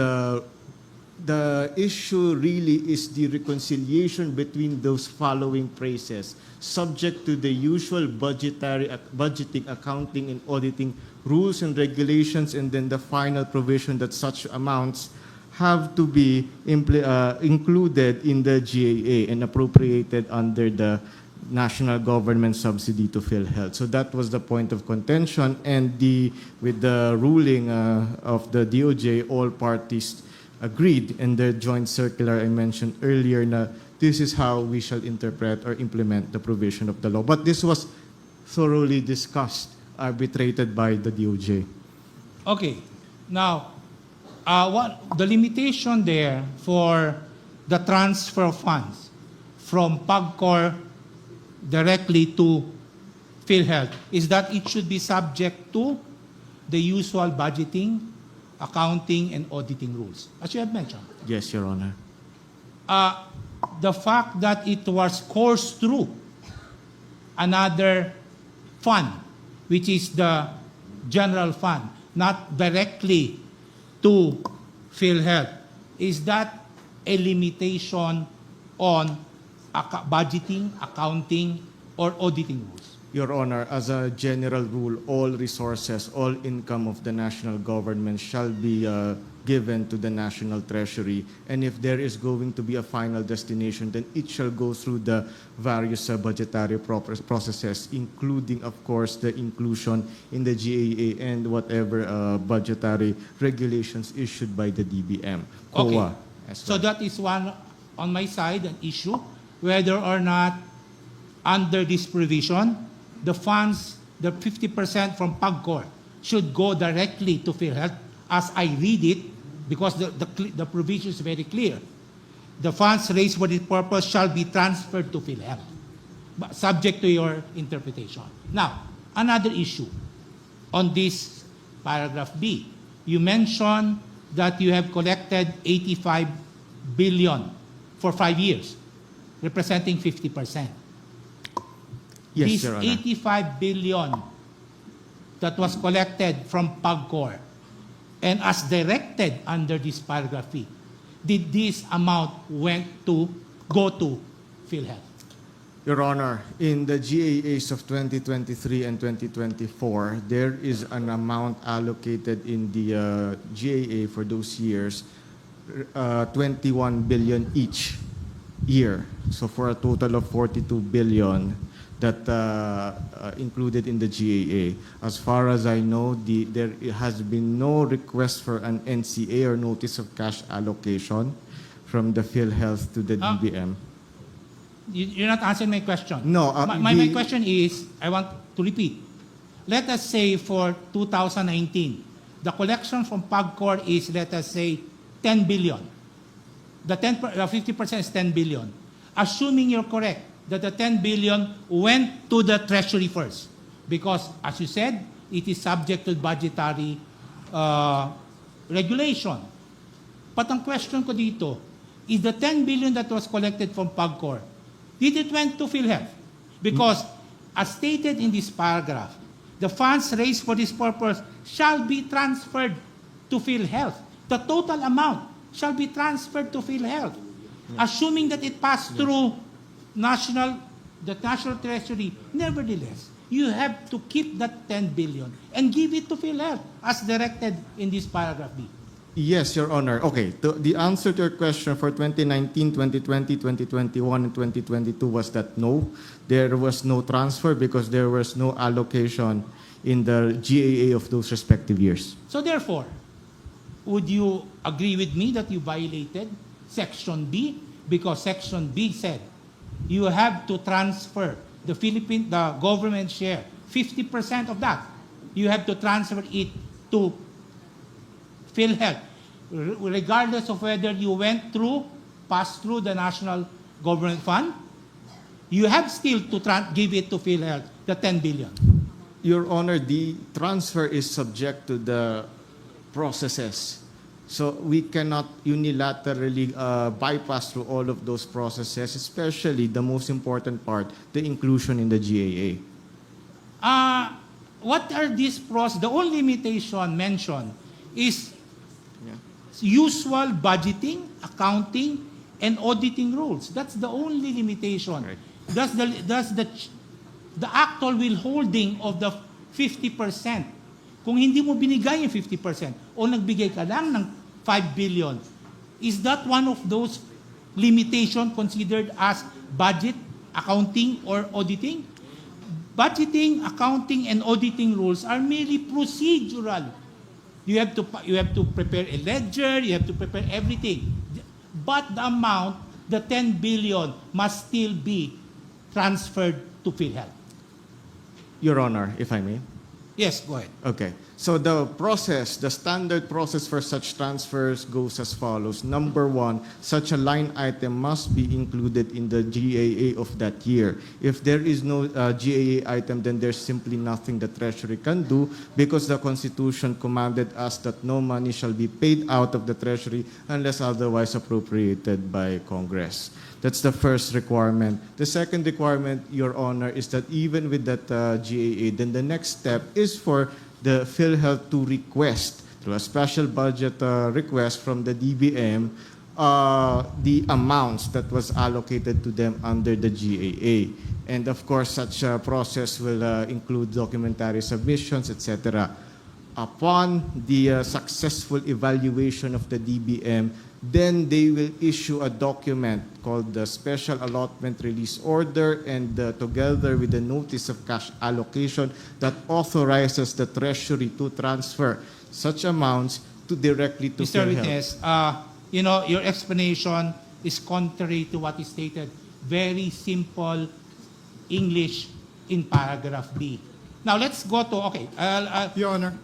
the issue really is the reconciliation between those following phrases, subject to the usual budgeting, accounting, and auditing rules and regulations, and then the final provision that such amounts have to be included in the GAA and appropriated under the national government subsidy to PhilHealth. So that was the point of contention, and with the ruling of the DOJ, all parties agreed in their joint circular I mentioned earlier na this is how we shall interpret or implement the provision of the law. But this was thoroughly discussed, arbitrated by the DOJ. Okay. Now, the limitation there for the transfer of funds from PAGCOR directly to PhilHealth is that it should be subject to the usual budgeting, accounting, and auditing rules, as you have mentioned. Yes, Your Honor. The fact that it was coursed through another fund, which is the general fund, not directly to PhilHealth, is that a limitation on budgeting, accounting, or auditing rules? Your Honor, as a general rule, all resources, all income of the national government shall be given to the National Treasury. And if there is going to be a final destination, then it shall go through the various budgetary processes, including, of course, the inclusion in the GAA and whatever budgetary regulations issued by the DBM. COA as So well. that is one, on my side, an issue, whether or not under this provision, the funds, the 50% from PAGCOR should go directly to PhilHealth. As I read it, because the provision is very clear, the funds raised for this purpose shall be transferred to PhilHealth, but subject to your interpretation. Now, another issue on this paragraph B. You mentioned that you have collected 85 billion for 5 years, representing 50%. Yes, This Your Honor. 85 billion that was collected from PAGCOR and as directed under this paragraph B, did this amount go to PhilHealth? Your Honor, in the GAAs of 2023 and 2024, there is an amount allocated in the GAA for those years, 21 billion each year. So for a total of 42 billion that included in the GAA. As far as I know, there has been no request for an NCA or notice of cash allocation from the PhilHealth to the DBM. You're not answering my question. No. My question is, I want to repeat. Let us say for 2019, the collection from PAGCOR is, let us say, 10 billion. The 50% is 10 billion. Assuming you're correct, that the 10 billion went to the Treasury first. Because, as you said, it is subject to budgetary regulation. But ang question ko dito, is the 10 billion that was collected from PAGCOR, did it went to PhilHealth? Because, as stated in this paragraph, the funds raised for this purpose shall be transferred to PhilHealth. The total amount shall be transferred to PhilHealth. Assuming that it passed through the National Treasury, nevertheless, you have to keep that 10 billion and give it to PhilHealth as directed in this paragraph B. Yes, Your Honor. Okay, the answer to your question for 2019, 2020, 2021, and 2022 was that no, there was no transfer because there was no allocation in the GAA of those respective years. So therefore, would you agree with me that you violated Section B? Because Section B said you have to transfer the government share, 50% of that. You have to transfer it to PhilHealth, regardless of whether you passed through the National Government Fund. You have still to give it to PhilHealth, the 10 billion. Your Honor, the transfer is subject to the processes. So we cannot unilaterally bypass through all of those processes, especially the most important part, the inclusion in the GAA. What are these processes? The only limitation mentioned is usual budgeting, accounting, and auditing rules. That's the only limitation. Right. That's the actual withholding of the 50%. Kung hindi mo binigay yung 50% o nagbigay ka lang ng 5 billion, is that one of those limitations considered as budget, accounting, or auditing? Budgeting, accounting, and auditing rules are merely procedural. You have to prepare a ledger, you have to prepare everything. But the amount, the 10 billion, must still be transferred to PhilHealth. Your Honor, if I may. Yes, go ahead. Okay. So the process, the standard process for such transfers goes as follows. Number one, such a line item must be included in the GAA of that year. If there is no GAA item, then there's simply nothing the Treasury can do because the Constitution commanded us that no money shall be paid out of the Treasury unless otherwise appropriated by Congress. That's the first requirement. The second requirement, Your Honor, is that even with that GAA, then the next step is for the PhilHealth to request, through a special budget request from the DBM, the amounts that was allocated to them under the GAA. And of course, such a process will include documentary submissions, etc. upon the successful evaluation of the DBM, then they will issue a document called the Special Allotment Release Order, and together with the Notice of Cash Allocation that authorizes the Treasury to transfer such amounts directly to Mr. PhilHealth. Witness, you know, your explanation is contrary to what is stated. Very simple English in paragraph B. Now let's go to, okay. Your Honor,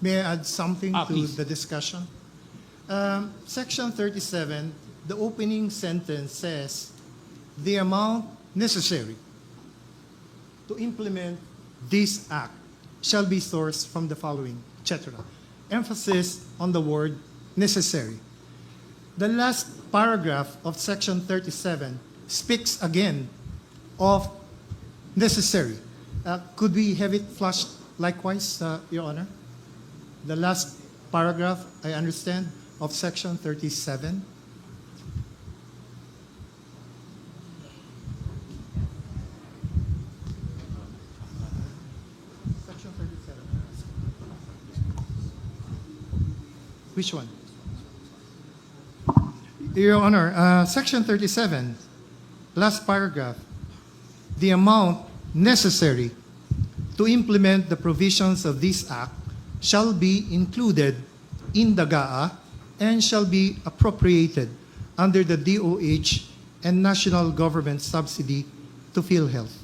may I add something to please. the discussion? Section 37, the opening sentence says, the amount necessary to implement this act shall be sourced from the following, etc. Emphasis on the word necessary. The last paragraph of Section 37 speaks again of necessary. Could we have it flashed likewise, Your Honor? The last paragraph, I understand, of Section 37. Section 37. Which one? Your Honor, Section 37, last paragraph, the amount necessary to implement the provisions of this act shall be included in the GAA and shall be appropriated under the DOH and national government subsidy to PhilHealth.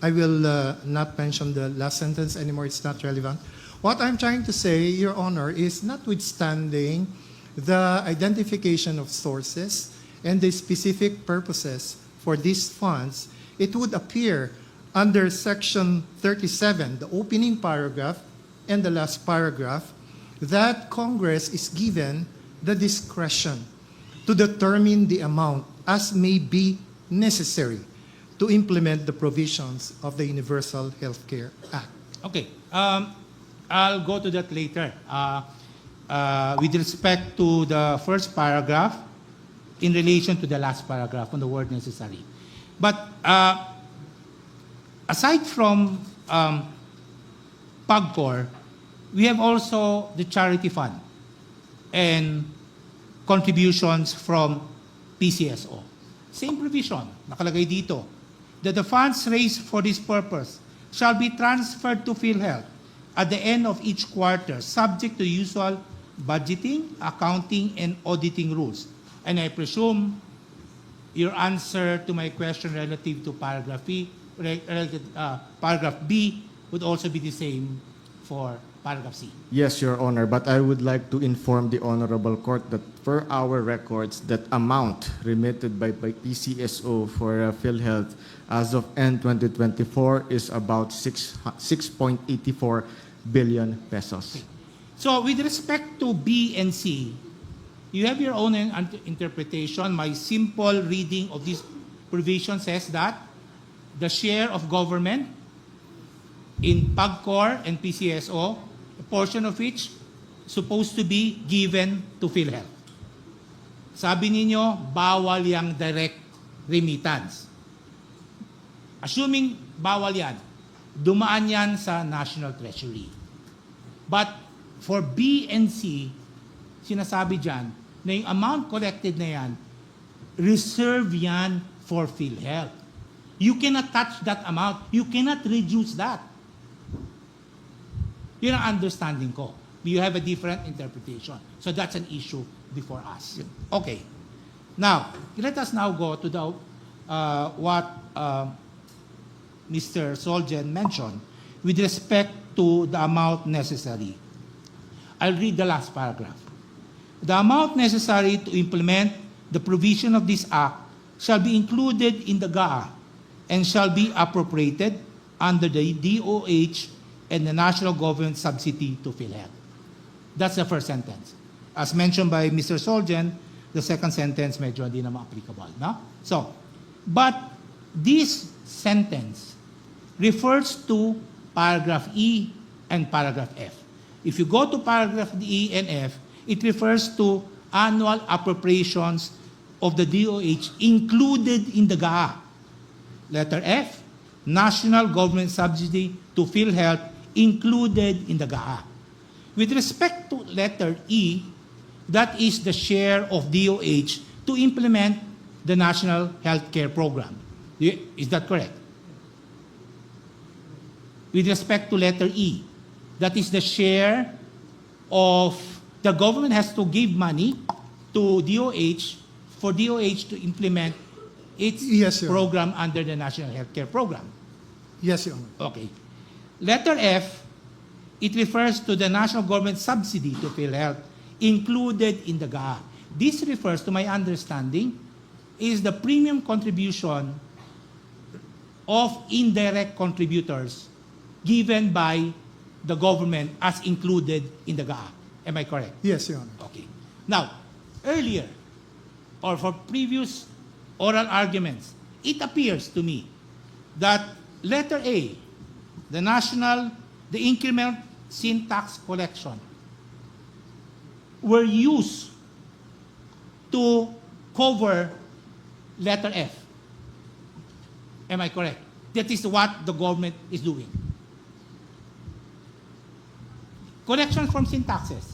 I will not mention the last sentence anymore, it's not relevant. What I'm trying to say, Your Honor, is notwithstanding the identification of sources and the specific purposes for these funds, it would appear under Section 37, the opening paragraph and the last paragraph, that Congress is given the discretion to determine the amount as may be necessary to implement the provisions of the Universal Healthcare Act. Okay, I'll go to that later. With respect to the first paragraph, in relation to the last paragraph on the word necessary. But aside from PAGCOR, we have also the charity fund and contributions from PCSO. Same provision, nakalagay dito, that the funds raised for this purpose shall be transferred to PhilHealth at the end of each quarter, subject to usual budgeting, accounting, and auditing rules. And I presume your answer to my question relative to paragraph B would also be the same for paragraph C. Yes, Your Honor, but I would like to inform the Honorable Court that per our records, that amount remitted by PCSO for PhilHealth as of end 2024 is about 6.84 billion pesos. Okay. So with respect to B and C, you have your own interpretation. My simple reading of this provision says that the share of government in PAGCOR and PCSO, a portion of which supposed to be given to PhilHealth. Sabi ninyo, bawal yung direct remittance. Assuming bawal yan, dumaan yan sa National Treasury. But for B and C, sinasabi dyan na yung amount collected na yan, reserve yan for PhilHealth. You cannot touch that amount. You cannot reduce that. Yun ang understanding ko. You have a different interpretation. So that's an issue before us. Okay. Now, let us now go to the what Mr. Solgen mentioned with respect to the amount necessary. I'll read the last paragraph. The amount necessary to implement the provision of this act shall be included in the GAA and shall be appropriated under the DOH and the national government subsidy to PhilHealth. That's the first sentence. As mentioned by Mr. Solgen, the second sentence medyo hindi naman applicable. No? So, but this sentence refers to paragraph E and paragraph F. If you go to paragraph E and F, it refers to annual appropriations of the DOH included in the GAA. Letter F, national government subsidy to PhilHealth included in the GAA. With respect to letter E, that is the share of DOH to implement the National Healthcare Program. Is that correct? With respect to letter E, that is the share of the government has to give money to DOH for DOH to implement its Yes, Your Honor. program under the National Healthcare Program. Yes, Your Honor. Okay. Letter F, it refers to the national government subsidy to PhilHealth included in the GAA. This refers, to my understanding, is the premium contribution of indirect contributors given by the government as included in the GAA. Am I correct? Yes, Your Honor. Okay. Now, earlier, or for previous oral arguments, it appears to me that letter A, the increment sin tax collection, were used to cover letter F. Am I correct? That is what the government is doing. Collection from sin taxes.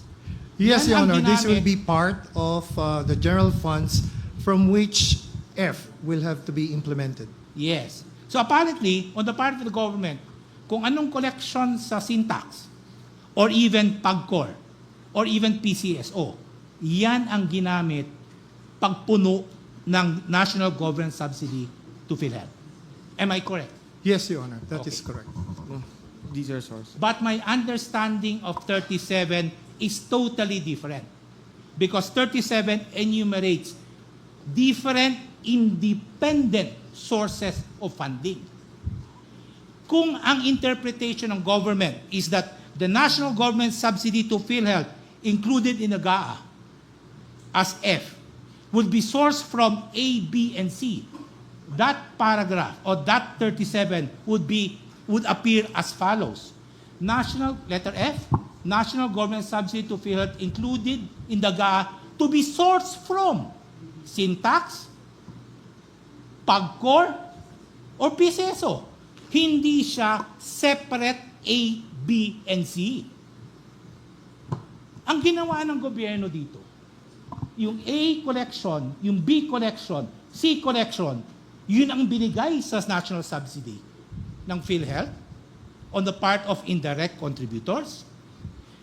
Yes, Yan Your ang Honor. This will ginamit. be part of the general funds from which F will have to be implemented. Yes. So apparently, on the part of the government, kung anong collection sa sin tax, or even PAGCOR, or even PCSO, yan ang ginamit pagpuno ng national government subsidy to PhilHealth. Am I correct? Yes, Your Honor. That is Okay. correct. These are sources. But my understanding of 37 is totally different. Because 37 enumerates different independent sources of funding. Kung ang interpretation ng government is that the national government subsidy to PhilHealth included in the GAA as F would be sourced from A, B, and C, that paragraph or that 37 would appear as follows. Letter F, national government subsidy to PhilHealth included in the GAA to be sourced from sin tax, PAGCOR, or PCSO. Hindi siya separate A, B, and C. Ang ginawa ng gobyerno dito, yung A collection, yung B collection, C collection, yun ang binigay sa national subsidy ng PhilHealth on the part of indirect contributors.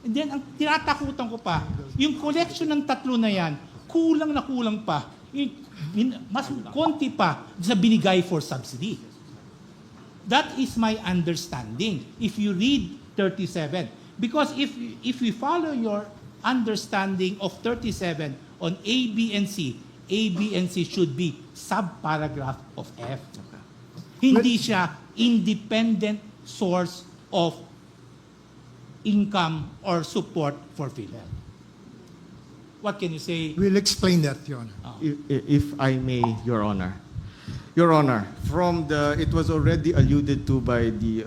And then, ang tinatakutan ko pa, yung collection ng tatlo na yan, kulang na kulang pa. Mas konti pa sa binigay for subsidy. That is my understanding if you read 37. Because if we follow your understanding of 37 on A, B, and C, A, B, and C should be subparagraph of F. Hindi siya independent source of income or support for PhilHealth. What can you say? We'll explain that, Your Honor. If I may, Your Honor. Your Honor, it was already alluded to by the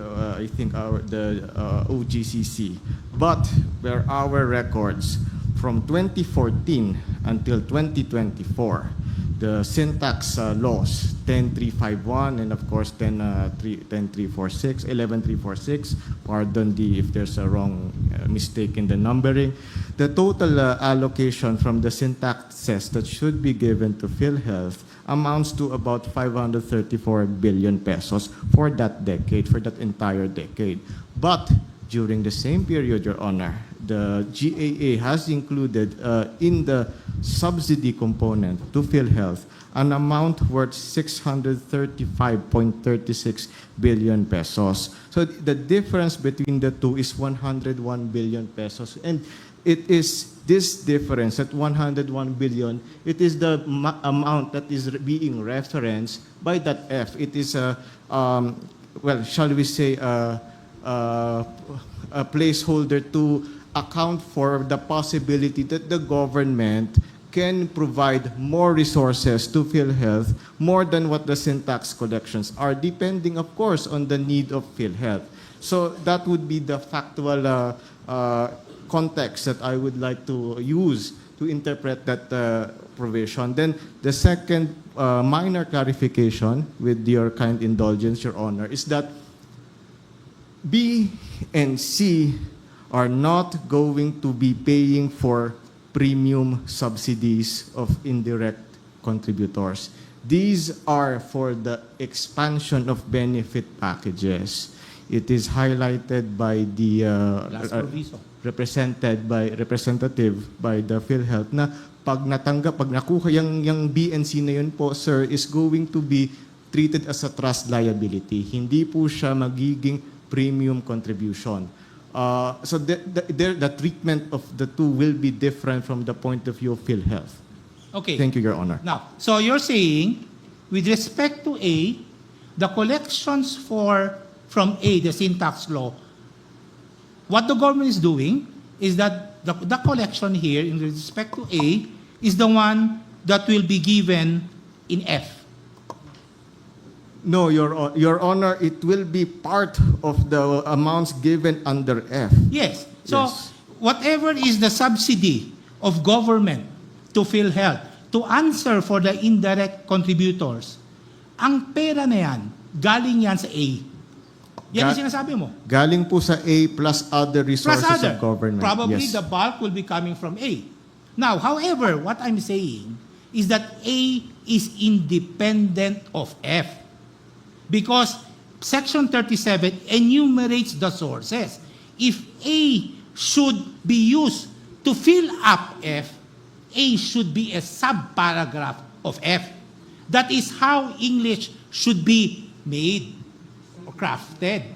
OGCC, but there are our records from 2014 until 2024. The syntax laws 10351 and of course 10346, 11346. Pardon if there's a wrong mistake in the numbering. The total allocation from the syntaxes that should be given to PhilHealth amounts to about 534 billion pesos for that decade, for that entire decade. But during the same period, Your Honor, the GAA has included in the subsidy component to PhilHealth an amount worth 635.36 billion pesos. So the difference between the two is 101 billion pesos. And it is this difference at 101 billion, it is the amount that is being referenced by that F. It is shall we say, a placeholder to account for the possibility that the government can provide more resources to PhilHealth, more than what the syntax collections are, depending, of course, on the need of PhilHealth. So that would be the factual context that I would like to use to interpret that provision. Then the second minor clarification, with your kind indulgence, Your Honor, is that B and C are not going to be paying for premium subsidies of indirect contributors. These are for the expansion of benefit packages. It is highlighted by the representative by the PhilHealth na pag nakuha yung BNC na yun po, sir, is going to be treated as a trust liability. Hindi po siya magiging premium contribution. So the treatment of the two will be different from the point of view of PhilHealth. Okay. Thank you, Your Honor. Now, so you're saying, with respect to A, the collections from A, the sin tax law, what the government is doing is that the collection here in respect to A is the one that will be given in F. No, Your Honor, it will be part of the amounts given under F. Yes. So, Yes. whatever is the subsidy of government to PhilHealth to answer for the indirect contributors, ang pera na yan, galing yan sa A. Yan ang sinasabi mo. Galing po sa A plus other resources Plus other. of government. Probably Yes. the bulk will be coming from A. Now, however, what I'm saying is that A is independent of F. Because Section 37 enumerates the sources. If A should be used to fill up F, A should be a subparagraph of F. That is how English should be made or crafted.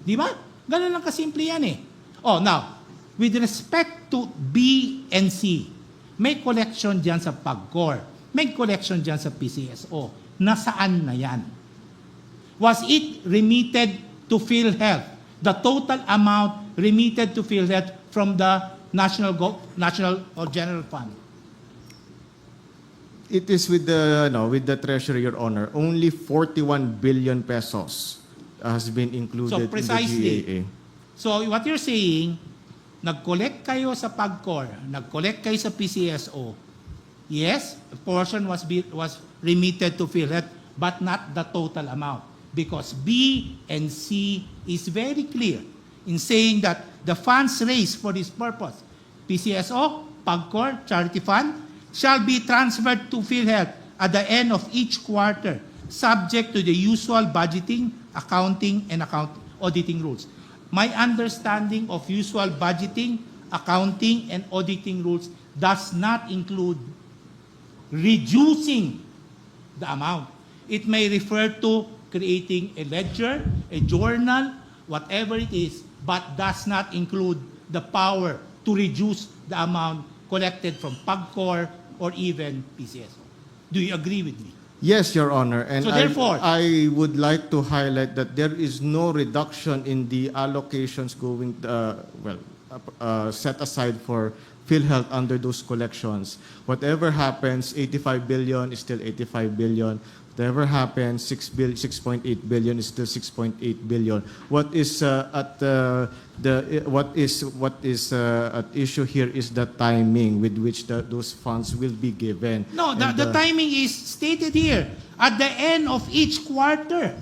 Di ba? Ganun lang kasimple yan eh. Oh, now, with respect to B and C, may collection dyan sa PAGCOR, may collection dyan sa PCSO. Nasaan na yan? Was it remitted to PhilHealth? The total amount remitted to PhilHealth from the National or General Fund? It is with the Treasury, Your Honor. Only 41 billion pesos has been included So in the precisely. GAA. So what you're saying, nag-collect kayo sa PAGCOR, nag-collect kayo sa PCSO. Yes, a portion was remitted to PhilHealth, but not the total amount. Because B and C is very clear in saying that the funds raised for this purpose, PCSO, PAGCOR, Charity Fund, shall be transferred to PhilHealth at the end of each quarter, subject to the usual budgeting, accounting, and auditing rules. My understanding of usual budgeting, accounting, and auditing rules does not include reducing the amount. It may refer to creating a ledger, a journal, whatever it is, but does not include the power to reduce the amount collected from PAGCOR or even PCSO. Do you agree with me? Yes, Your Honor. And So therefore, I would like to highlight that there is no reduction in the allocations going, set aside for PhilHealth under those collections. Whatever happens, 85 billion is still 85 billion. Whatever happens, 6.8 billion is still 6.8 billion. What is at issue here is the timing with which those funds will be given. no, the timing is stated here, at the end of each quarter.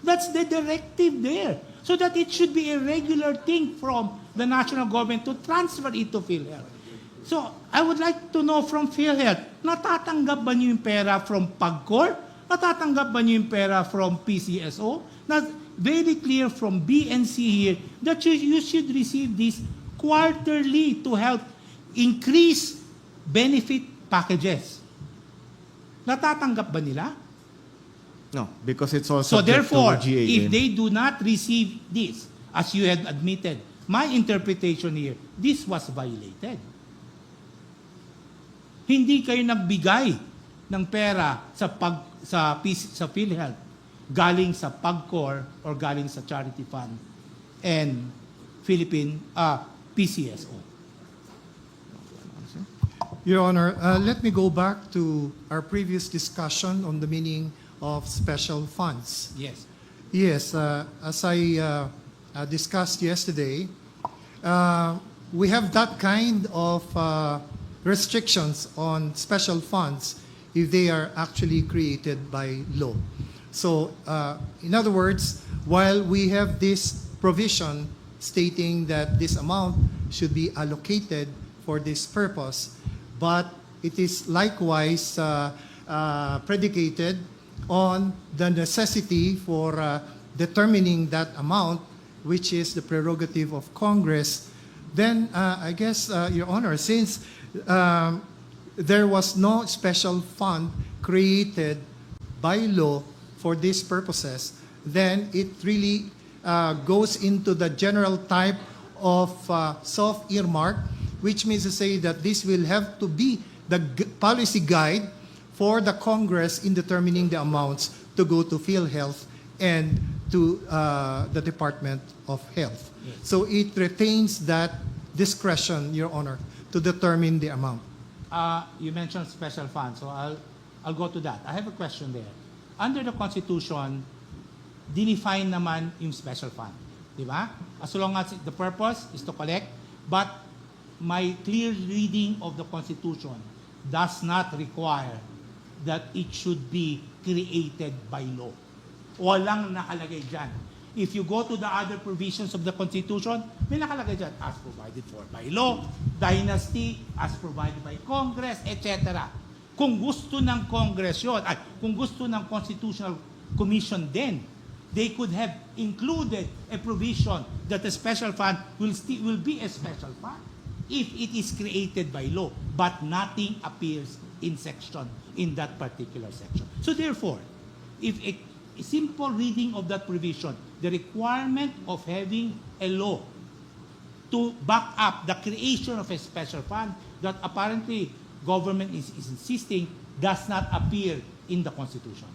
That's the directive there. So that it should be a regular thing from the national government to transfer it to PhilHealth. So, I would like to know from PhilHealth, natatanggap ba niyo yung pera from PAGCOR? Natatanggap ba niyo yung pera from PCSO? Now, very clear from B and C here that you should receive this quarterly to help increase benefit packages. Natatanggap ba nila? No, because it's all So subject therefore, to GAA. if they do not receive this, as you had admitted, my interpretation here, this was violated. Hindi kayo nagbigay ng pera sa PhilHealth galing sa PAGCOR or galing sa Charity Fund and PCSO. Your Honor, let me go back to our previous discussion on the meaning of special funds. Yes. Yes, as I discussed yesterday, we have that kind of restrictions on special funds if they are actually created by law. So, in other words, while we have this provision stating that this amount should be allocated for this purpose, but it is likewise predicated on the necessity for determining that amount, which is the prerogative of Congress. Then I guess, Your Honor, since there was no special fund created by law for these purposes, then it really goes into the general type of soft earmark, which means to say that this will have to be the policy guide for the Congress in determining the amounts to go to PhilHealth and to the Department of Health. Yes. So it retains that discretion, Your Honor, to determine the amount. You mentioned special funds, so I'll go to that. I have a question there. Under the Constitution, dinefine naman yung special fund. Di ba? As long as the purpose is to collect, but my clear reading of the Constitution does not require that it should be created by law. Walang nakalagay dyan. If you go to the other provisions of the Constitution, may nakalagay dyan, as provided for by law, dynasty, as provided by Congress, etc. Kung gusto ng Congress yun, at kung gusto ng Constitutional Commission din, they could have included a provision that the special fund will be a special fund if it is created by law, but nothing appears in that particular section. So therefore, if a simple reading of that provision, the requirement of having a law to back up the creation of a special fund that apparently government is insisting does not appear in the Constitution.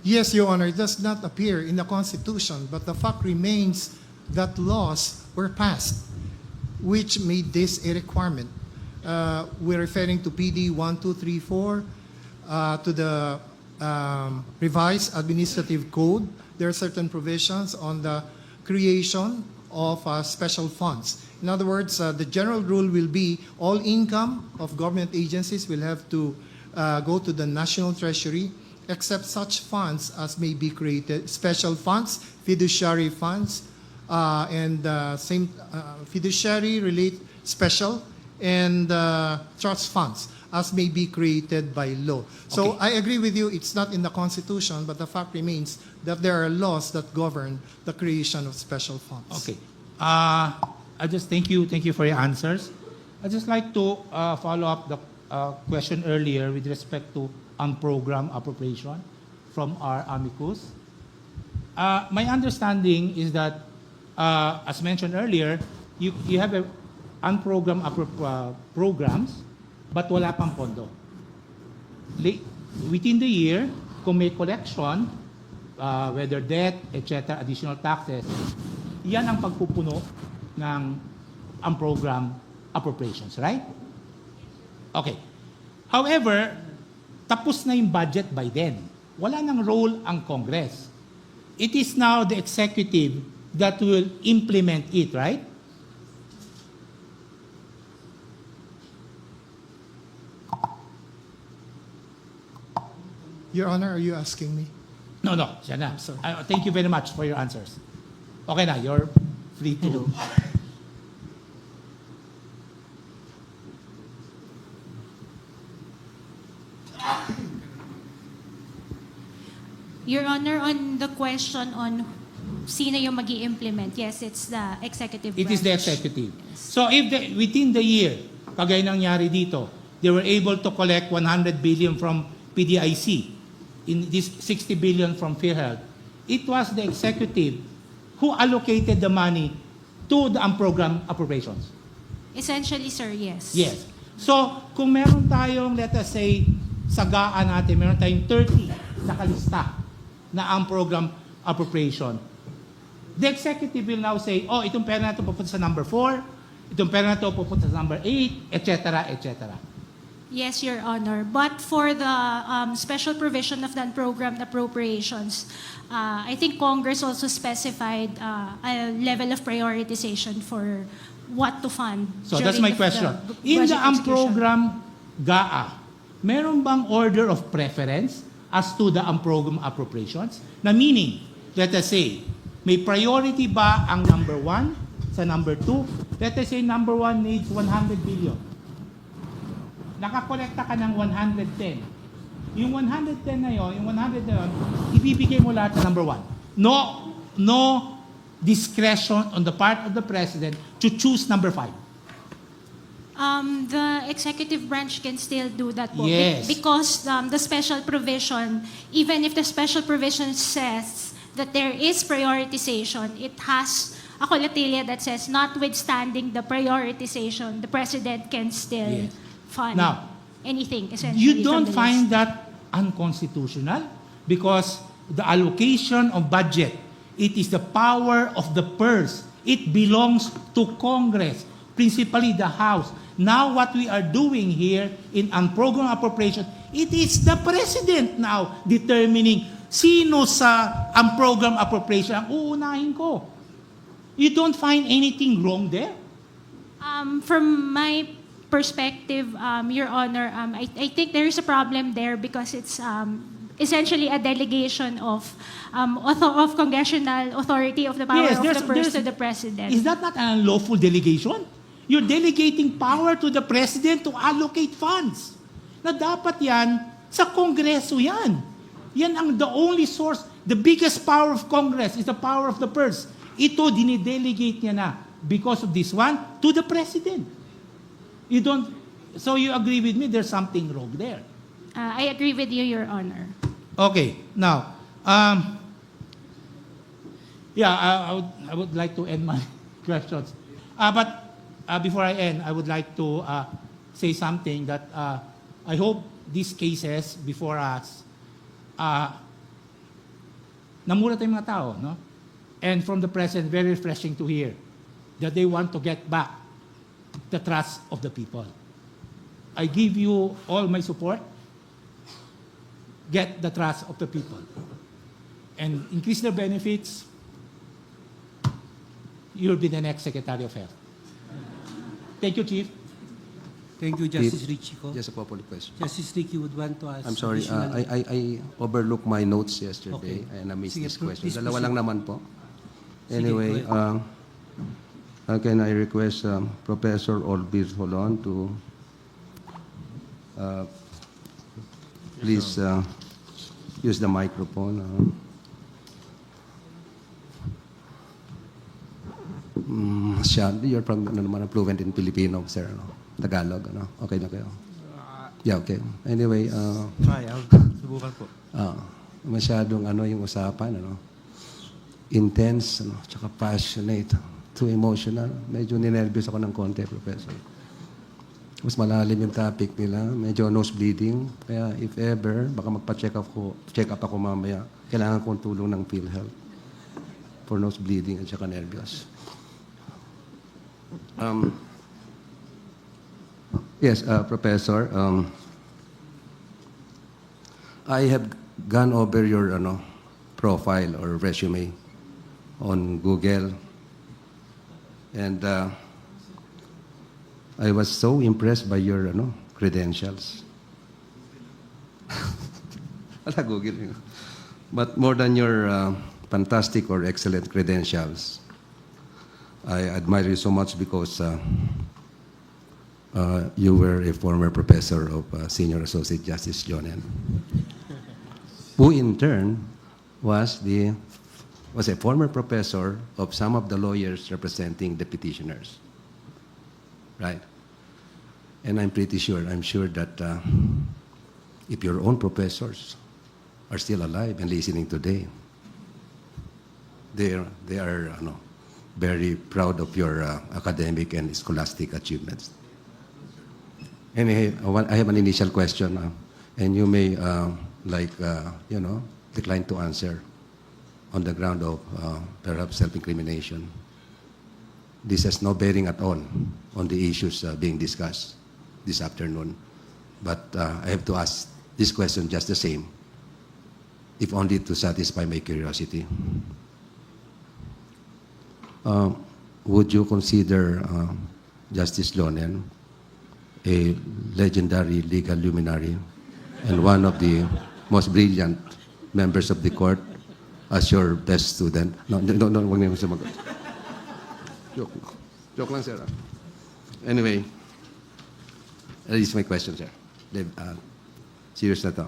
Yes, Your Honor, it does not appear in the Constitution, but the fact remains that laws were passed which made this a requirement. We're referring to PD 1234, to the revised administrative code. There are certain provisions on the creation of special funds. In other words, the general rule will be all income of government agencies will have to go to the National Treasury, except such funds as may be created, special funds, fiduciary funds, and same fiduciary relate special and trust funds as may be created by law. So I agree with you, it's not in the Constitution, but the fact remains that there are laws that govern the creation of special funds. Okay. I just thank you for your answers. I'd just like to follow up the question earlier with respect to unprogrammed appropriation from our amicus. My understanding is that, as mentioned earlier, you have a unprogrammed programs, but wala pang pondo. Within the year, kung may collection, whether debt, etc., additional taxes, yan ang pagpupuno ng unprogrammed appropriations, right? Okay. However, tapos na yung budget by then. Wala nang role ang Congress. It is now the executive that will implement it, right? Your Honor, are you asking me? No, siya na. Thank you very much for your answers. Okay na, you're free to... Your Honor, on the question on sino yung mag-i-implement, yes, it's the executive branch. It is the executive. So if within the year, kagaya nangyari dito, they were able to collect 100 billion from PDIC, in this 60 billion from PhilHealth, it was the executive who allocated the money to the unprogrammed appropriations. Essentially, sir, yes. Yes. So, kung meron tayong, let us say, sagaan natin, meron tayong 30 nakalista na unprogrammed appropriation, the executive will now say, oh, itong pera na ito pupunta sa number 4, itong pera na ito pupunta sa number 8, etc., etc. Yes, Your Honor. But for the special provision of the unprogrammed appropriations, I think Congress also specified a level of prioritization for what to fund. So that's my question. In the unprogrammed GAA, meron bang order of preference as to the unprogrammed appropriations? Na meaning, let us say, May priority ba ang number 1 sa number 2? Let us say number 1 needs 100 billion. Nakakolekta ka ng 110. Yung 110 na yon, ibibigay mo lahat sa number 1. No discretion on the part of the president to choose number 5. The executive branch can still do that po. Yes. Because the special provision, even if the special provision says that there is prioritization, it has a collatilla that says notwithstanding the prioritization, the president can still fund anything essentially. You don't from the find list. that unconstitutional because the allocation of budget, it is the power of the purse. It belongs to Congress, principally the House. Now what we are doing here in unprogrammed appropriation, it is the president now determining sino sa unprogrammed appropriation ang uunahin ko. You don't find anything wrong there? From my perspective, Your Honor, I think there is a problem there because it's essentially a delegation of congressional authority of the power of the purse to the president. Is that not an unlawful delegation? You're delegating power to the president to allocate funds. Na dapat yan, sa Kongreso yan. Yan ang the only source, the biggest power of Congress is the power of the purse. Ito, dinidelegate niya na because of this one to the president. So you agree with me, there's something wrong there. I agree with you, Your Honor. Okay, now, I would like to end my questions. But before I end, I would like to say something that I hope these cases before us, namura tayong mga tao, no? And from the President, very refreshing to hear that they want to get back the trust of the people. I give you all my support. Get the trust of the people. And increase their benefits. You'll be the next Secretary of Health. Thank you, Chief. Thank you, Justice Richico. Just a follow-up question. Justice Ricky would want to ask. I'm sorry, I overlooked my notes yesterday and I missed Sige, this question. please Dalawa lang naman po. Sige, Anyway, go can I request Professor Olbis Holon to please use the microphone. You're from, fluent in Filipino, sir. Tagalog, Okay na kayo? Yeah, okay. Anyway, Try, I'll subukan po. masyadong yung usapan, intense, tsaka passionate, too emotional. Medyo ninervyos ako ng konti, Professor. Mas malalim yung topic nila, medyo nose bleeding. Kaya if ever, baka magpa-check up ako mamaya. Kailangan kong tulong ng PhilHealth for nose bleeding at saka nervyos. Yes, Professor. I have gone over your profile or resume on Google, and I was so impressed by your credentials. Wala Google. But more than your fantastic or excellent credentials, I admire you so much because you were a former professor of Senior Associate Justice Jonen, who in turn was a former professor of some of the lawyers representing the petitioners. Right? And I'm sure that if your own professors are still alive and listening today, they are very proud of your academic and scholastic achievements. Anyway, I have an initial question, and you may decline to answer on the ground of perhaps self-incrimination. This has no bearing at all on the issues being discussed this afternoon. But I have to ask this question just the same, if only to satisfy my curiosity. Would you consider Justice Lonen a legendary legal luminary and one of the most brilliant members of the court as your best student. No, wag niyo sumagot. Joke lang, sir. Anyway, that is my question, sir. Serious na to.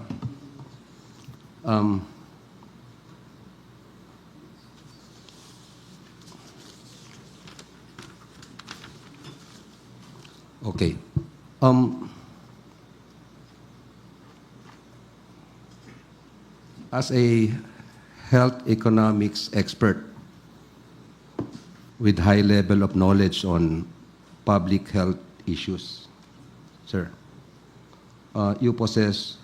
Okay. As a health economics expert with high level of knowledge on public health issues, sir, you possess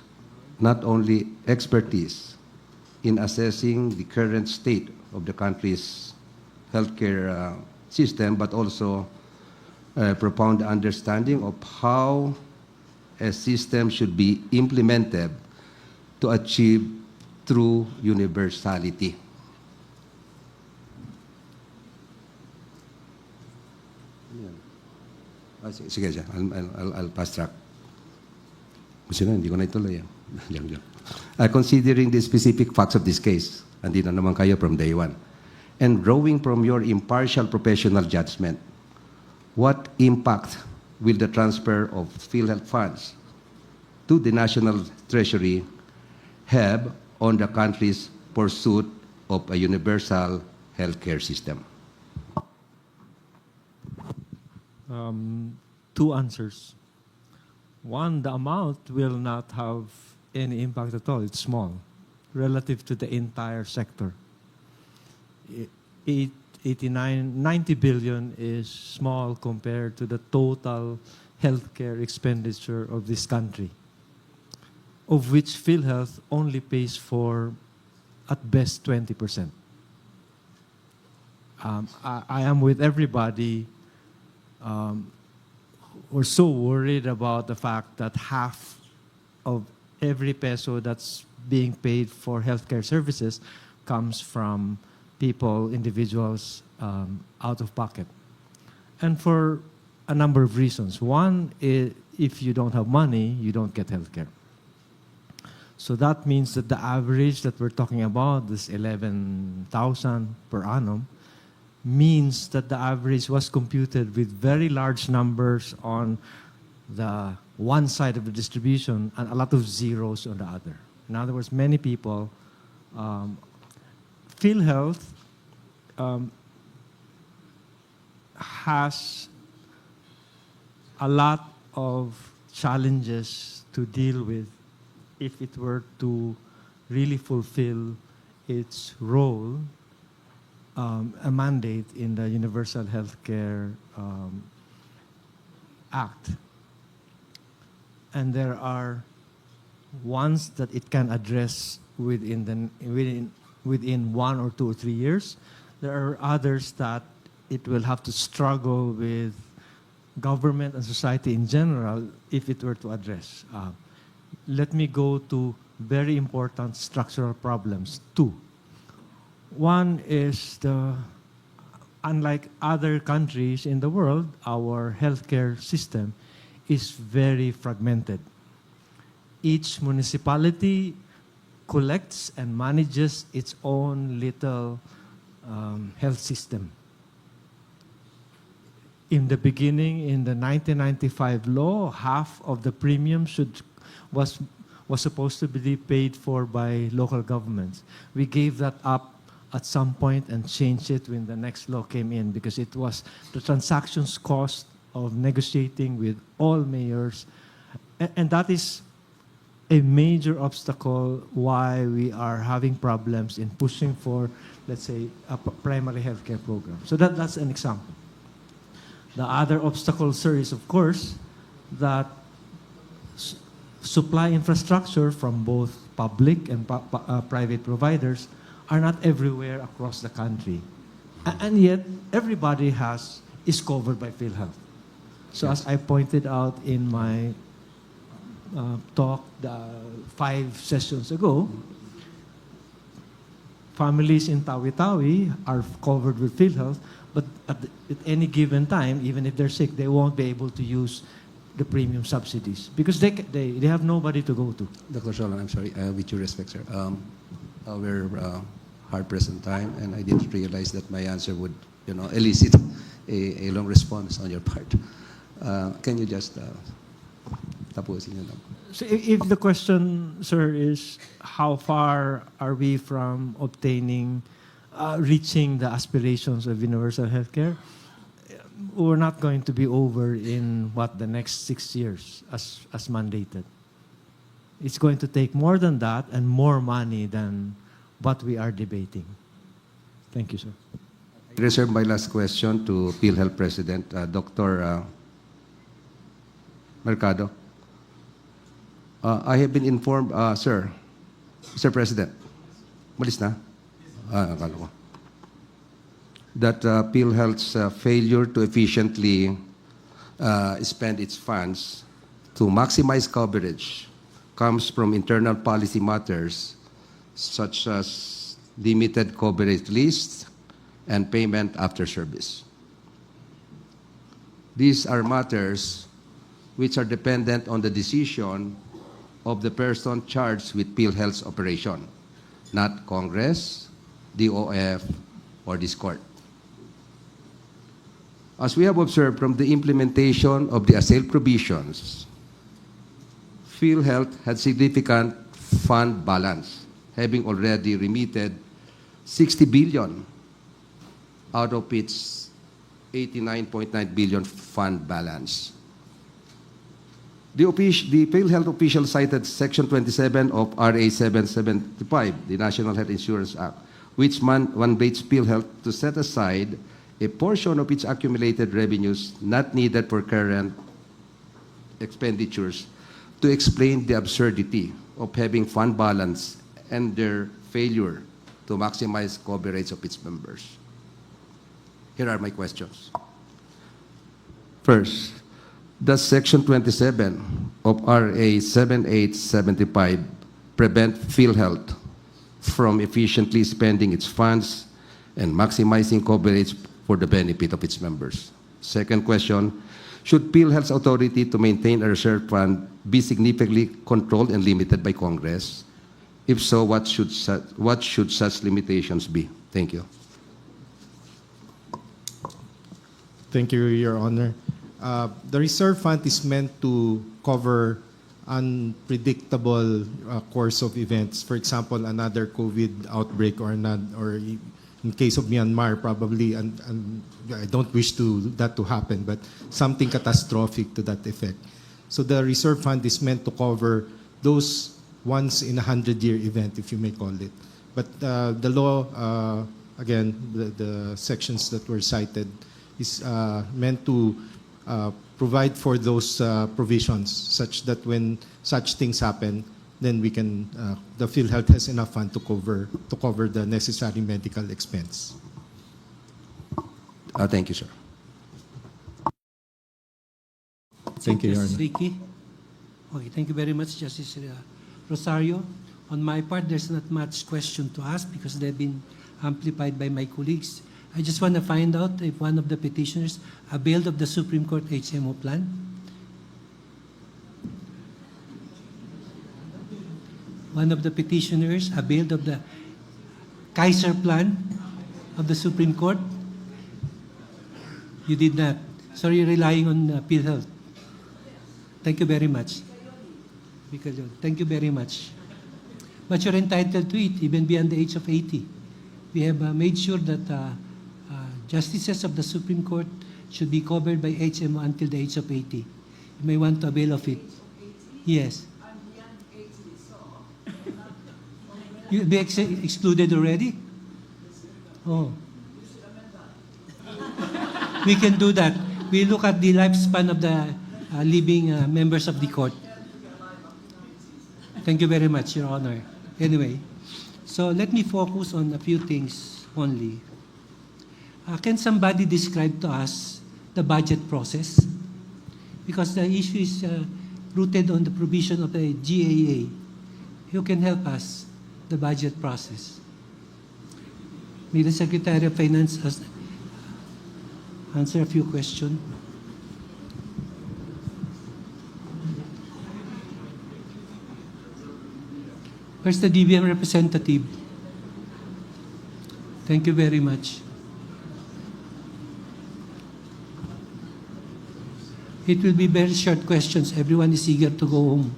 not only expertise in assessing the current state of the country's healthcare system, but also a profound understanding of how a system should be implemented to achieve true universality. Sige, sir. I'll fast track. Gusto na, hindi ko na ituloy. Considering the specific facts of this case, andito naman kayo from day one, and drawing from your impartial professional judgment, what impact will the transfer of PhilHealth funds to the National Treasury have on the country's pursuit of a universal healthcare system? Two answers. One, the amount will not have any impact at all. It's small relative to the entire sector. 90 billion is small compared to the total healthcare expenditure of this country, of which PhilHealth only pays for at best 20%. I am with everybody. We're so worried about the fact that half of every peso that's being paid for healthcare services comes from people, individuals, out of pocket. And for a number of reasons. One, if you don't have money, you don't get healthcare. So that means that the average that we're talking about, this 11,000 per annum, means that the average was computed with very large numbers on the one side of the distribution and a lot of zeros on the other. In other words, many people, PhilHealth has a lot of challenges to deal with if it were to really fulfill its role, a mandate in the Universal Healthcare Act. And there are ones that it can address within 1 or 2 or 3 years. There are others that it will have to struggle with government and society in general if it were to address. Let me go to very important structural problems. 2. One is unlike other countries in the world, our healthcare system is very fragmented. Each municipality collects and manages its own little health system. In the beginning, in the 1995 law, half of the premium was supposed to be paid for by local governments. We gave that up at some point and changed it when the next law came in because it was the transactions cost of negotiating with all mayors. And that is a major obstacle why we are having problems in pushing for, let's say, a primary healthcare program. So that's an example. The other obstacle, sir, is of course that supply infrastructure from both public and private providers are not everywhere across the country. And yet, everybody is covered by PhilHealth. So as I pointed out in my talk 5 sessions ago, families in Tawi-Tawi are covered with PhilHealth, but at any given time, even if they're sick, they won't be able to use the premium subsidies because they have nobody to go to. Dr. Solan, I'm sorry, with your respect, sir. Our hard-pressed on time, and I didn't realize that my answer would, elicit a long response on your part. Can you just tapusin yun lang? So if the question, sir, is how far are we from obtaining, reaching the aspirations of universal healthcare, we're not going to be over in the next 6 years as mandated. It's going to take more than that and more money than what we are debating. Thank you, sir. I reserve my last question to PhilHealth President, Dr. Mercado. I have been informed, Mr. President, malis na? Akala ko. That PhilHealth's failure to efficiently spend its funds to maximize coverage comes from internal policy matters such as limited coverage lists and payment after service. These are matters which are dependent on the decision of the person charged with PhilHealth's operation, not Congress, DOF, or this court. As we have observed from the implementation of the ASAIL provisions, PhilHealth had significant fund balance, having already remitted 60 billion out of its 89.9 billion fund balance. The PhilHealth official cited Section 27 of RA 775, the National Health Insurance Act, which mandates PhilHealth to set aside a portion of its accumulated revenues not needed for current expenditures to explain the absurdity of having fund balance and their failure to maximize coverage of its members. Here are my questions. First, does Section 27 of RA 7875 prevent PhilHealth from efficiently spending its funds and maximizing coverage for the benefit of its members? Second question, should PhilHealth's authority to maintain a reserve fund be significantly controlled and limited by Congress? If so, what should such limitations be? Thank you. Thank you, Your Honor. The reserve fund is meant to cover unpredictable course of events. For example, another COVID outbreak or in case of Myanmar, probably, and I don't wish that to happen, but something catastrophic to that effect. So the reserve fund is meant to cover those once in 100-year event, if you may call it. But the law, again, the sections that were cited, is meant to provide for those provisions such that when such things happen, then we can, the PhilHealth has enough fund to cover the necessary medical expense. Thank you, sir. Thank you, Your Justice Honor. Ricky. Okay, thank you very much, Justice Rosario. On my part, there's not much question to ask because they've been amplified by my colleagues. I just want to find out if one of the petitioners availed of the Supreme Court HMO plan. One of the petitioners availed of the Kaiser plan of the Supreme Court? You did not. So you're relying on PhilHealth. Thank you very much. Thank you very much. But you're entitled to it even beyond the age of 80. We have made sure that justices of the Supreme Court should be covered by HMO until the age of 80. You may want to avail of it. Yes. You'll be excluded already? Oh. We can do that. We look at the lifespan of the living members of the court. Thank you very much, Your Honor. Anyway, so let me focus on a few things only. Can somebody describe to us the budget process? Because the issue is rooted on the provision of the GAA. Who can help us the budget process? May the Secretary of Finance answer a few questions. Where's the DBM representative? Thank you very much. It will be very short questions. Everyone is eager to go home.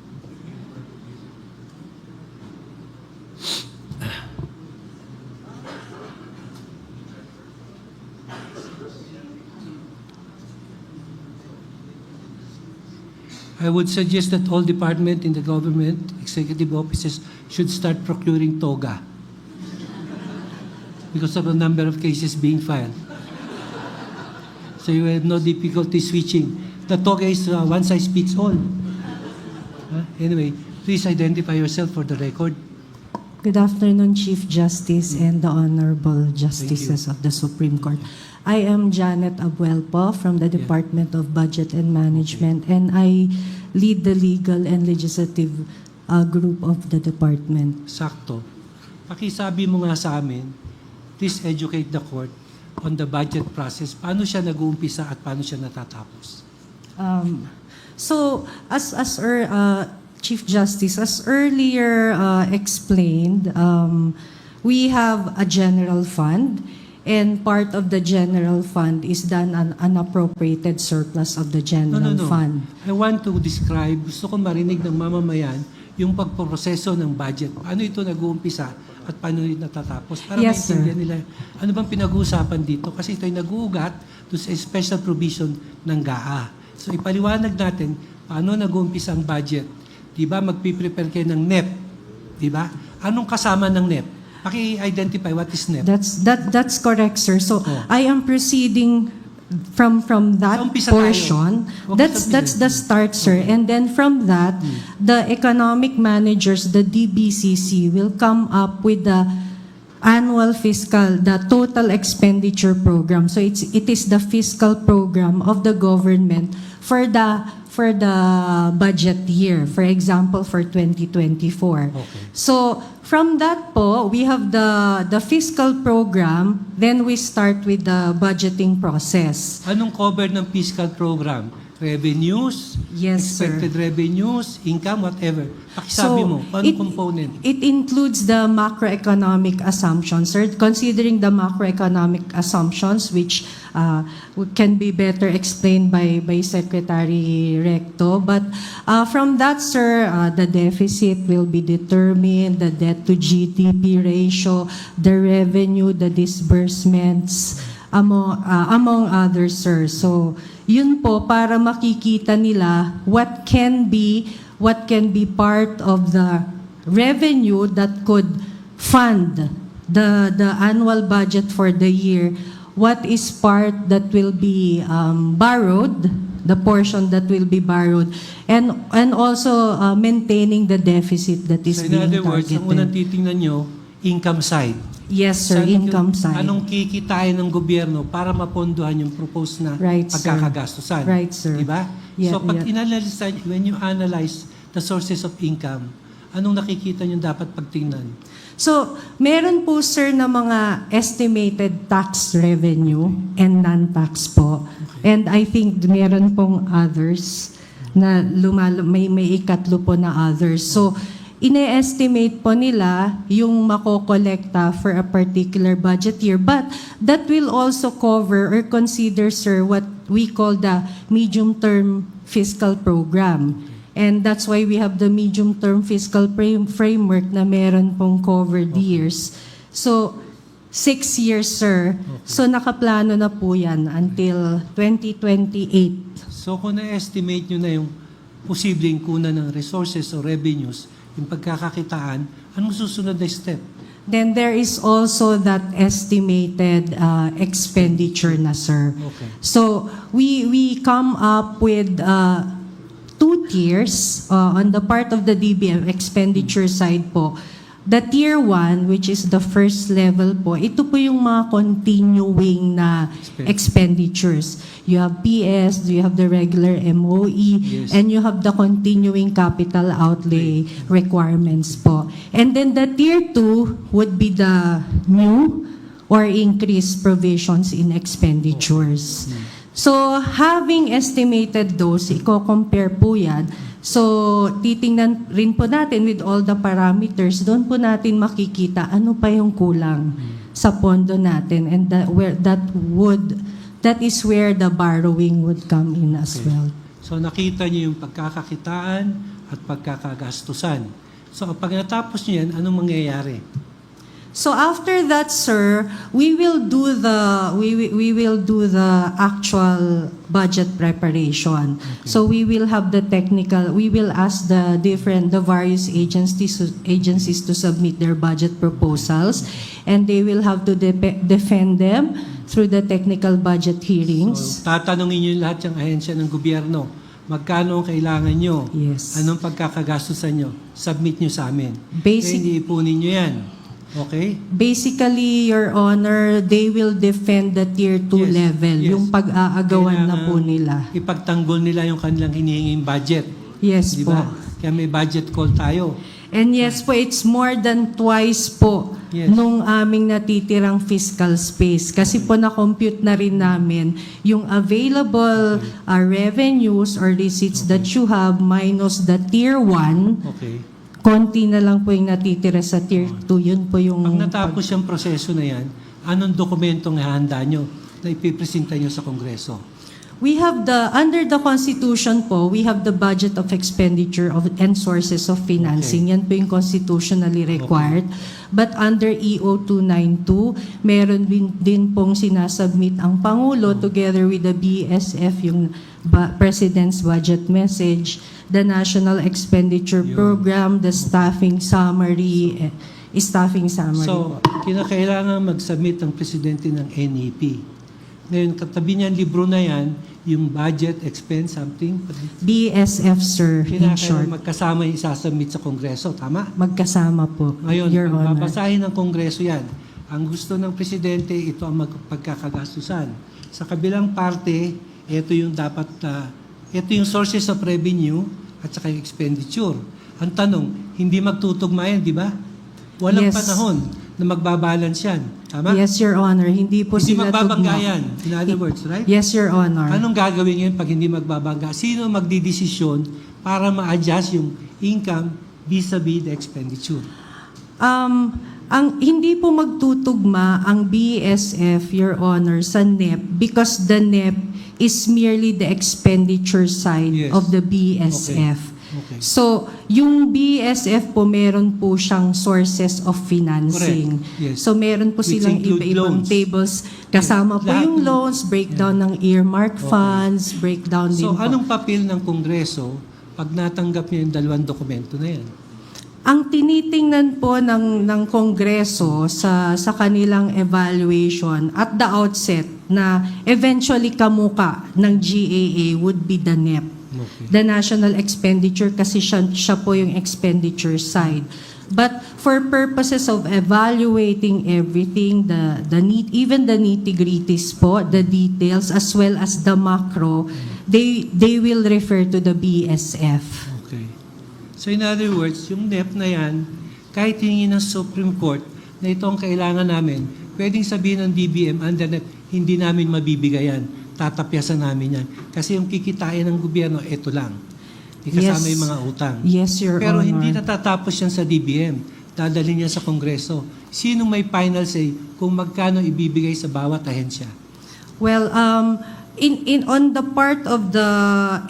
I would suggest that all department in the government, executive offices, should start procuring toga because of the number of cases being filed. So you have no difficulty switching. The toga is one size fits all. Anyway, please identify yourself for the record. Good afternoon, Chief Justice and the Honorable Justices of the Supreme Court. I am Janet Abuelpo from the Department of Budget and Management, and I lead the legal and legislative group of the department. Sakto. Pakisabi mo nga sa amin, please educate the court on the budget process. Paano siya nag-uumpisa at paano siya natatapos? So, Chief Justice, as earlier explained, we have a general fund, and part of the general fund is done an unappropriated surplus of the general fund. I want to describe, gusto ko marinig ng mamamayan yung pagproseso ng budget. Paano ito nag-uumpisa at paano ito natatapos? Para Yes, maintindihan nila, ano bang pinag-uusapan dito? Kasi ito'y nag-uugat to sa special provision ng GAA. So ipaliwanag natin paano nag-uumpisa ang budget. Diba, magpiprepare kayo ng NEP. Diba? Anong kasama ng NEP? Paki-identify what is NEP. That's correct, sir. So I am proceeding from that portion. That's the start, sir. And then from that, the economic managers, the DBCC, will come up with the annual the total expenditure program. So it is the fiscal program of the government for the budget year, for example, for 2024. So from that po, we have the fiscal program, then we start with the budgeting process. Anong cover ng fiscal program? Revenues, expected revenues, income, whatever. Pakisabi mo, anong component? It includes the macroeconomic assumptions, sir. Considering the macroeconomic assumptions, which can be better explained by Secretary Recto. But from that, sir, the deficit will be determined, the debt to GDP ratio, the revenue, the disbursements, among others, sir. So, yun po para makikita nila what can be part of the revenue that could fund the annual budget for the year, what is part that will be borrowed, the portion that will be borrowed, and also maintaining the deficit that is being targeted. So in other words, ang unang titingnan nyo, income side. Yes, sir, income side. Anong kikitain ng gobyerno para mapondohan yung proposed na pagkakagastusan? Right, sir. Diba? So pag when you analyze the sources of income, anong nakikita nyo dapat pagtingnan? So, meron po, sir, na mga estimated tax revenue and non-tax po. And I think meron pong others na may ikatlo po na others. So, ine-estimate po nila yung makokolekta for a particular budget year. But that will also cover or consider, sir, what we call the medium-term fiscal program. And that's why we have the medium-term fiscal framework na meron pong covered years. So, 6 years, sir. So, nakaplano na po yan until 2028. So, kung na-estimate nyo na yung posibleng kunan ng resources o revenues, yung pagkakakitaan, anong susunod na step? Then there is also that estimated expenditure na, sir. Okay. So we come up with 2 tiers on the part of the DBM expenditure side po. The tier 1, which is the first level po, ito po yung mga continuing na expenditures. You have PS, you have the regular MOE, and you have the continuing capital outlay requirements po. And then the tier 2 would be the new or increased provisions in expenditures. So, having estimated those, i-compare po yan. So, titingnan rin po natin with all the parameters, doon po natin makikita ano pa yung kulang sa pondo natin, and that is where the borrowing would come in as well. So nakita niyo yung pagkakakitaan at pagkakagastusan. So pag natapos niyo yan, anong mangyayari? So after that, sir, we will do the actual budget preparation. So we will have the technical. We will ask the various agencies to submit their budget proposals, and they will have to defend them through the technical budget hearings. So tatanungin niyo lahat yung ahensya ng gobyerno. Magkano ang kailangan nyo? Yes. Anong pagkakagastusan nyo? Submit nyo sa amin. Basic- Kaya hindi ipunin nyo yan. Okay? Basically, Your Honor, they will defend the Tier 2 level, yung pag-aagawan na po nila. Ipagtanggol nila yung kanilang hinihinging budget. Yes Di po. ba? Kaya may budget call tayo. And yes po, it's more than twice po nung aming natitirang fiscal space. Kasi po na-compute na rin namin yung available revenues or receipts that you have minus the Tier 1. Okay. Konti na lang po yung natitira sa Tier 2. Yun po yung... Pag natapos yung proseso na yan, anong dokumentong ihahanda nyo na ipipresenta nyo sa Kongreso? We have under the Constitution po, we have the budget of expenditure and sources of financing. Yan po yung constitutionally required. But under EO 292, meron din pong sinasubmit ang Pangulo together with the BSF, yung President's Budget Message, the National Expenditure Program, the staffing summary. So, kinakailangan mag-submit ang Presidente ng NEP. Ngayon, katabi niyan, libro na yan, yung budget, expense, something. BSF, sir, in short. Kinakailangan magkasama yung isasubmit sa Kongreso, tama? Magkasama po, Ngayon, Your Honor. babasahin ng Kongreso yan. Ang gusto ng Presidente, ito ang pagkakagastusan. Sa kabilang parte, ito yung dapat, ito yung sources of revenue at saka yung expenditure. Ang tanong, hindi magtutugma yan, di ba? Walang panahon na magbabalance yan. Tama? Yes, Your Honor. Hindi po Hindi sila magbabangga tugma. yan. In other words, right? Yes, Your Honor. Anong gagawin ngayon pag hindi magbabangga? Sino magdidesisyon para ma-adjust yung income vis-a-vis the expenditure? Ang hindi po magtutugma ang BSF, Your Honor, sa NEP because the NEP is merely the expenditure side of the BSF. Okay. So, yung BSF po, meron po siyang sources of financing. Correct. Yes. So, meron po Which silang include iba-ibang loans. tables. Kasama po Lahat yung loans, breakdown ng earmark funds, breakdown din So, po. anong papel ng Kongreso pag natanggap niya yung dalawang dokumento na yan? Ang tinitingnan po ng Kongreso sa kanilang evaluation at the outset na eventually kamuka ng GAA would be the NEP. The national expenditure kasi siya po yung expenditure side. But for purposes of evaluating everything, even the nitty-gritties po, the details as well as the macro, they will refer to the BSF. Okay. So in other words, yung NEP na yan, kahit hingin ng Supreme Court na ito ang kailangan namin, pwedeng sabihin ng DBM, under NEP, hindi namin mabibigay yan. Tatapyasan namin yan. Kasi yung kikitain ng gobyerno, ito lang. Ikasama yung mga utang. Yes, Your Pero Honor. hindi natatapos yan sa DBM. Dadalhin yan sa Kongreso. Sinong may final say kung magkano ibibigay sa bawat ahensya? Well, on the part of the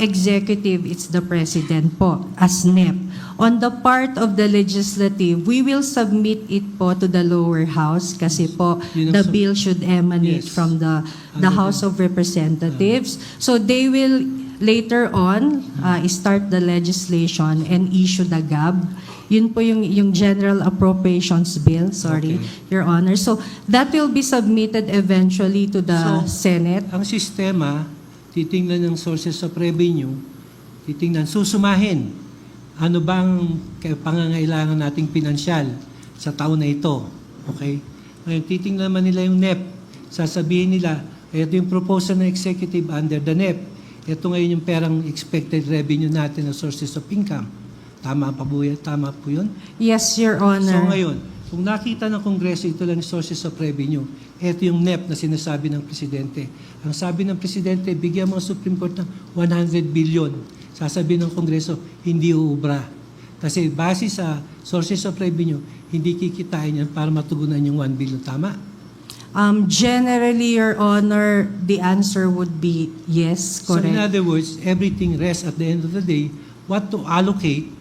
executive, it's the President po, as NEP. On the part of the legislative, we will submit it po to the lower house kasi po the bill should emanate from the House of Representatives. So they will later on start the legislation and issue the GAB. Yun po yung General Appropriations Bill, Your Honor. So that will be submitted eventually to the Senate. Ang sistema, titingnan ng sources of revenue, titingnan, susumahin. Ano bang pangangailangan nating pinansyal sa taon na ito? Okay? Ngayon, titingnan naman nila yung NEP. Sasabihin nila, ito yung proposal ng executive under the NEP. Ito ngayon yung perang expected revenue natin na sources of income. Tama pa po yan? Tama po yun? Yes, Your Honor. So ngayon, kung nakita ng Kongreso ito lang yung sources of revenue, ito yung NEP na sinasabi ng Presidente. Ang sabi ng Presidente, bigyan mo ang Supreme Court ng 100 billion. Sasabihin ng Kongreso, hindi uubra. Kasi base sa sources of revenue, hindi kikitain yan para matugunan yung 1 billion. Tama? Generally, Your Honor, the answer would be yes, So in correct? other words, everything rests at the end of the day what to allocate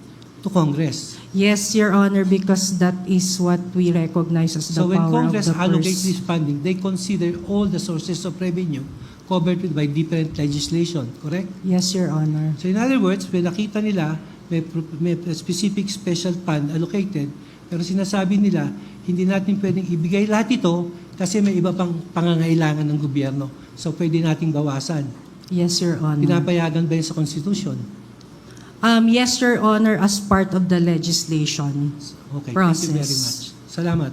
to Congress. Yes, Your Honor, because that is what we recognize as the So when power of Congress the allocates purse. this funding, they consider all the sources of revenue covered by different legislation, correct? Yes, Your Honor. So in other words, when nakita nila may specific special fund allocated, pero sinasabi nila, hindi natin pwedeng ibigay lahat ito kasi may iba pang pangangailangan ng gobyerno. So pwede nating bawasan. Yes, Your Honor. Pinapayagan ba yun sa Constitution? Yes, Your Honor, as part of the legislation Okay, process. thank you very much. Salamat.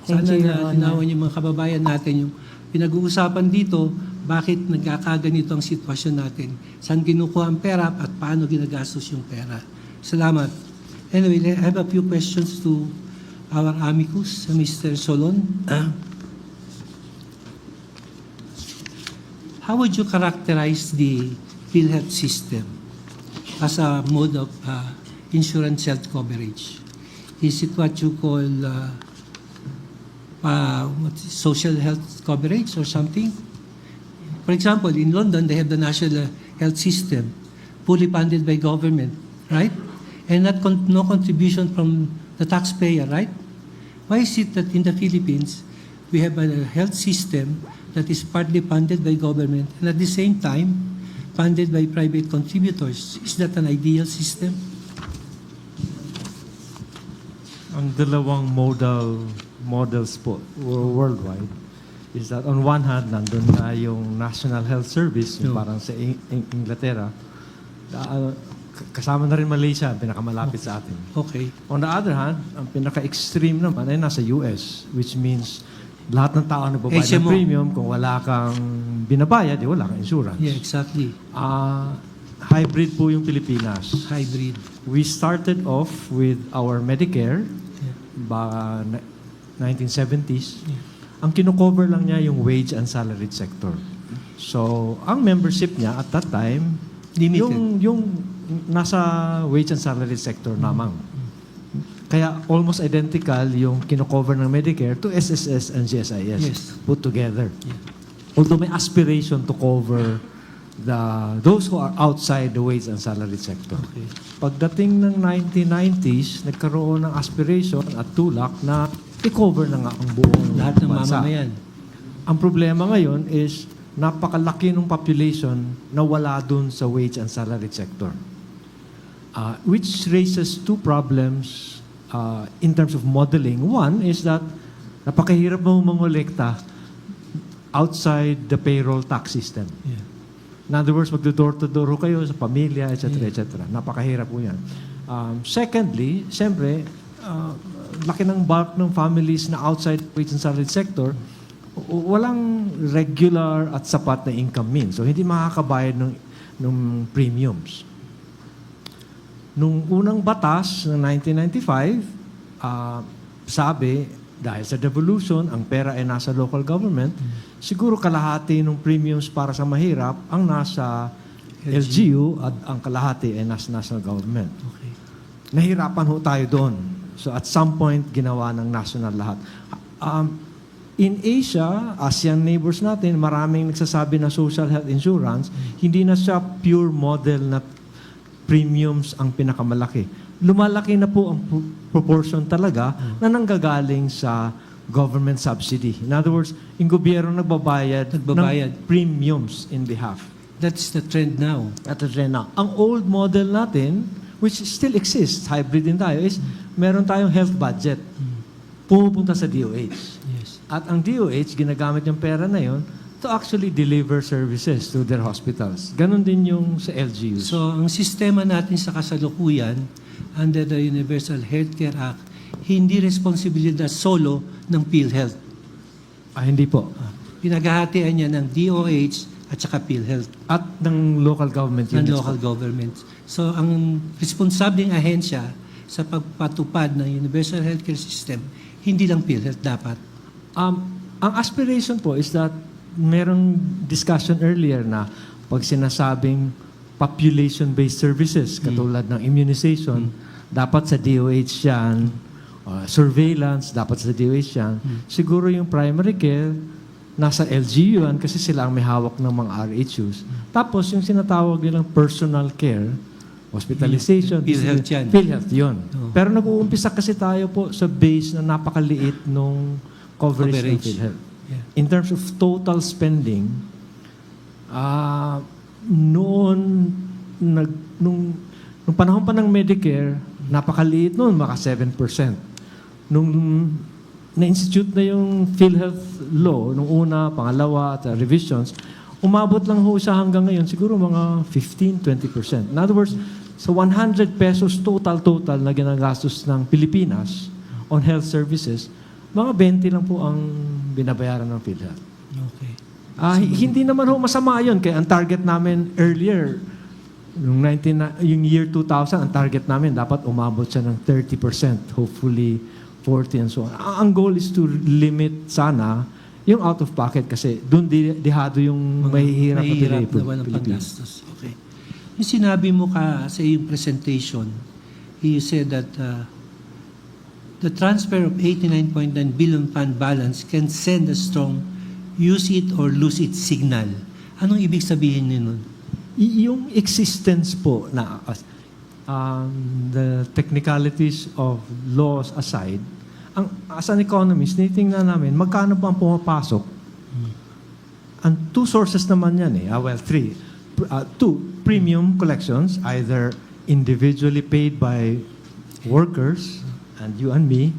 Thank Sana you, Your na Honor. tinawan yung mga kababayan natin yung pinag-uusapan dito, bakit nagkakaganito ang sitwasyon natin, saan kinukuha ang pera at paano ginagastos yung pera. Salamat. Anyway, I have a few questions to our amicus, Mr. Solon. How would you characterize the PhilHealth system as a mode of insurance health coverage? Is it what you call social health coverage or something? For example, in London, they have the national health system, fully funded by government, right? And no contribution from the taxpayer, right? Why is it that in the Philippines, we have a health system that is partly funded by government and at the same time, funded by private contributors? Is that an ideal system? Ang dalawang models po worldwide is that on one hand, nandun na yung National Health Service, yung parang sa Inglaterra. Kasama na rin Malaysia, pinakamalapit sa atin. Okay. On the other hand, ang pinaka-extreme naman ay nasa US, which means lahat ng tao nagbabayad ng HMO. premium. Kung wala kang binabayad, wala kang insurance. Yeah, exactly. Hybrid po yung Pilipinas. Hybrid. We started off with our Medicare, 1970s. Ang kino-cover lang niya yung wage and salaried sector. So, ang membership niya at that time, yung nasa wage and salaried sector namang. Kaya almost identical yung kino-cover ng Medicare to SSS and GSIS put together. Although may aspiration to cover those who are outside the wage and salaried sector. Okay. Pagdating ng 1990s, nagkaroon ng aspiration at tulak na i-cover na nga ang buong Lahat ng bansa. mamamayan. Ang problema ngayon is napakalaki ng population na wala dun sa wage and salaried sector. Which raises two problems in terms of modeling. One is that napakahirap mo mangolekta outside the payroll tax system. Yeah. In other words, magdo-door-to-door kayo sa pamilya, etc. etc. Napakahirap po yan. Secondly, siyempre, laki ng bulk ng families na outside wage and salaried sector, walang regular at sapat na income means. So, hindi makakabayad ng premiums. Nung unang batas ng 1995, sabi, dahil sa devolution, ang pera ay nasa local government, siguro kalahati ng premiums para sa mahirap ang nasa LGU at ang kalahati ay nasa national government. Okay. Nahirapan ho tayo doon. So at some point, ginawa ng national lahat. In Asia, ASEAN neighbors natin, maraming nagsasabi na social health insurance, hindi na siya pure model na premiums ang pinakamalaki. Lumalaki na po ang proportion talaga na nanggagaling sa government subsidy. In other words, yung gobyerno nagbabayad ng premiums in behalf. That's the trend now. At the trend now. Ang old model natin, which still exists, hybrid din tayo, is meron tayong health budget. Pumupunta sa DOH. Yes. At ang DOH, ginagamit yung pera na yon to actually deliver services to their hospitals. Ganon din yung sa LGUs. So, ang sistema natin sa kasalukuyan, under the Universal Healthcare Act, hindi responsibilidad solo ng PhilHealth. Hindi po. Pinaghahatian niya ng DOH at saka PhilHealth. At ng local government units. Ng local government. So, ang responsableng ahensya sa pagpatupad ng Universal Healthcare System, hindi lang PhilHealth dapat. Ang aspiration po is that merong discussion earlier na pag sinasabing population-based services, katulad ng immunization, dapat sa DOH yan, surveillance, dapat sa DOH yan. Siguro yung primary care, nasa LGU yan kasi sila ang may hawak ng mga RHUs. Tapos yung sinatawag nilang personal care, hospitalization, PhilHealth yan. PhilHealth yun. Oo. Pero nag-uumpisa kasi tayo po sa base na napakaliit nung coverage ng PhilHealth. Yeah. In terms of total spending, noon, nung panahon pa ng Medicare, napakaliit noon, maka 7%. Nung na-institute na yung PhilHealth law, nung una, pangalawa, at revisions, umabot lang ho siya hanggang ngayon, siguro mga 15-20%. In other words, sa 100 pesos total na ginagastos ng Pilipinas on health services, mga 20 lang po ang binabayaran ng PhilHealth. Okay. Hindi naman ho masama yun. Kaya ang target namin earlier, yung year 2000, ang target namin dapat umabot siya ng 30%, hopefully 40 and so on. Ang goal is to limit sana yung out of pocket kasi doon dihado yung mahihirap naman ang paggastos. Okay. Yung sinabi mo ka sa iyong presentation, you said that the transfer of 89.9 billion fund balance can send a strong use it or lose it signal. Anong ibig sabihin nun? Yung existence po na the technicalities of laws aside, as an economist, tinitingnan namin, magkano ba ang pumapasok? Ang two sources naman yan three. Two, premium collections, either individually paid by workers, and you and me,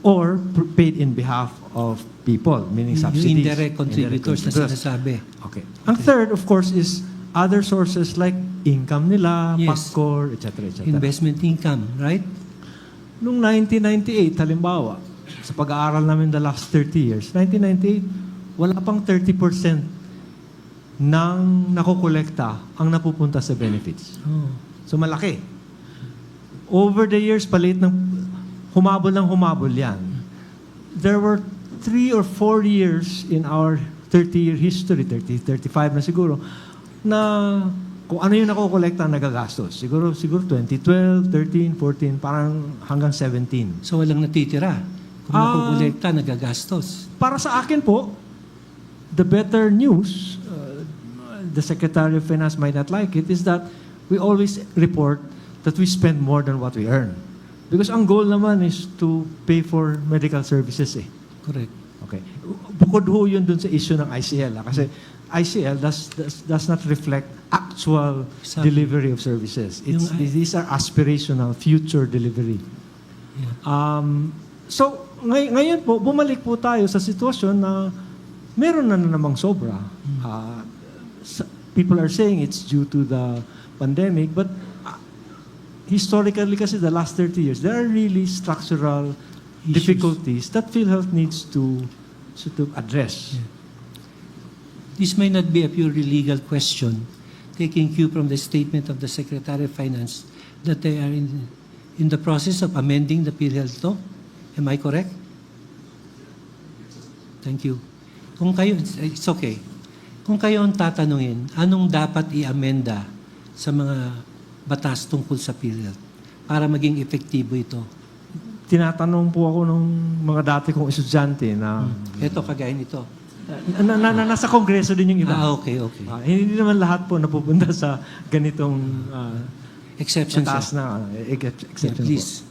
or paid in behalf of people, meaning subsidies. Yung indirect contributors na sinasabi. Okay. Ang third, of course, is other sources like income nila, PACCOR, etc. Investment income, right? Noong 1998, halimbawa, sa pag-aaral namin the last 30 years, 1998, wala pang 30% ng nakukolekta ang napupunta sa benefits. Oh. So malaki. Over the years, humabol yan. There were 3 or 4 years in our 30-year history, 35 na siguro, na kung ano yung nakukolekta ang nagagastos. Siguro 2012, 13, 14, parang hanggang 17. So walang natitira. Kung nakukolekta, nagagastos. Para sa akin po, the better news, the Secretary of Finance might not like it, is that we always report that we spend more than what we earn. Because ang goal naman is to pay for medical services Correct. Okay. Bukod ho yun dun sa issue ng ICL. Kasi ICL does not reflect actual delivery of services. These are aspirational, future delivery. Yeah. So, ngayon po, bumalik po tayo sa sitwasyon na meron na namang sobra. People are saying it's due to the pandemic, but historically kasi the last 30 years, there are really structural difficulties that PhilHealth needs to address. Yeah. This may not be a purely legal question, taking cue from the statement of the Secretary of Finance that they are in the process of amending the PhilHealth law. Am I correct? Thank you. Kung kayo, it's okay. Kung kayo ang tatanungin, anong dapat i-amenda sa mga batas tungkol sa PhilHealth para maging epektibo ito? Tinatanong po ako ng mga dati kong estudyante na... Ito, kagaya nito. Nasa Kongreso din yung iba. Okay. Hindi naman lahat po napupunta sa ganitong exception mataas na exception please.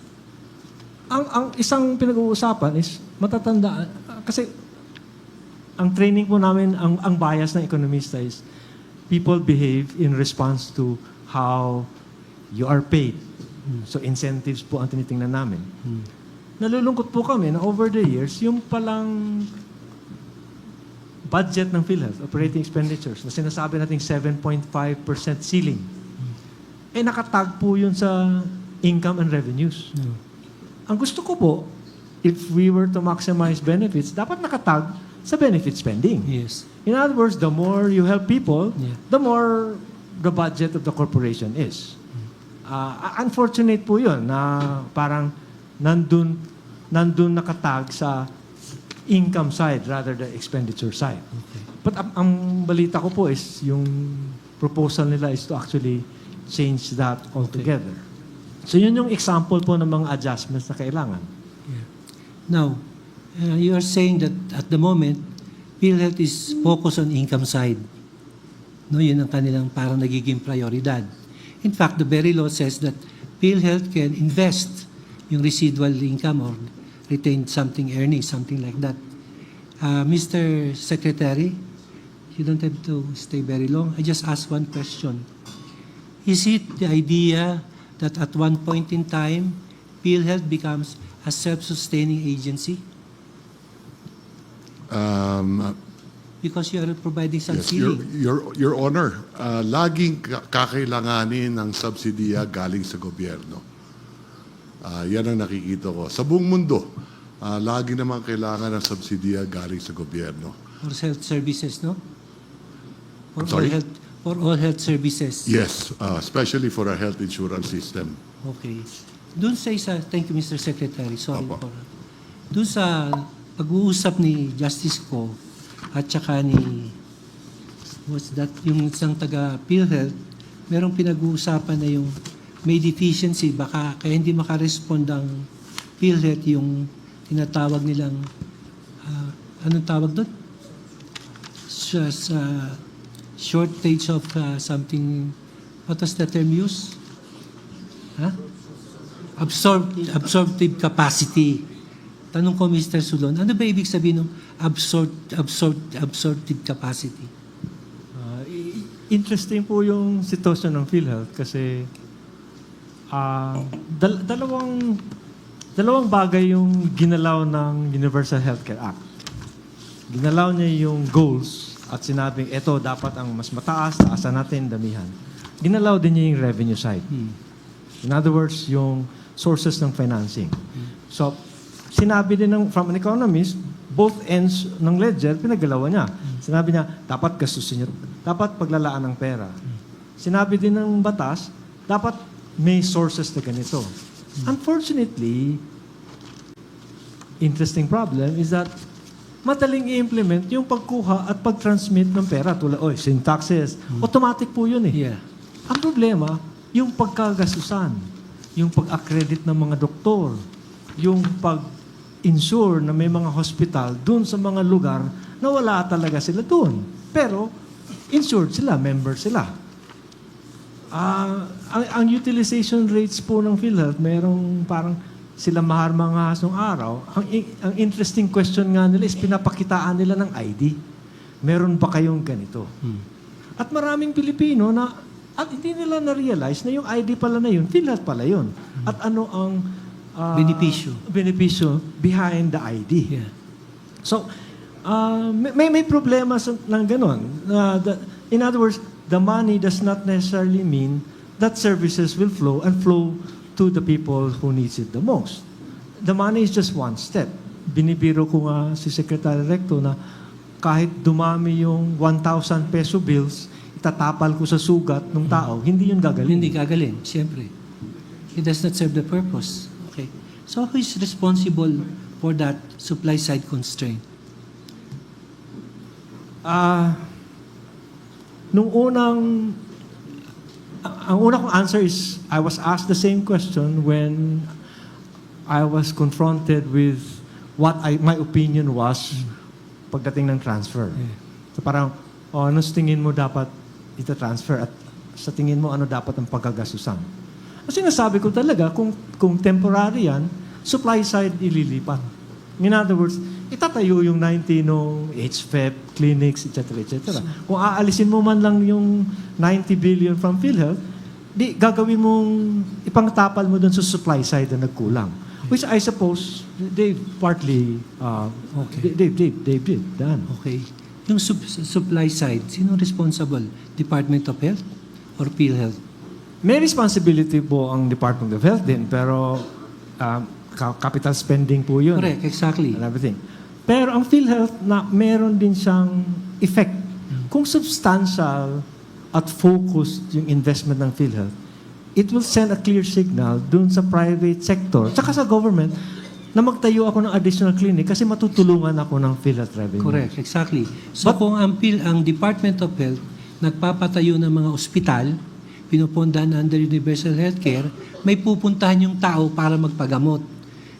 Po. Ang isang pinag-uusapan is matatandaan kasi ang training po namin, ang bias ng ekonomista is people behave in response to how you are paid. So incentives po ang tinitingnan namin. Nalulungkot po kami na over the years, yung palang budget ng PhilHealth, operating expenditures, na sinasabi nating 7.5% ceiling, nakatag po yun sa income and revenues. Ang gusto ko po, if we were to maximize benefits, dapat nakatag sa benefit spending. Yes. In other words, the more you help people, the more the budget of the corporation is. Unfortunate po yun na parang nandun nakatag sa income side rather than expenditure side. Okay. But ang balita ko po is yung proposal nila is to actually change that altogether. So yun yung example po ng mga adjustments na kailangan. Yeah. Now, you are saying that at the moment, PhilHealth is focused on income side. No, yun ang kanilang parang nagiging prioridad. In fact, the very law says that PhilHealth can invest yung residual income or retain something earnings, something like that. Mr. Secretary, you don't have to stay very long. I just ask one question. Is it the idea that at one point in time, PhilHealth becomes a self-sustaining agency? Because you are providing some Yes, ceiling. Your Honor, laging kakailanganin ng subsidiya galing sa gobyerno. Yan ang nakikita ko. Sa buong mundo, lagi naman kailangan ng subsidiya galing sa gobyerno. For health services, no? For I'm sorry? all health services. Yes, especially for our health insurance system. Okay. Doon sa isa, thank you Mr. Secretary, sorry Opo. for... Doon sa pag-uusap ni Justice Ko at saka ni... What's that? Yung isang taga PhilHealth, merong pinag-uusapan na yung may deficiency, baka kaya hindi makarespond ang PhilHealth yung tinatawag nilang... anong tawag doon? Shortage of something... What was the term used? Huh? Absorptive capacity. Tanong ko, Mr. Sulon, ano ba ibig sabihin ng absorptive capacity? Interesting po yung sitwasyon ng PhilHealth kasi dalawang bagay yung ginalaw ng Universal Healthcare Act. Ginalaw niya yung goals at sinabing, eto dapat ang mas mataas, taasan natin, damihan. Ginalaw din niya yung revenue side. In other words, yung sources ng financing. So, sinabi din from an economist, both ends ng ledger, pinagalawan niya. Sinabi niya, dapat gastusin niyo, dapat paglalaan ng pera. Sinabi din ng batas, dapat may sources na ganito. Unfortunately, interesting problem is that madaling i-implement yung pagkuha at pag-transmit ng pera. Tulad, syntaxes, automatic po yun eh. Yeah. Ang problema, yung pagkagastusan, yung pag-accredit ng mga doktor, yung pag-insure na may mga hospital dun sa mga lugar na wala talaga sila dun. Pero, insured sila, member sila. Ang utilization rates po ng PhilHealth, merong parang sila maharmangas ng araw. Ang interesting question nga nila is pinapakitaan nila ng ID. Meron pa kayong ganito? At maraming Pilipino na at hindi nila na-realize na yung ID pala na yun, PhilHealth pala yun. At ano ang benepisyo behind the ID. Yeah. So, may problema ng ganon. In other words, the money does not necessarily mean that services will flow and flow to the people who needs it the most. The money is just one step. Binibiro ko nga si Secretary Recto na kahit dumami yung 1,000 peso bills, itatapal ko sa sugat ng tao, hindi yun gagaling. Hindi gagaling, siyempre. It does not serve the purpose. Okay. So who is responsible for that supply side constraint? Ang una kong answer is, I was asked the same question when I was confronted with what my opinion was pagdating ng transfer. So parang, ano sa tingin mo dapat ita-transfer at sa tingin mo ano dapat ang pagkagasusan? Kasi nasabi ko talaga, kung temporary yan, supply side ililipat. In other words, itatayo yung 90 nung HFEP, clinics, etc. etc. Kung aalisin mo man lang yung 90 billion from PhilHealth, di gagawin mong ipangtapal mo dun sa supply side na nagkulang. Which I suppose they partly they did done. Okay. Yung supply side, sino responsible? Department of Health or PhilHealth? May responsibility po ang Department of Health din, pero capital spending po yun. Correct, exactly. And everything. Pero ang PhilHealth, meron din siyang effect. Kung substantial at focused yung investment ng PhilHealth, it will send a clear signal dun sa private sector, tsaka sa government, na magtayo ako ng additional clinic kasi matutulungan ako ng PhilHealth revenue. Correct, exactly. So kung ang Department of Health nagpapatayo ng mga ospital, pinupundahan under Universal Healthcare, may pupuntahan yung tao para magpagamot.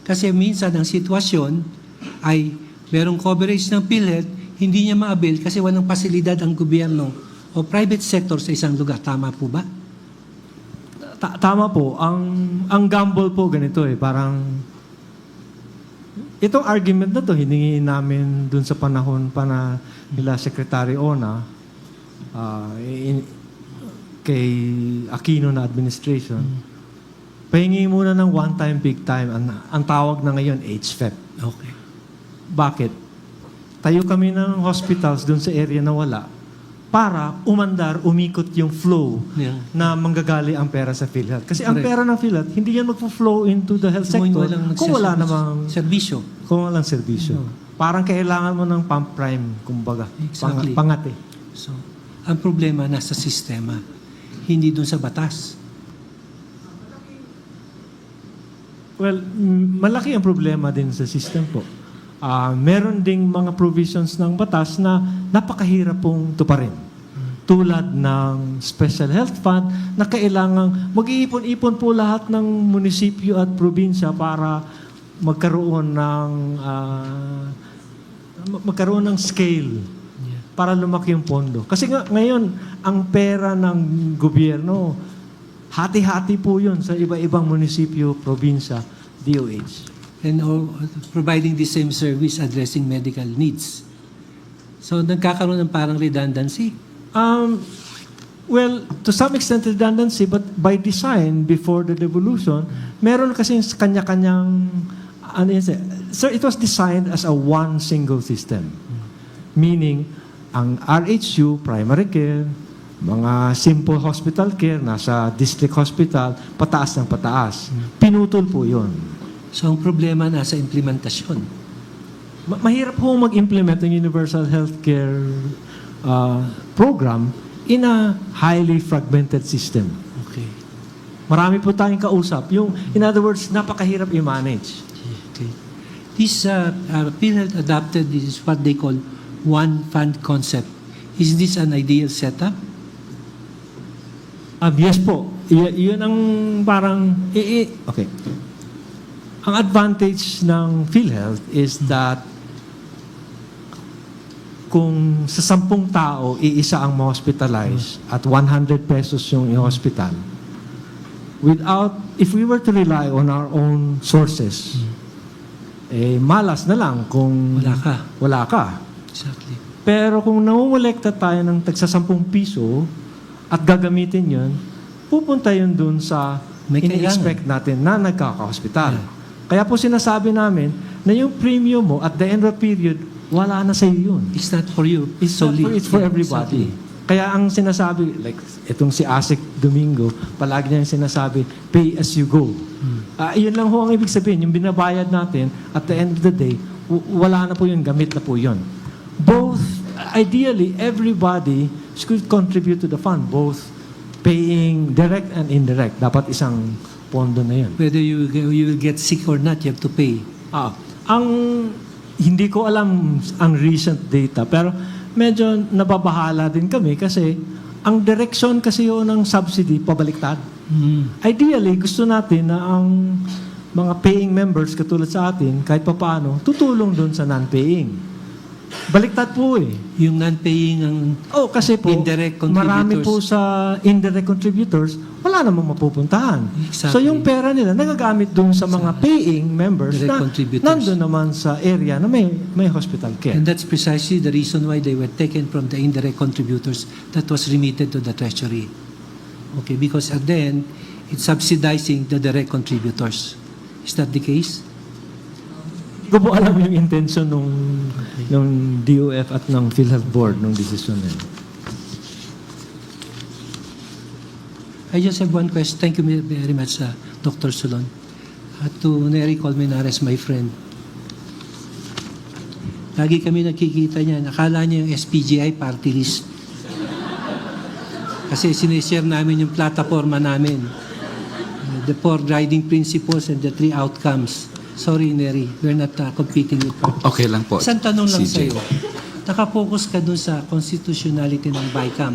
Kasi minsan ang sitwasyon ay merong coverage ng PhilHealth, hindi niya ma-avail kasi walang pasilidad ang gobyerno o private sector sa isang lugar. Tama po ba? Tama po. Ang gamble po ganito parang itong argument na to hiningi namin dun sa panahon pa na nila Secretary Ona kay Aquino na administration. Pahingi muna ng one time, big time. Ang tawag na ngayon, HFEP. Okay. Bakit? Tayo kami ng hospitals dun sa area na wala para umikot yung flow na manggagaling ang pera sa PhilHealth. Kasi ang pera ng PhilHealth, hindi yan magpo-flow into the health sector kung wala namang serbisyo. Kung walang serbisyo. Parang kailangan mo ng pump prime, kumbaga. Exactly. Pangate. So, ang problema nasa sistema, hindi dun sa batas. Well, malaki ang problema din sa system po. Meron ding mga provisions ng batas na napakahirap pong tuparin. Tulad ng Special Health Fund na kailangang mag-iipon-ipon po lahat ng munisipyo at probinsya para magkaroon ng scale para lumaki yung pondo. Kasi ngayon, ang pera ng gobyerno, hati-hati po yun sa iba-ibang munisipyo, probinsya, DOH. And providing the same service addressing medical needs. So, nagkakaroon ng parang redundancy? Well, to some extent redundancy, but by design, before the devolution, meron kasing kanya-kanyang, so it was designed as a one single system. Meaning, ang RHU, primary care, mga simple hospital care, nasa district hospital, pataas ng pataas. Pinutol po yun. So, ang problema nasa implementasyon. Mahirap po mag-implement ng universal healthcare program in a highly fragmented system. Okay. Marami po tayong kausap. In other words, napakahirap i-manage. Okay. This PhilHealth adopted this is what they call one fund concept. Is this an ideal setup? Yes po. Yun ang parang... Okay. Ang advantage ng PhilHealth is that kung sa 10 tao, iisa ang ma-hospitalize at 100 pesos yung i-hospital, if we were to rely on our own sources, malas na lang kung wala ka. Exactly. Pero kung namumulekta tayo ng tagsa 10 piso at gagamitin yun, pupunta yun dun sa ini-expect natin na nagkaka-hospital. Yeah. Kaya po sinasabi namin na yung premium mo at the end of period, wala na sa iyo yun. It's not for you. It's for everybody. Exactly. Kaya ang sinasabi, like itong si Asik Domingo, palagi niya yung sinasabi, pay as you go. Yun lang ho ang ibig sabihin, yung binabayad natin, at the end of the day, wala na po yun, gamit na po yun. Both, ideally, everybody should contribute to the fund, both paying direct and indirect. Dapat isang pondo na yun. Whether you will get sick or not, you have to pay. Hindi ko alam ang recent data, pero medyo nababahala din kami kasi ang direction kasi yun ng subsidy, pabaliktad. Ideally, gusto natin na ang mga paying members katulad sa atin, kahit papaano, tutulong dun sa non-paying. Baliktad po Yung non-paying ang kasi po, indirect contributors. Marami po sa indirect contributors, wala namang mapupuntahan. Exactly. So yung pera nila, nagagamit dun sa mga paying members na nandun naman sa area na may hospital care. And that's precisely the reason why they were taken from the indirect contributors that was remitted to the treasury. Okay, because at the end, it's subsidizing the direct contributors. Is that the case? Hindi ko po alam yung intention nung DOF at ng PhilHealth Board nung decision na yun. I just have one question. Thank you very much, Dr. Solon. To Nery Colmenares, my friend. Lagi kami nakikita niya. Nakala niya yung SPGI party list. Kasi sinishare namin yung plataforma namin. The 4 guiding principles and the 3 outcomes. Sorry, Nery. We're not competing with you. Okay lang po. Isang tanong lang CJ. sa'yo. Nakapokus ka dun sa constitutionality ng BICAM,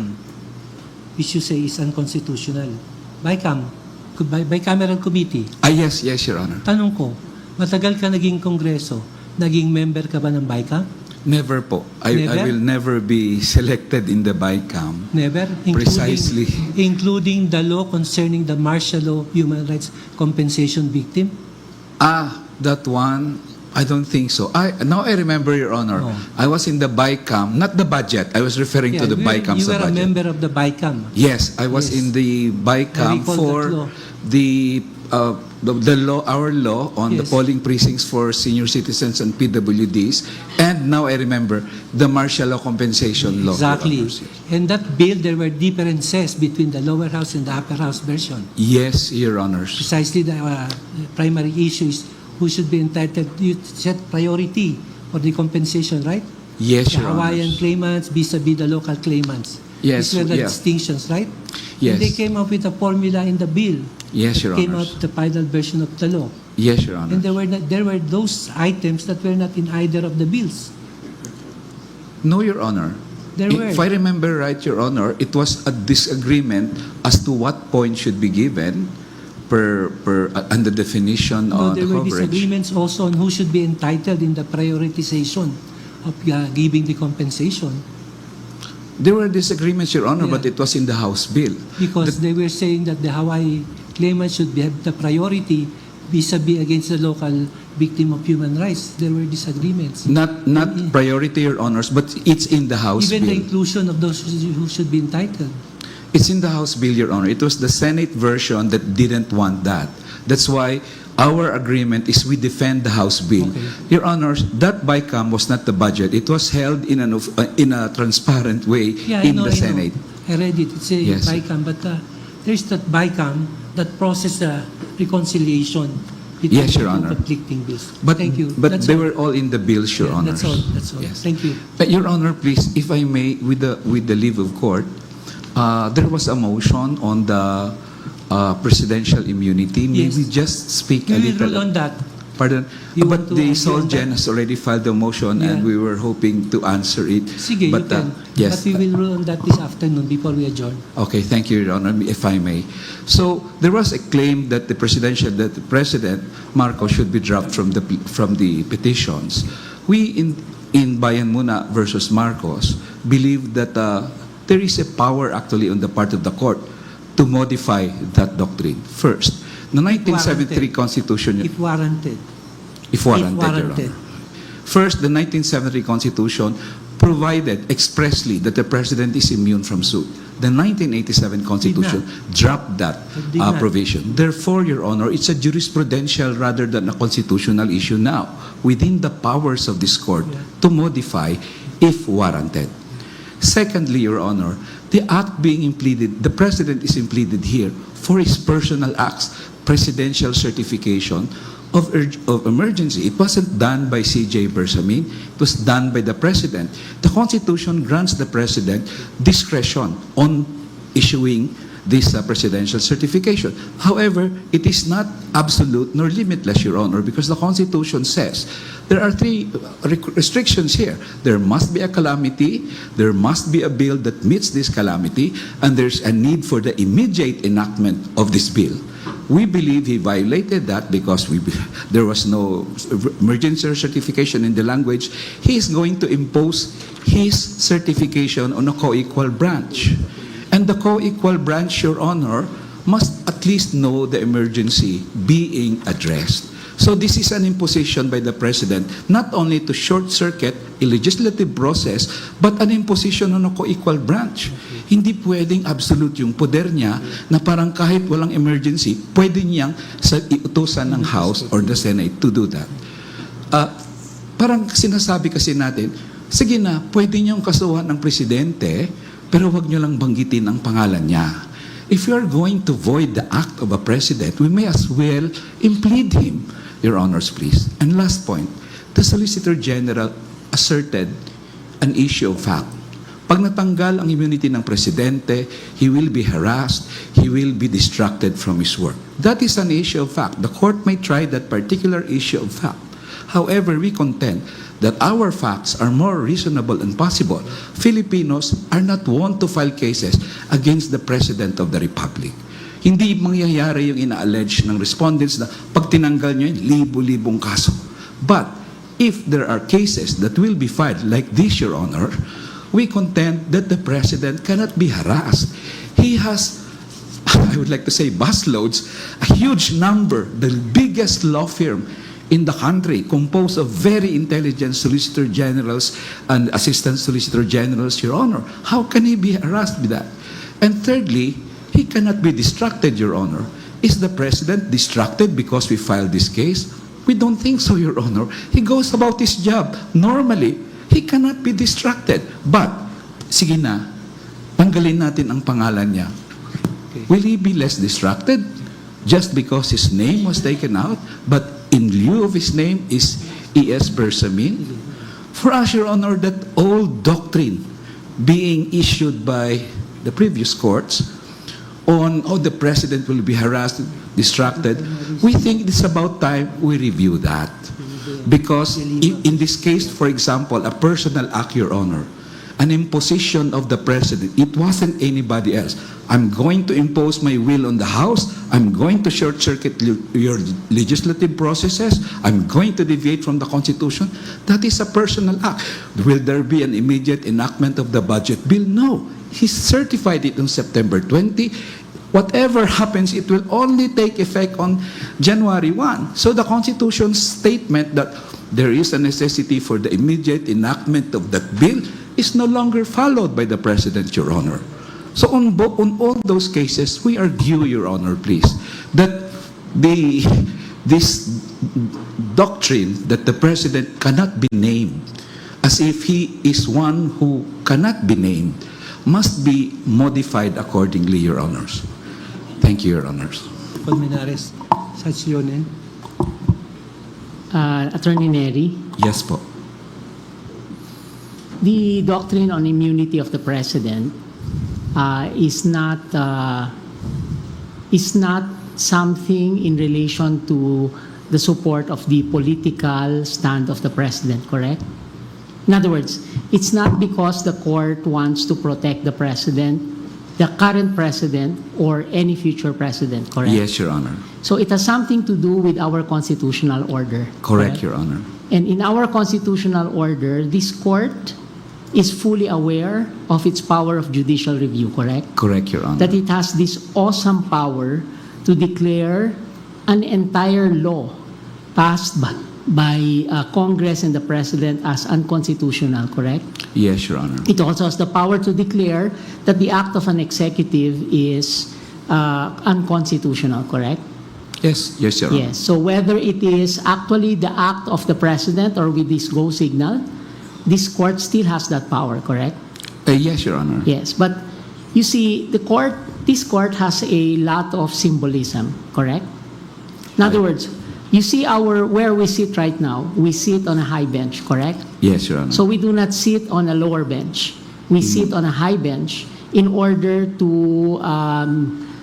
which you say is unconstitutional. BICAM, Bicameral Committee. Yes, Your Honor. Tanong ko, Matagal ka naging kongreso. Naging member ka ba ng BICAM? Never po. I Never? will never be selected in the BICAM. Never? Precisely. Including the law concerning the martial law human rights compensation victim? That one, I don't think so. Now I remember, Your Honor. Oh. I was in the BICAM, not the budget. I was referring to the BICAM You sa were a budget. member of the BICAM. Yes, I was in the I BICAM recall that for law. the law, our law on the Yes. polling precincts for senior citizens and PWDs, and now I remember the martial law compensation law. Your Exactly. Honors. And that bill, there were differences between the lower house and the upper house version. Yes, Your Honors. Precisely the primary issue is who should be entitled. You set priority for the compensation, right? Yes, The Your Hawaiian Honors. claimants vis-a-vis the local claimants. Yes, These were the yeah. distinctions, right? Yes. And they came up with a formula in the bill. Yes, Your Came Honors. out the final version of the law. Yes, Your And Honors. there were those items that were not in either of the bills. No, Your Honor. There If were. I remember right, Your Honor, it was a disagreement as to what point should be given and the definition No, on there the were coverage. disagreements also on who should be entitled in the prioritization of giving the compensation. There were disagreements, Your Honor, Yeah. but it was in the House bill. Because they were saying that the Hawaii claimant should have the priority vis-a-vis against the local victim of human rights. There were disagreements. Not priority, Your Honors, but it's in the House Even the bill. inclusion of those who should be entitled. It's in the House bill, Your Honor. It was the Senate version that didn't want that. That's why our agreement is we defend the House bill. Okay. Your Honors, that BICAM was not the budget. It was held in a transparent way Yeah, in I know, the Senate. I read it. It's a Yes. BICAM, but there's that BICAM that process the reconciliation between Yes, the Your two Honor. conflicting bills. But, Thank you. But That's they all. were all in the bills, Your Yeah, Honors. That's all. That's all. Yes. Thank you. Your Honor, please, if I may, with the leave of court, there was a motion on the presidential immunity. May Yes. we just speak We a will little? rule on that. Pardon? You But want to the argue on Solgen that? has already filed a motion, and Yeah. we were hoping to answer it. Sige, but, you can. yes. But we will rule on that this afternoon before we adjourn. Okay, thank you, Your Honor, if I may. So there was a claim that the President Marcos should be dropped from the petitions. We in Bayan Muna versus Marcos believe that there is a power actually on the part of the court to modify that doctrine. First, the 1973 Constitution. If warranted. If warranted, Your warranted. Honor. First, the 1970 Constitution provided expressly that the President is immune from suit. The 1987 Constitution dropped that Did not. provision. Therefore, Your Honor, it's a jurisprudential rather than a constitutional issue now, within the powers of this court to modify if warranted. Secondly, Your Honor, the act being impleaded, the President is impleaded here for his personal acts, presidential certification of emergency. It wasn't done by C.J. Bersamin. It was done by the President. The Constitution grants the President discretion on issuing this presidential certification. However, it is not absolute nor limitless, Your Honor, because the Constitution says there are three restrictions here. There must be a calamity, there must be a bill that meets this calamity, and there's a need for the immediate enactment of this bill. We believe he violated that because there was no emergency certification in the language. He is going to impose his certification on a co-equal branch. And the co-equal branch, Your Honor, must at least know the emergency being addressed. So this is an imposition by the President, not only to short-circuit a legislative process, but an imposition on a co-equal branch. Hindi pwedeng absolute yung poder niya na parang kahit walang emergency, pwede niyang iutusan ng House or the Senate to do that. Parang sinasabi kasi natin, sige na, pwede niyong kasuhan ng Presidente, pero wag niyo lang banggitin ang pangalan niya. If you are going to void the act of a President, we may as well implead him. Your Honors, please. And last point, the Solicitor General asserted an issue of fact. Pag natanggal ang immunity ng Presidente, he will be harassed, he will be distracted from his work. That is an issue of fact. The court may try that particular issue of fact. However, we contend that our facts are more reasonable and possible. Filipinos are not wont to file cases against the President of the Republic. Hindi mangyayari yung ina-allege ng respondents na pag tinanggal nyo yun, libo-libong kaso. But if there are cases that will be filed like this, Your Honor, we contend that the President cannot be harassed. He has, I would like to say, busloads, a huge number, the biggest law firm in the country, composed of very intelligent Solicitor Generals and Assistant Solicitor Generals, Your Honor. How can he be harassed with that? And thirdly, he cannot be distracted, Your Honor. Is the President distracted because we filed this case? We don't think so, Your Honor. He goes about his job normally. He cannot be distracted. But, sige na, tanggalin natin ang pangalan niya. Will he be less distracted just because his name was taken out, but in lieu of his name is E.S. Bersamin? For us, Your Honor, that old doctrine being issued by the previous courts on how the President will be harassed, distracted, we think it's about time we review that. Because in this case, for example, a personal act, Your Honor, an imposition of the President, it wasn't anybody else. I'm going to impose my will on the House. I'm going to short-circuit your legislative processes. I'm going to deviate from the Constitution. That is a personal act. Will there be an immediate enactment of the budget bill? No. He certified it on September 20. Whatever happens, it will only take effect on January 1. So the Constitution's statement that there is a necessity for the immediate enactment of that bill is no longer followed by the President, Your Honor. So on all those cases, we argue, Your Honor, please, that this doctrine that the President cannot be named, as if he is one who cannot be named, must be modified accordingly, Your Honors. Thank you, Your Honors. Colmenares, Sanccionen. Attorney Neri, Yes po. the doctrine on immunity of the President is not something in relation to the support of the political stand of the President, correct? In other words, it's not because the court wants to protect the President, the current President, or any future President, correct? Yes, Your Honor. So it has something to do with our constitutional order. Correct, Your Honor. And in our constitutional order, this court is fully aware of its power of judicial review, correct? Correct, Your Honor. That it has this awesome power to declare an entire law passed by Congress and the President as unconstitutional, correct? Yes, Your Honor. It also has the power to declare that the act of an executive is unconstitutional, correct? Yes, yes, Your Honor. Yes. So whether it is actually the act of the President or with this go signal, this court still has that power, correct? Yes, Your Honor. Yes. But you see, this court has a lot of symbolism, correct? In other words, you see where we sit right now, we sit on a high bench, correct? Yes, Your Honor. So we do not sit on a lower bench. We sit on a high bench in order to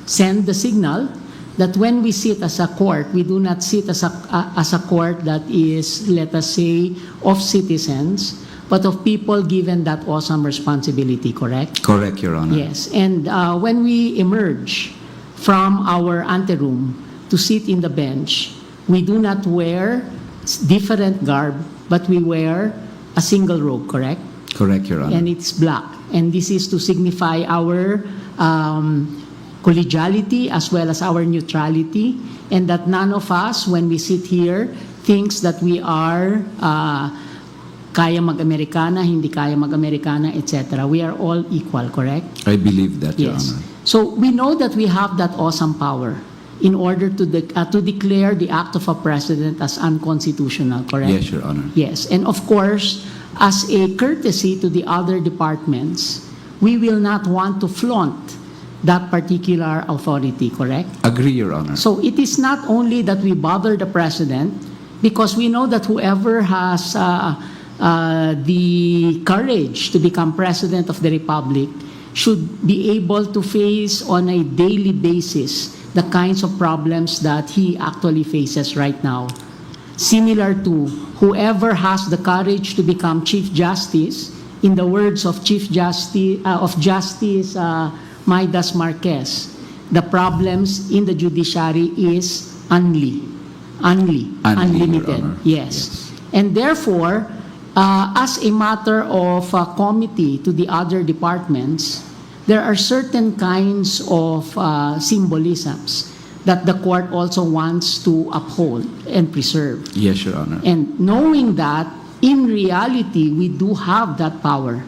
send the signal that when we sit as a court, we do not sit as a court that is, let us say, of citizens, but of people given that awesome responsibility, correct? Correct, Your Honor. Yes. And when we emerge from our anteroom to sit in the bench, we do not wear different garb, but we wear a single robe, correct? Correct, Your Honor. And it's black. And this is to signify our collegiality as well as our neutrality, and that none of us, when we sit here, thinks that we are kaya mag-Amerikana, hindi kaya mag-Amerikana, etc. We are all equal, correct? I believe that, Your Yes. Honor. So we know that we have that awesome power in order to declare the act of a president as unconstitutional, correct? Yes, Your Honor. Yes. And of course, as a courtesy to the other departments, we will not want to flaunt that particular authority, correct? Agree, Your Honor. So it is not only that we bother the president, because we know that whoever has the courage to become president of the republic should be able to face on a daily basis the kinds of problems that he actually faces right now. Similar to whoever has the courage to become Chief Justice, in the words of Justice Midas Marquez, the problems in the judiciary is unlimited. Your Honor. Yes. And therefore, as a matter of committee to the other departments, there are certain kinds of symbolisms that the court also wants to uphold and preserve. Yes, Your Honor. And knowing that, in reality, we do have that power.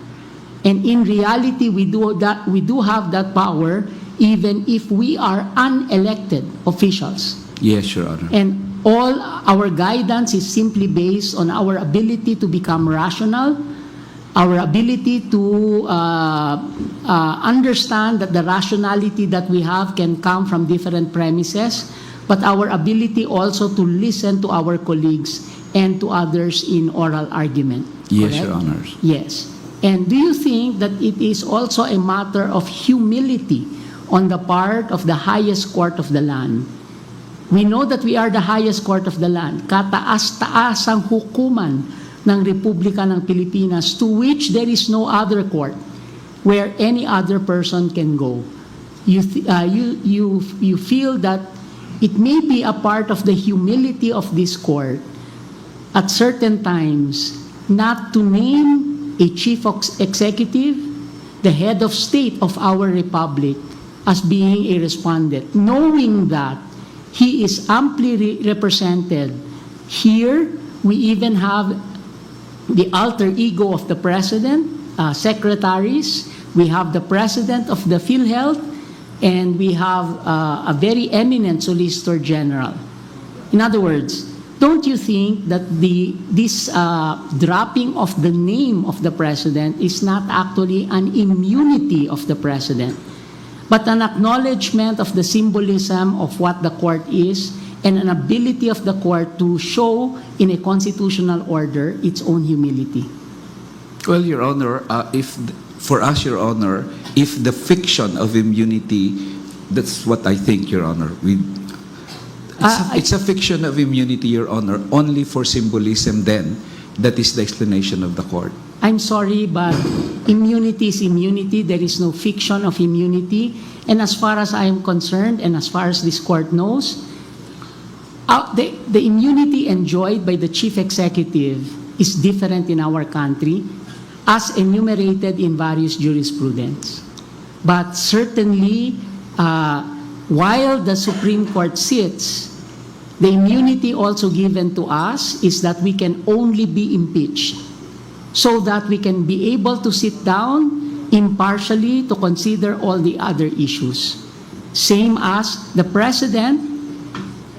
And in reality, we do have that power even if we are unelected officials. Yes, Your Honor. And all our guidance is simply based on our ability to become rational, our ability to understand that the rationality that we have can come from different premises, but our ability also to listen to our colleagues and to others in oral argument. Yes, Correct? Your Honors. Yes. And do you think that it is also a matter of humility on the part of the highest court of the land? We know that we are the highest court of the land. Kataas-taas ang hukuman ng Republika ng Pilipinas, to which there is no other court where any other person can go. You feel that it may be a part of the humility of this court at certain times not to name a chief executive, the head of state of our republic, as being a respondent, knowing that he is amply represented. Here, we even have the alter ego of the president, secretaries, we have the president of the PhilHealth, and we have a very eminent Solicitor General. In other words, don't you think that this dropping of the name of the president is not actually an immunity of the president, but an acknowledgement of the symbolism of what the court is and an ability of the court to show in a constitutional order its own humility? Well, Your Honor, for us, Your Honor, if the fiction of immunity, that's what I think, Your Honor. It's a fiction of immunity, Your Honor, only for symbolism then. That is the explanation of the court. I'm sorry, but immunity is immunity. There is no fiction of immunity. And as far as I am concerned, and as far as this court knows, the immunity enjoyed by the chief executive is different in our country, as enumerated in various jurisprudence. But certainly, while the Supreme Court sits, the immunity also given to us is that we can only be impeached, so that we can be able to sit down impartially to consider all the other issues. Same as the president,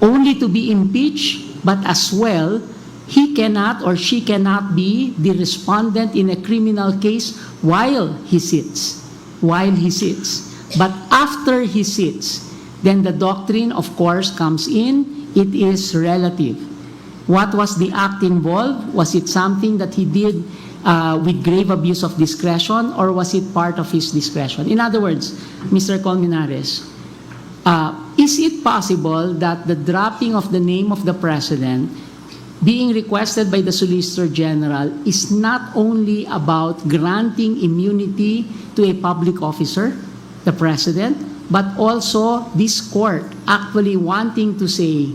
only to be impeached, but as well, he cannot or she cannot be the respondent in a criminal case while he sits. But after he sits, then the doctrine, of course, comes in. It is relative. What was the act involved? Was it something that he did with grave abuse of discretion, or was it part of his discretion? In other words, Mr. Colmenares, is it possible that the dropping of the name of the president being requested by the Solicitor General is not only about granting immunity to a public officer, the president, but also this court actually wanting to say,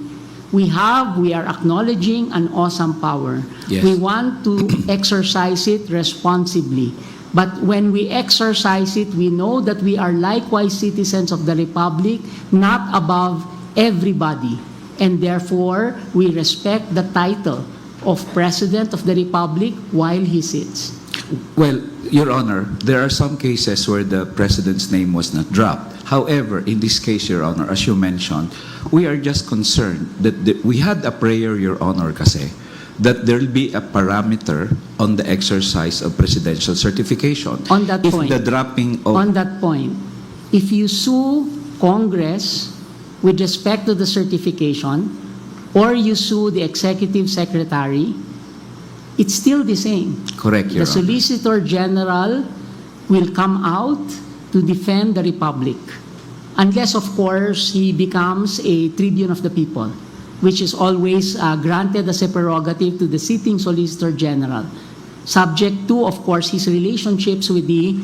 we are acknowledging an awesome power. Yes. We want to exercise it responsibly. But when we exercise it, we know that we are likewise citizens of the Republic, not above everybody. And therefore, we respect the title of President of the Republic while he sits. Well, Your Honor, there are some cases where the president's name was not dropped. However, in this case, Your Honor, as you mentioned, we are just concerned that we had a prayer, Your Honor, kasi, that there will be a parameter on the exercise of presidential certification. On that point, the dropping of... On that point, if you sue Congress with respect to the certification, or you sue the executive secretary, it's still the same. Correct, Your The Honor. Solicitor General will come out to defend the Republic, unless, of course, he becomes a tribune of the people, which is always granted as a prerogative to the sitting Solicitor General. subject to, of course, his relationships with the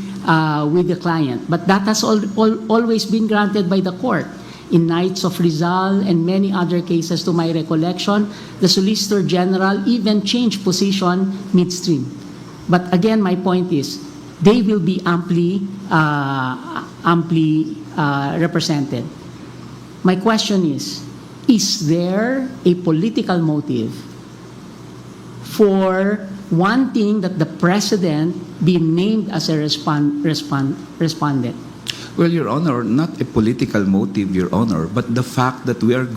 client. But that has always been granted by the court. In Knights of Rizal and many other cases, to my recollection, the Solicitor General even changed position midstream. But again, my point is, they will be amply represented. My question is there a political motive for wanting that the President be named as a respondent? Well, Your Honor, not a political motive, Your Honor, but the fact that we're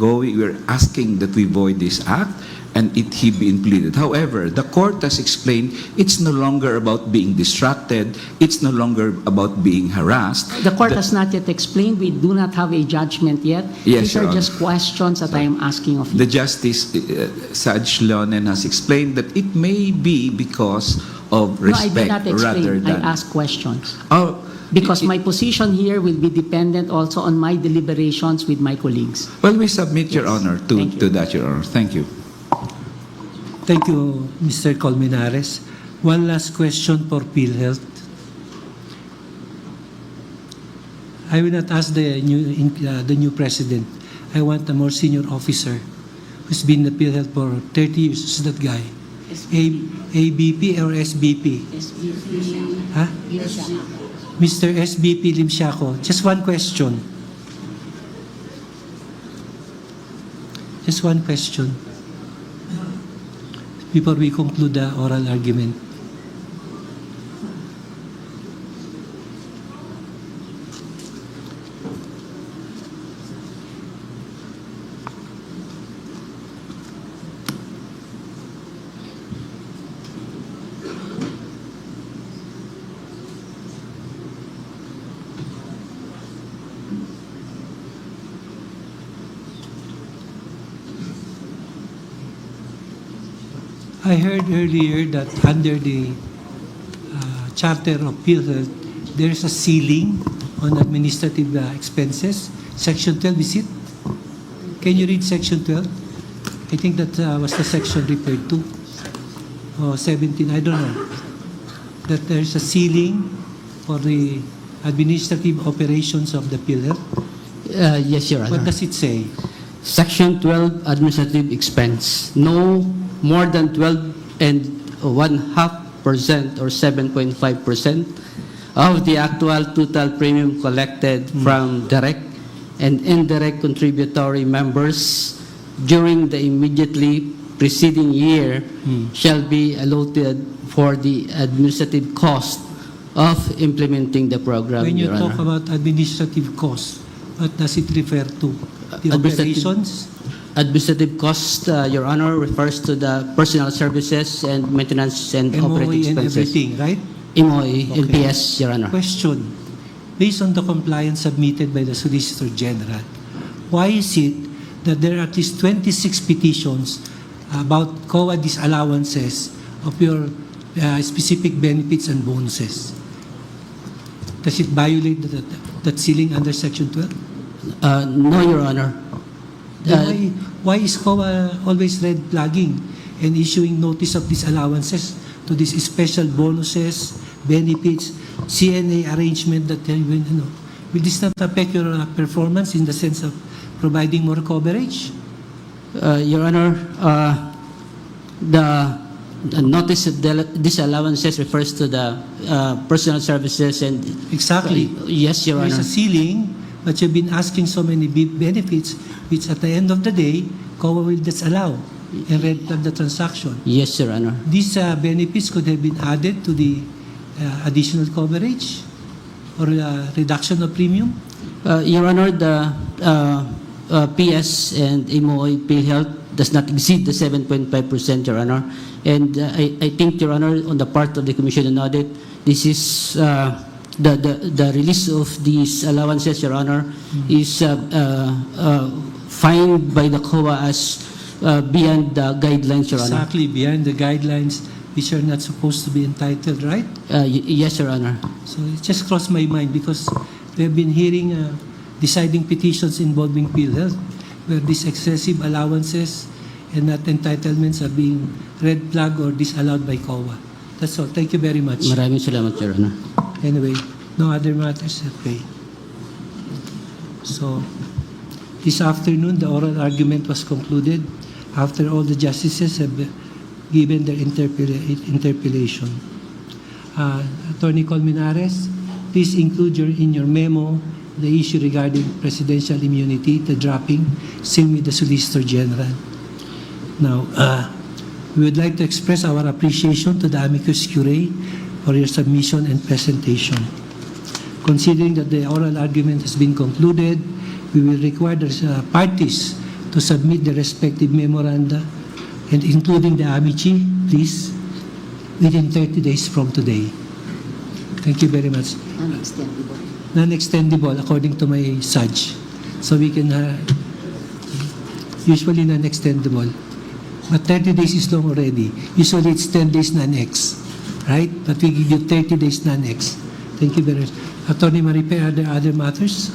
asking that we void this act and he be included. However, the court has explained it's no longer about being distracted, it's no longer about being harassed. The court has not yet explained. We do not have a judgment yet. Yes, These Your are Honor. just questions that I am asking of you. The Justice, Judge Leonen, has explained that it may be because of respect No, I did not rather explain. than... I ask questions. Oh, Because my position here will be dependent also on my deliberations with my colleagues. well, we submit, Your Honor, Thank you. to that, Your Honor. Thank you. Thank you, Mr. Colmenares. One last question for PhilHealth. I will not ask the new president. I want a more senior officer who's been in the PhilHealth for 30 years. Who's that guy? ABP or SBP? Huh? Mr. SBP Limsiaco. Just one question. Just one question. Before we conclude the oral argument. I heard earlier that under the charter of PhilHealth, there is a ceiling on administrative expenses. Section 12, is it? Can you read Section 12? I think that was the section referred to. Or 17, I don't know. That there is a ceiling for the administrative operations of the PhilHealth. Yes, Your Honor. What does it say? Section 12, administrative expense. No more than 12.5% or 7.5% of the actual total premium collected from direct and indirect contributory members during the immediately preceding year shall be allotted for the administrative cost of implementing the program, When you Your talk Honor. about administrative costs, what does it refer to? The operations? Administrative cost, Your Honor, refers to the personal services and maintenance and operating MOE and expenses. everything, right? MOE and Okay. PS, Your Honor. Question. Based on the compliance submitted by the Solicitor General, why is it that there are at least 26 petitions about COA disallowances of your specific benefits and bonuses? Does it violate that ceiling under Section 12? No, Your Honor. Then why is COA always red flagging and issuing notice of disallowances to these special bonuses, benefits, CNA arrangement that will this not affect your performance in the sense of providing more coverage? Your Honor, the notice of disallowances refers to the personal services and... Exactly. Yes, Your Honor. There's a ceiling, but you've been asking so many benefits, which at the end of the day, COA will disallow and red flag the transaction. Yes, Your Honor. These benefits could have been added to the additional coverage or reduction of premium? Your Honor, the PS and MOE PhilHealth does not exceed the 7.5%, Your Honor. And I think, Your Honor, on the part of the Commission on Audit, this is the release of these allowances, Your Honor, is fined by the COA as beyond the guidelines, Your Honor. Exactly, behind the guidelines which are not supposed to be entitled, right? Yes, Your Honor. So it just crossed my mind because we have been hearing deciding petitions involving PhilHealth where these excessive allowances and not entitlements are being red flagged or disallowed by COA. That's all. Thank you very much. Maraming salamat, Your Honor. Anyway, no other matters. Okay. So, this afternoon, the oral argument was concluded after all the justices have given their interpellation. Attorney Colmenares, please include in your memo the issue regarding presidential immunity, the dropping, same with the Solicitor General. Now, we would like to express our appreciation to the amicus curiae for your submission and presentation. Considering that the oral argument has been concluded, we will require the parties to submit the respective memoranda, and including the amici, please, within 30 days from today. Thank you very much. Non-extendable. Non-extendable, according to my SAJ. So we can, usually non-extendable. But 30 days is long already. Usually it's 10 days non-ex, right? But we give you 30 days non-ex. Thank you very much. Attorney Maripe, are there other matters?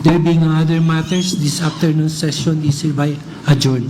There being no other matters, this afternoon session is hereby adjourned.